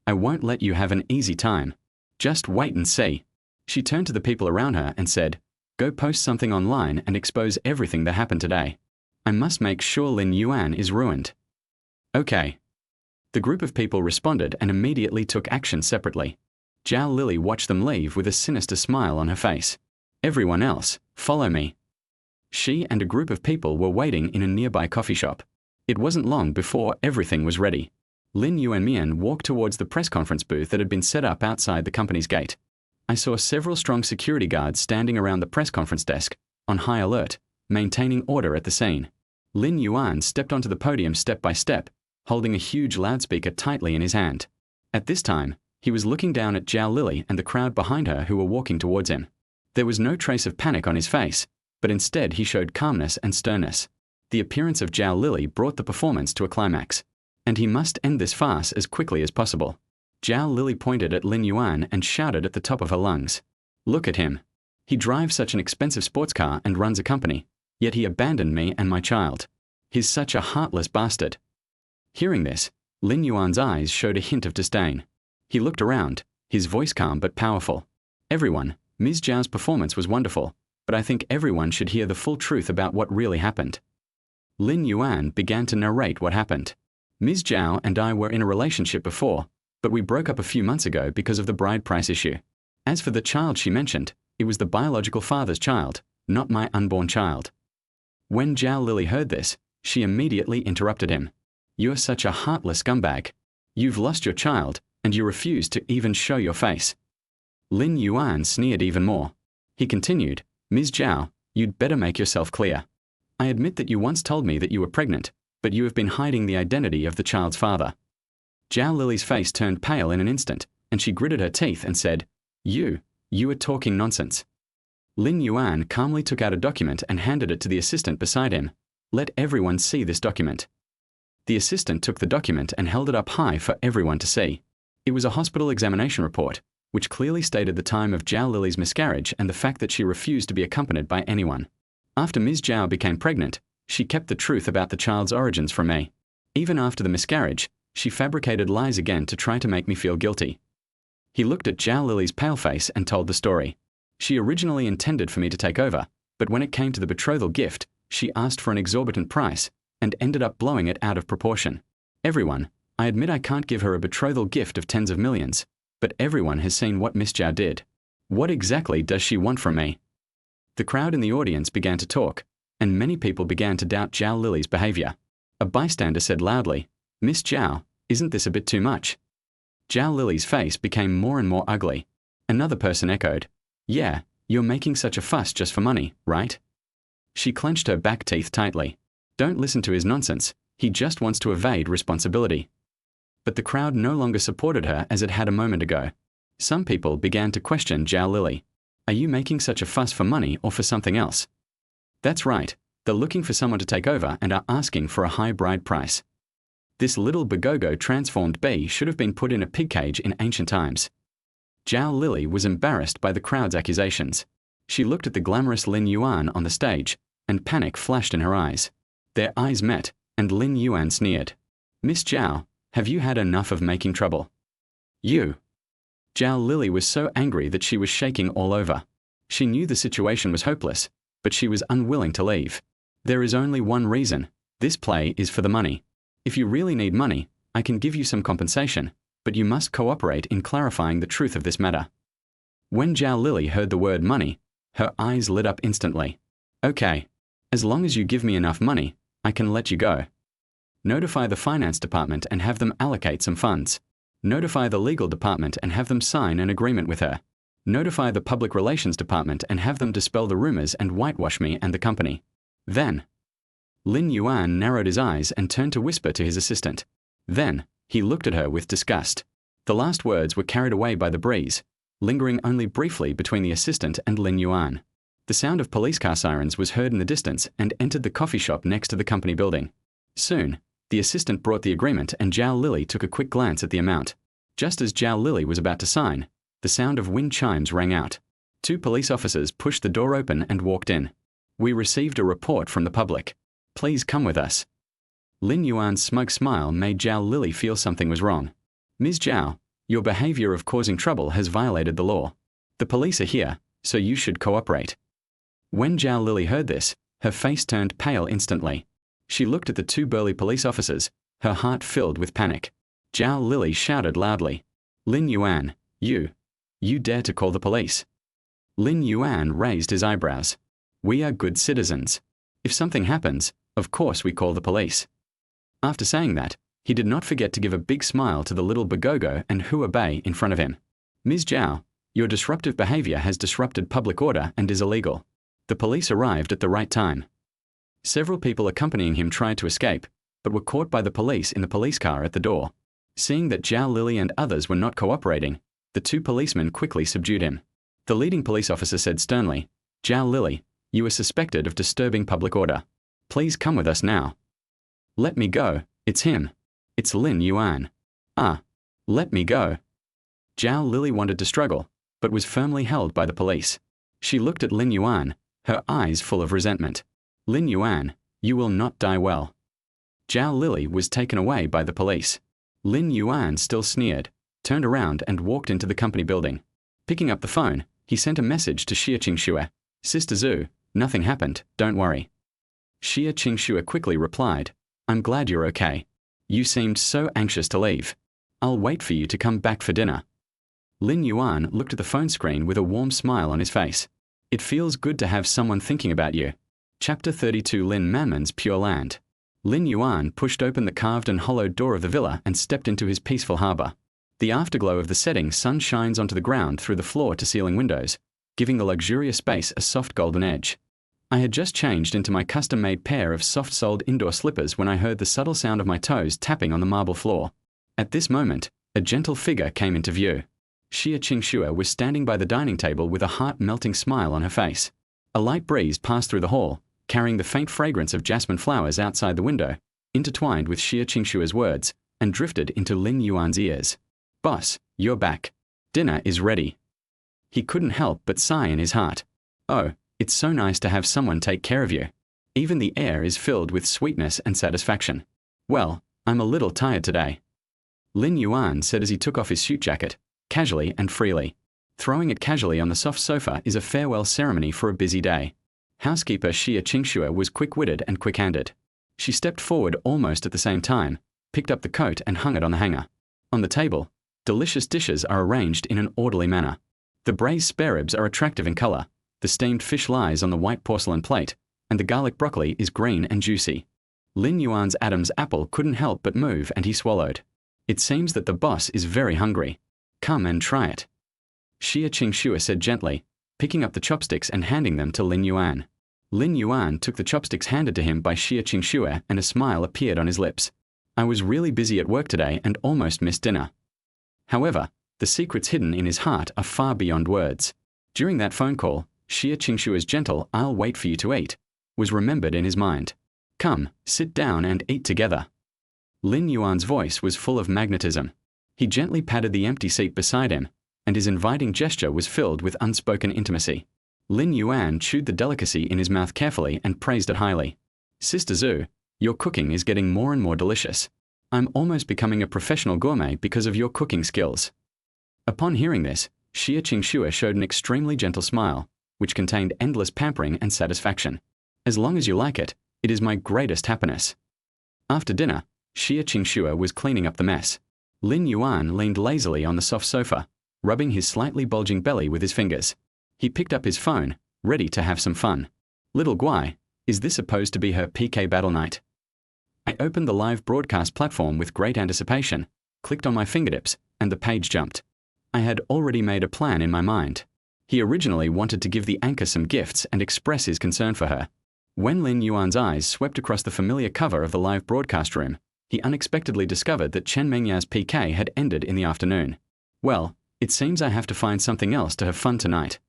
I won't let you have an easy time. Just wait and see. She turned to the people around her and said, go post something online and expose everything that happened today. I must make sure Lin Yuan is ruined. Okay. The group of people responded and immediately took action separately. Zhao Lili watched them leave with a sinister smile on her face. Everyone else, follow me. She and a group of people were waiting in a nearby coffee shop. It wasn't long before everything was ready. Lin Yuanmian walked towards the press conference booth that had been set up outside the company's gate. I saw several strong security guards standing around the press conference desk, on high alert, maintaining order at the scene. Lin Yuan stepped onto the podium step by step, holding a huge loudspeaker tightly in his hand. At this time, he was looking down at Zhao Lili and the crowd behind her who were walking towards him. There was no trace of panic on his face, but instead he showed calmness and sternness. The appearance of Zhao Lili brought the performance to a climax, and he must end this farce as quickly as possible. Zhao Lili pointed at Lin Yuan and shouted at the top of her lungs. Look at him. He drives such an expensive sports car and runs a company, yet he abandoned me and my child. He's such a heartless bastard. Hearing this, Lin Yuan's eyes showed a hint of disdain. He looked around, his voice calm but powerful. Everyone, Ms. Zhao's performance was wonderful, but I think everyone should hear the full truth about what really happened. Lin Yuan began to narrate what happened. Ms. Zhao and I were in a relationship before, but we broke up a few months ago because of the bride price issue. As for the child she mentioned, it was the biological father's child, not my unborn child. When Zhao Lili heard this, she immediately interrupted him. You're such a heartless scumbag. You've lost your child, and you refuse to even show your face. Lin Yuan sneered even more. He continued, Ms. Zhao, you'd better make yourself clear. I admit that you once told me that you were pregnant, but you have been hiding the identity of the child's father. Zhao Lili's face turned pale in an instant, and she gritted her teeth and said, You are talking nonsense. Lin Yuan calmly took out a document and handed it to the assistant beside him. Let everyone see this document. The assistant took the document and held it up high for everyone to see. It was a hospital examination report, which clearly stated the time of Zhao Lili's miscarriage and the fact that she refused to be accompanied by anyone. After Ms. Zhao became pregnant, she kept the truth about the child's origins from me. Even after the miscarriage, she fabricated lies again to try to make me feel guilty. He looked at Zhao Lili's pale face and told the story. She originally intended for me to take over, but when it came to the betrothal gift, she asked for an exorbitant price and ended up blowing it out of proportion. Everyone, I admit I can't give her a betrothal gift of tens of millions, but everyone has seen what Miss Zhao did. What exactly does she want from me? The crowd in the audience began to talk, and many people began to doubt Zhao Lili's behavior. A bystander said loudly, Miss Zhao, isn't this a bit too much? Zhao Lili's face became more and more ugly. Another person echoed, Yeah, you're making such a fuss just for money, right? She clenched her back teeth tightly. Don't listen to his nonsense, He just wants to evade responsibility. But the crowd no longer supported her as it had a moment ago. Some people began to question Zhao Lili. Are you making such a fuss for money or for something else? That's right, they're looking for someone to take over and are asking for a high bride price. This little Bagogo transformed bee should have been put in a pig cage in ancient times. Zhao Lili was embarrassed by the crowd's accusations. She looked at the glamorous Lin Yuan on the stage, and panic flashed in her eyes. Their eyes met, and Lin Yuan sneered. Miss Zhao, have you had enough of making trouble? You. Zhao Lili was so angry that she was shaking all over. She knew the situation was hopeless, but she was unwilling to leave. There is only one reason. This play is for the money. If you really need money, I can give you some compensation, but you must cooperate in clarifying the truth of this matter. When Zhao Lili heard the word money, her eyes lit up instantly. Okay. As long as you give me enough money, I can let you go. Notify the finance department and have them allocate some funds. Notify the legal department and have them sign an agreement with her. Notify the public relations department and have them dispel the rumors and whitewash me and the company. Then, Lin Yuan narrowed his eyes and turned to whisper to his assistant. Then, he looked at her with disgust. The last words were carried away by the breeze, lingering only briefly between the assistant and Lin Yuan. The sound of police car sirens was heard in the distance and entered the coffee shop next to the company building. Soon, the assistant brought the agreement and Zhao Lili took a quick glance at the amount. Just as Zhao Lili was about to sign, the sound of wind chimes rang out. 2 police officers pushed the door open and walked in. We received a report from the public. Please come with us. Lin Yuan's smug smile made Zhao Lili feel something was wrong. Ms. Zhao, your behavior of causing trouble has violated the law. The police are here, so you should cooperate. When Zhao Lili heard this, her face turned pale instantly. She looked at the 2 burly police officers, her heart filled with panic. Zhao Lili shouted loudly. Lin Yuan, you dare to call the police? Lin Yuan raised his eyebrows. We are good citizens. If something happens, of course we call the police. After saying that, he did not forget to give a big smile to the little Bagogo and Huabei in front of him. Ms. Zhao, your disruptive behavior has disrupted public order and is illegal. The police arrived at the right time. Several people accompanying him tried to escape, but were caught by the police in the police car at the door. Seeing that Zhao Lili and others were not cooperating, the 2 policemen quickly subdued him. The leading police officer said sternly, Zhao Lili, you are suspected of disturbing public order. Please come with us now. Let me go, it's him. It's Lin Yuan. Let me go. Zhao Lili wanted to struggle, but was firmly held by the police. She looked at Lin Yuan, her eyes full of resentment. Lin Yuan, you will not die well. Zhao Lili was taken away by the police. Lin Yuan still sneered, turned around and walked into the company building. Picking up the phone, he sent a message to Xia Qingxue. Sister Zhu, nothing happened, don't worry. Xia Qingxue quickly replied, I'm glad you're okay. You seemed so anxious to leave. I'll wait for you to come back for dinner. Lin Yuan looked at the phone screen with a warm smile on his face. It feels good to have someone thinking about you. Chapter 32 Lin Manman's Pure Land. Lin Yuan pushed open the carved and hollowed door of the villa and stepped into his peaceful harbor. The afterglow of the setting sun shines onto the ground through the floor-to-ceiling windows, giving the luxurious space a soft golden edge. I had just changed into my custom-made pair of soft-soled indoor slippers when I heard the subtle sound of my toes tapping on the marble floor. At this moment, a gentle figure came into view. Xia Qingxue was standing by the dining table with a heart-melting smile on her face. A light breeze passed through the hall, carrying the faint fragrance of jasmine flowers outside the window, intertwined with Xia Qingxue's words, and drifted into Lin Yuan's ears. Boss, you're back. Dinner is ready. He couldn't help but sigh in his heart. Oh, it's so nice to have someone take care of you. Even the air is filled with sweetness and satisfaction. Well, I'm a little tired today. Lin Yuan said as he took off his suit jacket, casually and freely. Throwing it casually on the soft sofa is a farewell ceremony for a busy day. Housekeeper Xia Qingxue was quick-witted and quick-handed. She stepped forward almost at the same time, picked up the coat and hung it on the hanger. On the table, delicious dishes are arranged in an orderly manner. The braised spare ribs are attractive in color, the steamed fish lies on the white porcelain plate, and the garlic broccoli is green and juicy. Lin Yuan's Adam's apple couldn't help but move and he swallowed. It seems that the boss is very hungry. Come and try it. Xia Qingxue said gently, picking up the chopsticks and handing them to Lin Yuan. Lin Yuan took the chopsticks handed to him by Xie Qingxue and a smile appeared on his lips. I was really busy at work today and almost missed dinner. However, the secrets hidden in his heart are far beyond words. During that phone call, Xie Qingxue's gentle "I'll wait for you to eat" was remembered in his mind. Come, sit down and eat together. Lin Yuan's voice was full of magnetism. He gently patted the empty seat beside him, and his inviting gesture was filled with unspoken intimacy. Lin Yuan chewed the delicacy in his mouth carefully and praised it highly. Sister Zhu, your cooking is getting more and more delicious. I'm almost becoming a professional gourmet because of your cooking skills. Upon hearing this, Xie Qingxue showed an extremely gentle smile, which contained endless pampering and satisfaction. As long as you like it, it is my greatest happiness. After dinner, Xie Qingxue was cleaning up the mess. Lin Yuan leaned lazily on the soft sofa, rubbing his slightly bulging belly with his fingers. He picked up his phone, ready to have some fun. Little Guai, is this supposed to be her PK battle night? I opened the live broadcast platform with great anticipation, clicked on my fingertips, and the page jumped. I had already made a plan in my mind. He originally wanted to give the anchor some gifts and express his concern for her. When Lin Yuan's eyes swept across the familiar cover of the live broadcast room, he unexpectedly discovered that Chen Mengya's PK had ended in the afternoon. Well, it seems I have to find something else to have fun tonight.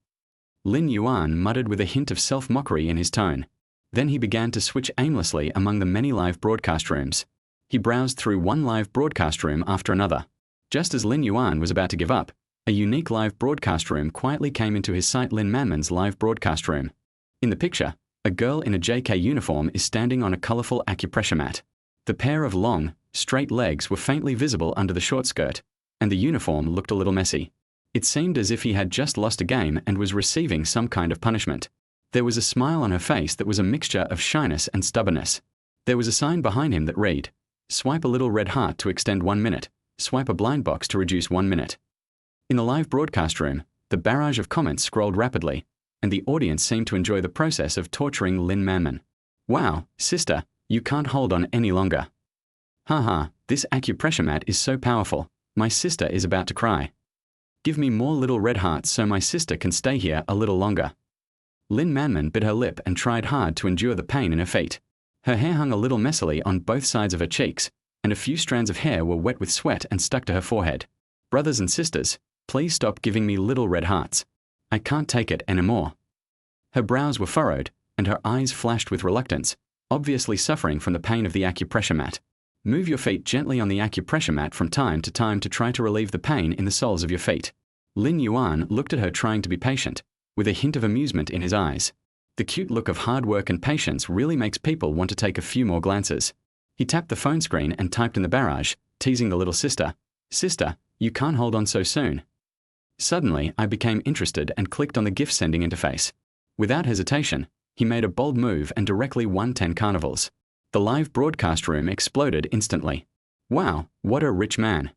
Lin Yuan muttered with a hint of self-mockery in his tone. Then he began to switch aimlessly among the many live broadcast rooms. He browsed through one live broadcast room after another. Just as Lin Yuan was about to give up, a unique live broadcast room quietly came into his sight. Lin Manman's live broadcast room. In the picture, a girl in a JK uniform is standing on a colorful acupressure mat. The pair of long, straight legs were faintly visible under the short skirt, and the uniform looked a little messy. It seemed as if he had just lost a game and was receiving some kind of punishment. There was a smile on her face that was a mixture of shyness and stubbornness. There was a sign behind him that read, "Swipe a little red heart to extend 1 minute, swipe a blind box to reduce 1 minute." In the live broadcast room, the barrage of comments scrolled rapidly, and the audience seemed to enjoy the process of torturing Lin Manman. Wow, sister, you can't hold on any longer. Haha, this acupressure mat is so powerful, my sister is about to cry. Give me more little red hearts so my sister can stay here a little longer. Lin Manman bit her lip and tried hard to endure the pain in her feet. Her hair hung a little messily on both sides of her cheeks, and a few strands of hair were wet with sweat and stuck to her forehead. Brothers and sisters, please stop giving me little red hearts. I can't take it anymore. Her brows were furrowed, and her eyes flashed with reluctance, obviously suffering from the pain of the acupressure mat. Move your feet gently on the acupressure mat from time to try to relieve the pain in the soles of your feet. Lin Yuan looked at her trying to be patient, with a hint of amusement in his eyes. The cute look of hard work and patience really makes people want to take a few more glances. He tapped the phone screen and typed in the barrage, teasing the little sister. Sister, you can't hold on so soon. Suddenly, I became interested and clicked on the gift sending interface. Without hesitation, he made a bold move and directly won 10 carnivals. The live broadcast room exploded instantly. Wow, what a rich man.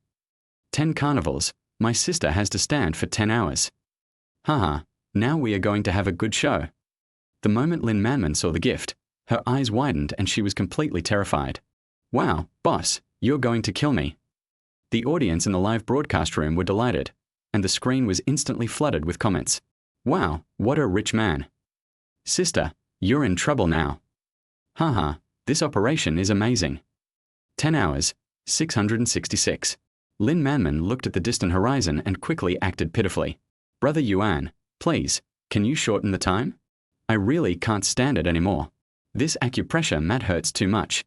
10 carnivals, my sister has to stand for 10 hours. Haha, now we are going to have a good show. The moment Lin Manman saw the gift, her eyes widened and she was completely terrified. Wow, boss, you're going to kill me. The audience in the live broadcast room were delighted, and the screen was instantly flooded with comments. Wow, what a rich man. Sister, you're in trouble now. Haha, this operation is amazing. 10 hours, 666. Lin Manman looked at the distant horizon and quickly acted pitifully. Brother Yuan, please, can you shorten the time? I really can't stand it anymore. This acupressure mat hurts too much.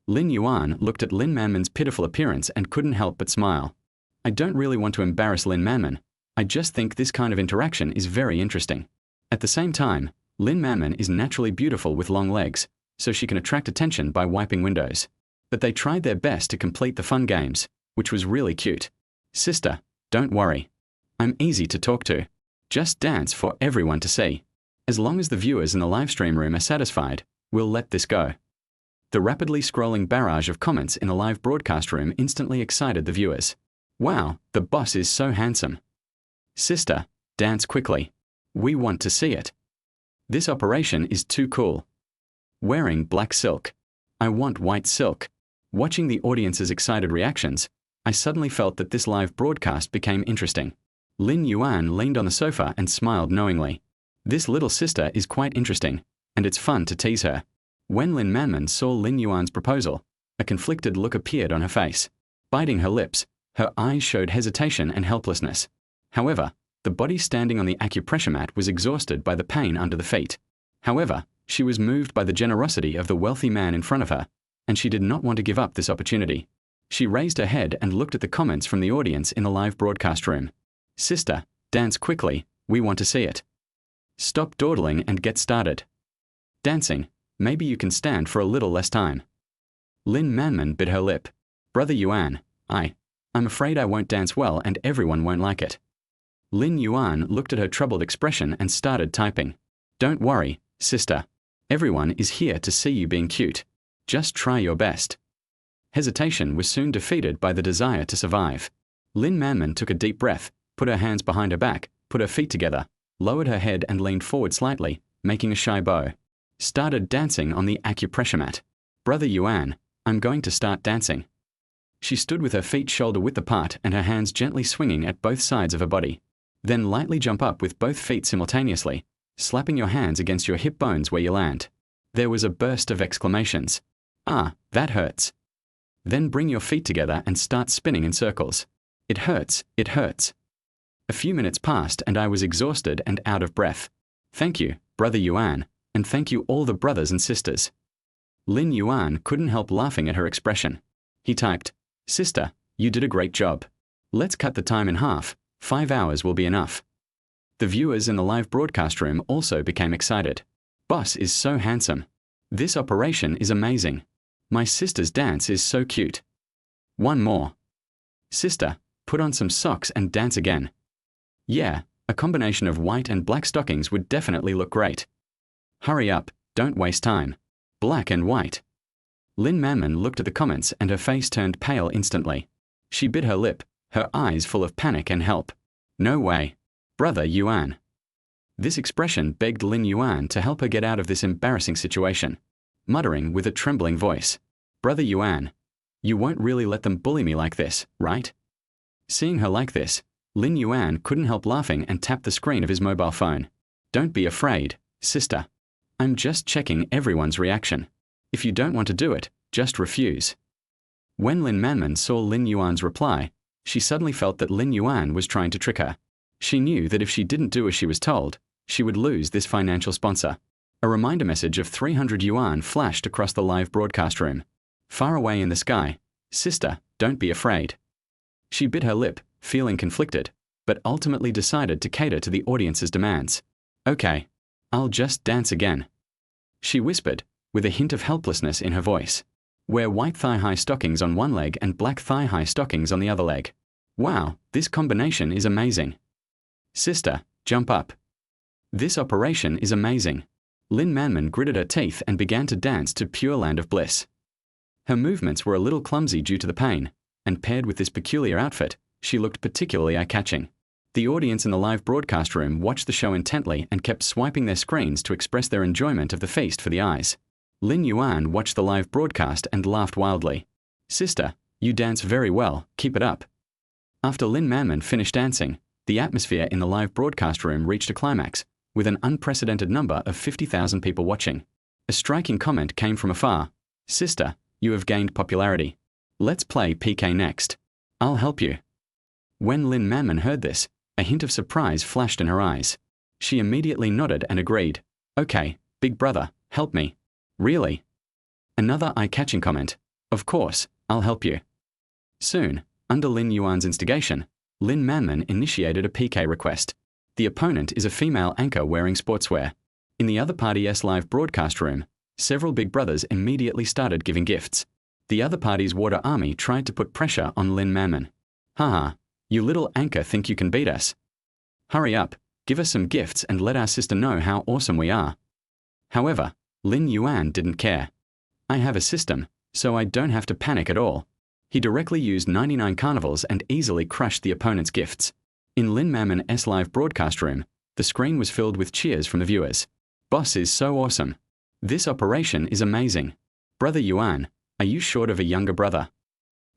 Lin Yuan looked at Lin Manman's pitiful appearance and couldn't help but smile. I don't really want to embarrass Lin Manman. I just think this kind of interaction is very interesting. At the same time, Lin Manman is naturally beautiful with long legs, so she can attract attention by wiping windows. But they tried their best to complete the fun games, which was really cute. Sister, don't worry. I'm easy to talk to. Just dance for everyone to see. As long as the viewers in the livestream room are satisfied, we'll let this go. The rapidly scrolling barrage of comments in the live broadcast room instantly excited the viewers. Wow, the boss is so handsome. Sister, dance quickly. We want to see it. This operation is too cool. Wearing black silk. I want white silk. Watching the audience's excited reactions, I suddenly felt that this live broadcast became interesting. Lin Yuan leaned on the sofa and smiled knowingly. This little sister is quite interesting. and it's fun to tease her. When Lin Manman saw Lin Yuan's proposal, a conflicted look appeared on her face. Biting her lips, her eyes showed hesitation and helplessness. However, the body standing on the acupressure mat was exhausted by the pain under the feet. However, she was moved by the generosity of the wealthy man in front of her, and she did not want to give up this opportunity. She raised her head and looked at the comments from the audience in the live broadcast room. Sister, dance quickly, we want to see it. Stop dawdling and get started. Dancing, maybe you can stand for a little less time. Lin Manman bit her lip. Brother Yuan, I'm afraid I won't dance well and everyone won't like it. Lin Yuan looked at her troubled expression and started typing. Don't worry, sister. Everyone is here to see you being cute. Just try your best. Hesitation was soon defeated by the desire to survive. Lin Manman took a deep breath, put her hands behind her back, put her feet together, lowered her head and leaned forward slightly, making a shy bow. Started dancing on the acupressure mat. Brother Yuan, I'm going to start dancing. She stood with her feet shoulder-width apart and her hands gently swinging at both sides of her body. Then lightly jump up with both feet simultaneously, slapping your hands against your hip bones where you land. There was a burst of exclamations. Ah, that hurts. Then bring your feet together and start spinning in circles. It hurts, it hurts. A few minutes passed and I was exhausted and out of breath. Thank you, Brother Yuan, and thank you all the brothers and sisters. Lin Yuan couldn't help laughing at her expression. He typed, Sister, you did a great job. Let's cut the time in half, 5 hours will be enough. The viewers in the live broadcast room also became excited. Boss is so handsome. This operation is amazing. My sister's dance is so cute. One more. Sister, put on some socks and dance again. Yeah, a combination of white and black stockings would definitely look great. Hurry up, don't waste time. Black and white. Lin Manman looked at the comments and her face turned pale instantly. She bit her lip, her eyes full of panic and help. No way. Brother Yuan. This expression begged Lin Yuan to help her get out of this embarrassing situation. Muttering with a trembling voice, Brother Yuan, you won't really let them bully me like this, right? Seeing her like this, Lin Yuan couldn't help laughing and tapped the screen of his mobile phone. Don't be afraid, sister. I'm just checking everyone's reaction. If you don't want to do it, just refuse. When Lin Manman saw Lin Yuan's reply, she suddenly felt that Lin Yuan was trying to trick her. She knew that if she didn't do as she was told, she would lose this financial sponsor. A reminder message of 300 yuan flashed across the live broadcast room. Far away in the sky, Sister, don't be afraid. She bit her lip, feeling conflicted, but ultimately decided to cater to the audience's demands. Okay, I'll just dance again. She whispered, with a hint of helplessness in her voice. Wear white thigh-high stockings on one leg and black thigh-high stockings on the other leg. Wow, this combination is amazing. Sister, jump up. This operation is amazing. Lin Manman gritted her teeth and began to dance to Pure Land of Bliss. Her movements were a little clumsy due to the pain, and paired with this peculiar outfit, she looked particularly eye-catching. The audience in the live broadcast room watched the show intently and kept swiping their screens to express their enjoyment of the feast for the eyes. Lin Yuan watched the live broadcast and laughed wildly. Sister, you dance very well, keep it up. After Lin Manman finished dancing, the atmosphere in the live broadcast room reached a climax, with an unprecedented number of 50,000 people watching. A striking comment came from afar. Sister, you have gained popularity. Let's play PK next. I'll help you. When Lin Manman heard this, a hint of surprise flashed in her eyes. She immediately nodded and agreed. Okay, big brother, help me. Really? Another eye-catching comment. Of course, I'll help you. Soon, under Lin Yuan's instigation, Lin Manman initiated a PK request. The opponent is a female anchor wearing sportswear. In the other party's live broadcast room, several big brothers immediately started giving gifts. The other party's water army tried to put pressure on Lin Manman. Haha, you little anchor think you can beat us. Hurry up, give us some gifts and let our sister know how awesome we are. However, Lin Yuan didn't care. I have a system, so I don't have to panic at all. He directly used 99 carnivals and easily crushed the opponent's gifts. In Lin Manman's live broadcast room, the screen was filled with cheers from the viewers. Boss is so awesome. This operation is amazing. Brother Yuan, are you short of a younger brother?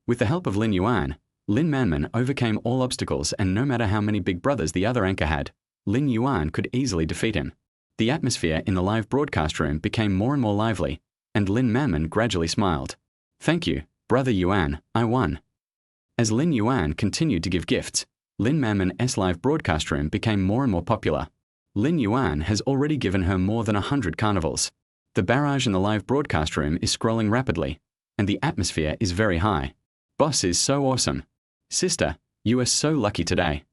With the help of Lin Yuan, Lin Manman overcame all obstacles, and no matter how many big brothers the other anchor had, Lin Yuan could easily defeat him. The atmosphere in the live broadcast room became more and more lively, and Lin Manman gradually smiled. Thank you, Brother Yuan, I won. As Lin Yuan continued to give gifts, Lin Manman's live broadcast room became more and more popular. Lin Yuan has already given her more than 100 carnivals. The barrage in the live broadcast room is scrolling rapidly, and the atmosphere is very high. Boss is so awesome. Sister, you are so lucky today.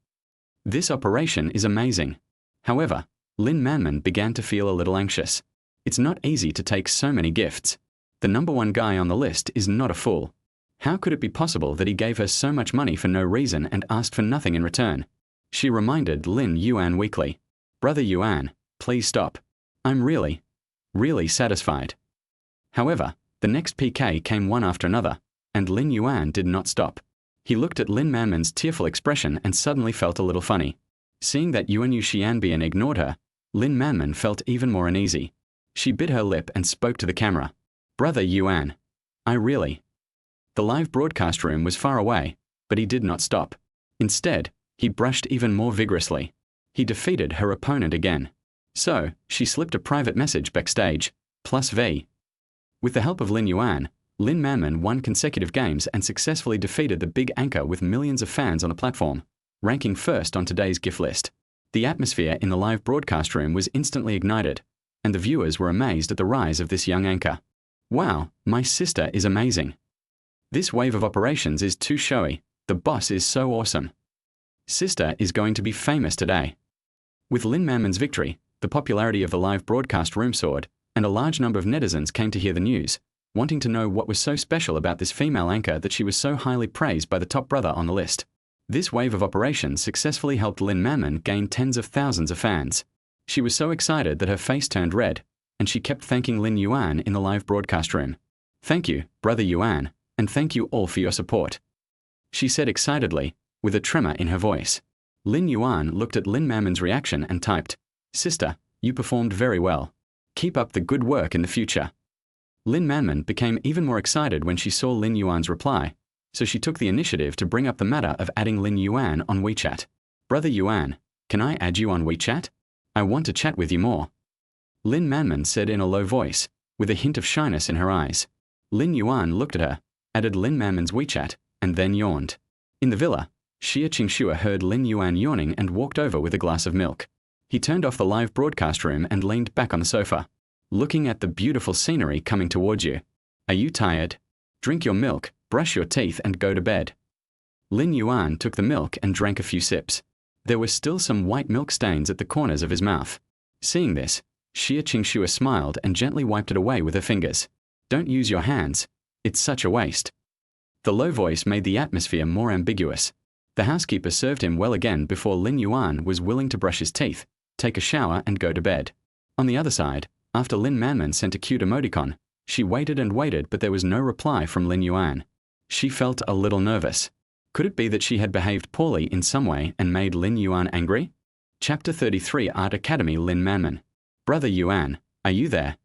This operation is amazing. However, Lin Manman began to feel a little anxious. It's not easy to take so many gifts. The #1 guy on the list is not a fool. How could it be possible that he gave her so much money for no reason and asked for nothing in return? She reminded Lin Yuan weakly. Brother Yuan, please stop. I'm really satisfied. However, the next PK came one after another, and Lin Yuan did not stop. He looked at Lin Manman's tearful expression and suddenly felt a little funny. Seeing that Yuan Xianbian ignored her, Lin Manman felt even more uneasy. She bit her lip and spoke to the camera. Brother Yuan, The live broadcast room was far away, but he did not stop. Instead, he brushed even more vigorously. He defeated her opponent again. So, she slipped a private message backstage, +V. With the help of Lin Yuan, Lin Manman won consecutive games and successfully defeated the big anchor with millions of fans on a platform, ranking first on today's gift list. The atmosphere in the live broadcast room was instantly ignited, and the viewers were amazed at the rise of this young anchor. Wow, my sister is amazing. This wave of operations is too showy. The boss is so awesome. Sister is going to be famous today. With Lin Manman's victory, the popularity of the live broadcast room soared, and a large number of netizens came to hear the news, wanting to know what was so special about this female anchor that she was so highly praised by the top brother on the list. This wave of operations successfully helped Lin Manman gain tens of thousands of fans. She was so excited that her face turned red, and she kept thanking Lin Yuan in the live broadcast room. Thank you, Brother Yuan, and thank you all for your support, she said excitedly, with a tremor in her voice. Lin Yuan looked at Lin Manman's reaction and typed, Sister, you performed very well. Keep up the good work in the future. Lin Manman became even more excited when she saw Lin Yuan's reply, so she took the initiative to bring up the matter of adding Lin Yuan on WeChat. Brother Yuan, can I add you on WeChat? I want to chat with you more. Lin Manman said in a low voice, with a hint of shyness in her eyes. Lin Yuan looked at her, added Lin Manman's WeChat, and then yawned. In the villa, Xia Qingxue heard Lin Yuan yawning and walked over with a glass of milk. He turned off the live broadcast room and leaned back on the sofa, looking at the beautiful scenery coming towards you. Are you tired? Drink your milk, brush your teeth, and go to bed. Lin Yuan took the milk and drank a few sips. There were still some white milk stains at the corners of his mouth. Seeing this, Xia Qingxue smiled and gently wiped it away with her fingers. Don't use your hands. It's such a waste. The low voice made the atmosphere more ambiguous. The housekeeper served him well again before Lin Yuan was willing to brush his teeth, take a shower, and go to bed. On the other side, after Lin Manman sent a cute emoticon, she waited and waited, but there was no reply from Lin Yuan. She felt a little nervous. Could it be that she had behaved poorly in some way and made Lin Yuan angry? Chapter 33 Art Academy Lin Manman. Brother Yuan, are you there?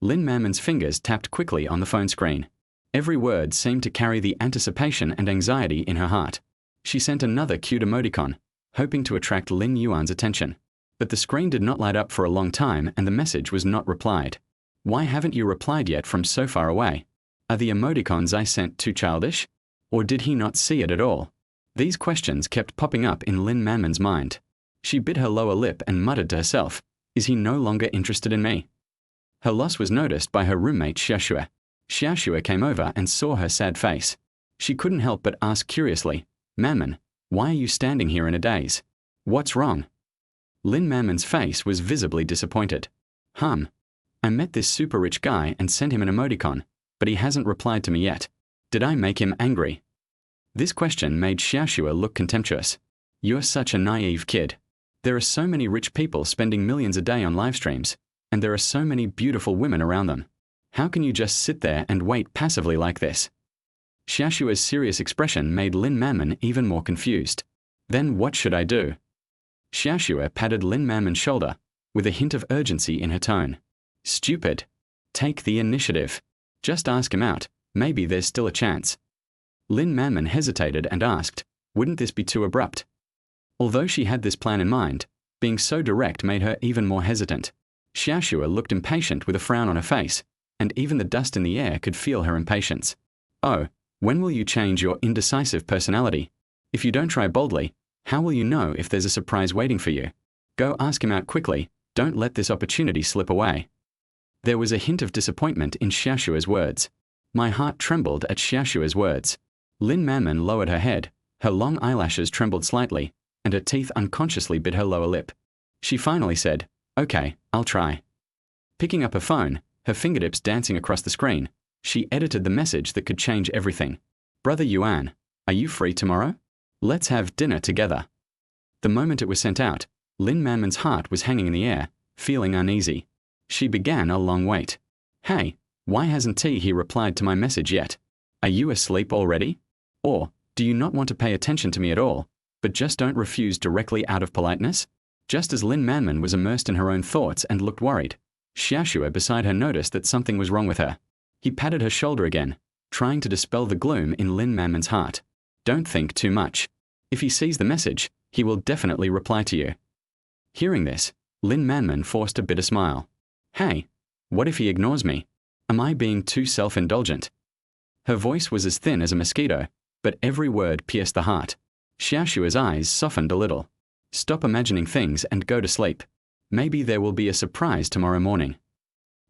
Lin Manman's fingers tapped quickly on the phone screen. Every word seemed to carry the anticipation and anxiety in her heart. She sent another cute emoticon, hoping to attract Lin Yuan's attention. But the screen did not light up for a long time and the message was not replied. Why haven't you replied yet from so far away? Are the emoticons I sent too childish? Or did he not see it at all? These questions kept popping up in Lin Manman's mind. She bit her lower lip and muttered to herself, is he no longer interested in me? Her loss was noticed by her roommate Xiaoxue. Xiaoxue came over and saw her sad face. She couldn't help but ask curiously, Manman, why are you standing here in a daze? What's wrong? Lin Manman's face was visibly disappointed. I met this super rich guy and sent him an emoticon, but he hasn't replied to me yet. Did I make him angry? This question made Xiaoxue look contemptuous. You're such a naive kid. There are so many rich people spending millions a day on live streams, and there are so many beautiful women around them. How can you just sit there and wait passively like this? Xiaoxue's serious expression made Lin Manman even more confused. Then what should I do? Xiaoxue patted Lin Manman's shoulder, with a hint of urgency in her tone. Stupid. Take the initiative. Just ask him out. Maybe there's still a chance. Lin Manman hesitated and asked, wouldn't this be too abrupt? Although she had this plan in mind, being so direct made her even more hesitant. Xiaoxue looked impatient with a frown on her face, and even the dust in the air could feel her impatience. Oh, when will you change your indecisive personality? If you don't try boldly, how will you know if there's a surprise waiting for you? Go ask him out quickly, don't let this opportunity slip away. There was a hint of disappointment in Xiaoxue's words. My heart trembled at Xiaoxue's words. Lin Manman lowered her head, her long eyelashes trembled slightly, and her teeth unconsciously bit her lower lip. She finally said, "Okay, I'll try." Picking up her phone, her fingertips dancing across the screen, she edited the message that could change everything. Brother Yuan, are you free tomorrow? Let's have dinner together. The moment it was sent out, Lin Manman's heart was hanging in the air, feeling uneasy. She began a long wait. Hey, why hasn't he replied to my message yet? Are you asleep already? Or, do you not want to pay attention to me at all, but just don't refuse directly out of politeness? Just as Lin Manman was immersed in her own thoughts and looked worried, Xiaoxue beside her noticed that something was wrong with her. He patted her shoulder again, trying to dispel the gloom in Lin Manman's heart. Don't think too much. If he sees the message, he will definitely reply to you. Hearing this, Lin Manman forced a bitter smile. Hey, what if he ignores me? Am I being too self-indulgent? Her voice was as thin as a mosquito, but every word pierced the heart. Xiaoxue's eyes softened a little. Stop imagining things and go to sleep. Maybe there will be a surprise tomorrow morning.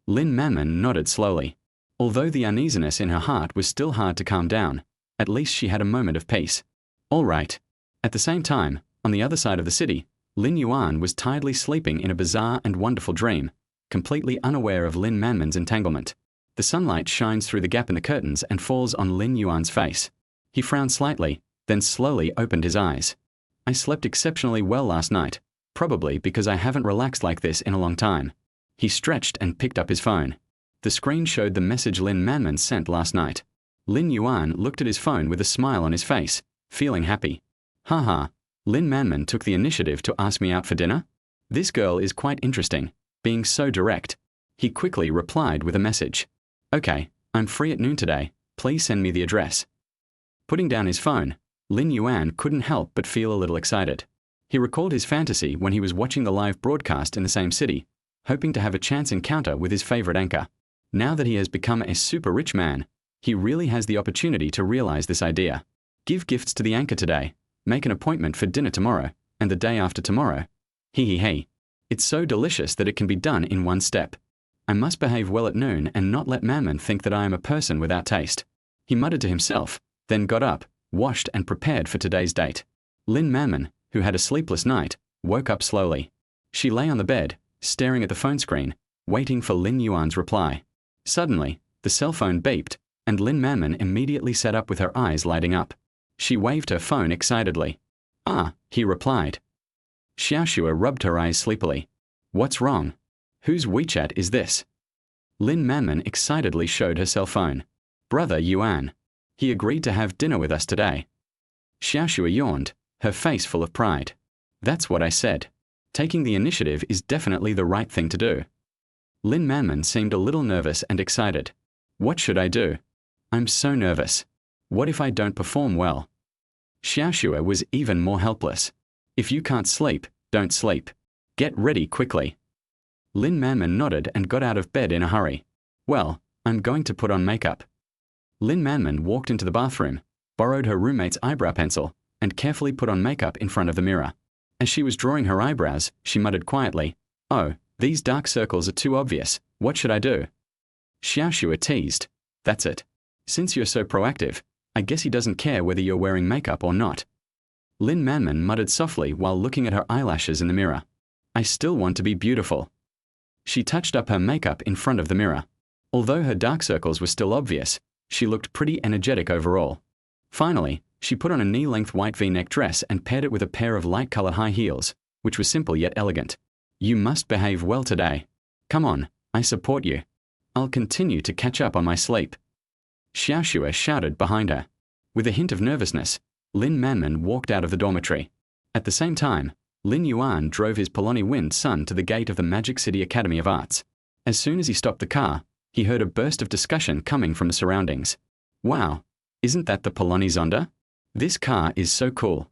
Lin Manman nodded slowly. Although the uneasiness in her heart was still hard to calm down, at least she had a moment of peace. All right. At the same time, on the other side of the city, Lin Yuan was tiredly sleeping in a bizarre and wonderful dream, completely unaware of Lin Manman's entanglement. The sunlight shines through the gap in the curtains and falls on Lin Yuan's face. He frowned slightly, then slowly opened his eyes. I slept exceptionally well last night, probably because I haven't relaxed like this in a long time. He stretched and picked up his phone. The screen showed the message Lin Manman sent last night. Lin Yuan looked at his phone with a smile on his face, feeling happy. Haha, Lin Manman took the initiative to ask me out for dinner? This girl is quite interesting, being so direct. He quickly replied with a message. Okay, I'm free at noon today, please send me the address. Putting down his phone, Lin Yuan couldn't help but feel a little excited. He recalled his fantasy when he was watching the live broadcast in the same city, hoping to have a chance encounter with his favorite anchor. Now that he has become a super rich man, he really has the opportunity to realize this idea. Give gifts to the anchor today, make an appointment for dinner tomorrow, and the day after tomorrow. Hee. It's so delicious that it can be done in one step. I must behave well at noon and not let Manman think that I am a person without taste. He muttered to himself, then got up, washed and prepared for today's date. Lin Manman, who had a sleepless night, woke up slowly. She lay on the bed, staring at the phone screen, waiting for Lin Yuan's reply. Suddenly, the cell phone beeped, and Lin Manman immediately sat up with her eyes lighting up. She waved her phone excitedly. Ah, he replied. Xiaoxue rubbed her eyes sleepily. What's wrong? Whose WeChat is this? Lin Manman excitedly showed her cell phone. Brother Yuan. He agreed to have dinner with us today. Xiaoxue yawned, her face full of pride. That's what I said. Taking the initiative is definitely the right thing to do. Lin Manman seemed a little nervous and excited. What should I do? I'm so nervous. What if I don't perform well? Xiaoxue was even more helpless. If you can't sleep, don't sleep. Get ready quickly. Lin Manman nodded and got out of bed in a hurry. Well, I'm going to put on makeup. Lin Manman walked into the bathroom, borrowed her roommate's eyebrow pencil, and carefully put on makeup in front of the mirror. As she was drawing her eyebrows, she muttered quietly, Oh, these dark circles are too obvious. What should I do? Xiaoxue teased. That's it. Since you're so proactive, I guess he doesn't care whether you're wearing makeup or not. Lin Manman muttered softly while looking at her eyelashes in the mirror. I still want to be beautiful. She touched up her makeup in front of the mirror. Although her dark circles were still obvious, she looked pretty energetic overall. Finally, she put on a knee-length white V-neck dress and paired it with a pair of light-colored high heels, which was simple yet elegant. You must behave well today. Come on, I support you. I'll continue to catch up on my sleep. Xiaoxue shouted behind her. With a hint of nervousness, Lin Manman walked out of the dormitory. At the same time, Lin Yuan drove his Poloni Wind son to the gate of the Magic City Academy of Arts. As soon as he stopped the car, he heard a burst of discussion coming from the surroundings. Wow, isn't that the Poloni Zonda? This car is so cool.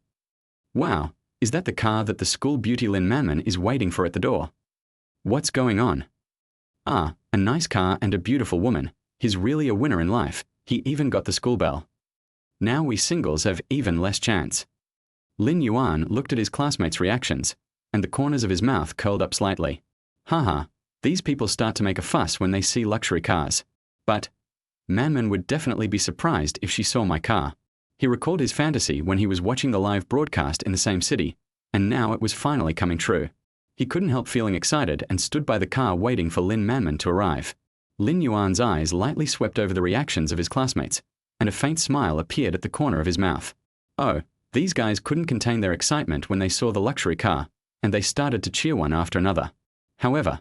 Wow, is that the car that the school beauty Lin Manman is waiting for at the door? What's going on? Ah, a nice car and a beautiful woman. He's really a winner in life. He even got the school bell. Now we singles have even less chance. Lin Yuan looked at his classmates' reactions, and the corners of his mouth curled up slightly. Haha, these people start to make a fuss when they see luxury cars. But Manman would definitely be surprised if she saw my car. He recalled his fantasy when he was watching the live broadcast in the same city, and now it was finally coming true. He couldn't help feeling excited and stood by the car waiting for Lin Manman to arrive. Lin Yuan's eyes lightly swept over the reactions of his classmates, and a faint smile appeared at the corner of his mouth. Oh, these guys couldn't contain their excitement when they saw the luxury car, and they started to cheer one after another. However,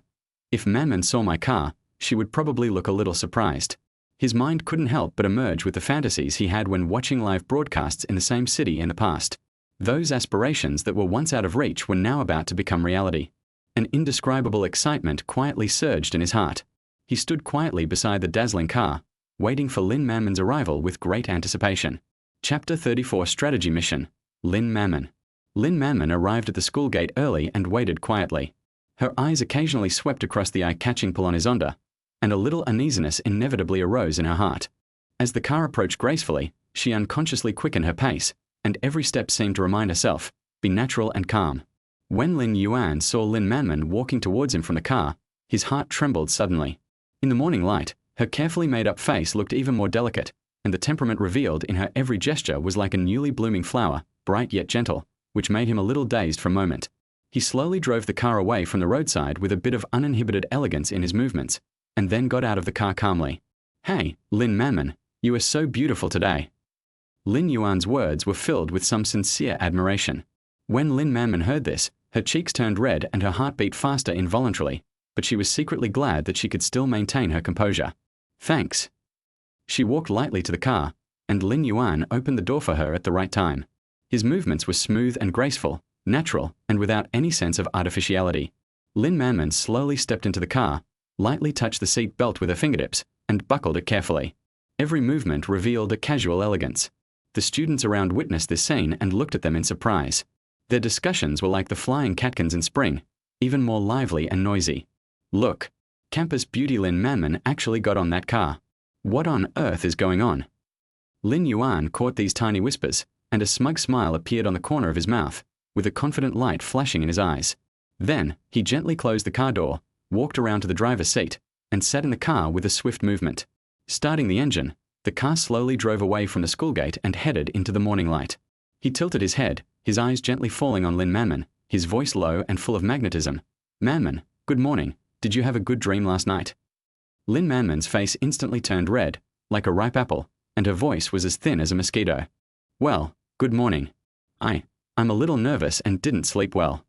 if Manman saw my car, she would probably look a little surprised. His mind couldn't help but emerge with the fantasies he had when watching live broadcasts in the same city in the past. Those aspirations that were once out of reach were now about to become reality. An indescribable excitement quietly surged in his heart. He stood quietly beside the dazzling car, waiting for Lin Manman's arrival with great anticipation. Chapter 34 Strategy Mission. Lin Manman. Lin Manman arrived at the school gate early and waited quietly. Her eyes occasionally swept across the eye-catching Polonizonda, and a little uneasiness inevitably arose in her heart. As the car approached gracefully, she unconsciously quickened her pace, and every step seemed to remind herself, be natural and calm. When Lin Yuan saw Lin Manman walking towards him from the car, his heart trembled suddenly. In the morning light, her carefully made-up face looked even more delicate, and the temperament revealed in her every gesture was like a newly blooming flower, bright yet gentle, which made him a little dazed for a moment. He slowly drove the car away from the roadside with a bit of uninhibited elegance in his movements, and then got out of the car calmly. Hey, Lin Manman, you are so beautiful today. Lin Yuan's words were filled with some sincere admiration. When Lin Manman heard this, her cheeks turned red and her heart beat faster involuntarily, but she was secretly glad that she could still maintain her composure. Thanks. She walked lightly to the car, and Lin Yuan opened the door for her at the right time. His movements were smooth and graceful, natural, and without any sense of artificiality. Lin Manman slowly stepped into the car, lightly touched the seat belt with her fingertips, and buckled it carefully. Every movement revealed a casual elegance. The students around witnessed this scene and looked at them in surprise. Their discussions were like the flying catkins in spring, even more lively and noisy. Look, campus beauty Lin Manman actually got on that car. What on earth is going on? Lin Yuan caught these tiny whispers, and a smug smile appeared on the corner of his mouth, with a confident light flashing in his eyes. Then, he gently closed the car door, walked around to the driver's seat, and sat in the car with a swift movement. Starting the engine, the car slowly drove away from the school gate and headed into the morning light. He tilted his head, his eyes gently falling on Lin Manman, his voice low and full of magnetism. Manman, good morning. Did you have a good dream last night? Lin Manman's face instantly turned red, like a ripe apple, and her voice was as thin as a mosquito. Well, good morning. I'm a little nervous and didn't sleep well.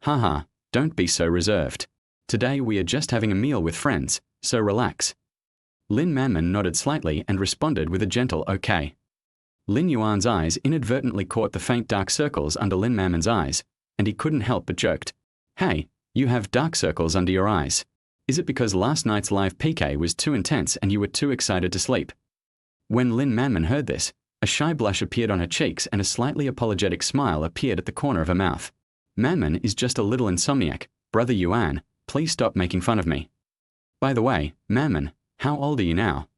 Haha, don't be so reserved. Today we are just having a meal with friends, so relax. Lin Manman nodded slightly and responded with a gentle okay. Lin Yuan's eyes inadvertently caught the faint dark circles under Lin Manman's eyes, and he couldn't help but joked. Hey, you have dark circles under your eyes. Is it because last night's live PK was too intense and you were too excited to sleep? When Lin Manman heard this, a shy blush appeared on her cheeks and a slightly apologetic smile appeared at the corner of her mouth. Manman is just a little insomniac. Brother Yuan, please stop making fun of me. By the way, Manman, how old are you now?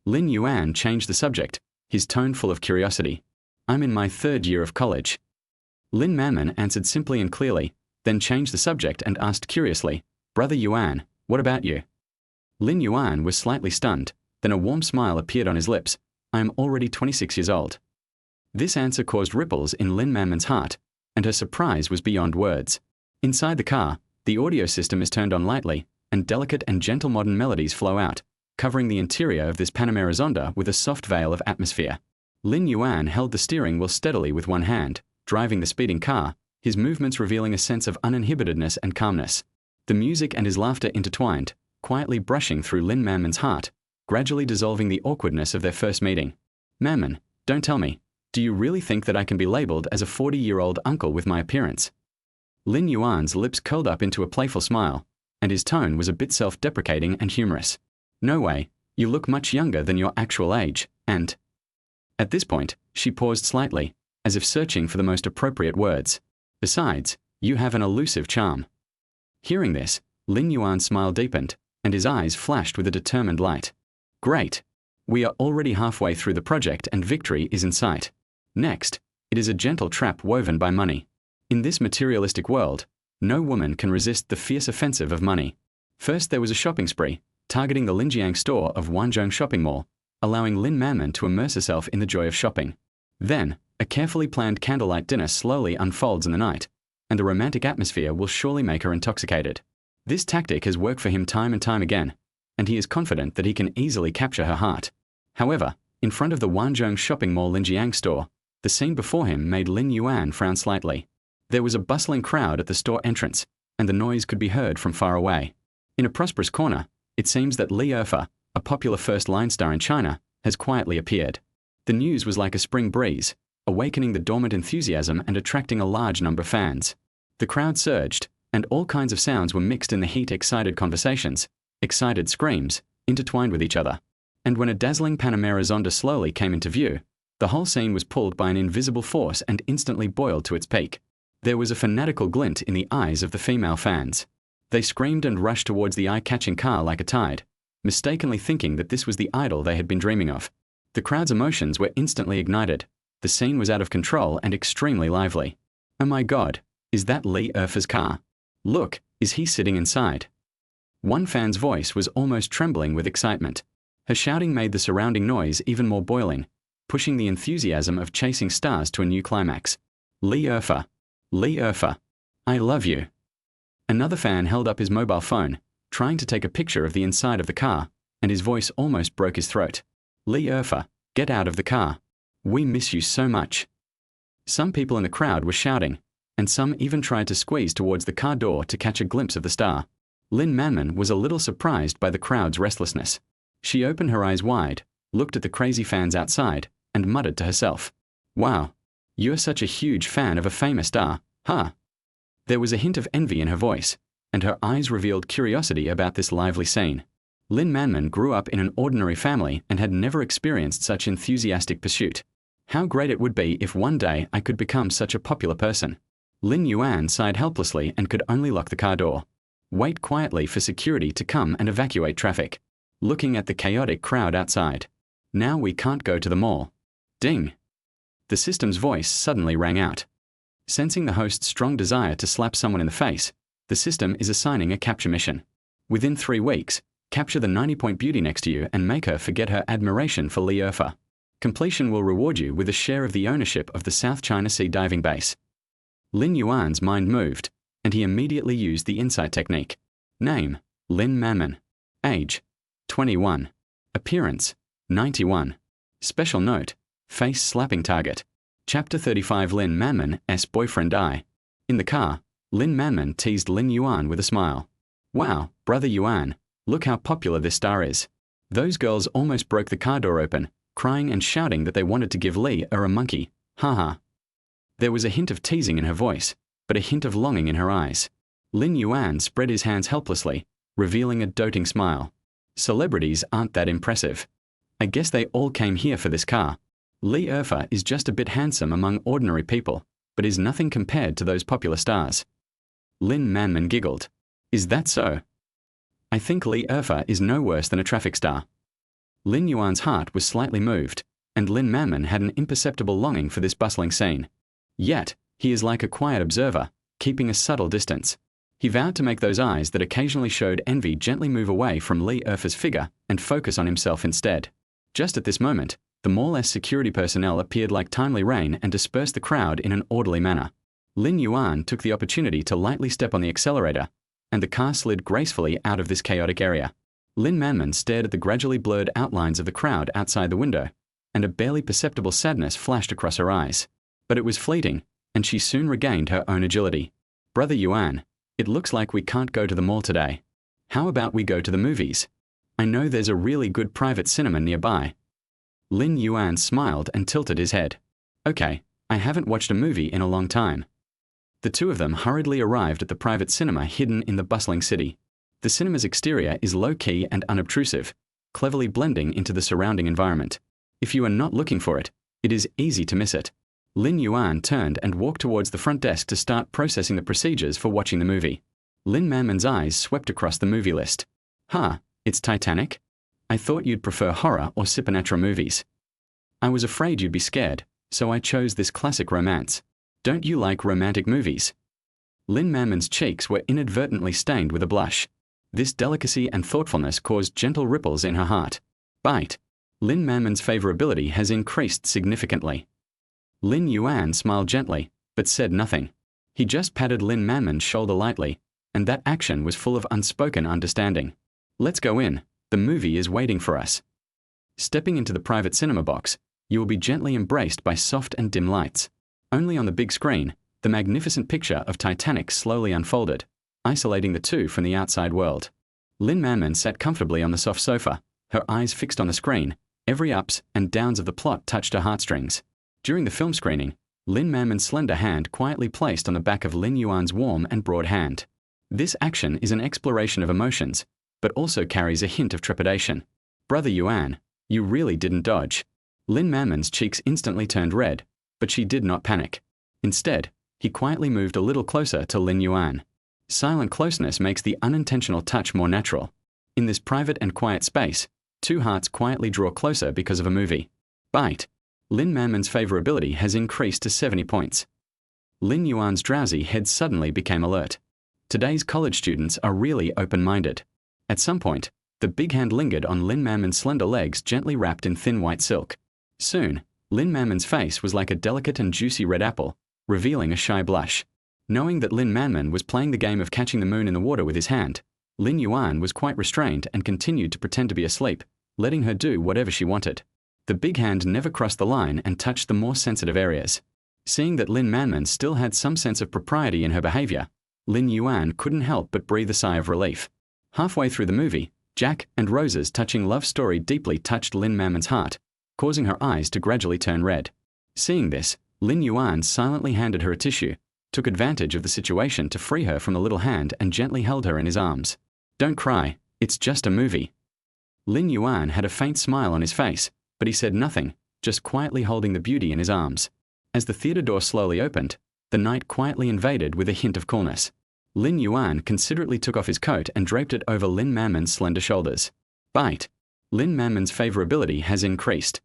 Lin Yuan changed the subject, his tone full of curiosity. I'm in my 3rd year of college. Lin Manman answered simply and clearly, then changed the subject and asked curiously, Brother Yuan, what about you? Lin Yuan was slightly stunned, then a warm smile appeared on his lips. I am already 26 years old. This answer caused ripples in Lin Manman's heart, and her surprise was beyond words. Inside the car, the audio system is turned on lightly, and delicate and gentle modern melodies flow out, covering the interior of this Panamera Zonda with a soft veil of atmosphere. Lin Yuan held the steering wheel steadily with one hand, driving the speeding car, his movements revealing a sense of uninhibitedness and calmness. The music and his laughter intertwined, quietly brushing through Lin Manman's heart, gradually dissolving the awkwardness of their first meeting. Manman, don't tell me, do you really think that I can be labeled as a 40-year-old uncle with my appearance? Lin Yuan's lips curled up into a playful smile, and his tone was a bit self-deprecating and humorous. No way, you look much younger than your actual age, and... At this point, she paused slightly, as if searching for the most appropriate words. Besides, you have an elusive charm. Hearing this, Lin Yuan's smile deepened, and his eyes flashed with a determined light. Great! We are already halfway through the project and victory is in sight. Next, it is a gentle trap woven by money. In this materialistic world, no woman can resist the fierce offensive of money. First there was a shopping spree, targeting the Linjiang store of Wanzhong shopping mall, allowing Lin Manman to immerse herself in the joy of shopping. Then, a carefully planned candlelight dinner slowly unfolds in the night, and the romantic atmosphere will surely make her intoxicated. This tactic has worked for him time and time again, and he is confident that he can easily capture her heart. However, in front of the Wanzhong shopping mall Linjiang store, the scene before him made Lin Yuan frown slightly. There was a bustling crowd at the store entrance, and the noise could be heard from far away. In a prosperous corner, it seems that Li Erfa, a popular first-line star in China, has quietly appeared. The news was like a spring breeze, awakening the dormant enthusiasm and attracting a large number of fans. The crowd surged, and all kinds of sounds were mixed in the heat. Excited conversations, excited screams, intertwined with each other. And when a dazzling Panamera Zonda slowly came into view, the whole scene was pulled by an invisible force and instantly boiled to its peak. There was a fanatical glint in the eyes of the female fans. They screamed and rushed towards the eye-catching car like a tide, mistakenly thinking that this was the idol they had been dreaming of. The crowd's emotions were instantly ignited. The scene was out of control and extremely lively. Oh my God, is that Li Erfa's car? Look, is he sitting inside? One fan's voice was almost trembling with excitement. Her shouting made the surrounding noise even more boiling, pushing the enthusiasm of chasing stars to a new climax. Li Erfa. Li Erfa. I love you. Another fan held up his mobile phone, trying to take a picture of the inside of the car, and his voice almost broke his throat. Li Erfa, get out of the car. We miss you so much. Some people in the crowd were shouting, and some even tried to squeeze towards the car door to catch a glimpse of the star. Lin Manman was a little surprised by the crowd's restlessness. She opened her eyes wide, looked at the crazy fans outside, and muttered to herself, "Wow, you're such a huge fan of a famous star, huh?" There was a hint of envy in her voice, and her eyes revealed curiosity about this lively scene. Lin Manman grew up in an ordinary family and had never experienced such enthusiastic pursuit. How great it would be if one day I could become such a popular person. Lin Yuan sighed helplessly and could only lock the car door. Wait quietly for security to come and evacuate traffic. Looking at the chaotic crowd outside. Now we can't go to the mall. Ding! The system's voice suddenly rang out. Sensing the host's strong desire to slap someone in the face, the system is assigning a capture mission. Within 3 weeks, capture the 90-point beauty next to you and make her forget her admiration for Li Erfa. Completion will reward you with a share of the ownership of the South China Sea diving base. Lin Yuan's mind moved, and he immediately used the insight technique. Name, Lin Manman. Age, 21. Appearance, 91. Special note, face slapping target. Chapter 35 Lin Manman's boyfriend I. In the car, Lin Manman teased Lin Yuan with a smile. Wow, brother Yuan, look how popular this star is. Those girls almost broke the car door open, crying and shouting that they wanted to give Li a monkey. Haha. There was a hint of teasing in her voice, but a hint of longing in her eyes. Lin Yuan spread his hands helplessly, revealing a doting smile. Celebrities aren't that impressive. I guess they all came here for this car. Li Erfa is just a bit handsome among ordinary people, but is nothing compared to those popular stars. Lin Manman giggled. Is that so? I think Li Erfa is no worse than a traffic star. Lin Yuan's heart was slightly moved, and Lin Manman had an imperceptible longing for this bustling scene. Yet, he is like a quiet observer, keeping a subtle distance. He vowed to make those eyes that occasionally showed envy gently move away from Li Erfa's figure and focus on himself instead. Just at this moment, the mall's security personnel appeared like timely rain and dispersed the crowd in an orderly manner. Lin Yuan took the opportunity to lightly step on the accelerator, and the car slid gracefully out of this chaotic area. Lin Manman stared at the gradually blurred outlines of the crowd outside the window, and a barely perceptible sadness flashed across her eyes. But it was fleeting, and she soon regained her own agility. Brother Yuan, it looks like we can't go to the mall today. How about we go to the movies? I know there's a really good private cinema nearby. Lin Yuan smiled and tilted his head. Okay, I haven't watched a movie in a long time. The two of them hurriedly arrived at the private cinema hidden in the bustling city. The cinema's exterior is low-key and unobtrusive, cleverly blending into the surrounding environment. If you are not looking for it, it is easy to miss it. Lin Yuan turned and walked towards the front desk to start processing the procedures for watching the movie. Lin Manman's eyes swept across the movie list. Huh, it's Titanic? I thought you'd prefer horror or supernatural movies. I was afraid you'd be scared, so I chose this classic romance. Don't you like romantic movies? Lin Manman's cheeks were inadvertently stained with a blush. This delicacy and thoughtfulness caused gentle ripples in her heart. Bite. Lin Manman's favorability has increased significantly. Lin Yuan smiled gently, but said nothing. He just patted Lin Manman's shoulder lightly, and that action was full of unspoken understanding. Let's go in. The movie is waiting for us. Stepping into the private cinema box, you will be gently embraced by soft and dim lights. Only on the big screen, the magnificent picture of Titanic slowly unfolded, isolating the two from the outside world. Lin Manman sat comfortably on the soft sofa, her eyes fixed on the screen. Every ups and downs of the plot touched her heartstrings. During the film screening, Lin Manman's slender hand quietly placed on the back of Lin Yuan's warm and broad hand. This action is an exploration of emotions, but also carries a hint of trepidation. Brother Yuan, you really didn't dodge. Lin Manman's cheeks instantly turned red, but she did not panic. Instead, he quietly moved a little closer to Lin Yuan. Silent closeness makes the unintentional touch more natural. In this private and quiet space, two hearts quietly draw closer because of a movie. Bite. Lin Manman's favorability has increased to 70 points. Lin Yuan's drowsy head suddenly became alert. Today's college students are really open-minded. At some point, the big hand lingered on Lin Manman's slender legs gently wrapped in thin white silk. Soon, Lin Manman's face was like a delicate and juicy red apple, revealing a shy blush. Knowing that Lin Manman was playing the game of catching the moon in the water with his hand, Lin Yuan was quite restrained and continued to pretend to be asleep, letting her do whatever she wanted. The big hand never crossed the line and touched the more sensitive areas. Seeing that Lin Manman still had some sense of propriety in her behavior, Lin Yuan couldn't help but breathe a sigh of relief. Halfway through the movie, Jack and Rose's touching love story deeply touched Lin Manman's heart, causing her eyes to gradually turn red. Seeing this, Lin Yuan silently handed her a tissue, took advantage of the situation to free her from the little hand and gently held her in his arms. Don't cry, it's just a movie. Lin Yuan had a faint smile on his face, but he said nothing, just quietly holding the beauty in his arms. As the theater door slowly opened, the night quietly invaded with a hint of coolness. Lin Yuan considerately took off his coat and draped it over Lin Manman's slender shoulders. Bite. Lin Manman's favorability has increased.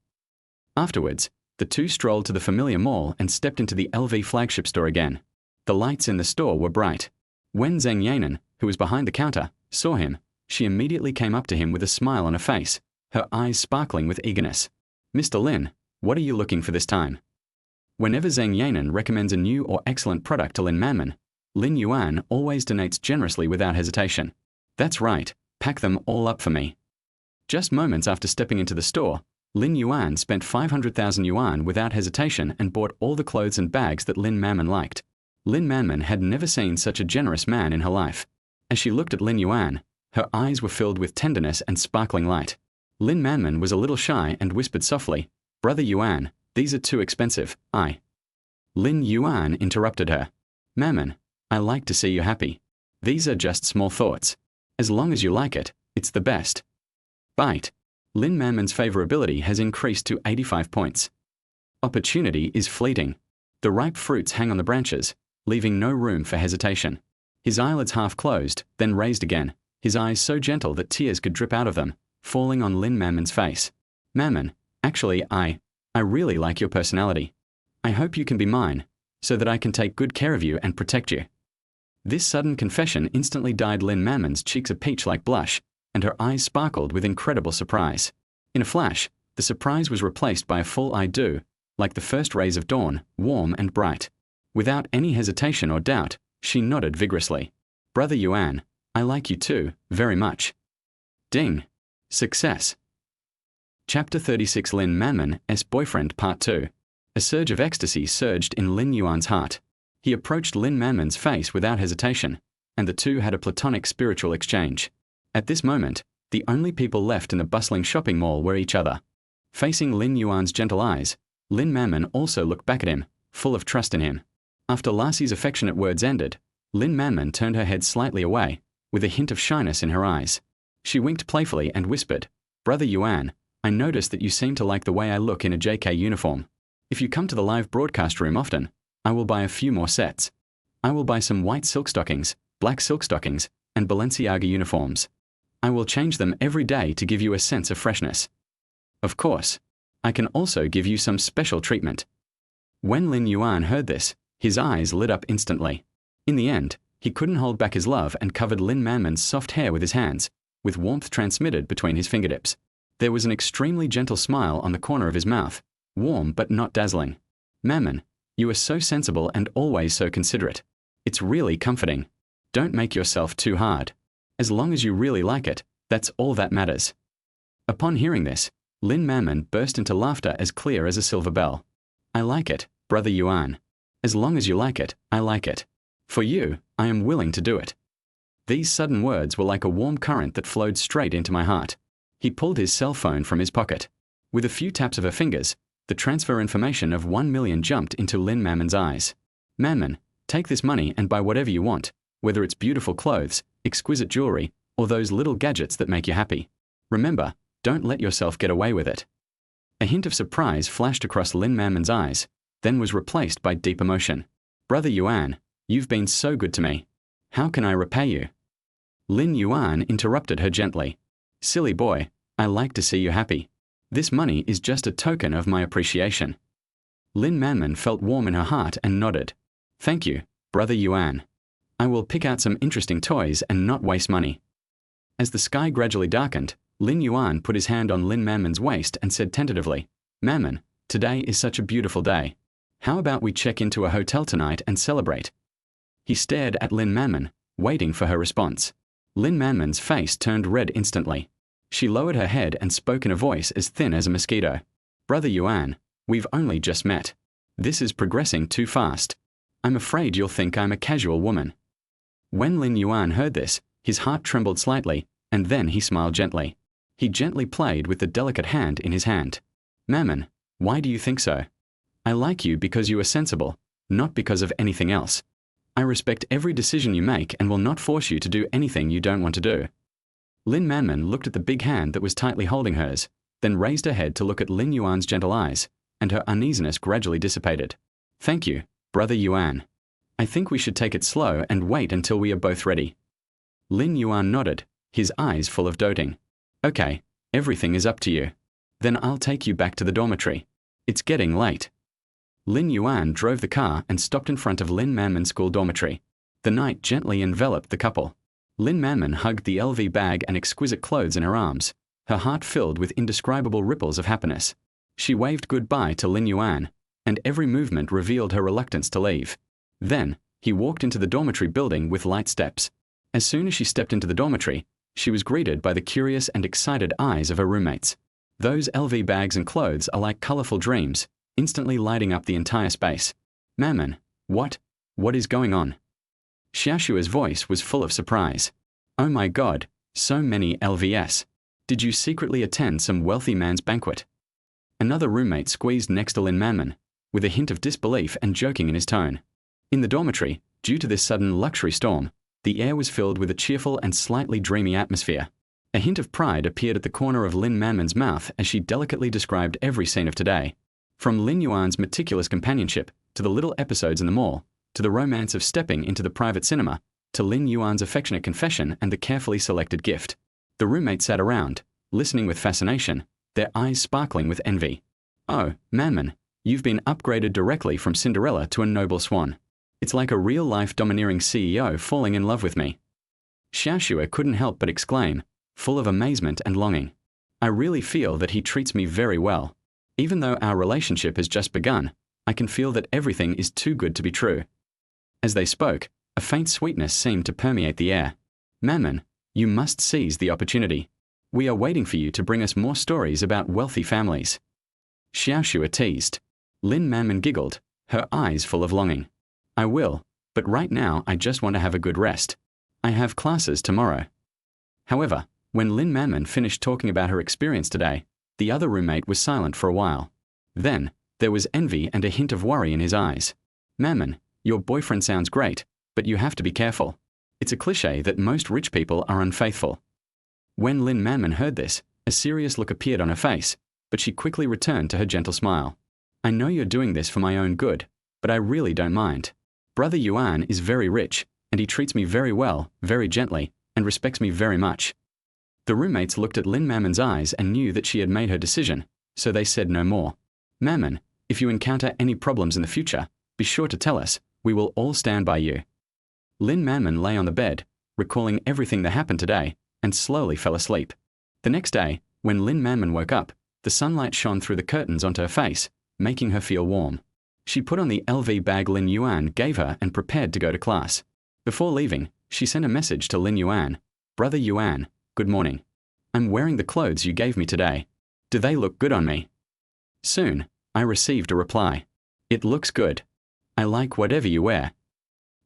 Afterwards, the two strolled to the familiar mall and stepped into the LV flagship store again. The lights in the store were bright. When Zheng Yanan, who was behind the counter, saw him, she immediately came up to him with a smile on her face, her eyes sparkling with eagerness. Mr. Lin, what are you looking for this time? Whenever Zheng Yanan recommends a new or excellent product to Lin Manman, Lin Yuan always donates generously without hesitation. That's right, pack them all up for me. Just moments after stepping into the store, Lin Yuan spent 500,000 yuan without hesitation and bought all the clothes and bags that Lin Manman liked. Lin Manman had never seen such a generous man in her life. As she looked at Lin Yuan, her eyes were filled with tenderness and sparkling light. Lin Manman was a little shy and whispered softly, Brother Yuan, these are too expensive, Lin Yuan interrupted her. Manman, I like to see you happy. These are just small thoughts. As long as you like it, it's the best. Bite. Lin Manman's favorability has increased to 85 points. Opportunity is fleeting. The ripe fruits hang on the branches, leaving no room for hesitation. His eyelids half closed, then raised again, his eyes so gentle that tears could drip out of them, falling on Lin Manman's face. Manman, actually I really like your personality. I hope you can be mine, so that I can take good care of you and protect you. This sudden confession instantly dyed Lin Manman's cheeks a peach-like blush, and her eyes sparkled with incredible surprise. In a flash, the surprise was replaced by a full I do, like the first rays of dawn, warm and bright. Without any hesitation or doubt, she nodded vigorously. Brother Yuan, I like you too, very much. Ding. Success. Chapter 36 Lin Manman's Boyfriend Part 2. A surge of ecstasy surged in Lin Yuan's heart. He approached Lin Manman's face without hesitation, and the two had a platonic spiritual exchange. At this moment, the only people left in the bustling shopping mall were each other. Facing Lin Yuan's gentle eyes, Lin Manman also looked back at him, full of trust in him. After Lassie's affectionate words ended, Lin Manman turned her head slightly away, with a hint of shyness in her eyes. She winked playfully and whispered, Brother Yuan, I noticed that you seem to like the way I look in a JK uniform. If you come to the live broadcast room often, I will buy a few more sets. I will buy some white silk stockings, black silk stockings, and Balenciaga uniforms. I will change them every day to give you a sense of freshness. Of course, I can also give you some special treatment. When Lin Yuan heard this, his eyes lit up instantly. In the end, he couldn't hold back his love and covered Lin Manman's soft hair with his hands, with warmth transmitted between his fingertips. There was an extremely gentle smile on the corner of his mouth, warm but not dazzling. Manman, you are so sensible and always so considerate. It's really comforting. Don't make yourself too hard. As long as you really like it, that's all that matters. Upon hearing this, Lin Manman burst into laughter as clear as a silver bell. I like it, brother Yuan. As long as you like it, I like it. For you, I am willing to do it. These sudden words were like a warm current that flowed straight into my heart. He pulled his cell phone from his pocket. With a few taps of her fingers, the transfer information of 1 million jumped into Lin Manman's eyes. Manman, take this money and buy whatever you want, whether it's beautiful clothes, exquisite jewelry, or those little gadgets that make you happy. Remember, don't let yourself get away with it. A hint of surprise flashed across Lin Manman's eyes, then was replaced by deep emotion. Brother Yuan, you've been so good to me. How can I repay you? Lin Yuan interrupted her gently. Silly boy, I like to see you happy. This money is just a token of my appreciation. Lin Manman felt warm in her heart and nodded. Thank you, brother Yuan. I will pick out some interesting toys and not waste money. As the sky gradually darkened, Lin Yuan put his hand on Lin Manman's waist and said tentatively, Manman, today is such a beautiful day. How about we check into a hotel tonight and celebrate? He stared at Lin Manman, waiting for her response. Lin Manman's face turned red instantly. She lowered her head and spoke in a voice as thin as a mosquito. Brother Yuan, we've only just met. This is progressing too fast. I'm afraid you'll think I'm a casual woman. When Lin Yuan heard this, his heart trembled slightly, and then he smiled gently. He gently played with the delicate hand in his hand. Manman, why do you think so? I like you because you are sensible, not because of anything else. I respect every decision you make and will not force you to do anything you don't want to do. Lin Manman looked at the big hand that was tightly holding hers, then raised her head to look at Lin Yuan's gentle eyes, and her uneasiness gradually dissipated. Thank you, brother Yuan. I think we should take it slow and wait until we are both ready. Lin Yuan nodded, his eyes full of doting. Okay, everything is up to you. Then I'll take you back to the dormitory. It's getting late. Lin Yuan drove the car and stopped in front of Lin Manman's school dormitory. The night gently enveloped the couple. Lin Manman hugged the LV bag and exquisite clothes in her arms, her heart filled with indescribable ripples of happiness. She waved goodbye to Lin Yuan, and every movement revealed her reluctance to leave. Then, he walked into the dormitory building with light steps. As soon as she stepped into the dormitory, she was greeted by the curious and excited eyes of her roommates. Those LV bags and clothes are like colorful dreams, instantly lighting up the entire space. Manman, what is going on? Xiaoshua's voice was full of surprise. Oh my god, so many LVs. Did you secretly attend some wealthy man's banquet? Another roommate squeezed next to Lin Manman, with a hint of disbelief and joking in his tone. In the dormitory, due to this sudden luxury storm, the air was filled with a cheerful and slightly dreamy atmosphere. A hint of pride appeared at the corner of Lin Manman's mouth as she delicately described every scene of today. From Lin Yuan's meticulous companionship, to the little episodes in the mall, to the romance of stepping into the private cinema, to Lin Yuan's affectionate confession and the carefully selected gift. The roommates sat around, listening with fascination, their eyes sparkling with envy. Oh, Manman, you've been upgraded directly from Cinderella to a noble swan. It's like a real-life domineering CEO falling in love with me. Xiaoshua couldn't help but exclaim, full of amazement and longing. I really feel that he treats me very well. Even though our relationship has just begun, I can feel that everything is too good to be true. As they spoke, a faint sweetness seemed to permeate the air. Manman, you must seize the opportunity. We are waiting for you to bring us more stories about wealthy families. Xiaoshua teased. Lin Manman giggled, her eyes full of longing. I will, but right now I just want to have a good rest. I have classes tomorrow. However, when Lin Manman finished talking about her experience today, the other roommate was silent for a while. Then, there was envy and a hint of worry in his eyes. Manman, your boyfriend sounds great, but you have to be careful. It's a cliché that most rich people are unfaithful. When Lin Manman heard this, a serious look appeared on her face, but she quickly returned to her gentle smile. I know you're doing this for my own good, but I really don't mind. Brother Yuan is very rich, and he treats me very well, very gently, and respects me very much. The roommates looked at Lin Mamon's eyes and knew that she had made her decision, so they said no more. Mamon, if you encounter any problems in the future, be sure to tell us. We will all stand by you. Lin Mamon lay on the bed, recalling everything that happened today, and slowly fell asleep. The next day, when Lin Mamon woke up, the sunlight shone through the curtains onto her face, making her feel warm. She put on the LV bag Lin Yuan gave her and prepared to go to class. Before leaving, she sent a message to Lin Yuan. Brother Yuan, good morning. I'm wearing the clothes you gave me today. Do they look good on me? Soon, I received a reply. It looks good. I like whatever you wear.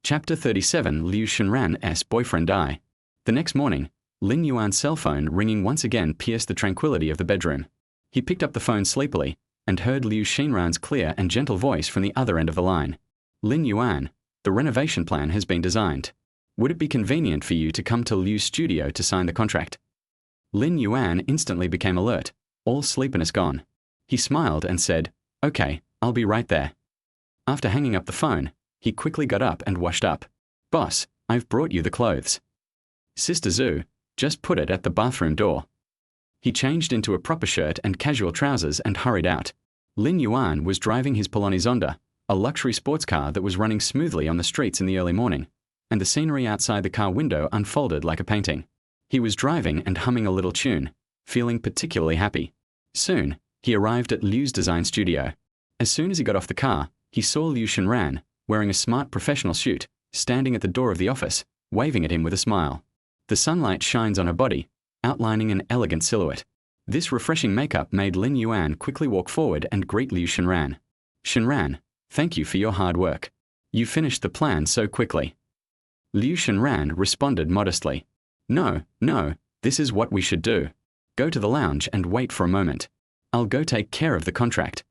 Chapter 37 Liu Shenran's boyfriend died. The next morning, Lin Yuan's cell phone ringing once again pierced the tranquility of the bedroom. He picked up the phone sleepily and heard Liu Shenran's clear and gentle voice from the other end of the line. Lin Yuan, the renovation plan has been designed. Would it be convenient for you to come to Liu's studio to sign the contract? Lin Yuan instantly became alert, all sleepiness gone. He smiled and said, Okay, I'll be right there. After hanging up the phone, he quickly got up and washed up. Boss, I've brought you the clothes. Sister Zhu, just put it at the bathroom door. He changed into a proper shirt and casual trousers and hurried out. Lin Yuan was driving his Poloni Zonda, a luxury sports car that was running smoothly on the streets in the early morning, and the scenery outside the car window unfolded like a painting. He was driving and humming a little tune, feeling particularly happy. Soon, he arrived at Liu's design studio. As soon as he got off the car, he saw Liu Shenran, wearing a smart professional suit, standing at the door of the office, waving at him with a smile. The sunlight shines on her body, outlining an elegant silhouette. This refreshing makeup made Lin Yuan quickly walk forward and greet Liu Shenran. Shenran, thank you for your hard work. You finished the plan so quickly. Liu Shenran responded modestly. No, this is what we should do. Go to the lounge and wait for a moment. I'll go take care of the contract.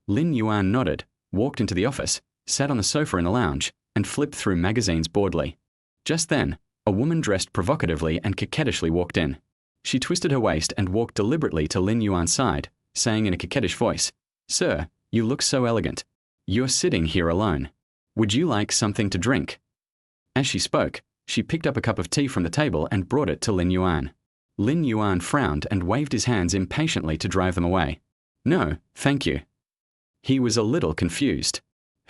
Lin Yuan nodded, walked into the office, sat on the sofa in the lounge, and flipped through magazines boredly. Just then, a woman dressed provocatively and coquettishly walked in. She twisted her waist and walked deliberately to Lin Yuan's side, saying in a coquettish voice, Sir, you look so elegant. You're sitting here alone. Would you like something to drink? As she spoke, she picked up a cup of tea from the table and brought it to Lin Yuan. Lin Yuan frowned and waved his hands impatiently to drive them away. No, thank you. He was a little confused.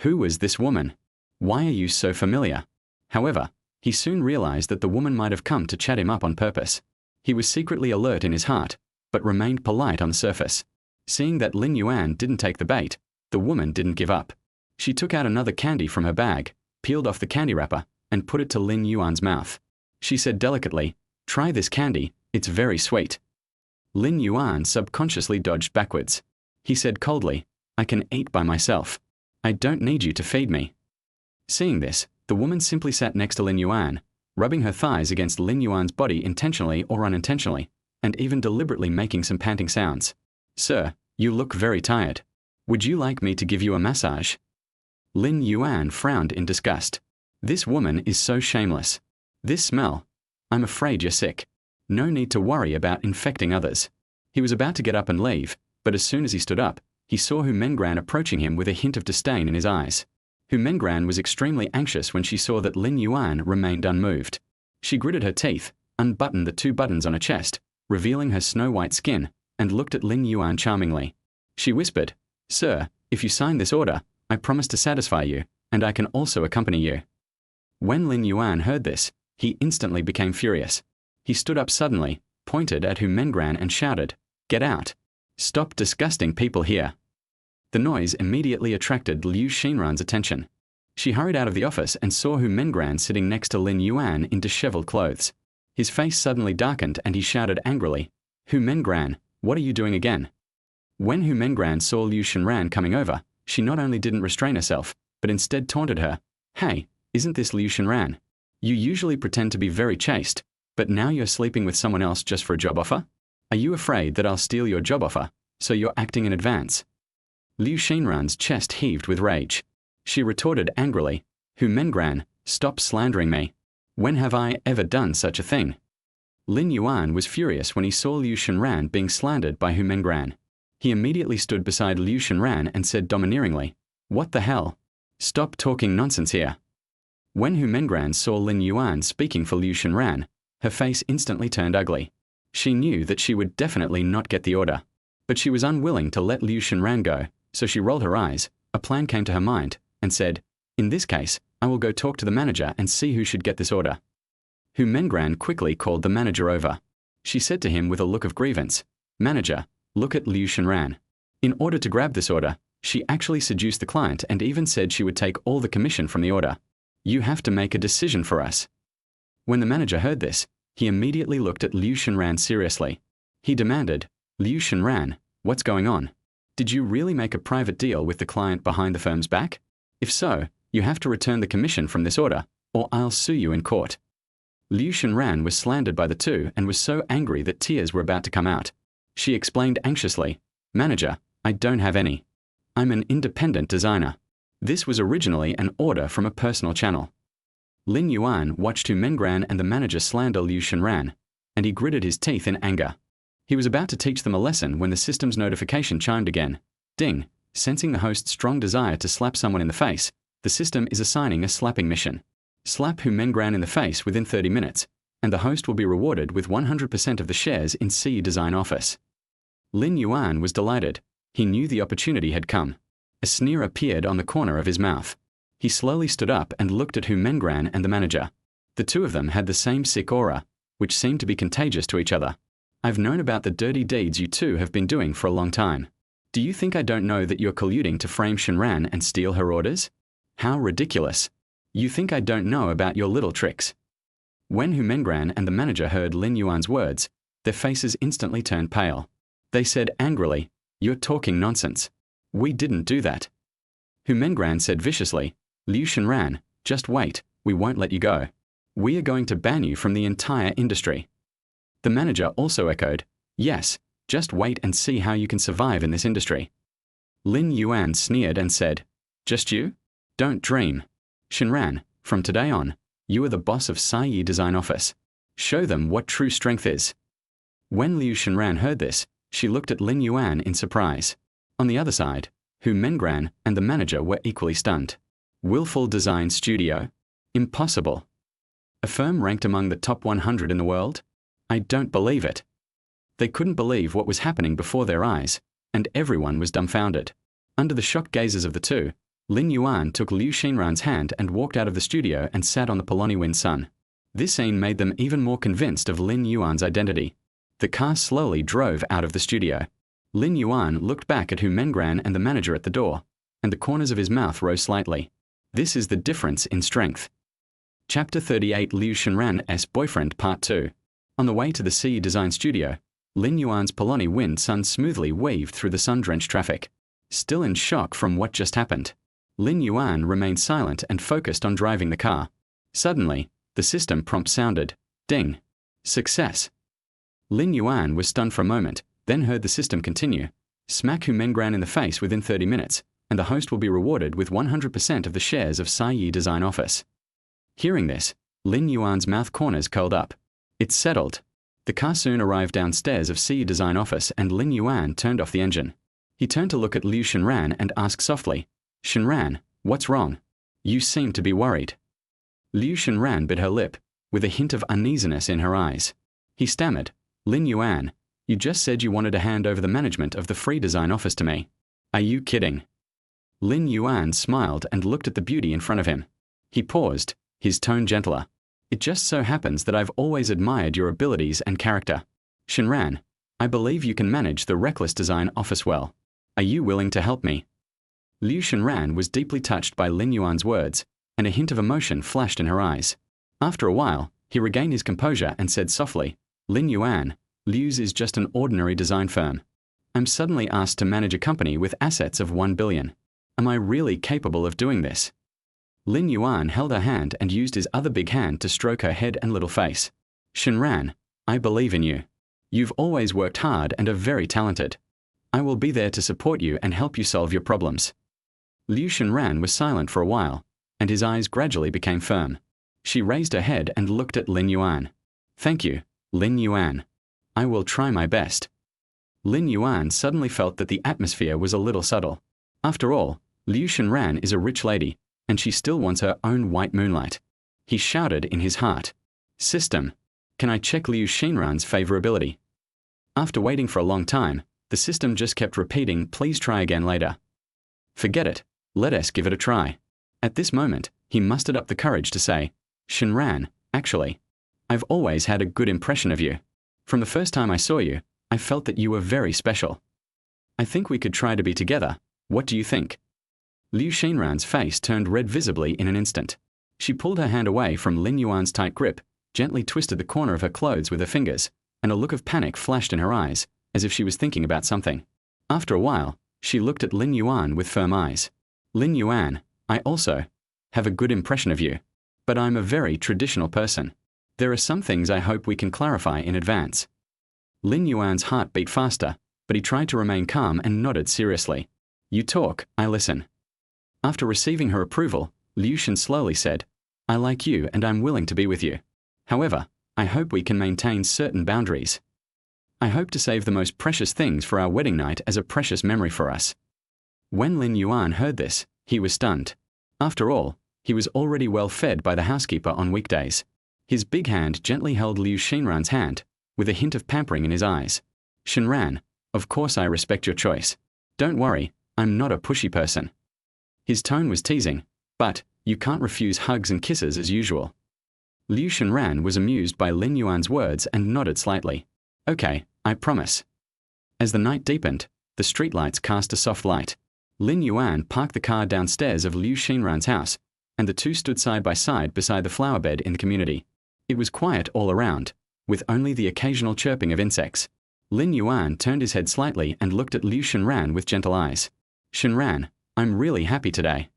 Who was this woman? Why are you so familiar? However, he soon realized that the woman might have come to chat him up on purpose. He was secretly alert in his heart, but remained polite on the surface. Seeing that Lin Yuan didn't take the bait, the woman didn't give up. She took out another candy from her bag, peeled off the candy wrapper, and put it to Lin Yuan's mouth. She said delicately, Try this candy, it's very sweet. Lin Yuan subconsciously dodged backwards. He said coldly, I can eat by myself. I don't need you to feed me. Seeing this, the woman simply sat next to Lin Yuan, rubbing her thighs against Lin Yuan's body intentionally or unintentionally, and even deliberately making some panting sounds. Sir, you look very tired. Would you like me to give you a massage? Lin Yuan frowned in disgust. This woman is so shameless. This smell. I'm afraid you're sick. No need to worry about infecting others. He was about to get up and leave, but as soon as he stood up, he saw Hu Mengran approaching him with a hint of disdain in his eyes. Hu Mengran was extremely anxious when she saw that Lin Yuan remained unmoved. She gritted her teeth, unbuttoned the 2 buttons on her chest, revealing her snow-white skin, and looked at Lin Yuan charmingly. She whispered, Sir, if you sign this order, I promise to satisfy you, and I can also accompany you. When Lin Yuan heard this, he instantly became furious. He stood up suddenly, pointed at Hu Mengran and shouted, Get out! Stop disgusting people here! The noise immediately attracted Liu Shenran's attention. She hurried out of the office and saw Hu Mengran sitting next to Lin Yuan in disheveled clothes. His face suddenly darkened and he shouted angrily, Hu Mengran, what are you doing again? When Hu Mengran saw Liu Shenran coming over, she not only didn't restrain herself, but instead taunted her, Hey, isn't this Liu Shenran? You usually pretend to be very chaste, but now you're sleeping with someone else just for a job offer? Are you afraid that I'll steal your job offer, so you're acting in advance? Liu Shenran's chest heaved with rage. She retorted angrily, Hu Mengran, stop slandering me. When have I ever done such a thing? Lin Yuan was furious when he saw Liu Shenran being slandered by Hu Mengran. He immediately stood beside Liu Shenran and said domineeringly, What the hell? Stop talking nonsense here. When Hu Mengran saw Lin Yuan speaking for Liu Shenran, her face instantly turned ugly. She knew that she would definitely not get the order. But she was unwilling to let Liu Shenran go, so she rolled her eyes. A plan came to her mind, and said, "In this case, I will go talk to the manager and see who should get this order." Hu Mengran quickly called the manager over. She said to him with a look of grievance, "Manager, look at Liu Shenran. In order to grab this order, she actually seduced the client and even said she would take all the commission from the order. You have to make a decision for us." When the manager heard this, he immediately looked at Liu Shenran seriously. He demanded, "Liu Shenran, what's going on? Did you really make a private deal with the client behind the firm's back? If so, you have to return the commission from this order, or I'll sue you in court." Liu Shenran was slandered by the two and was so angry that tears were about to come out. She explained anxiously, "Manager, I don't have any. I'm an independent designer. This was originally an order from a personal channel." Lin Yuan watched Hu Mengran and the manager slander Liu Shenran, and he gritted his teeth in anger. He was about to teach them a lesson when the system's notification chimed again. Ding! Sensing the host's strong desire to slap someone in the face, the system is assigning a slapping mission. Slap Hu Mengran in the face within 30 minutes, and the host will be rewarded with 100% of the shares in CE Design Office. Lin Yuan was delighted. He knew the opportunity had come. A sneer appeared on the corner of his mouth. He slowly stood up and looked at Hu Mengran and the manager. The two of them had the same sick aura, which seemed to be contagious to each other. "I've known about the dirty deeds you two have been doing for a long time. Do you think I don't know that you're colluding to frame Shenran and steal her orders? How ridiculous. You think I don't know about your little tricks." When Hu Mengran and the manager heard Lin Yuan's words, their faces instantly turned pale. They said angrily, "You're talking nonsense. We didn't do that." Hu Mengran said viciously, "Liu Shenran, just wait, we won't let you go. We are going to ban you from the entire industry." The manager also echoed, "Yes, just wait and see how you can survive in this industry." Lin Yuan sneered and said, "Just you? Don't dream. Shenran, from today on, you are the boss of CE Design Office. Show them what true strength is." When Liu Shenran heard this, she looked at Lin Yuan in surprise. On the other side, Hu Mengran and the manager were equally stunned. Willful Design Studio? Impossible. A firm ranked among the top 100 in the world? I don't believe it. They couldn't believe what was happening before their eyes, and everyone was dumbfounded. Under the shocked gazes of the two, Lin Yuan took Liu Shenran's hand and walked out of the studio and sat on the Poloni Wind Sun. This scene made them even more convinced of Lin Yuan's identity. The car slowly drove out of the studio. Lin Yuan looked back at Hu Mengran and the manager at the door, and the corners of his mouth rose slightly. This is the difference in strength. Chapter 38 Liu Shenran's Boyfriend Part 2. On the way to the CE Design Studio, Lin Yuan's Poloni Wind Sun smoothly waved through the sun-drenched traffic. Still in shock from what just happened, Lin Yuan remained silent and focused on driving the car. Suddenly, the system prompt sounded. Ding. Success. Lin Yuan was stunned for a moment, then heard the system continue. Smack Hu Mengran in the face within 30 minutes, and the host will be rewarded with 100% of the shares of CE Design Office. Hearing this, Lin Yuan's mouth corners curled up. It's settled. The car soon arrived downstairs of CE Design Office and Lin Yuan turned off the engine. He turned to look at Liu Shenran and asked softly, "Shenran, what's wrong? You seem to be worried." Liu Shenran bit her lip, with a hint of uneasiness in her eyes. He stammered, "Lin Yuan, you just said you wanted to hand over the management of the free design office to me. Are you kidding?" Lin Yuan smiled and looked at the beauty in front of him. He paused, his tone gentler. "It just so happens that I've always admired your abilities and character. Shenran, I believe you can manage the reckless design office well. Are you willing to help me?" Liu Shenran was deeply touched by Lin Yuan's words, and a hint of emotion flashed in her eyes. After a while, he regained his composure and said softly, "Lin Yuan, Liu's is just an ordinary design firm. I'm suddenly asked to manage a company with assets of 1 billion. Am I really capable of doing this?" Lin Yuan held her hand and used his other big hand to stroke her head and little face. "Shenran, I believe in you. You've always worked hard and are very talented. I will be there to support you and help you solve your problems." Liu Shenran was silent for a while, and his eyes gradually became firm. She raised her head and looked at Lin Yuan. "Thank you, Lin Yuan. I will try my best." Lin Yuan suddenly felt that the atmosphere was a little subtle. After all, Liu Shenran is a rich lady, and she still wants her own white moonlight. He shouted in his heart. System, can I check Liu Xinran's favorability? After waiting for a long time, the system just kept repeating, please try again later. Forget it, let us give it a try. At this moment, he mustered up the courage to say, Xinran, actually, I've always had a good impression of you. From the first time I saw you, I felt that you were very special. I think we could try to be together. What do you think? Liu Xinran's face turned red visibly in an instant. She pulled her hand away from Lin Yuan's tight grip, gently twisted the corner of her clothes with her fingers, and a look of panic flashed in her eyes, as if she was thinking about something. After a while, she looked at Lin Yuan with firm eyes. Lin Yuan, I also have a good impression of you, but I'm a very traditional person. There are some things I hope we can clarify in advance. Lin Yuan's heart beat faster, but he tried to remain calm and nodded seriously. You talk, I listen. After receiving her approval, Liu Xin slowly said, I like you and I'm willing to be with you. However, I hope we can maintain certain boundaries. I hope to save the most precious things for our wedding night as a precious memory for us. When Lin Yuan heard this, he was stunned. After all, he was already well fed by the housekeeper on weekdays. His big hand gently held Liu Xinran's hand, with a hint of pampering in his eyes. Xinran, of course I respect your choice. Don't worry, I'm not a pushy person. His tone was teasing, but you can't refuse hugs and kisses as usual. Liu Xinran was amused by Lin Yuan's words and nodded slightly. Okay, I promise. As the night deepened, the streetlights cast a soft light. Lin Yuan parked the car downstairs of Liu Xinran's house, and the two stood side by side beside the flower bed in the community. It was quiet all around, with only the occasional chirping of insects. Lin Yuan turned his head slightly and looked at Liu Xinran with gentle eyes. Xinran, I'm really happy today.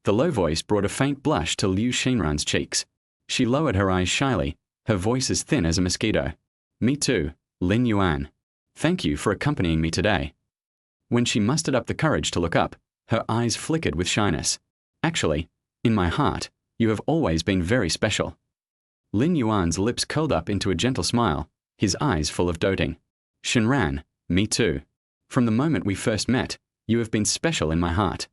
The low voice brought a faint blush to Liu Xinran's cheeks. She lowered her eyes shyly, her voice as thin as a mosquito. Me too, Lin Yuan. Thank you for accompanying me today. When she mustered up the courage to look up, her eyes flickered with shyness. Actually, in my heart, you have always been very special. Lin Yuan's lips curled up into a gentle smile, his eyes full of doting. Xinran, me too. From the moment we first met, you have been special in my heart.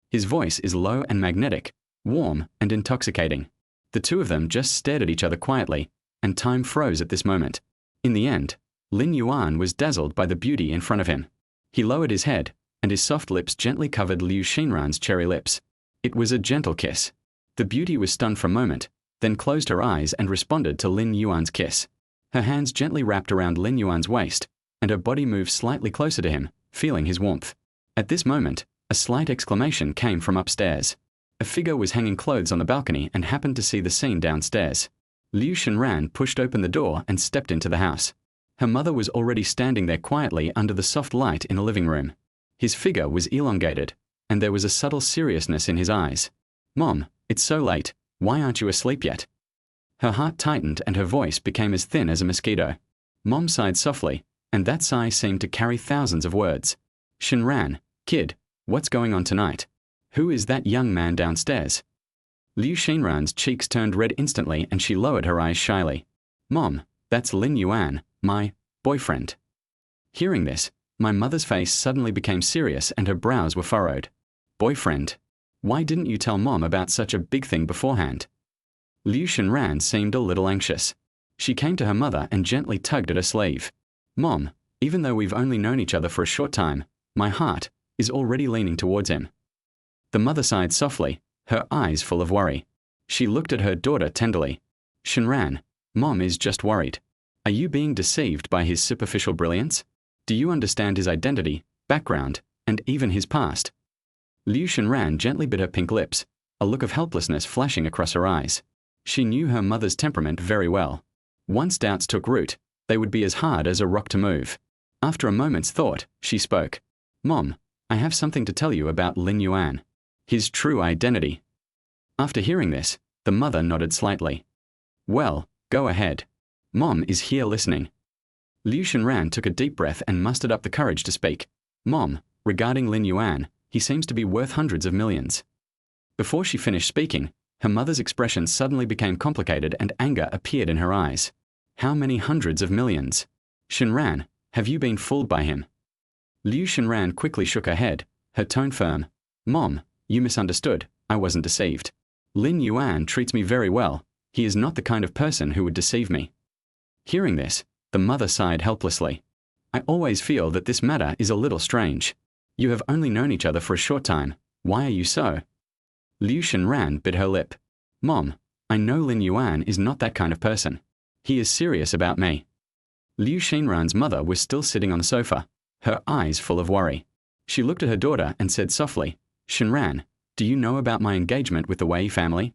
His voice is low and magnetic, warm and intoxicating. The two of them just stared at each other quietly, and time froze at this moment. In the end, Lin Yuan was dazzled by the beauty in front of him. He lowered his head, and his soft lips gently covered Liu Xinran's cherry lips. It was a gentle kiss. The beauty was stunned for a moment, then closed her eyes and responded to Lin Yuan's kiss. Her hands gently wrapped around Lin Yuan's waist, and her body moved slightly closer to him, feeling his warmth. At this moment, a slight exclamation came from upstairs. A figure was hanging clothes on the balcony and happened to see the scene downstairs. Liu Xinran pushed open the door and stepped into the house. Her mother was already standing there quietly under the soft light in the living room. His figure was elongated, and there was a subtle seriousness in his eyes. Mom, it's so late, why aren't you asleep yet? Her heart tightened and her voice became as thin as a mosquito. Mom sighed softly, and that sigh seemed to carry thousands of words. Xinran, kid, what's going on tonight? Who is that young man downstairs? Liu Xinran's cheeks turned red instantly and she lowered her eyes shyly. Mom, that's Lin Yuan, my boyfriend. Hearing this, my mother's face suddenly became serious and her brows were furrowed. Boyfriend? Why didn't you tell Mom about such a big thing beforehand? Liu Xinran seemed a little anxious. She came to her mother and gently tugged at her sleeve. Mom, even though we've only known each other for a short time, my heart is already leaning towards him. The mother sighed softly, her eyes full of worry. She looked at her daughter tenderly. Xinran, Mom is just worried. Are you being deceived by his superficial brilliance? Do you understand his identity, background, and even his past? Liu Xinran gently bit her pink lips, a look of helplessness flashing across her eyes. She knew her mother's temperament very well. Once doubts took root, they would be as hard as a rock to move. After a moment's thought, she spoke. Mom, I have something to tell you about Lin Yuan. His true identity. After hearing this, the mother nodded slightly. Well, go ahead. Mom is here listening. Liu Xinran took a deep breath and mustered up the courage to speak. Mom, regarding Lin Yuan, he seems to be worth hundreds of millions. Before she finished speaking, her mother's expression suddenly became complicated and anger appeared in her eyes. How many hundreds of millions? Xinran, have you been fooled by him? Liu Xinran quickly shook her head, her tone firm. Mom, You misunderstood. I wasn't deceived. Lin Yuan treats me very well. He is not the kind of person who would deceive me. Hearing this, the mother sighed helplessly. I always feel that this matter is a little strange. You have only known each other for a short time. Why are you so? Liu Shenran bit her lip. Mom, I know Lin Yuan is not that kind of person. He is serious about me. Liu Shenran's mother was still sitting on the sofa, her eyes full of worry. She looked at her daughter and said softly, Shenran, do you know about my engagement with the Wei family?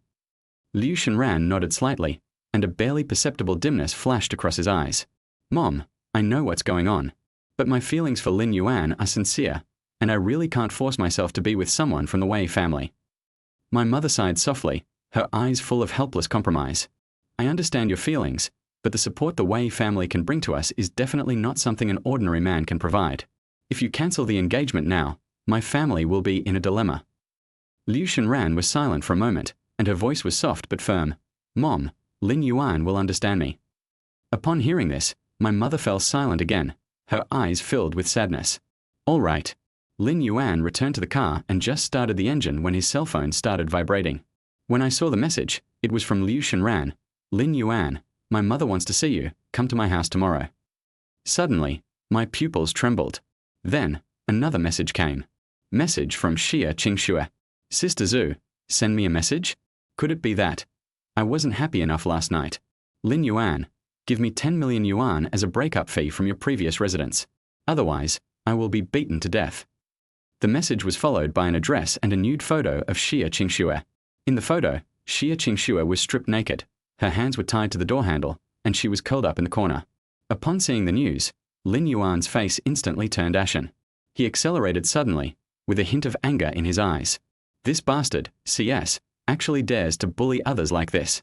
Liu Shenran nodded slightly, and a barely perceptible dimness flashed across his eyes. Mom, I know what's going on, but my feelings for Lin Yuan are sincere, and I really can't force myself to be with someone from the Wei family. My mother sighed softly, her eyes full of helpless compromise. I understand your feelings, but the support the Wei family can bring to us is definitely not something an ordinary man can provide. If you cancel the engagement now, my family will be in a dilemma. Liu Shenran was silent for a moment, and her voice was soft but firm. Mom, Lin Yuan will understand me. Upon hearing this, my mother fell silent again, her eyes filled with sadness. All right. Lin Yuan returned to the car and just started the engine when his cell phone started vibrating. When I saw the message, it was from Liu Shenran. Lin Yuan, my mother wants to see you. Come to my house tomorrow. Suddenly, my pupils trembled. Then, another message came. Message from Xia Qingxue. Sister Zhu, send me a message? Could it be that? I wasn't happy enough last night. Lin Yuan, give me 10 million yuan as a breakup fee from your previous residence. Otherwise, I will be beaten to death. The message was followed by an address and a nude photo of Xia Qingxue. In the photo, Xia Qingxue was stripped naked, her hands were tied to the door handle, and she was curled up in the corner. Upon seeing the news, Lin Yuan's face instantly turned ashen. He accelerated suddenly, with a hint of anger in his eyes. This bastard, CS, actually dares to bully others like this.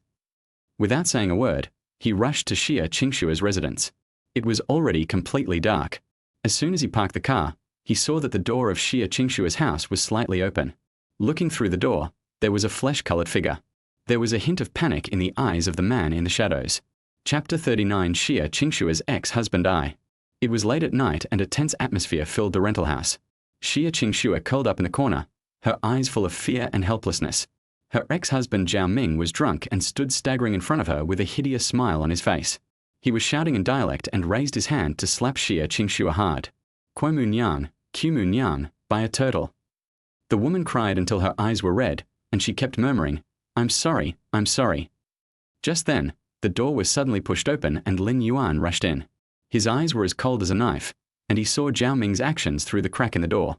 Without saying a word, he rushed to Xia Qingxue's residence. It was already completely dark. As soon as he parked the car, he saw that the door of Xia Qingxue's house was slightly open. Looking through the door, there was a flesh-colored figure. There was a hint of panic in the eyes of the man in the shadows. Chapter 39 Xia Qingxue's ex-husband I. It was late at night and a tense atmosphere filled the rental house. Xia Qingxue curled up in the corner, her eyes full of fear and helplessness. Her ex-husband Zhao Ming was drunk and stood staggering in front of her with a hideous smile on his face. He was shouting in dialect and raised his hand to slap Xia Qingxue hard. Kuomu Nyang, Kumu Nyang, by a turtle. The woman cried until her eyes were red, and she kept murmuring, I'm sorry, I'm sorry. Just then, the door was suddenly pushed open and Lin Yuan rushed in. His eyes were as cold as a knife, and he saw Zhao Ming's actions through the crack in the door.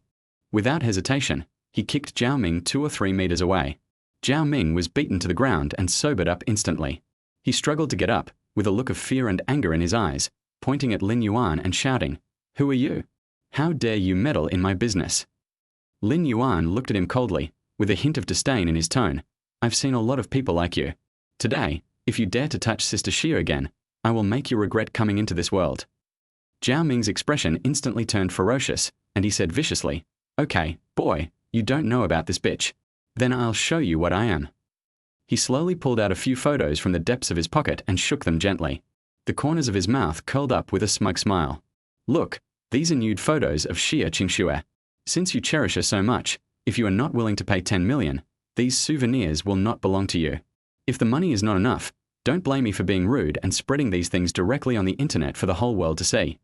Without hesitation, he kicked Zhao Ming 2 or 3 meters away. Zhao Ming was beaten to the ground and sobered up instantly. He struggled to get up, with a look of fear and anger in his eyes, pointing at Lin Yuan and shouting, Who are you? How dare you meddle in my business? Lin Yuan looked at him coldly, with a hint of disdain in his tone. I've seen a lot of people like you. Today, if you dare to touch Sister Xia again, I will make you regret coming into this world. Zhao Ming's expression instantly turned ferocious, and he said viciously, Okay, boy, you don't know about this bitch. Then I'll show you what I am. He slowly pulled out a few photos from the depths of his pocket and shook them gently. The corners of his mouth curled up with a smug smile. Look, these are nude photos of Xia Qingxue. Since you cherish her so much, if you are not willing to pay 10 million, these souvenirs will not belong to you. If the money is not enough, don't blame me for being rude and spreading these things directly on the internet for the whole world to see.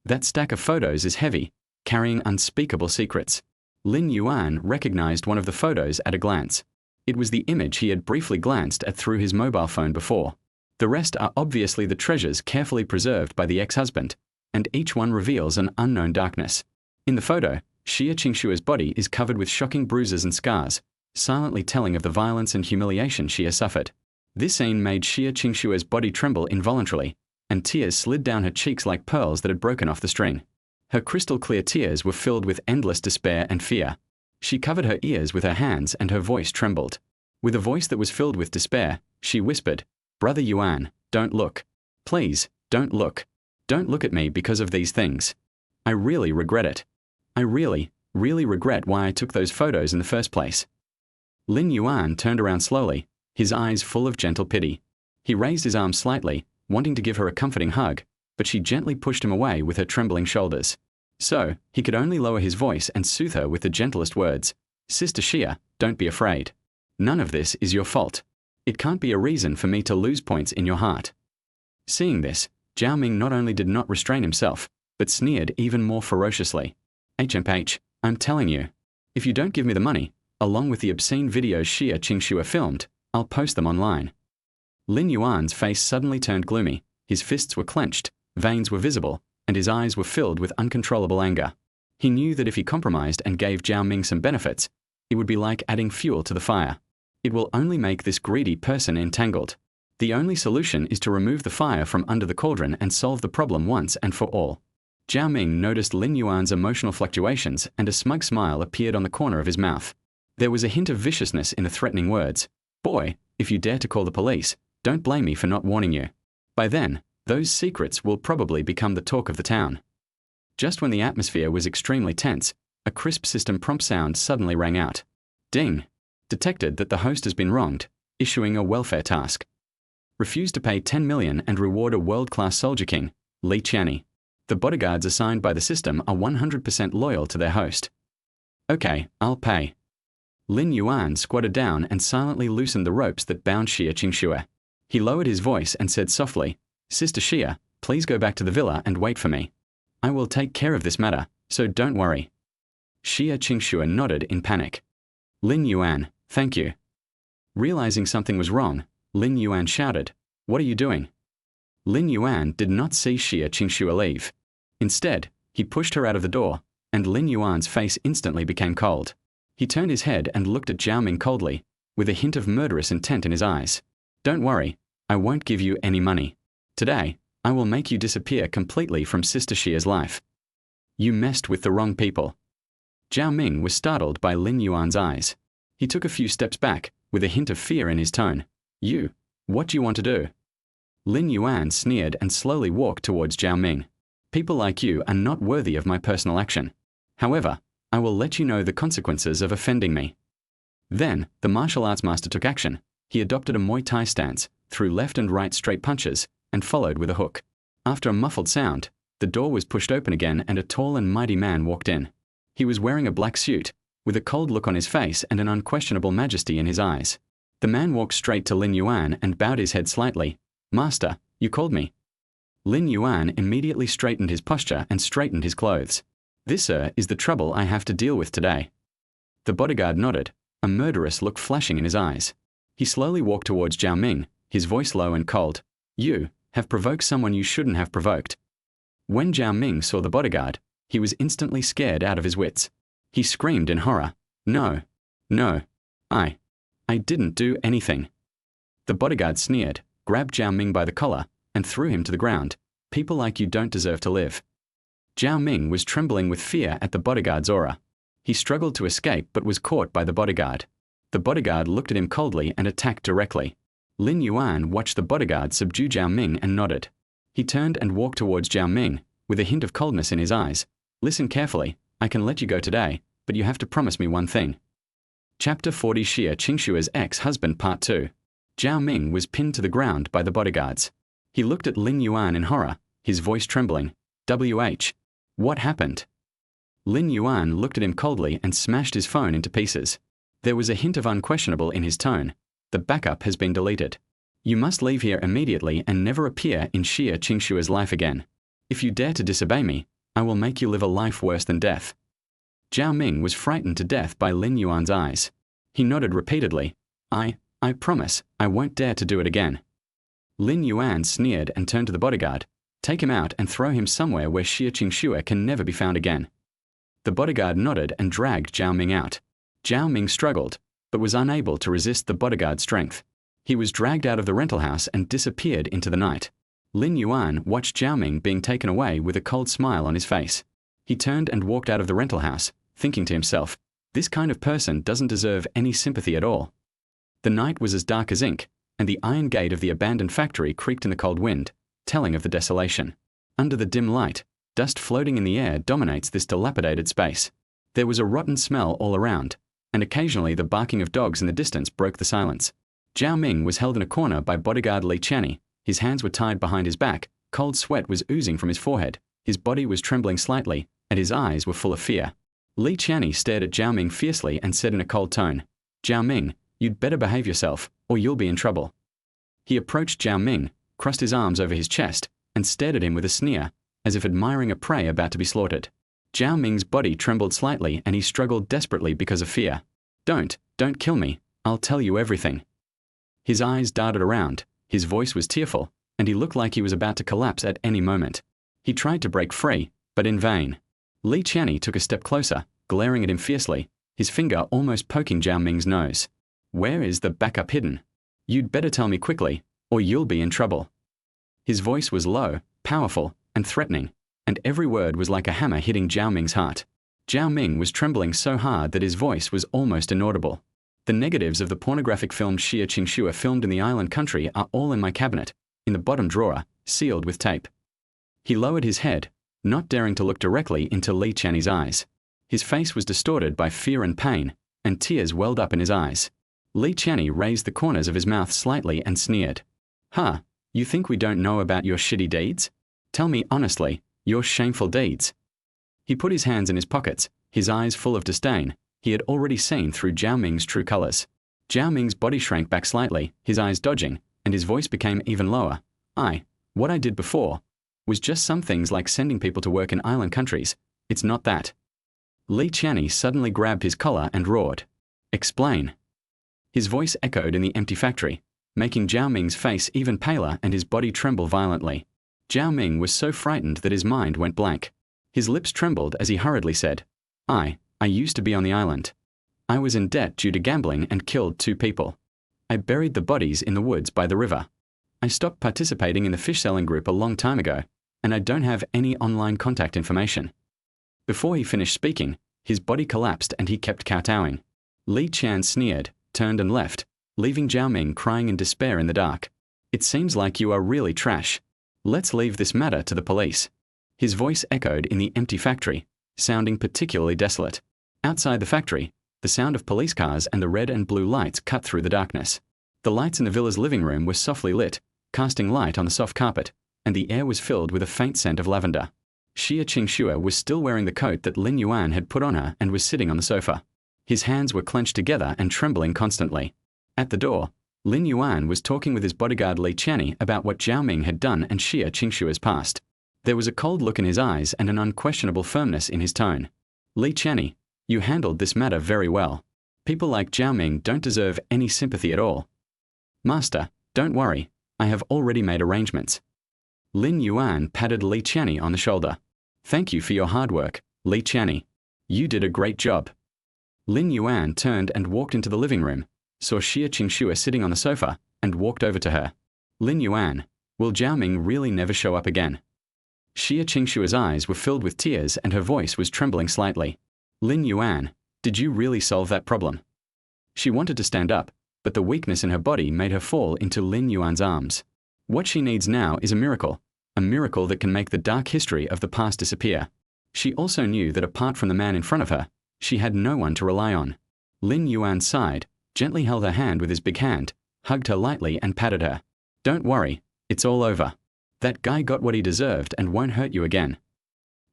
That stack of photos is heavy, carrying unspeakable secrets. Lin Yuan recognized one of the photos at a glance. It was the image he had briefly glanced at through his mobile phone before. The rest are obviously the treasures carefully preserved by the ex-husband, and each one reveals an unknown darkness. In the photo, Xia Qingxue's body is covered with shocking bruises and scars, silently telling of the violence and humiliation she has suffered. This scene made Xia Qingxue's body tremble involuntarily, and tears slid down her cheeks like pearls that had broken off the string. Her crystal-clear tears were filled with endless despair and fear. She covered her ears with her hands and her voice trembled. With a voice that was filled with despair, she whispered, Brother Yuan, don't look. Please, don't look. Don't look at me because of these things. I really regret it. I really regret why I took those photos in the first place. Lin Yuan turned around slowly, his eyes full of gentle pity. He raised his arm slightly, wanting to give her a comforting hug, but she gently pushed him away with her trembling shoulders. So, he could only lower his voice and soothe her with the gentlest words. Sister Xia, don't be afraid. None of this is your fault. It can't be a reason for me to lose points in your heart. Seeing this, Zhao Ming not only did not restrain himself, but sneered even more ferociously. HMH, I'm telling you. If you don't give me the money, along with the obscene videos Xia Qingxue filmed, I'll post them online. Lin Yuan's face suddenly turned gloomy, his fists were clenched, veins were visible, and his eyes were filled with uncontrollable anger. He knew that if he compromised and gave Zhao Ming some benefits, it would be like adding fuel to the fire. It will only make this greedy person entangled. The only solution is to remove the fire from under the cauldron and solve the problem once and for all. Zhao Ming noticed Lin Yuan's emotional fluctuations, and a smug smile appeared on the corner of his mouth. There was a hint of viciousness in the threatening words. Boy, if you dare to call the police, don't blame me for not warning you. By then, those secrets will probably become the talk of the town. Just when the atmosphere was extremely tense, a crisp system prompt sound suddenly rang out. Ding! Detected that the host has been wronged, issuing a welfare task. Refuse to pay 10 million and reward a world-class soldier king, Li Qianni. The bodyguards assigned by the system are 100% loyal to their host. Okay, I'll pay. Lin Yuan squatted down and silently loosened the ropes that bound Xia Qingxue. He lowered his voice and said softly, Sister Xia, please go back to the villa and wait for me. I will take care of this matter, so don't worry. Xia Qingxue nodded in panic. Lin Yuan, thank you. Realizing something was wrong, Lin Yuan shouted, What are you doing? Lin Yuan did not see Xia Qingxue leave. Instead, he pushed her out of the door, and Lin Yuan's face instantly became cold. He turned his head and looked at Zhao Ming coldly, with a hint of murderous intent in his eyes. Don't worry, I won't give you any money. Today, I will make you disappear completely from Sister Xia's life. You messed with the wrong people. Zhao Ming was startled by Lin Yuan's eyes. He took a few steps back, with a hint of fear in his tone. You, what do you want to do? Lin Yuan sneered and slowly walked towards Zhao Ming. People like you are not worthy of my personal action. However, I will let you know the consequences of offending me. Then, the martial arts master took action. He adopted a Muay Thai stance, threw left and right straight punches, and followed with a hook. After a muffled sound, the door was pushed open again and a tall and mighty man walked in. He was wearing a black suit, with a cold look on his face and an unquestionable majesty in his eyes. The man walked straight to Lin Yuan and bowed his head slightly. Master, you called me. Lin Yuan immediately straightened his posture and straightened his clothes. This, sir, is the trouble I have to deal with today. The bodyguard nodded, a murderous look flashing in his eyes. He slowly walked towards Zhao Ming, his voice low and cold. You have provoked someone you shouldn't have provoked. When Zhao Ming saw the bodyguard, he was instantly scared out of his wits. He screamed in horror. No. I didn't do anything. The bodyguard sneered, grabbed Zhao Ming by the collar, and threw him to the ground. People like you don't deserve to live. Zhao Ming was trembling with fear at the bodyguard's aura. He struggled to escape but was caught by the bodyguard. The bodyguard looked at him coldly and attacked directly. Lin Yuan watched the bodyguard subdue Zhao Ming and nodded. He turned and walked towards Zhao Ming, with a hint of coldness in his eyes. Listen carefully, I can let you go today, but you have to promise me one thing. Chapter 40 Xia Qingxue's Ex-Husband Part 2. Zhao Ming was pinned to the ground by the bodyguards. He looked at Lin Yuan in horror, his voice trembling. WH. What happened? Lin Yuan looked at him coldly and smashed his phone into pieces. There was a hint of unquestionable in his tone. The backup has been deleted. You must leave here immediately and never appear in Xia Qingxue's life again. If you dare to disobey me, I will make you live a life worse than death. Zhao Ming was frightened to death by Lin Yuan's eyes. He nodded repeatedly. I promise, I won't dare to do it again. Lin Yuan sneered and turned to the bodyguard. Take him out and throw him somewhere where Xia Qingxue can never be found again. The bodyguard nodded and dragged Zhao Ming out. Zhao Ming struggled, but was unable to resist the bodyguard's strength. He was dragged out of the rental house and disappeared into the night. Lin Yuan watched Zhao Ming being taken away with a cold smile on his face. He turned and walked out of the rental house, thinking to himself, this kind of person doesn't deserve any sympathy at all. The night was as dark as ink, and the iron gate of the abandoned factory creaked in the cold wind, telling of the desolation. Under the dim light, dust floating in the air dominates this dilapidated space. There was a rotten smell all around, and occasionally the barking of dogs in the distance broke the silence. Zhao Ming was held in a corner by bodyguard Li Qianni. His hands were tied behind his back, cold sweat was oozing from his forehead, his body was trembling slightly, and his eyes were full of fear. Li Qianni stared at Zhao Ming fiercely and said in a cold tone, "Zhao Ming, you'd better behave yourself, or you'll be in trouble." He approached Zhao Ming, crossed his arms over his chest, and stared at him with a sneer, as if admiring a prey about to be slaughtered. Zhao Ming's body trembled slightly and he struggled desperately because of fear. Don't kill me, I'll tell you everything." His eyes darted around, his voice was tearful, and he looked like he was about to collapse at any moment. He tried to break free, but in vain. Li Qianni took a step closer, glaring at him fiercely, his finger almost poking Zhao Ming's nose. "Where is the backup hidden? You'd better tell me quickly, or you'll be in trouble." His voice was low, powerful, and threatening, and every word was like a hammer hitting Zhao Ming's heart. Zhao Ming was trembling so hard that his voice was almost inaudible. The negatives of the pornographic film Xia Qingxue filmed in the island country are all in my cabinet, in the bottom drawer, sealed with tape. He lowered his head, not daring to look directly into Li Qianni's eyes. His face was distorted by fear and pain, and tears welled up in his eyes. Li Qianni raised the corners of his mouth slightly and sneered. "Huh, you think we don't know about your shitty deeds? Tell me honestly, your shameful deeds." He put his hands in his pockets, his eyes full of disdain. He had already seen through Zhao Ming's true colors. Zhao Ming's body shrank back slightly, his eyes dodging, and his voice became even lower. What I did before was just some things like sending people to work in island countries. It's not that." Li Qianni suddenly grabbed his collar and roared, "Explain." His voice echoed in the empty factory, making Zhao Ming's face even paler and his body tremble violently. Zhao Ming was so frightened that his mind went blank. His lips trembled as he hurriedly said, I used to be on the island. I was in debt due to gambling and killed 2 people. I buried the bodies in the woods by the river. I stopped participating in the fish selling group a long time ago, and I don't have any online contact information." Before he finished speaking, his body collapsed and he kept kowtowing. Li Qian sneered, turned and left, leaving Zhao Ming crying in despair in the dark. "It seems like you are really trash. Let's leave this matter to the police." His voice echoed in the empty factory, sounding particularly desolate. Outside the factory, the sound of police cars and the red and blue lights cut through the darkness. The lights in the villa's living room were softly lit, casting light on the soft carpet, and the air was filled with a faint scent of lavender. Xia Qingxue was still wearing the coat that Lin Yuan had put on her and was sitting on the sofa. His hands were clenched together and trembling constantly. At the door, Lin Yuan was talking with his bodyguard Li Qianni about what Zhao Ming had done and Xia Qingxue's past. There was a cold look in his eyes and an unquestionable firmness in his tone. "Li Qianni, you handled this matter very well. People like Zhao Ming don't deserve any sympathy at all." "Master, don't worry, I have already made arrangements." Lin Yuan patted Li Qianni on the shoulder. "Thank you for your hard work, Li Qianni. You did a great job." Lin Yuan turned and walked into the living room, saw Xia Qingxue sitting on the sofa, and walked over to her. "Lin Yuan, will Zhao Ming really never show up again?" Xia Qingxue's eyes were filled with tears and her voice was trembling slightly. "Lin Yuan, did you really solve that problem?" She wanted to stand up, but the weakness in her body made her fall into Lin Yuan's arms. What she needs now is a miracle that can make the dark history of the past disappear. She also knew that apart from the man in front of her, she had no one to rely on. Lin Yuan sighed, gently held her hand with his big hand, hugged her lightly and patted her. "Don't worry, it's all over. That guy got what he deserved and won't hurt you again."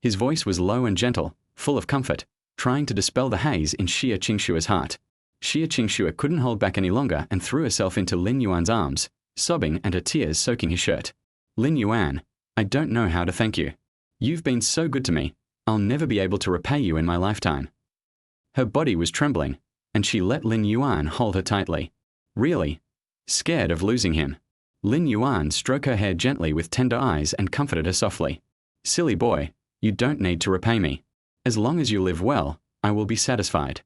His voice was low and gentle, full of comfort, trying to dispel the haze in Xia Qingxue's heart. Xia Qingxue couldn't hold back any longer and threw herself into Lin Yuan's arms, sobbing and her tears soaking his shirt. "Lin Yuan, I don't know how to thank you. You've been so good to me, I'll never be able to repay you in my lifetime." Her body was trembling, and she let Lin Yuan hold her tightly. Really scared of losing him. Lin Yuan stroked her hair gently with tender eyes and comforted her softly. "Silly boy, you don't need to repay me. As long as you live well, I will be satisfied.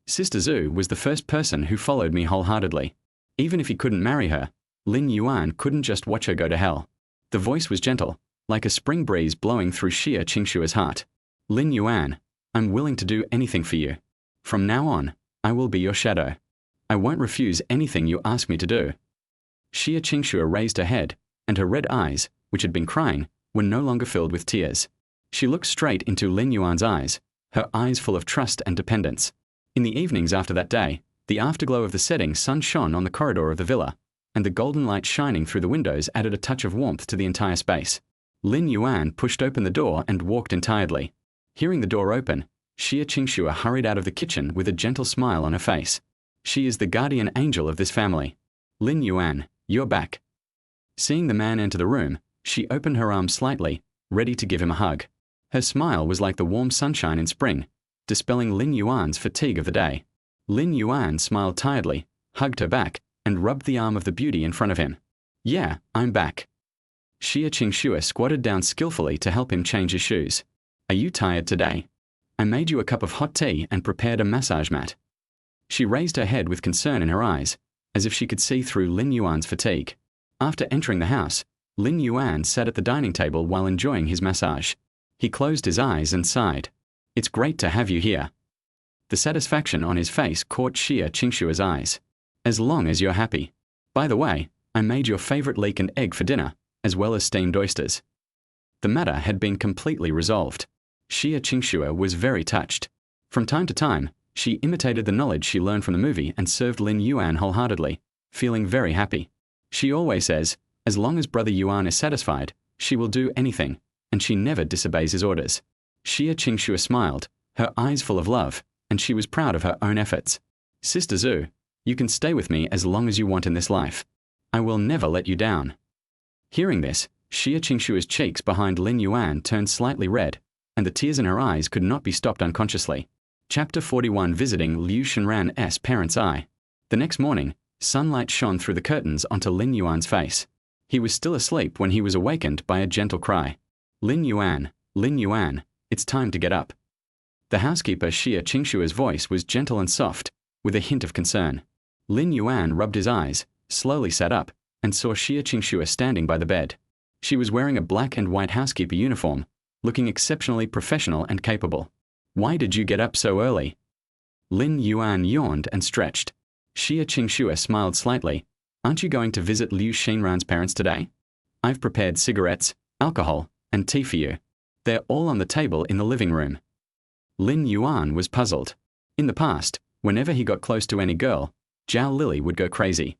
Sister Zhu was the first person who followed me wholeheartedly. Even if he couldn't marry her, Lin Yuan couldn't just watch her go to hell." The voice was gentle, like a spring breeze blowing through Xia Qingxue's heart. "Lin Yuan, I'm willing to do anything for you. From now on, I will be your shadow. I won't refuse anything you ask me to do." Xia Qingxue raised her head, and her red eyes, which had been crying, were no longer filled with tears. She looked straight into Lin Yuan's eyes, her eyes full of trust and dependence. In the evenings after that day, the afterglow of the setting sun shone on the corridor of the villa, and the golden light shining through the windows added a touch of warmth to the entire space. Lin Yuan pushed open the door and walked in tiredly. Hearing the door open, Xia Qingxue hurried out of the kitchen with a gentle smile on her face. She is the guardian angel of this family. Lin Yuan, you're back. Seeing the man enter the room, she opened her arms slightly, ready to give him a hug. Her smile was like the warm sunshine in spring, dispelling Lin Yuan's fatigue of the day. Lin Yuan smiled tiredly, hugged her back, and rubbed the arm of the beauty in front of him. Yeah, I'm back. Xia Qingxue squatted down skillfully to help him change his shoes. Are you tired today? I made you a cup of hot tea and prepared a massage mat. She raised her head with concern in her eyes, as if she could see through Lin Yuan's fatigue. After entering the house, Lin Yuan sat at the dining table while enjoying his massage. He closed his eyes and sighed. It's great to have you here. The satisfaction on his face caught Xia Qingxue's eyes. As long as you're happy. By the way, I made your favorite leek and egg for dinner, as well as steamed oysters. The matter had been completely resolved. Xia Qingxue was very touched. From time to time, she imitated the knowledge she learned from the movie and served Lin Yuan wholeheartedly, feeling very happy. She always says, as long as Brother Yuan is satisfied, she will do anything, and she never disobeys his orders. Xia Qingxue smiled, her eyes full of love, and she was proud of her own efforts. Sister Zhu, you can stay with me as long as you want in this life. I will never let you down. Hearing this, Xia Qingxue's cheeks behind Lin Yuan turned slightly red, and the tears in her eyes could not be stopped unconsciously. Chapter 41 Visiting Liu Shenran's parents' eye. The next morning, sunlight shone through the curtains onto Lin Yuan's face. He was still asleep when he was awakened by a gentle cry. Lin Yuan, it's time to get up. The housekeeper Xia Qingxue's voice was gentle and soft, with a hint of concern. Lin Yuan rubbed his eyes, slowly sat up, and saw Xia Qingxue standing by the bed. She was wearing a black and white housekeeper uniform, looking exceptionally professional and capable. Why did you get up so early? Lin Yuan yawned and stretched. Xia Qingxue smiled slightly. Aren't you going to visit Liu Shenran's parents today? I've prepared cigarettes, alcohol, and tea for you. They're all on the table in the living room. Lin Yuan was puzzled. In the past, whenever he got close to any girl, Zhao Lili would go crazy.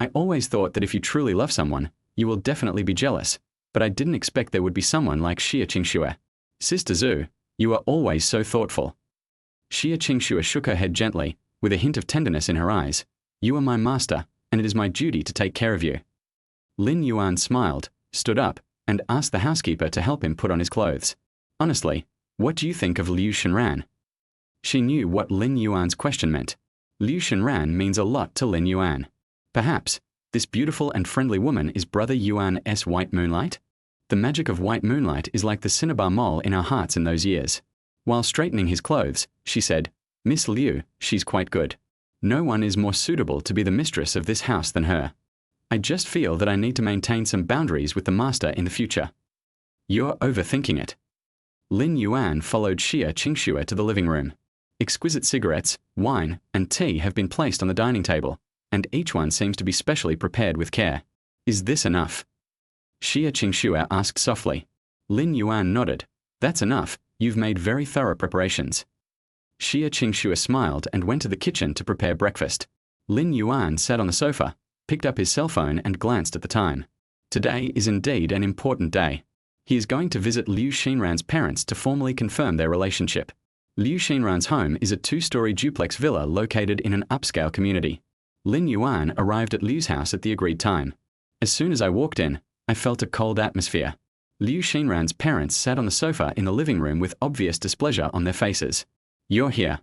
I always thought that if you truly love someone, you will definitely be jealous, but I didn't expect there would be someone like Xia Qingxue. Sister Zhu, you are always so thoughtful. Xia Qingxue shook her head gently, with a hint of tenderness in her eyes. You are my master, and it is my duty to take care of you. Lin Yuan smiled, stood up, and asked the housekeeper to help him put on his clothes. Honestly, what do you think of Liu Shenran? She knew what Lin Yuan's question meant. Liu Shenran means a lot to Lin Yuan. Perhaps, this beautiful and friendly woman is Brother Yuan's white moonlight? The magic of white moonlight is like the cinnabar mole in our hearts in those years. While straightening his clothes, she said, Miss Liu, she's quite good. No one is more suitable to be the mistress of this house than her. I just feel that I need to maintain some boundaries with the master in the future. You're overthinking it. Lin Yuan followed Xia Qingxue to the living room. Exquisite cigarettes, wine, and tea have been placed on the dining table, and each one seems to be specially prepared with care. Is this enough? Xia Qingxue asked softly. Lin Yuan nodded. That's enough, you've made very thorough preparations. Xia Qingxue smiled and went to the kitchen to prepare breakfast. Lin Yuan sat on the sofa, picked up his cell phone and glanced at the time. Today is indeed an important day. He is going to visit Liu Shenran's parents to formally confirm their relationship. Liu Shenran's home is a 2-story duplex villa located in an upscale community. Lin Yuan arrived at Liu's house at the agreed time. As soon as I walked in, I felt a cold atmosphere. Liu Shenran's parents sat on the sofa in the living room with obvious displeasure on their faces. You're here.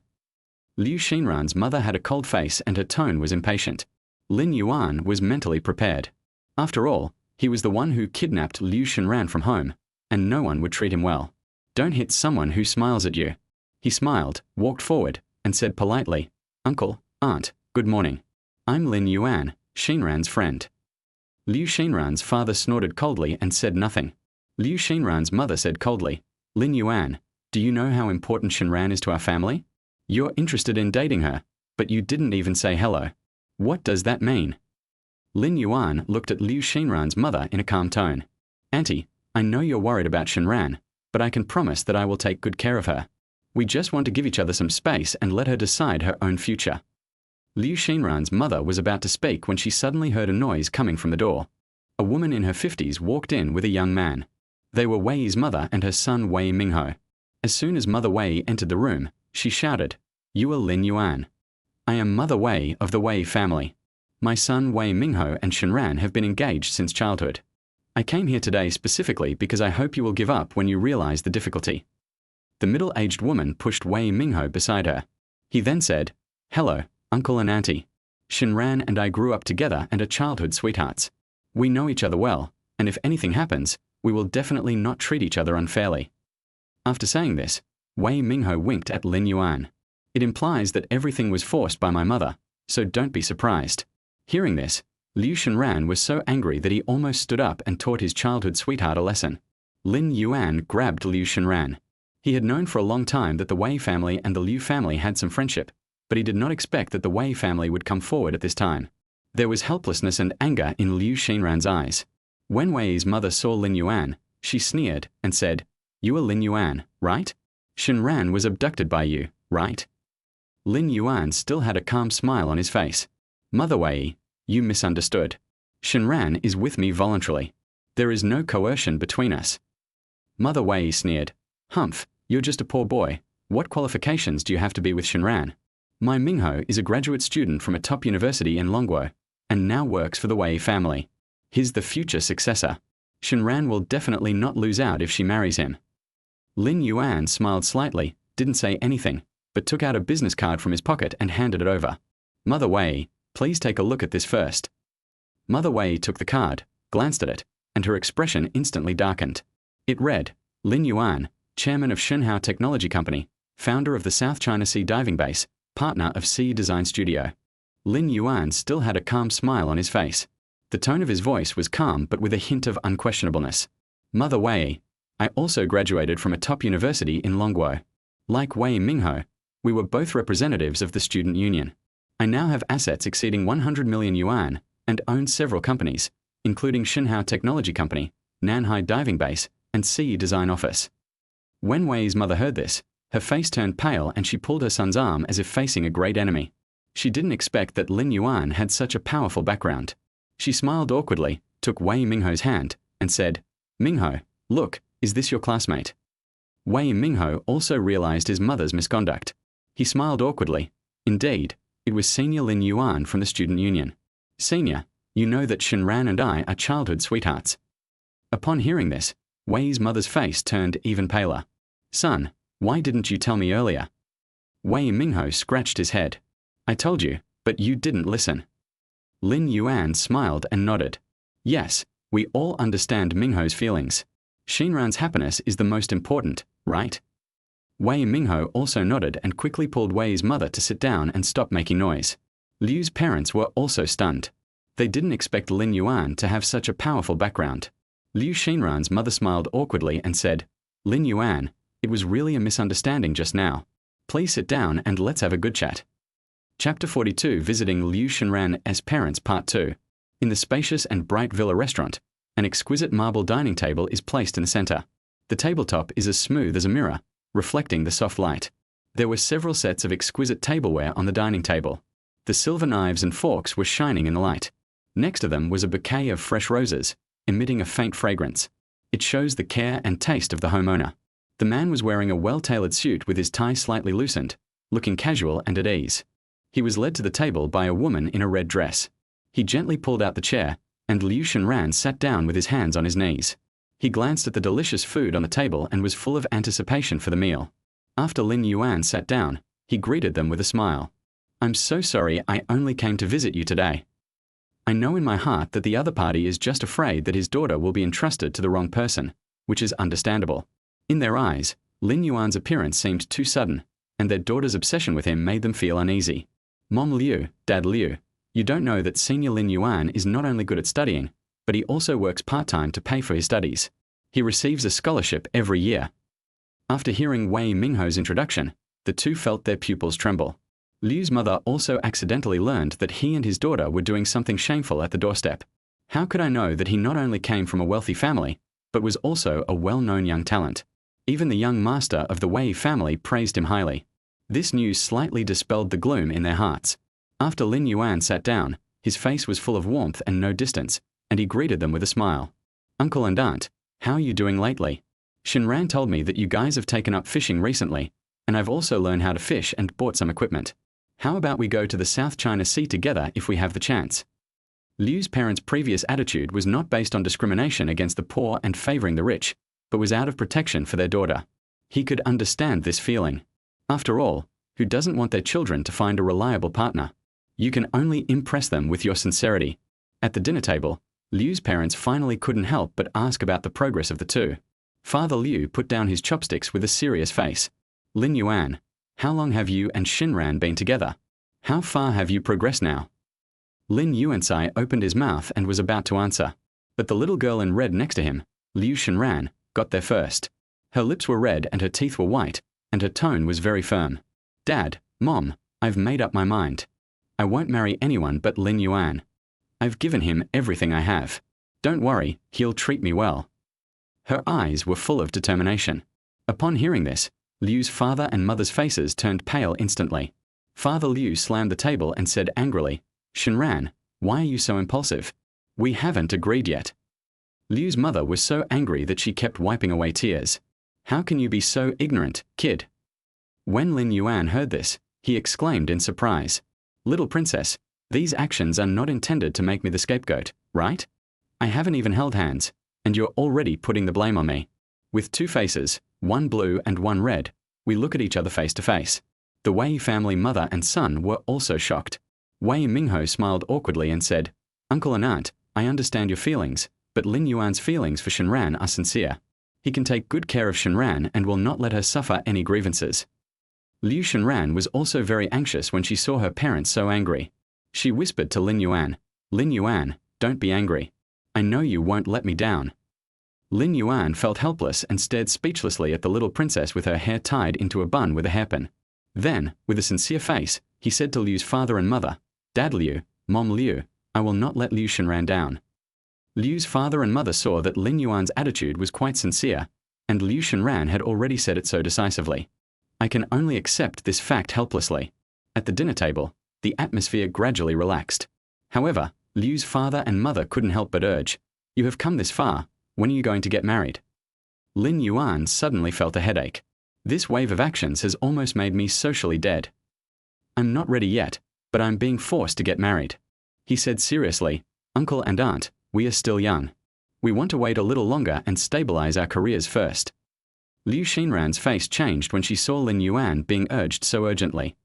Liu Shenran's mother had a cold face and her tone was impatient. Lin Yuan was mentally prepared. After all, he was the one who kidnapped Liu Shenran from home, and no one would treat him well. Don't hit someone who smiles at you. He smiled, walked forward, and said politely, Uncle, Aunt, good morning. I'm Lin Yuan, Shenran's friend. Liu Shenran's father snorted coldly and said nothing. Liu Shenran's mother said coldly, Lin Yuan, do you know how important Shenran is to our family? You're interested in dating her, but you didn't even say hello. What does that mean? Lin Yuan looked at Liu Shenran's mother in a calm tone. Auntie, I know you're worried about Shenran, but I can promise that I will take good care of her. We just want to give each other some space and let her decide her own future. Liu Shenran's mother was about to speak when she suddenly heard a noise coming from the door. A woman in her 50s walked in with a young man. They were Wei's mother and her son Wei Mingho. As soon as Mother Wei entered the room, She shouted, "You are Lin Yuan. I am Mother Wei of the Wei family. My son Wei Mingho and Shenran have been engaged since childhood. I came here today specifically because I hope you will give up when you realize the difficulty." The middle-aged woman pushed Wei Mingho beside her. He then said, "Hello, uncle and auntie. Shenran and I grew up together and are childhood sweethearts. We know each other well, and if anything happens, we will definitely not treat each other unfairly." After saying this, Wei Mingho winked at Lin Yuan. "It implies that everything was forced by my mother, so don't be surprised." Hearing this, Liu Shenran was so angry that he almost stood up and taught his childhood sweetheart a lesson. Lin Yuan grabbed Liu Shenran. He had known for a long time that the Wei family and the Liu family had some friendship, but he did not expect that the Wei family would come forward at this time. There was helplessness and anger in Liu Shenran's eyes. When Wei's mother saw Lin Yuan, she sneered and said, "You are Lin Yuan, right? Shenran was abducted by you, right?" Lin Yuan still had a calm smile on his face. "Mother Wei, you misunderstood. Shenran is with me voluntarily. There is no coercion between us." Mother Wei sneered, "Humph, you're just a poor boy. What qualifications do you have to be with Shenran? My Mingho is a graduate student from a top university in Longguo, and now works for the Wei family. He's the future successor. Shenran will definitely not lose out if she marries him." Lin Yuan smiled slightly, didn't say anything, but took out a business card from his pocket and handed it over. "Mother Wei, please take a look at this first." Mother Wei took the card, glanced at it, and her expression instantly darkened. It read, "Lin Yuan, chairman of Shenhao Technology Company, founder of the South China Sea Diving Base, partner of Sea Design Studio." Lin Yuan still had a calm smile on his face. The tone of his voice was calm but with a hint of unquestionableness. "Mother Wei, I also graduated from a top university in Longguo. Like Wei Mingho, we were both representatives of the student union. I now have assets exceeding 100 million yuan and own several companies, including Shenhao Technology Company, Nanhai Diving Base, and Sea Design Office." When Wei's mother heard this, her face turned pale and she pulled her son's arm as if facing a great enemy. She didn't expect that Lin Yuan had such a powerful background. She smiled awkwardly, took Wei Mingho's hand, and said, "Mingho, look, is this your classmate?" Wei Mingho also realized his mother's misconduct. He smiled awkwardly. Indeed, it was Senior Lin Yuan from the student union. "Senior, you know that Shenran and I are childhood sweethearts." Upon hearing this, Wei's mother's face turned even paler. "Son, why didn't you tell me earlier?" Wei Mingho scratched his head. "I told you, but you didn't listen." Lin Yuan smiled and nodded. "Yes, we all understand Mingho's feelings. Shenran's happiness is the most important, right?" Wei Mingho also nodded and quickly pulled Wei's mother to sit down and stop making noise. Liu's parents were also stunned. They didn't expect Lin Yuan to have such a powerful background. Liu Shenran's mother smiled awkwardly and said, "Lin Yuan, it was really a misunderstanding just now. Please sit down and let's have a good chat." Chapter 42, Visiting Liu Shenran's Parents, Part 2. In the spacious and bright villa restaurant, an exquisite marble dining table is placed in the center. The tabletop is as smooth as a mirror, reflecting the soft light. There were several sets of exquisite tableware on the dining table. The silver knives and forks were shining in the light. Next to them was a bouquet of fresh roses, emitting a faint fragrance. It shows the care and taste of the homeowner. The man was wearing a well-tailored suit with his tie slightly loosened, looking casual and at ease. He was led to the table by a woman in a red dress. He gently pulled out the chair, and Liu Shenran sat down with his hands on his knees. He glanced at the delicious food on the table and was full of anticipation for the meal. After Lin Yuan sat down, he greeted them with a smile. "I'm so sorry I only came to visit you today. I know in my heart that the other party is just afraid that his daughter will be entrusted to the wrong person, which is understandable." In their eyes, Lin Yuan's appearance seemed too sudden, and their daughter's obsession with him made them feel uneasy. "Mom Liu, Dad Liu, you don't know that Senior Lin Yuan is not only good at studying, but he also works part-time to pay for his studies. He receives a scholarship every year." After hearing Wei Mingho's introduction, the two felt their pupils tremble. Liu's mother also accidentally learned that he and his daughter were doing something shameful at the doorstep. "How could I know that he not only came from a wealthy family, but was also a well-known young talent? Even the young master of the Wei family praised him highly." This news slightly dispelled the gloom in their hearts. After Lin Yuan sat down, his face was full of warmth and no distance, and he greeted them with a smile. "Uncle and Aunt, how are you doing lately? Shenran told me that you guys have taken up fishing recently, And I've also learned how to fish and bought some equipment. How about we go to the South China Sea together if we have the chance? Liu's parents' previous attitude was not based on discrimination against the poor and favoring the rich, but was out of protection for their daughter. He could understand this feeling. After all, who doesn't want their children to find a reliable partner? You can only impress them with your sincerity. At the dinner table, Liu's parents finally couldn't help but ask about the progress of the two. Father Liu put down his chopsticks with a serious face. Lin Yuan, how long have you and Shinran been together? How far have you progressed now? Lin Yuansai opened his mouth and was about to answer, but the little girl in red next to him, Liu Shinran, got there first. Her lips were red and her teeth were white, and her tone was very firm. Dad, Mom, I've made up my mind. I won't marry anyone but Lin Yuan. I've given him everything I have. Don't worry, he'll treat me well. Her eyes were full of determination. Upon hearing this, Liu's father and mother's faces turned pale instantly. Father Liu slammed the table and said angrily, Shinran, why are you so impulsive? We haven't agreed yet. Liu's mother was so angry that she kept wiping away tears. How can you be so ignorant, kid? When Lin Yuan heard this, he exclaimed in surprise, Little princess, these actions are not intended to make me the scapegoat, right? I haven't even held hands, and you're already putting the blame on me. With two faces, one blue and one red, we look at each other face to face. The Wei family mother and son were also shocked. Wei Mingho smiled awkwardly and said, Uncle and Aunt, I understand your feelings, but Lin Yuan's feelings for Shinran are sincere. He can take good care of Shinran and will not let her suffer any grievances. Liu Shinran was also very anxious when she saw her parents so angry. She whispered to Lin Yuan, don't be angry. I know you won't let me down. Lin Yuan felt helpless and stared speechlessly at the little princess with her hair tied into a bun with a hairpin. Then, with a sincere face, he said to Liu's father and mother, Dad Liu, Mom Liu, I will not let Liu Shinran down. Liu's father and mother saw that Lin Yuan's attitude was quite sincere, and Liu Shinran had already said it so decisively. I can only accept this fact helplessly. At the dinner table, the atmosphere gradually relaxed. However, Liu's father and mother couldn't help but urge, You have come this far, when are you going to get married? Lin Yuan suddenly felt a headache. This wave of actions has almost made me socially dead. I'm not ready yet, but I'm being forced to get married. He said seriously, Uncle and Aunt, we are still young. We want to wait a little longer and stabilize our careers first. Liu Shinran's face changed when she saw Lin Yuan being urged so urgently.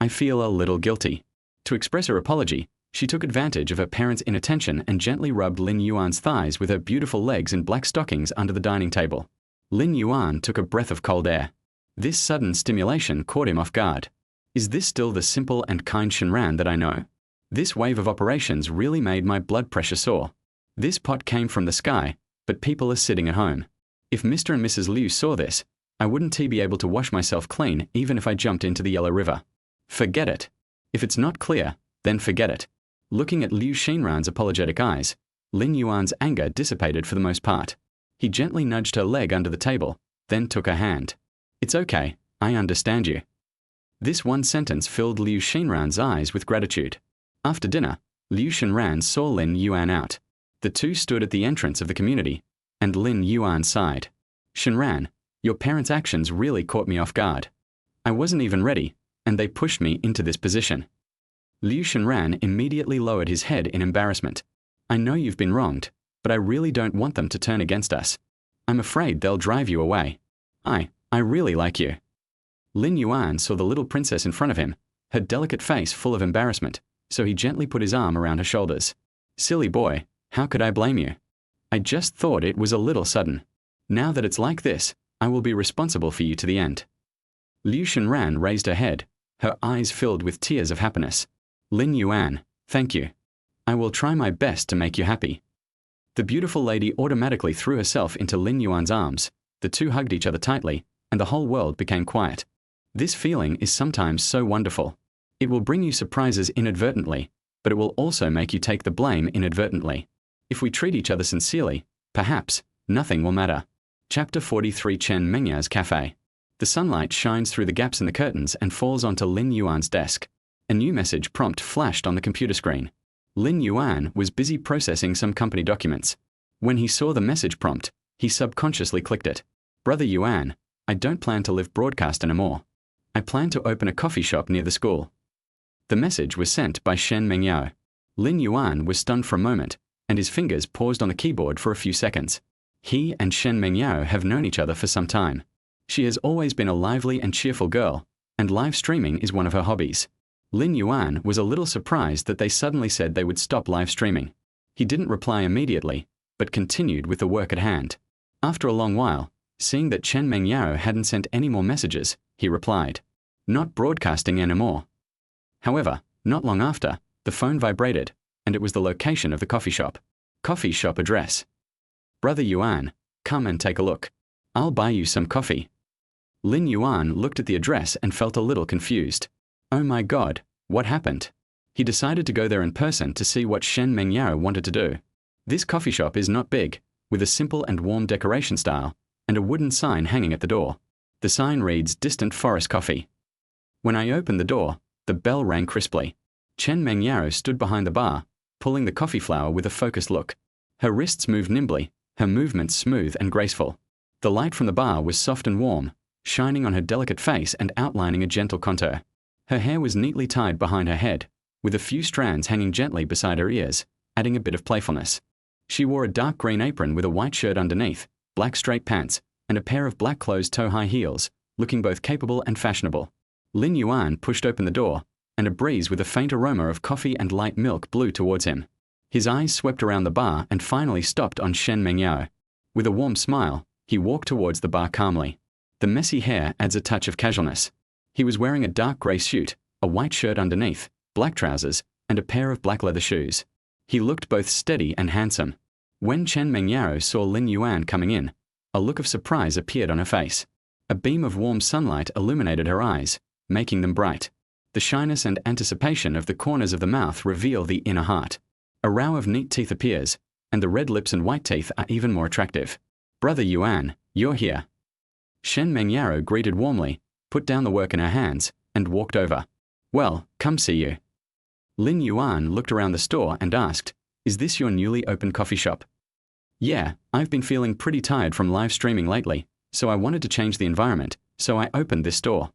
I feel a little guilty. To express her apology, she took advantage of her parents' inattention and gently rubbed Lin Yuan's thighs with her beautiful legs in black stockings under the dining table. Lin Yuan took a breath of cold air. This sudden stimulation caught him off guard. Is this still the simple and kind Shinran that I know? This wave of operations really made my blood pressure soar. This pot came from the sky, but people are sitting at home. If Mr. and Mrs. Liu saw this, I wouldn't be able to wash myself clean even if I jumped into the Yellow River. Forget it. If it's not clear, then forget it. Looking at Liu Shinran's apologetic eyes, Lin Yuan's anger dissipated for the most part. He gently nudged her leg under the table, then took her hand. It's okay, I understand you. This one sentence filled Liu Shinran's eyes with gratitude. After dinner, Liu Shinran saw Lin Yuan out. The two stood at the entrance of the community, and Lin Yuan sighed. Shinran, your parents' actions really caught me off guard. I wasn't even ready, and they pushed me into this position. Liu Shinran immediately lowered his head in embarrassment. I know you've been wronged, but I really don't want them to turn against us. I'm afraid they'll drive you away. I really like you. Lin Yuan saw the little princess in front of him, her delicate face full of embarrassment, so he gently put his arm around her shoulders. Silly boy, how could I blame you? I just thought it was a little sudden. Now that it's like this, I will be responsible for you to the end. Liu Shinran raised her head, her eyes filled with tears of happiness. Lin Yuan, thank you. I will try my best to make you happy. The beautiful lady automatically threw herself into Lin Yuan's arms. The two hugged each other tightly, and the whole world became quiet. This feeling is sometimes so wonderful. It will bring you surprises inadvertently, but it will also make you take the blame inadvertently. If we treat each other sincerely, perhaps, nothing will matter. Chapter 43 Chen Mengya's Cafe. The sunlight shines through the gaps in the curtains and falls onto Lin Yuan's desk. A new message prompt flashed on the computer screen. Lin Yuan was busy processing some company documents. When he saw the message prompt, he subconsciously clicked it. Brother Yuan, I don't plan to live broadcast anymore. I plan to open a coffee shop near the school. The message was sent by Shen Mengyao. Lin Yuan was stunned for a moment, and his fingers paused on the keyboard for a few seconds. He and Shen Mengyao have known each other for some time. She has always been a lively and cheerful girl, and live streaming is one of her hobbies. Lin Yuan was a little surprised that they suddenly said they would stop live streaming. He didn't reply immediately, but continued with the work at hand. After a long while, seeing that Chen Mengyao hadn't sent any more messages, he replied, "Not broadcasting anymore." However, not long after, the phone vibrated, and it was the location of the coffee shop. Coffee shop address. "Brother Yuan, come and take a look. I'll buy you some coffee." Lin Yuan looked at the address and felt a little confused. Oh my God, what happened? He decided to go there in person to see what Shen Mengyao wanted to do. This coffee shop is not big, with a simple and warm decoration style, and a wooden sign hanging at the door. The sign reads Distant Forest Coffee. When I opened the door, the bell rang crisply. Chen Mengyao stood behind the bar, pulling the coffee flower with a focused look. Her wrists moved nimbly, her movements smooth and graceful. The light from the bar was soft and warm, shining on her delicate face and outlining a gentle contour. Her hair was neatly tied behind her head, with a few strands hanging gently beside her ears, adding a bit of playfulness. She wore a dark green apron with a white shirt underneath, black straight pants, and a pair of black closed toe-high heels, looking both capable and fashionable. Lin Yuan pushed open the door, and a breeze with a faint aroma of coffee and light milk blew towards him. His eyes swept around the bar and finally stopped on Shen Mengyao. With a warm smile, he walked towards the bar calmly. The messy hair adds a touch of casualness. He was wearing a dark grey suit, a white shirt underneath, black trousers, and a pair of black leather shoes. He looked both steady and handsome. When Chen Mengyao saw Lin Yuan coming in, a look of surprise appeared on her face. A beam of warm sunlight illuminated her eyes, making them bright. The shyness and anticipation of the corners of the mouth reveal the inner heart. A row of neat teeth appears, and the red lips and white teeth are even more attractive. "Brother Yuan, you're here." Shen Mengyao greeted warmly, put down the work in her hands, and walked over. "Well, come see you." Lin Yuan looked around the store and asked, "Is this your newly opened coffee shop?" "Yeah, I've been feeling pretty tired from live streaming lately, so I wanted to change the environment, so I opened this store."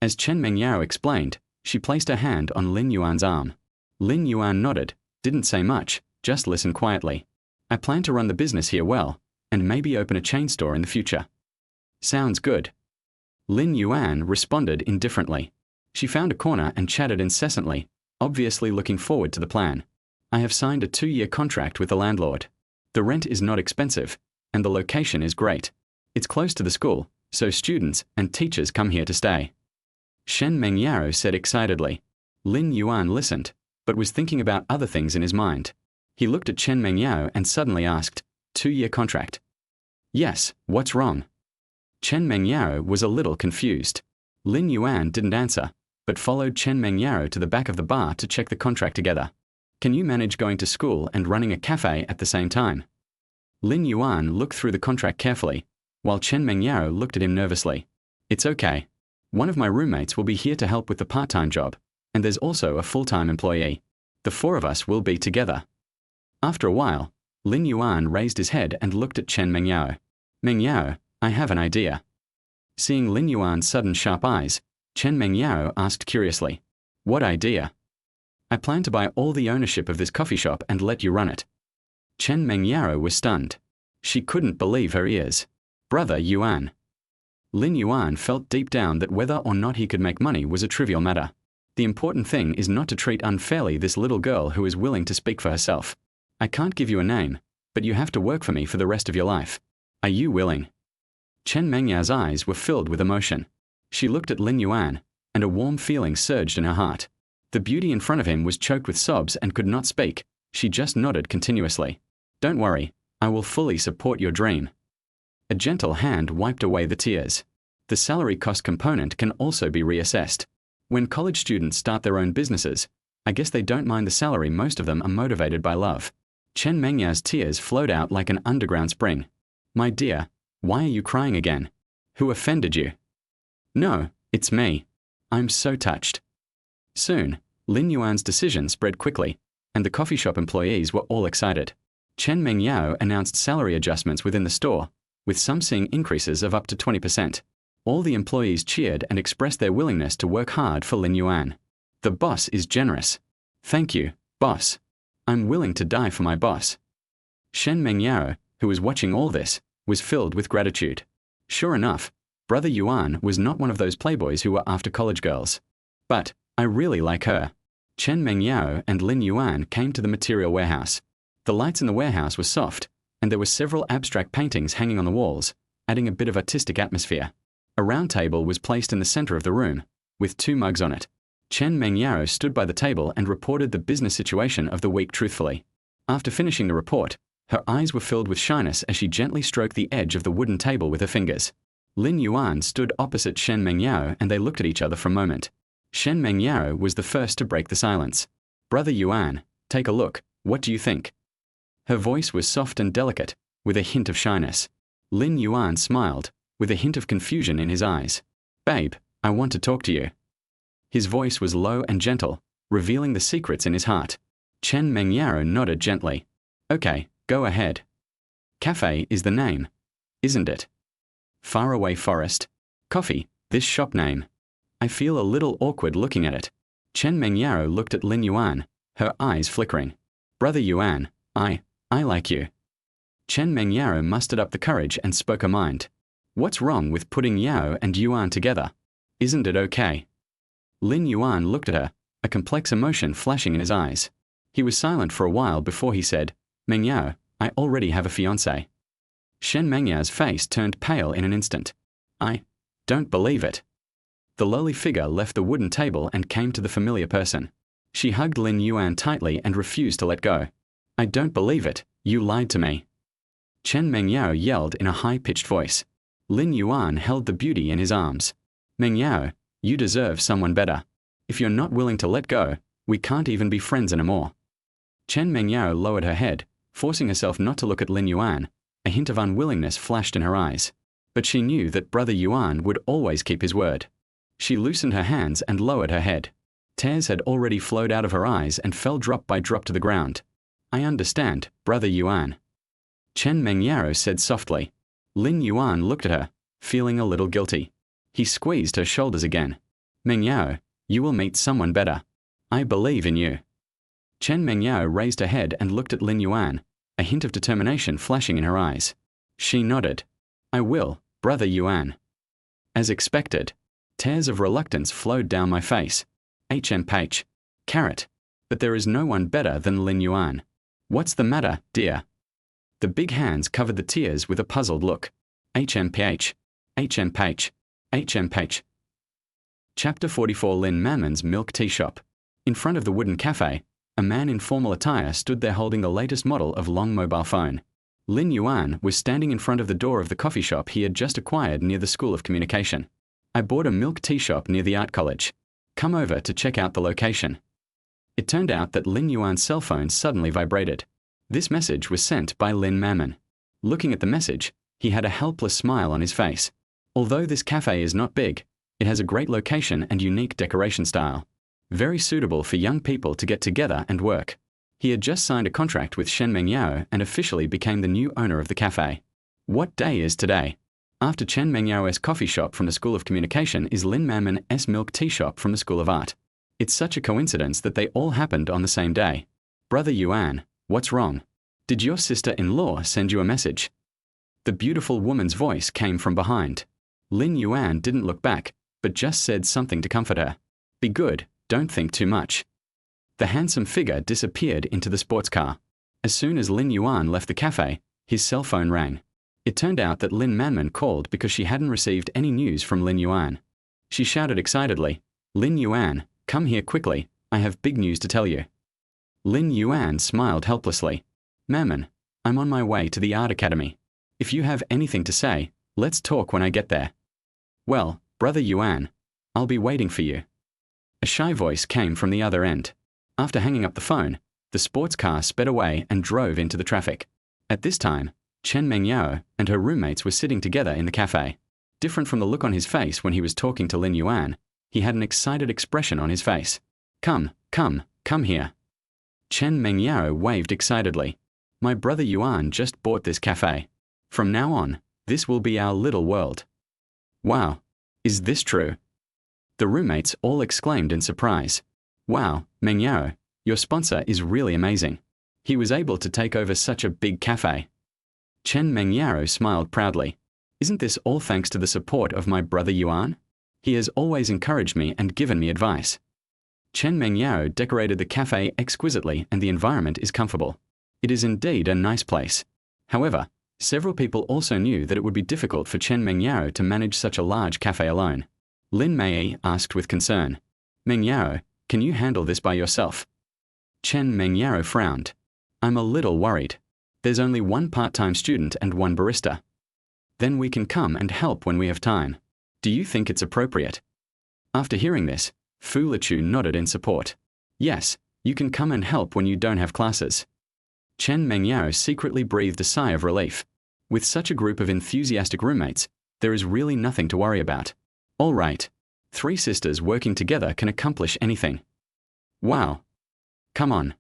As Chen Mengyao explained, she placed her hand on Lin Yuan's arm. Lin Yuan nodded, didn't say much, just listened quietly. "I plan to run the business here well, and maybe open a chain store in the future." "Sounds good." Lin Yuan responded indifferently. She found a corner and chatted incessantly, obviously looking forward to the plan. "I have signed a 2-year contract with the landlord. The rent is not expensive, and the location is great. It's close to the school, so students and teachers come here to stay." Shen Mengyao said excitedly. Lin Yuan listened, but was thinking about other things in his mind. He looked at Chen Mengyao and suddenly asked, 2-year contract? "Yes, what's wrong?" Chen Mengyao was a little confused. Lin Yuan didn't answer, but followed Chen Mengyao to the back of the bar to check the contract together. "Can you manage going to school and running a cafe at the same time?" Lin Yuan looked through the contract carefully, while Chen Mengyao looked at him nervously. "It's okay. One of my roommates will be here to help with the part-time job, and there's also a full-time employee. The 4 of us will be together." After a while, Lin Yuan raised his head and looked at Chen Mengyao. "Mengyao, I have an idea." Seeing Lin Yuan's sudden sharp eyes, Chen Mengyao asked curiously, "What idea?" "I plan to buy all the ownership of this coffee shop and let you run it." Chen Mengyao was stunned. She couldn't believe her ears. "Brother Yuan." Lin Yuan felt deep down that whether or not he could make money was a trivial matter. The important thing is not to treat unfairly this little girl who is willing to speak for herself. "I can't give you a name, but you have to work for me for the rest of your life. Are you willing?" Chen Mengyao's eyes were filled with emotion. She looked at Lin Yuan, and a warm feeling surged in her heart. The beauty in front of him was choked with sobs and could not speak. She just nodded continuously. "Don't worry, I will fully support your dream." A gentle hand wiped away the tears. The salary cost component can also be reassessed. When college students start their own businesses, I guess they don't mind the salary. Most of them are motivated by love. Chen Mengyao's tears flowed out like an underground spring. "My dear, why are you crying again? Who offended you?" "No, it's me. I'm so touched." Soon, Lin Yuan's decision spread quickly, and the coffee shop employees were all excited. Chen Mengyao announced salary adjustments within the store, with some seeing increases of up to 20%. All the employees cheered and expressed their willingness to work hard for Lin Yuan. The boss is generous. Thank you, boss. I'm willing to die for my boss. Shen Mengyao, who was watching all this, was filled with gratitude. Sure enough, Brother Yuan was not one of those playboys who were after college girls. But I really like her. Chen Mengyao and Lin Yuan came to the material warehouse. The lights in the warehouse were soft, and there were several abstract paintings hanging on the walls, adding a bit of artistic atmosphere. A round table was placed in the center of the room, with 2 mugs on it. Chen Mengyao stood by the table and reported the business situation of the week truthfully. After finishing the report, her eyes were filled with shyness as she gently stroked the edge of the wooden table with her fingers. Lin Yuan stood opposite Shen Mengyao and they looked at each other for a moment. Shen Mengyao was the first to break the silence. Brother Yuan, take a look, what do you think? Her voice was soft and delicate, with a hint of shyness. Lin Yuan smiled, with a hint of confusion in his eyes. Babe, I want to talk to you. His voice was low and gentle, revealing the secrets in his heart. Chen Mengyao nodded gently. Okay, go ahead. Cafe is the name, isn't it? Faraway Forest. Coffee, this shop name. I feel a little awkward looking at it. Chen Mengyao looked at Lin Yuan, her eyes flickering. Brother Yuan, I like you. Chen Mengyao mustered up the courage and spoke her mind. What's wrong with putting Yao and Yuan together? Isn't it okay? Lin Yuan looked at her, a complex emotion flashing in his eyes. He was silent for a while before he said, Mengyao, I already have a fiancée. Shen Mengyao's face turned pale in an instant. I don't believe it. The lowly figure left the wooden table and came to the familiar person. She hugged Lin Yuan tightly and refused to let go. I don't believe it, you lied to me. Chen Mengyao yelled in a high-pitched voice. Lin Yuan held the beauty in his arms. Mengyao, you deserve someone better. If you're not willing to let go, we can't even be friends anymore. Chen Mengyao lowered her head, forcing herself not to look at Lin Yuan. A hint of unwillingness flashed in her eyes. But she knew that Brother Yuan would always keep his word. She loosened her hands and lowered her head. Tears had already flowed out of her eyes and fell drop by drop to the ground. I understand, Brother Yuan. Chen Mengyao said softly. Lin Yuan looked at her, feeling a little guilty. He squeezed her shoulders again. Mengyao, you will meet someone better. I believe in you. Chen Mengyao raised her head and looked at Lin Yuan, a hint of determination flashing in her eyes. She nodded. I will, Brother Yuan. As expected, tears of reluctance flowed down my face. HMH. Carrot. But there is no one better than Lin Yuan. What's the matter, dear? The big hands covered the tears with a puzzled look. HMPH. HMPH. HMPH. Chapter 44. Lin Manman's Milk Tea Shop. In front of the wooden cafe, a man in formal attire stood there holding the latest model of long mobile phone. Lin Yuan was standing in front of the door of the coffee shop he had just acquired near the School of Communication. I bought a milk tea shop near the art college. Come over to check out the location. It turned out that Lin Yuan's cell phone suddenly vibrated. This message was sent by Lin Manman. Looking at the message, he had a helpless smile on his face. Although this cafe is not big, it has a great location and unique decoration style. Very suitable for young people to get together and work. He had just signed a contract with Shen Mengyao and officially became the new owner of the cafe. What day is today? After Chen Mengyao's coffee shop from the School of Communication is Lin Manman's milk tea shop from the School of Art. It's such a coincidence that they all happened on the same day. Brother Yuan, what's wrong? Did your sister-in-law send you a message? The beautiful woman's voice came from behind. Lin Yuan didn't look back, but just said something to comfort her. Be good, don't think too much. The handsome figure disappeared into the sports car. As soon as Lin Yuan left the cafe, his cell phone rang. It turned out that Lin Manman called because she hadn't received any news from Lin Yuan. She shouted excitedly, Lin Yuan, come here quickly, I have big news to tell you. Lin Yuan smiled helplessly. Manman, I'm on my way to the art academy. If you have anything to say, let's talk when I get there. Well, Brother Yuan, I'll be waiting for you. A shy voice came from the other end. After hanging up the phone, the sports car sped away and drove into the traffic. At this time, Chen Mengyao and her roommates were sitting together in the cafe. Different from the look on his face when he was talking to Lin Yuan, he had an excited expression on his face. Come here. Chen Mengyao waved excitedly. My brother Yuan just bought this cafe. From now on, this will be our little world. Wow, Is this true? The roommates all exclaimed in surprise. Wow, Meng Yao, your sponsor is really amazing. He was able to take over such a big cafe. Chen Meng Yao smiled proudly. Isn't this all thanks to the support of my brother Yuan? He has always encouraged me and given me advice. Chen Meng Yao decorated the cafe exquisitely and the environment is comfortable. It is indeed a nice place. However, several people also knew that it would be difficult for Chen Meng Yao to manage such a large cafe alone. Lin Mei asked with concern, Meng Yao, can you handle this by yourself? Chen Meng Yao frowned. I'm a little worried. There's only one part-time student and one barista. Then we can come and help when we have time. Do you think it's appropriate? After hearing this, Fu Lichu nodded in support. Yes, you can come and help when you don't have classes. Chen Meng Yao secretly breathed a sigh of relief. With such a group of enthusiastic roommates, there is really nothing to worry about. All right. 3 sisters working together can accomplish anything. Wow. Come on.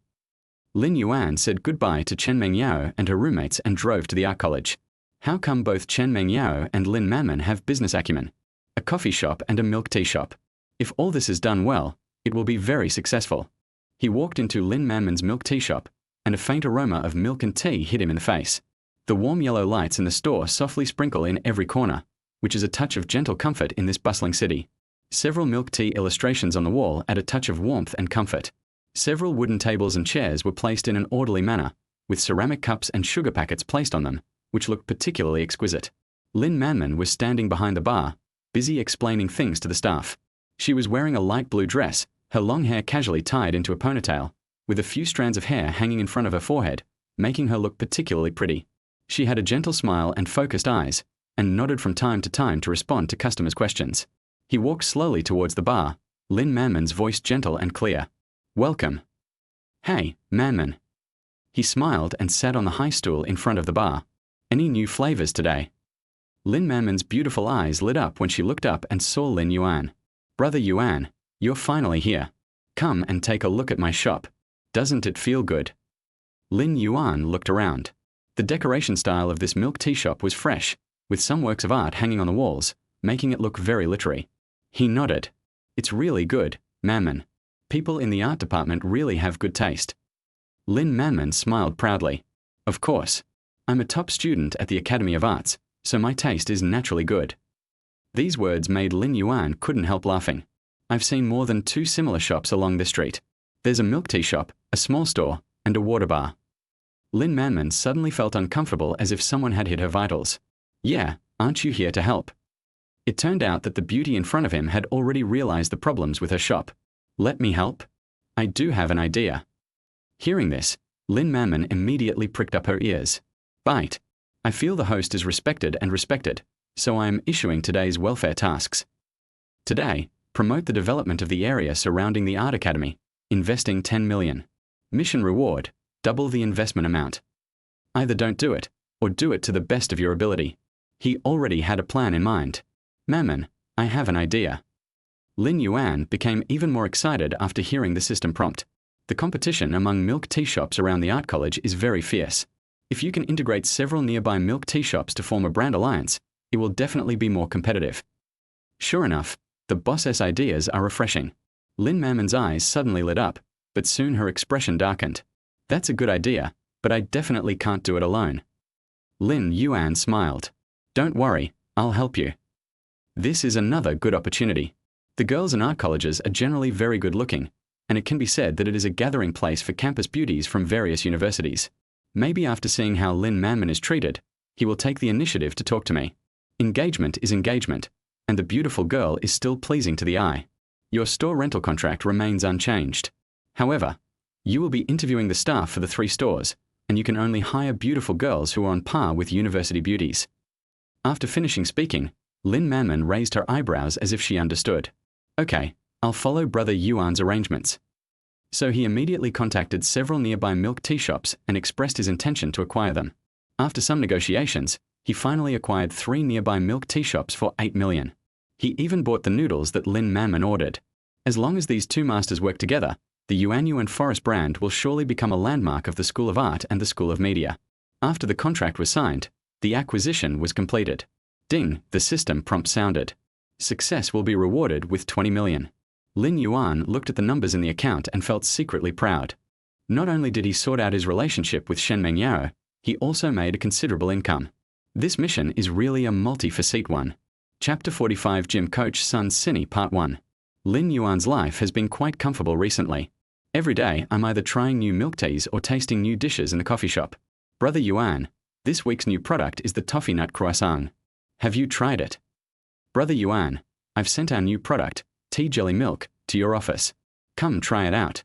Lin Yuan said goodbye to Chen Meng Yao and her roommates and drove to the art college. How come both Chen Meng Yao and Lin Manman have business acumen? A coffee shop and a milk tea shop. If all this is done well, it will be very successful. He walked into Lin Manman's milk tea shop, and a faint aroma of milk and tea hit him in the face. The warm yellow lights in the store softly sprinkle in every corner, which is a touch of gentle comfort in this bustling city. Several milk tea illustrations on the wall add a touch of warmth and comfort. Several wooden tables and chairs were placed in an orderly manner, with ceramic cups and sugar packets placed on them, which looked particularly exquisite. Lin Manman was standing behind the bar, busy explaining things to the staff. She was wearing a light blue dress, her long hair casually tied into a ponytail, with a few strands of hair hanging in front of her forehead, making her look particularly pretty. She had a gentle smile and focused eyes, and nodded from time to time to respond to customers' questions. He walked slowly towards the bar, Lin Manman's voice gentle and clear. Welcome. Hey, Manman. He smiled and sat on the high stool in front of the bar. Any new flavors today? Lin Manman's beautiful eyes lit up when she looked up and saw Lin Yuan. Brother Yuan, you're finally here. Come and take a look at my shop. Doesn't it feel good? Lin Yuan looked around. The decoration style of this milk tea shop was fresh, with some works of art hanging on the walls, making it look very literary. He nodded. It's really good, Manman. People in the art department really have good taste. Lin Manman smiled proudly. Of course. I'm a top student at the Academy of Arts, so my taste is naturally good. These words made Lin Yuan couldn't help laughing. I've seen more than 2 similar shops along this street. There's a milk tea shop, a small store, and a water bar. Lin Manman suddenly felt uncomfortable as if someone had hit her vitals. Yeah, aren't you here to help? It turned out that the beauty in front of him had already realized the problems with her shop. Let me help? I do have an idea. Hearing this, Lin Manman immediately pricked up her ears. Bite. I feel the host is respected, so I am issuing today's welfare tasks. Today, promote the development of the area surrounding the Art Academy, investing 10 million. Mission reward, double the investment amount. Either don't do it, or do it to the best of your ability. He already had a plan in mind. Manman, I have an idea. Lin Yuan became even more excited after hearing the system prompt. The competition among milk tea shops around the art college is very fierce. If you can integrate several nearby milk tea shops to form a brand alliance, it will definitely be more competitive. Sure enough, the boss's ideas are refreshing. Lin Manman's eyes suddenly lit up, but soon her expression darkened. That's a good idea, but I definitely can't do it alone. Lin Yuan smiled. Don't worry, I'll help you. This is another good opportunity. The girls in art colleges are generally very good looking, and it can be said that it is a gathering place for campus beauties from various universities. Maybe after seeing how Lin Manman is treated, he will take the initiative to talk to me. Engagement is engagement, and the beautiful girl is still pleasing to the eye. Your store rental contract remains unchanged. However, you will be interviewing the staff for the 3 stores, and you can only hire beautiful girls who are on par with university beauties. After finishing speaking, Lin Manman raised her eyebrows as if she understood. Okay, I'll follow Brother Yuan's arrangements. So he immediately contacted several nearby milk tea shops and expressed his intention to acquire them. After some negotiations, he finally acquired 3 nearby milk tea shops for 8 million. He even bought the noodles that Lin Manman ordered. As long as these 2 masters work together, the Yuanyu and Forest brand will surely become a landmark of the School of Art and the School of Media. After the contract was signed, the acquisition was completed. Ding, the system prompt sounded. Success will be rewarded with 20 million. Lin Yuan looked at the numbers in the account and felt secretly proud. Not only did he sort out his relationship with Shen Mengyao, he also made a considerable income. This mission is really a multi-facet one. Chapter 45 Gym Coach Sun Sini Part 1. Lin Yuan's life has been quite comfortable recently. Every day I'm either trying new milk teas or tasting new dishes in the coffee shop. Brother Yuan, this week's new product is the toffee nut croissant. Have you tried it? Brother Yuan, I've sent our new product, tea jelly milk, to your office. Come try it out.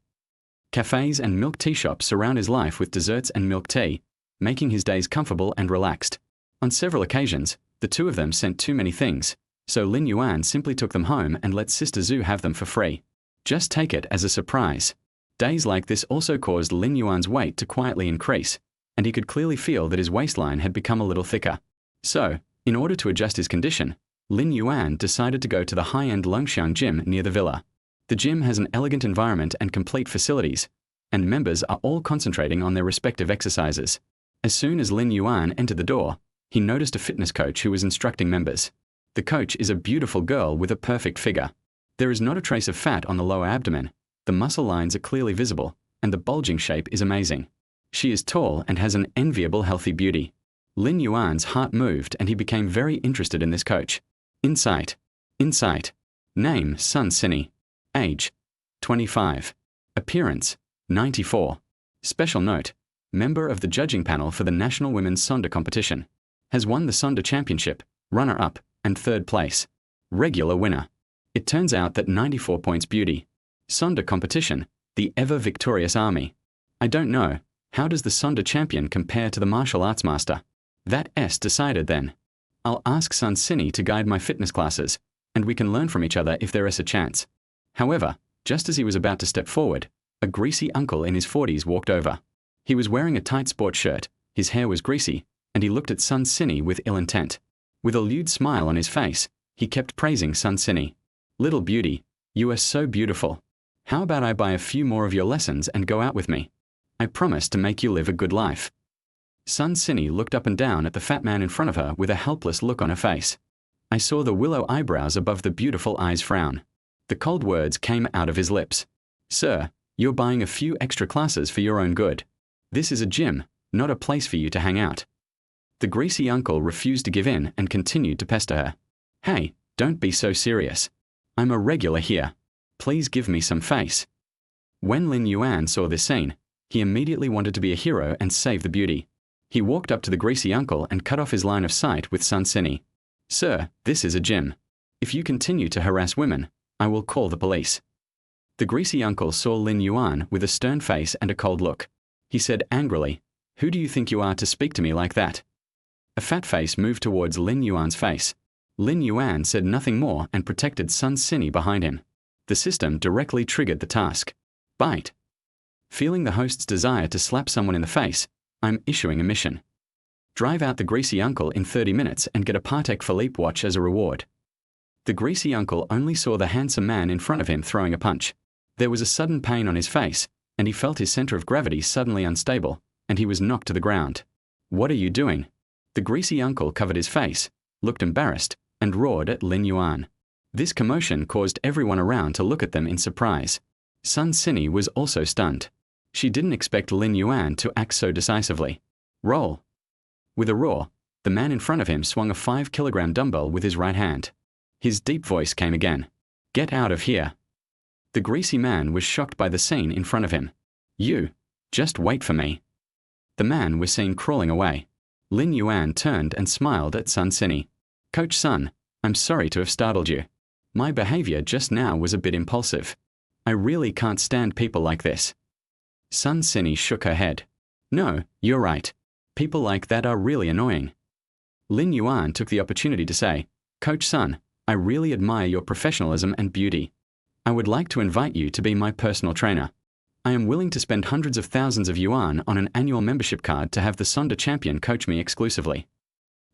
Cafes and milk tea shops surround his life with desserts and milk tea, making his days comfortable and relaxed. On several occasions, the two of them sent too many things, so Lin Yuan simply took them home and let Sister Zhu have them for free. Just take it as a surprise. Days like this also caused Lin Yuan's weight to quietly increase, and he could clearly feel that his waistline had become a little thicker. So, in order to adjust his condition, Lin Yuan decided to go to the high-end Longxiang gym near the villa. The gym has an elegant environment and complete facilities, and members are all concentrating on their respective exercises. As soon as Lin Yuan entered the door, he noticed a fitness coach who was instructing members. The coach is a beautiful girl with a perfect figure. There is not a trace of fat on the lower abdomen, the muscle lines are clearly visible, and the bulging shape is amazing. She is tall and has an enviable healthy beauty. Lin Yuan's heart moved and he became very interested in this coach. Insight. Name Sun Sini. Age 25. Appearance 94. Special note. Member of the judging panel for the National Women's Sonda competition. Has won the Sonda Championship, runner-up, and third place. Regular winner. It turns out that 94 points beauty. Sonda competition, the ever-victorious army. I don't know, how does the Sonda champion compare to the martial arts master? That S decided then. I'll ask Sun Sini to guide my fitness classes, and we can learn from each other if there is a chance. However, just as he was about to step forward, a greasy uncle in his 40s walked over. He was wearing a tight sports shirt, his hair was greasy, and he looked at Sun Sini with ill intent. With a lewd smile on his face, he kept praising Sun Sini. Little beauty, you are so beautiful. How about I buy a few more of your lessons and go out with me? I promise to make you live a good life. Sun Sini looked up and down at the fat man in front of her with a helpless look on her face. I saw the willow eyebrows above the beautiful eyes frown. The cold words came out of his lips. Sir, you're buying a few extra classes for your own good. This is a gym, not a place for you to hang out. The greasy uncle refused to give in and continued to pester her. Hey, don't be so serious. I'm a regular here. Please give me some face. When Lin Yuan saw this scene, he immediately wanted to be a hero and save the beauty. He walked up to the greasy uncle and cut off his line of sight with Sun Sini. Sir, this is a gym. If you continue to harass women, I will call the police. The greasy uncle saw Lin Yuan with a stern face and a cold look. He said angrily, Who do you think you are to speak to me like that? A fat face moved towards Lin Yuan's face. Lin Yuan said nothing more and protected Sun Sini behind him. The system directly triggered the task. Bite. Feeling the host's desire to slap someone in the face, I'm issuing a mission. Drive out the greasy uncle in 30 minutes and get a Patek Philippe watch as a reward. The greasy uncle only saw the handsome man in front of him throwing a punch. There was a sudden pain on his face, and he felt his center of gravity suddenly unstable, and he was knocked to the ground. What are you doing? The greasy uncle covered his face, looked embarrassed, and roared at Lin Yuan. This commotion caused everyone around to look at them in surprise. Sun Sini was also stunned. She didn't expect Lin Yuan to act so decisively. Roll. With a roar, the man in front of him swung a 5-kilogram dumbbell with his right hand. His deep voice came again. Get out of here. The greasy man was shocked by the scene in front of him. You, just wait for me. The man was seen crawling away. Lin Yuan turned and smiled at Sun Sini. Coach Sun, I'm sorry to have startled you. My behavior just now was a bit impulsive. I really can't stand people like this. Sun Sini shook her head. No, you're right. People like that are really annoying. Lin Yuan took the opportunity to say, Coach Sun, I really admire your professionalism and beauty. I would like to invite you to be my personal trainer. I am willing to spend hundreds of thousands of yuan on an annual membership card to have the Sonda champion coach me exclusively.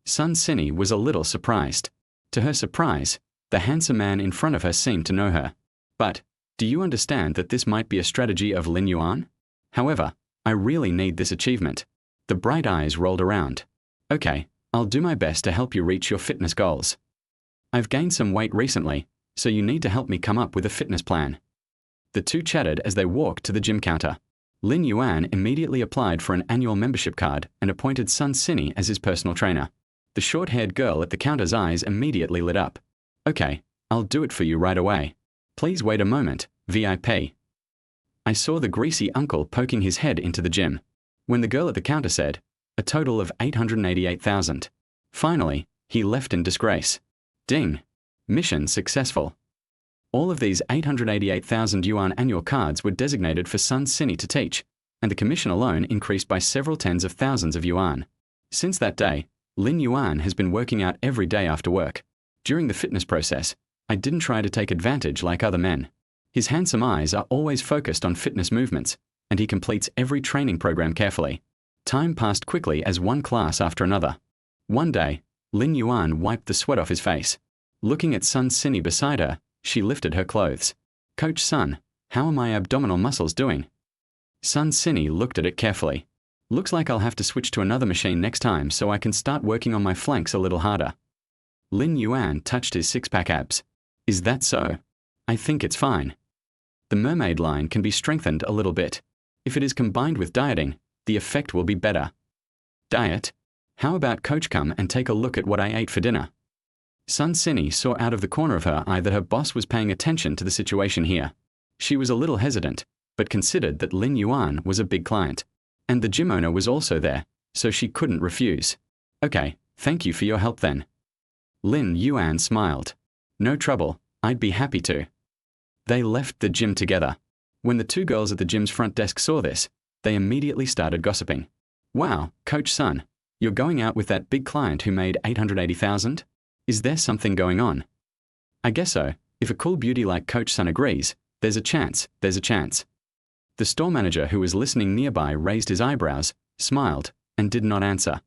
Sun Sini was a little surprised. To her surprise, the handsome man in front of her seemed to know her. But, do you understand that this might be a strategy of Lin Yuan? However, I really need this achievement. The bright eyes rolled around. Okay, I'll do my best to help you reach your fitness goals. I've gained some weight recently, so you need to help me come up with a fitness plan. The two chatted as they walked to the gym counter. Lin Yuan immediately applied for an annual membership card and appointed Sun Sini as his personal trainer. The short-haired girl at the counter's eyes immediately lit up. Okay, I'll do it for you right away. Please wait a moment, VIP. I saw the greasy uncle poking his head into the gym. When the girl at the counter said, a total of 888,000. Finally, he left in disgrace. Ding. Mission successful. All of these 888,000 yuan annual cards were designated for Sun Sini to teach, and the commission alone increased by several tens of thousands of yuan. Since that day, Lin Yuan has been working out every day after work. During the fitness process, I didn't try to take advantage like other men. His handsome eyes are always focused on fitness movements, and he completes every training program carefully. Time passed quickly as one class after another. One day, Lin Yuan wiped the sweat off his face. Looking at Sun Sini beside her, she lifted her clothes. Coach Sun, how are my abdominal muscles doing? Sun Sini looked at it carefully. Looks like I'll have to switch to another machine next time so I can start working on my flanks a little harder. Lin Yuan touched his six-pack abs. Is that so? I think it's fine. The mermaid line can be strengthened a little bit. If it is combined with dieting, the effect will be better. Diet? How about Coach come and take a look at what I ate for dinner? Sun Sini saw out of the corner of her eye that her boss was paying attention to the situation here. She was a little hesitant, but considered that Lin Yuan was a big client. And the gym owner was also there, so she couldn't refuse. Okay, thank you for your help then. Lin Yuan smiled. No trouble, I'd be happy to. They left the gym together. When the two girls at the gym's front desk saw this, they immediately started gossiping. Wow, Coach Sun, you're going out with that big client who made 880,000? Is there something going on? I guess so. If a cool beauty like Coach Sun agrees, there's a chance. The store manager who was listening nearby raised his eyebrows, smiled, and did not answer.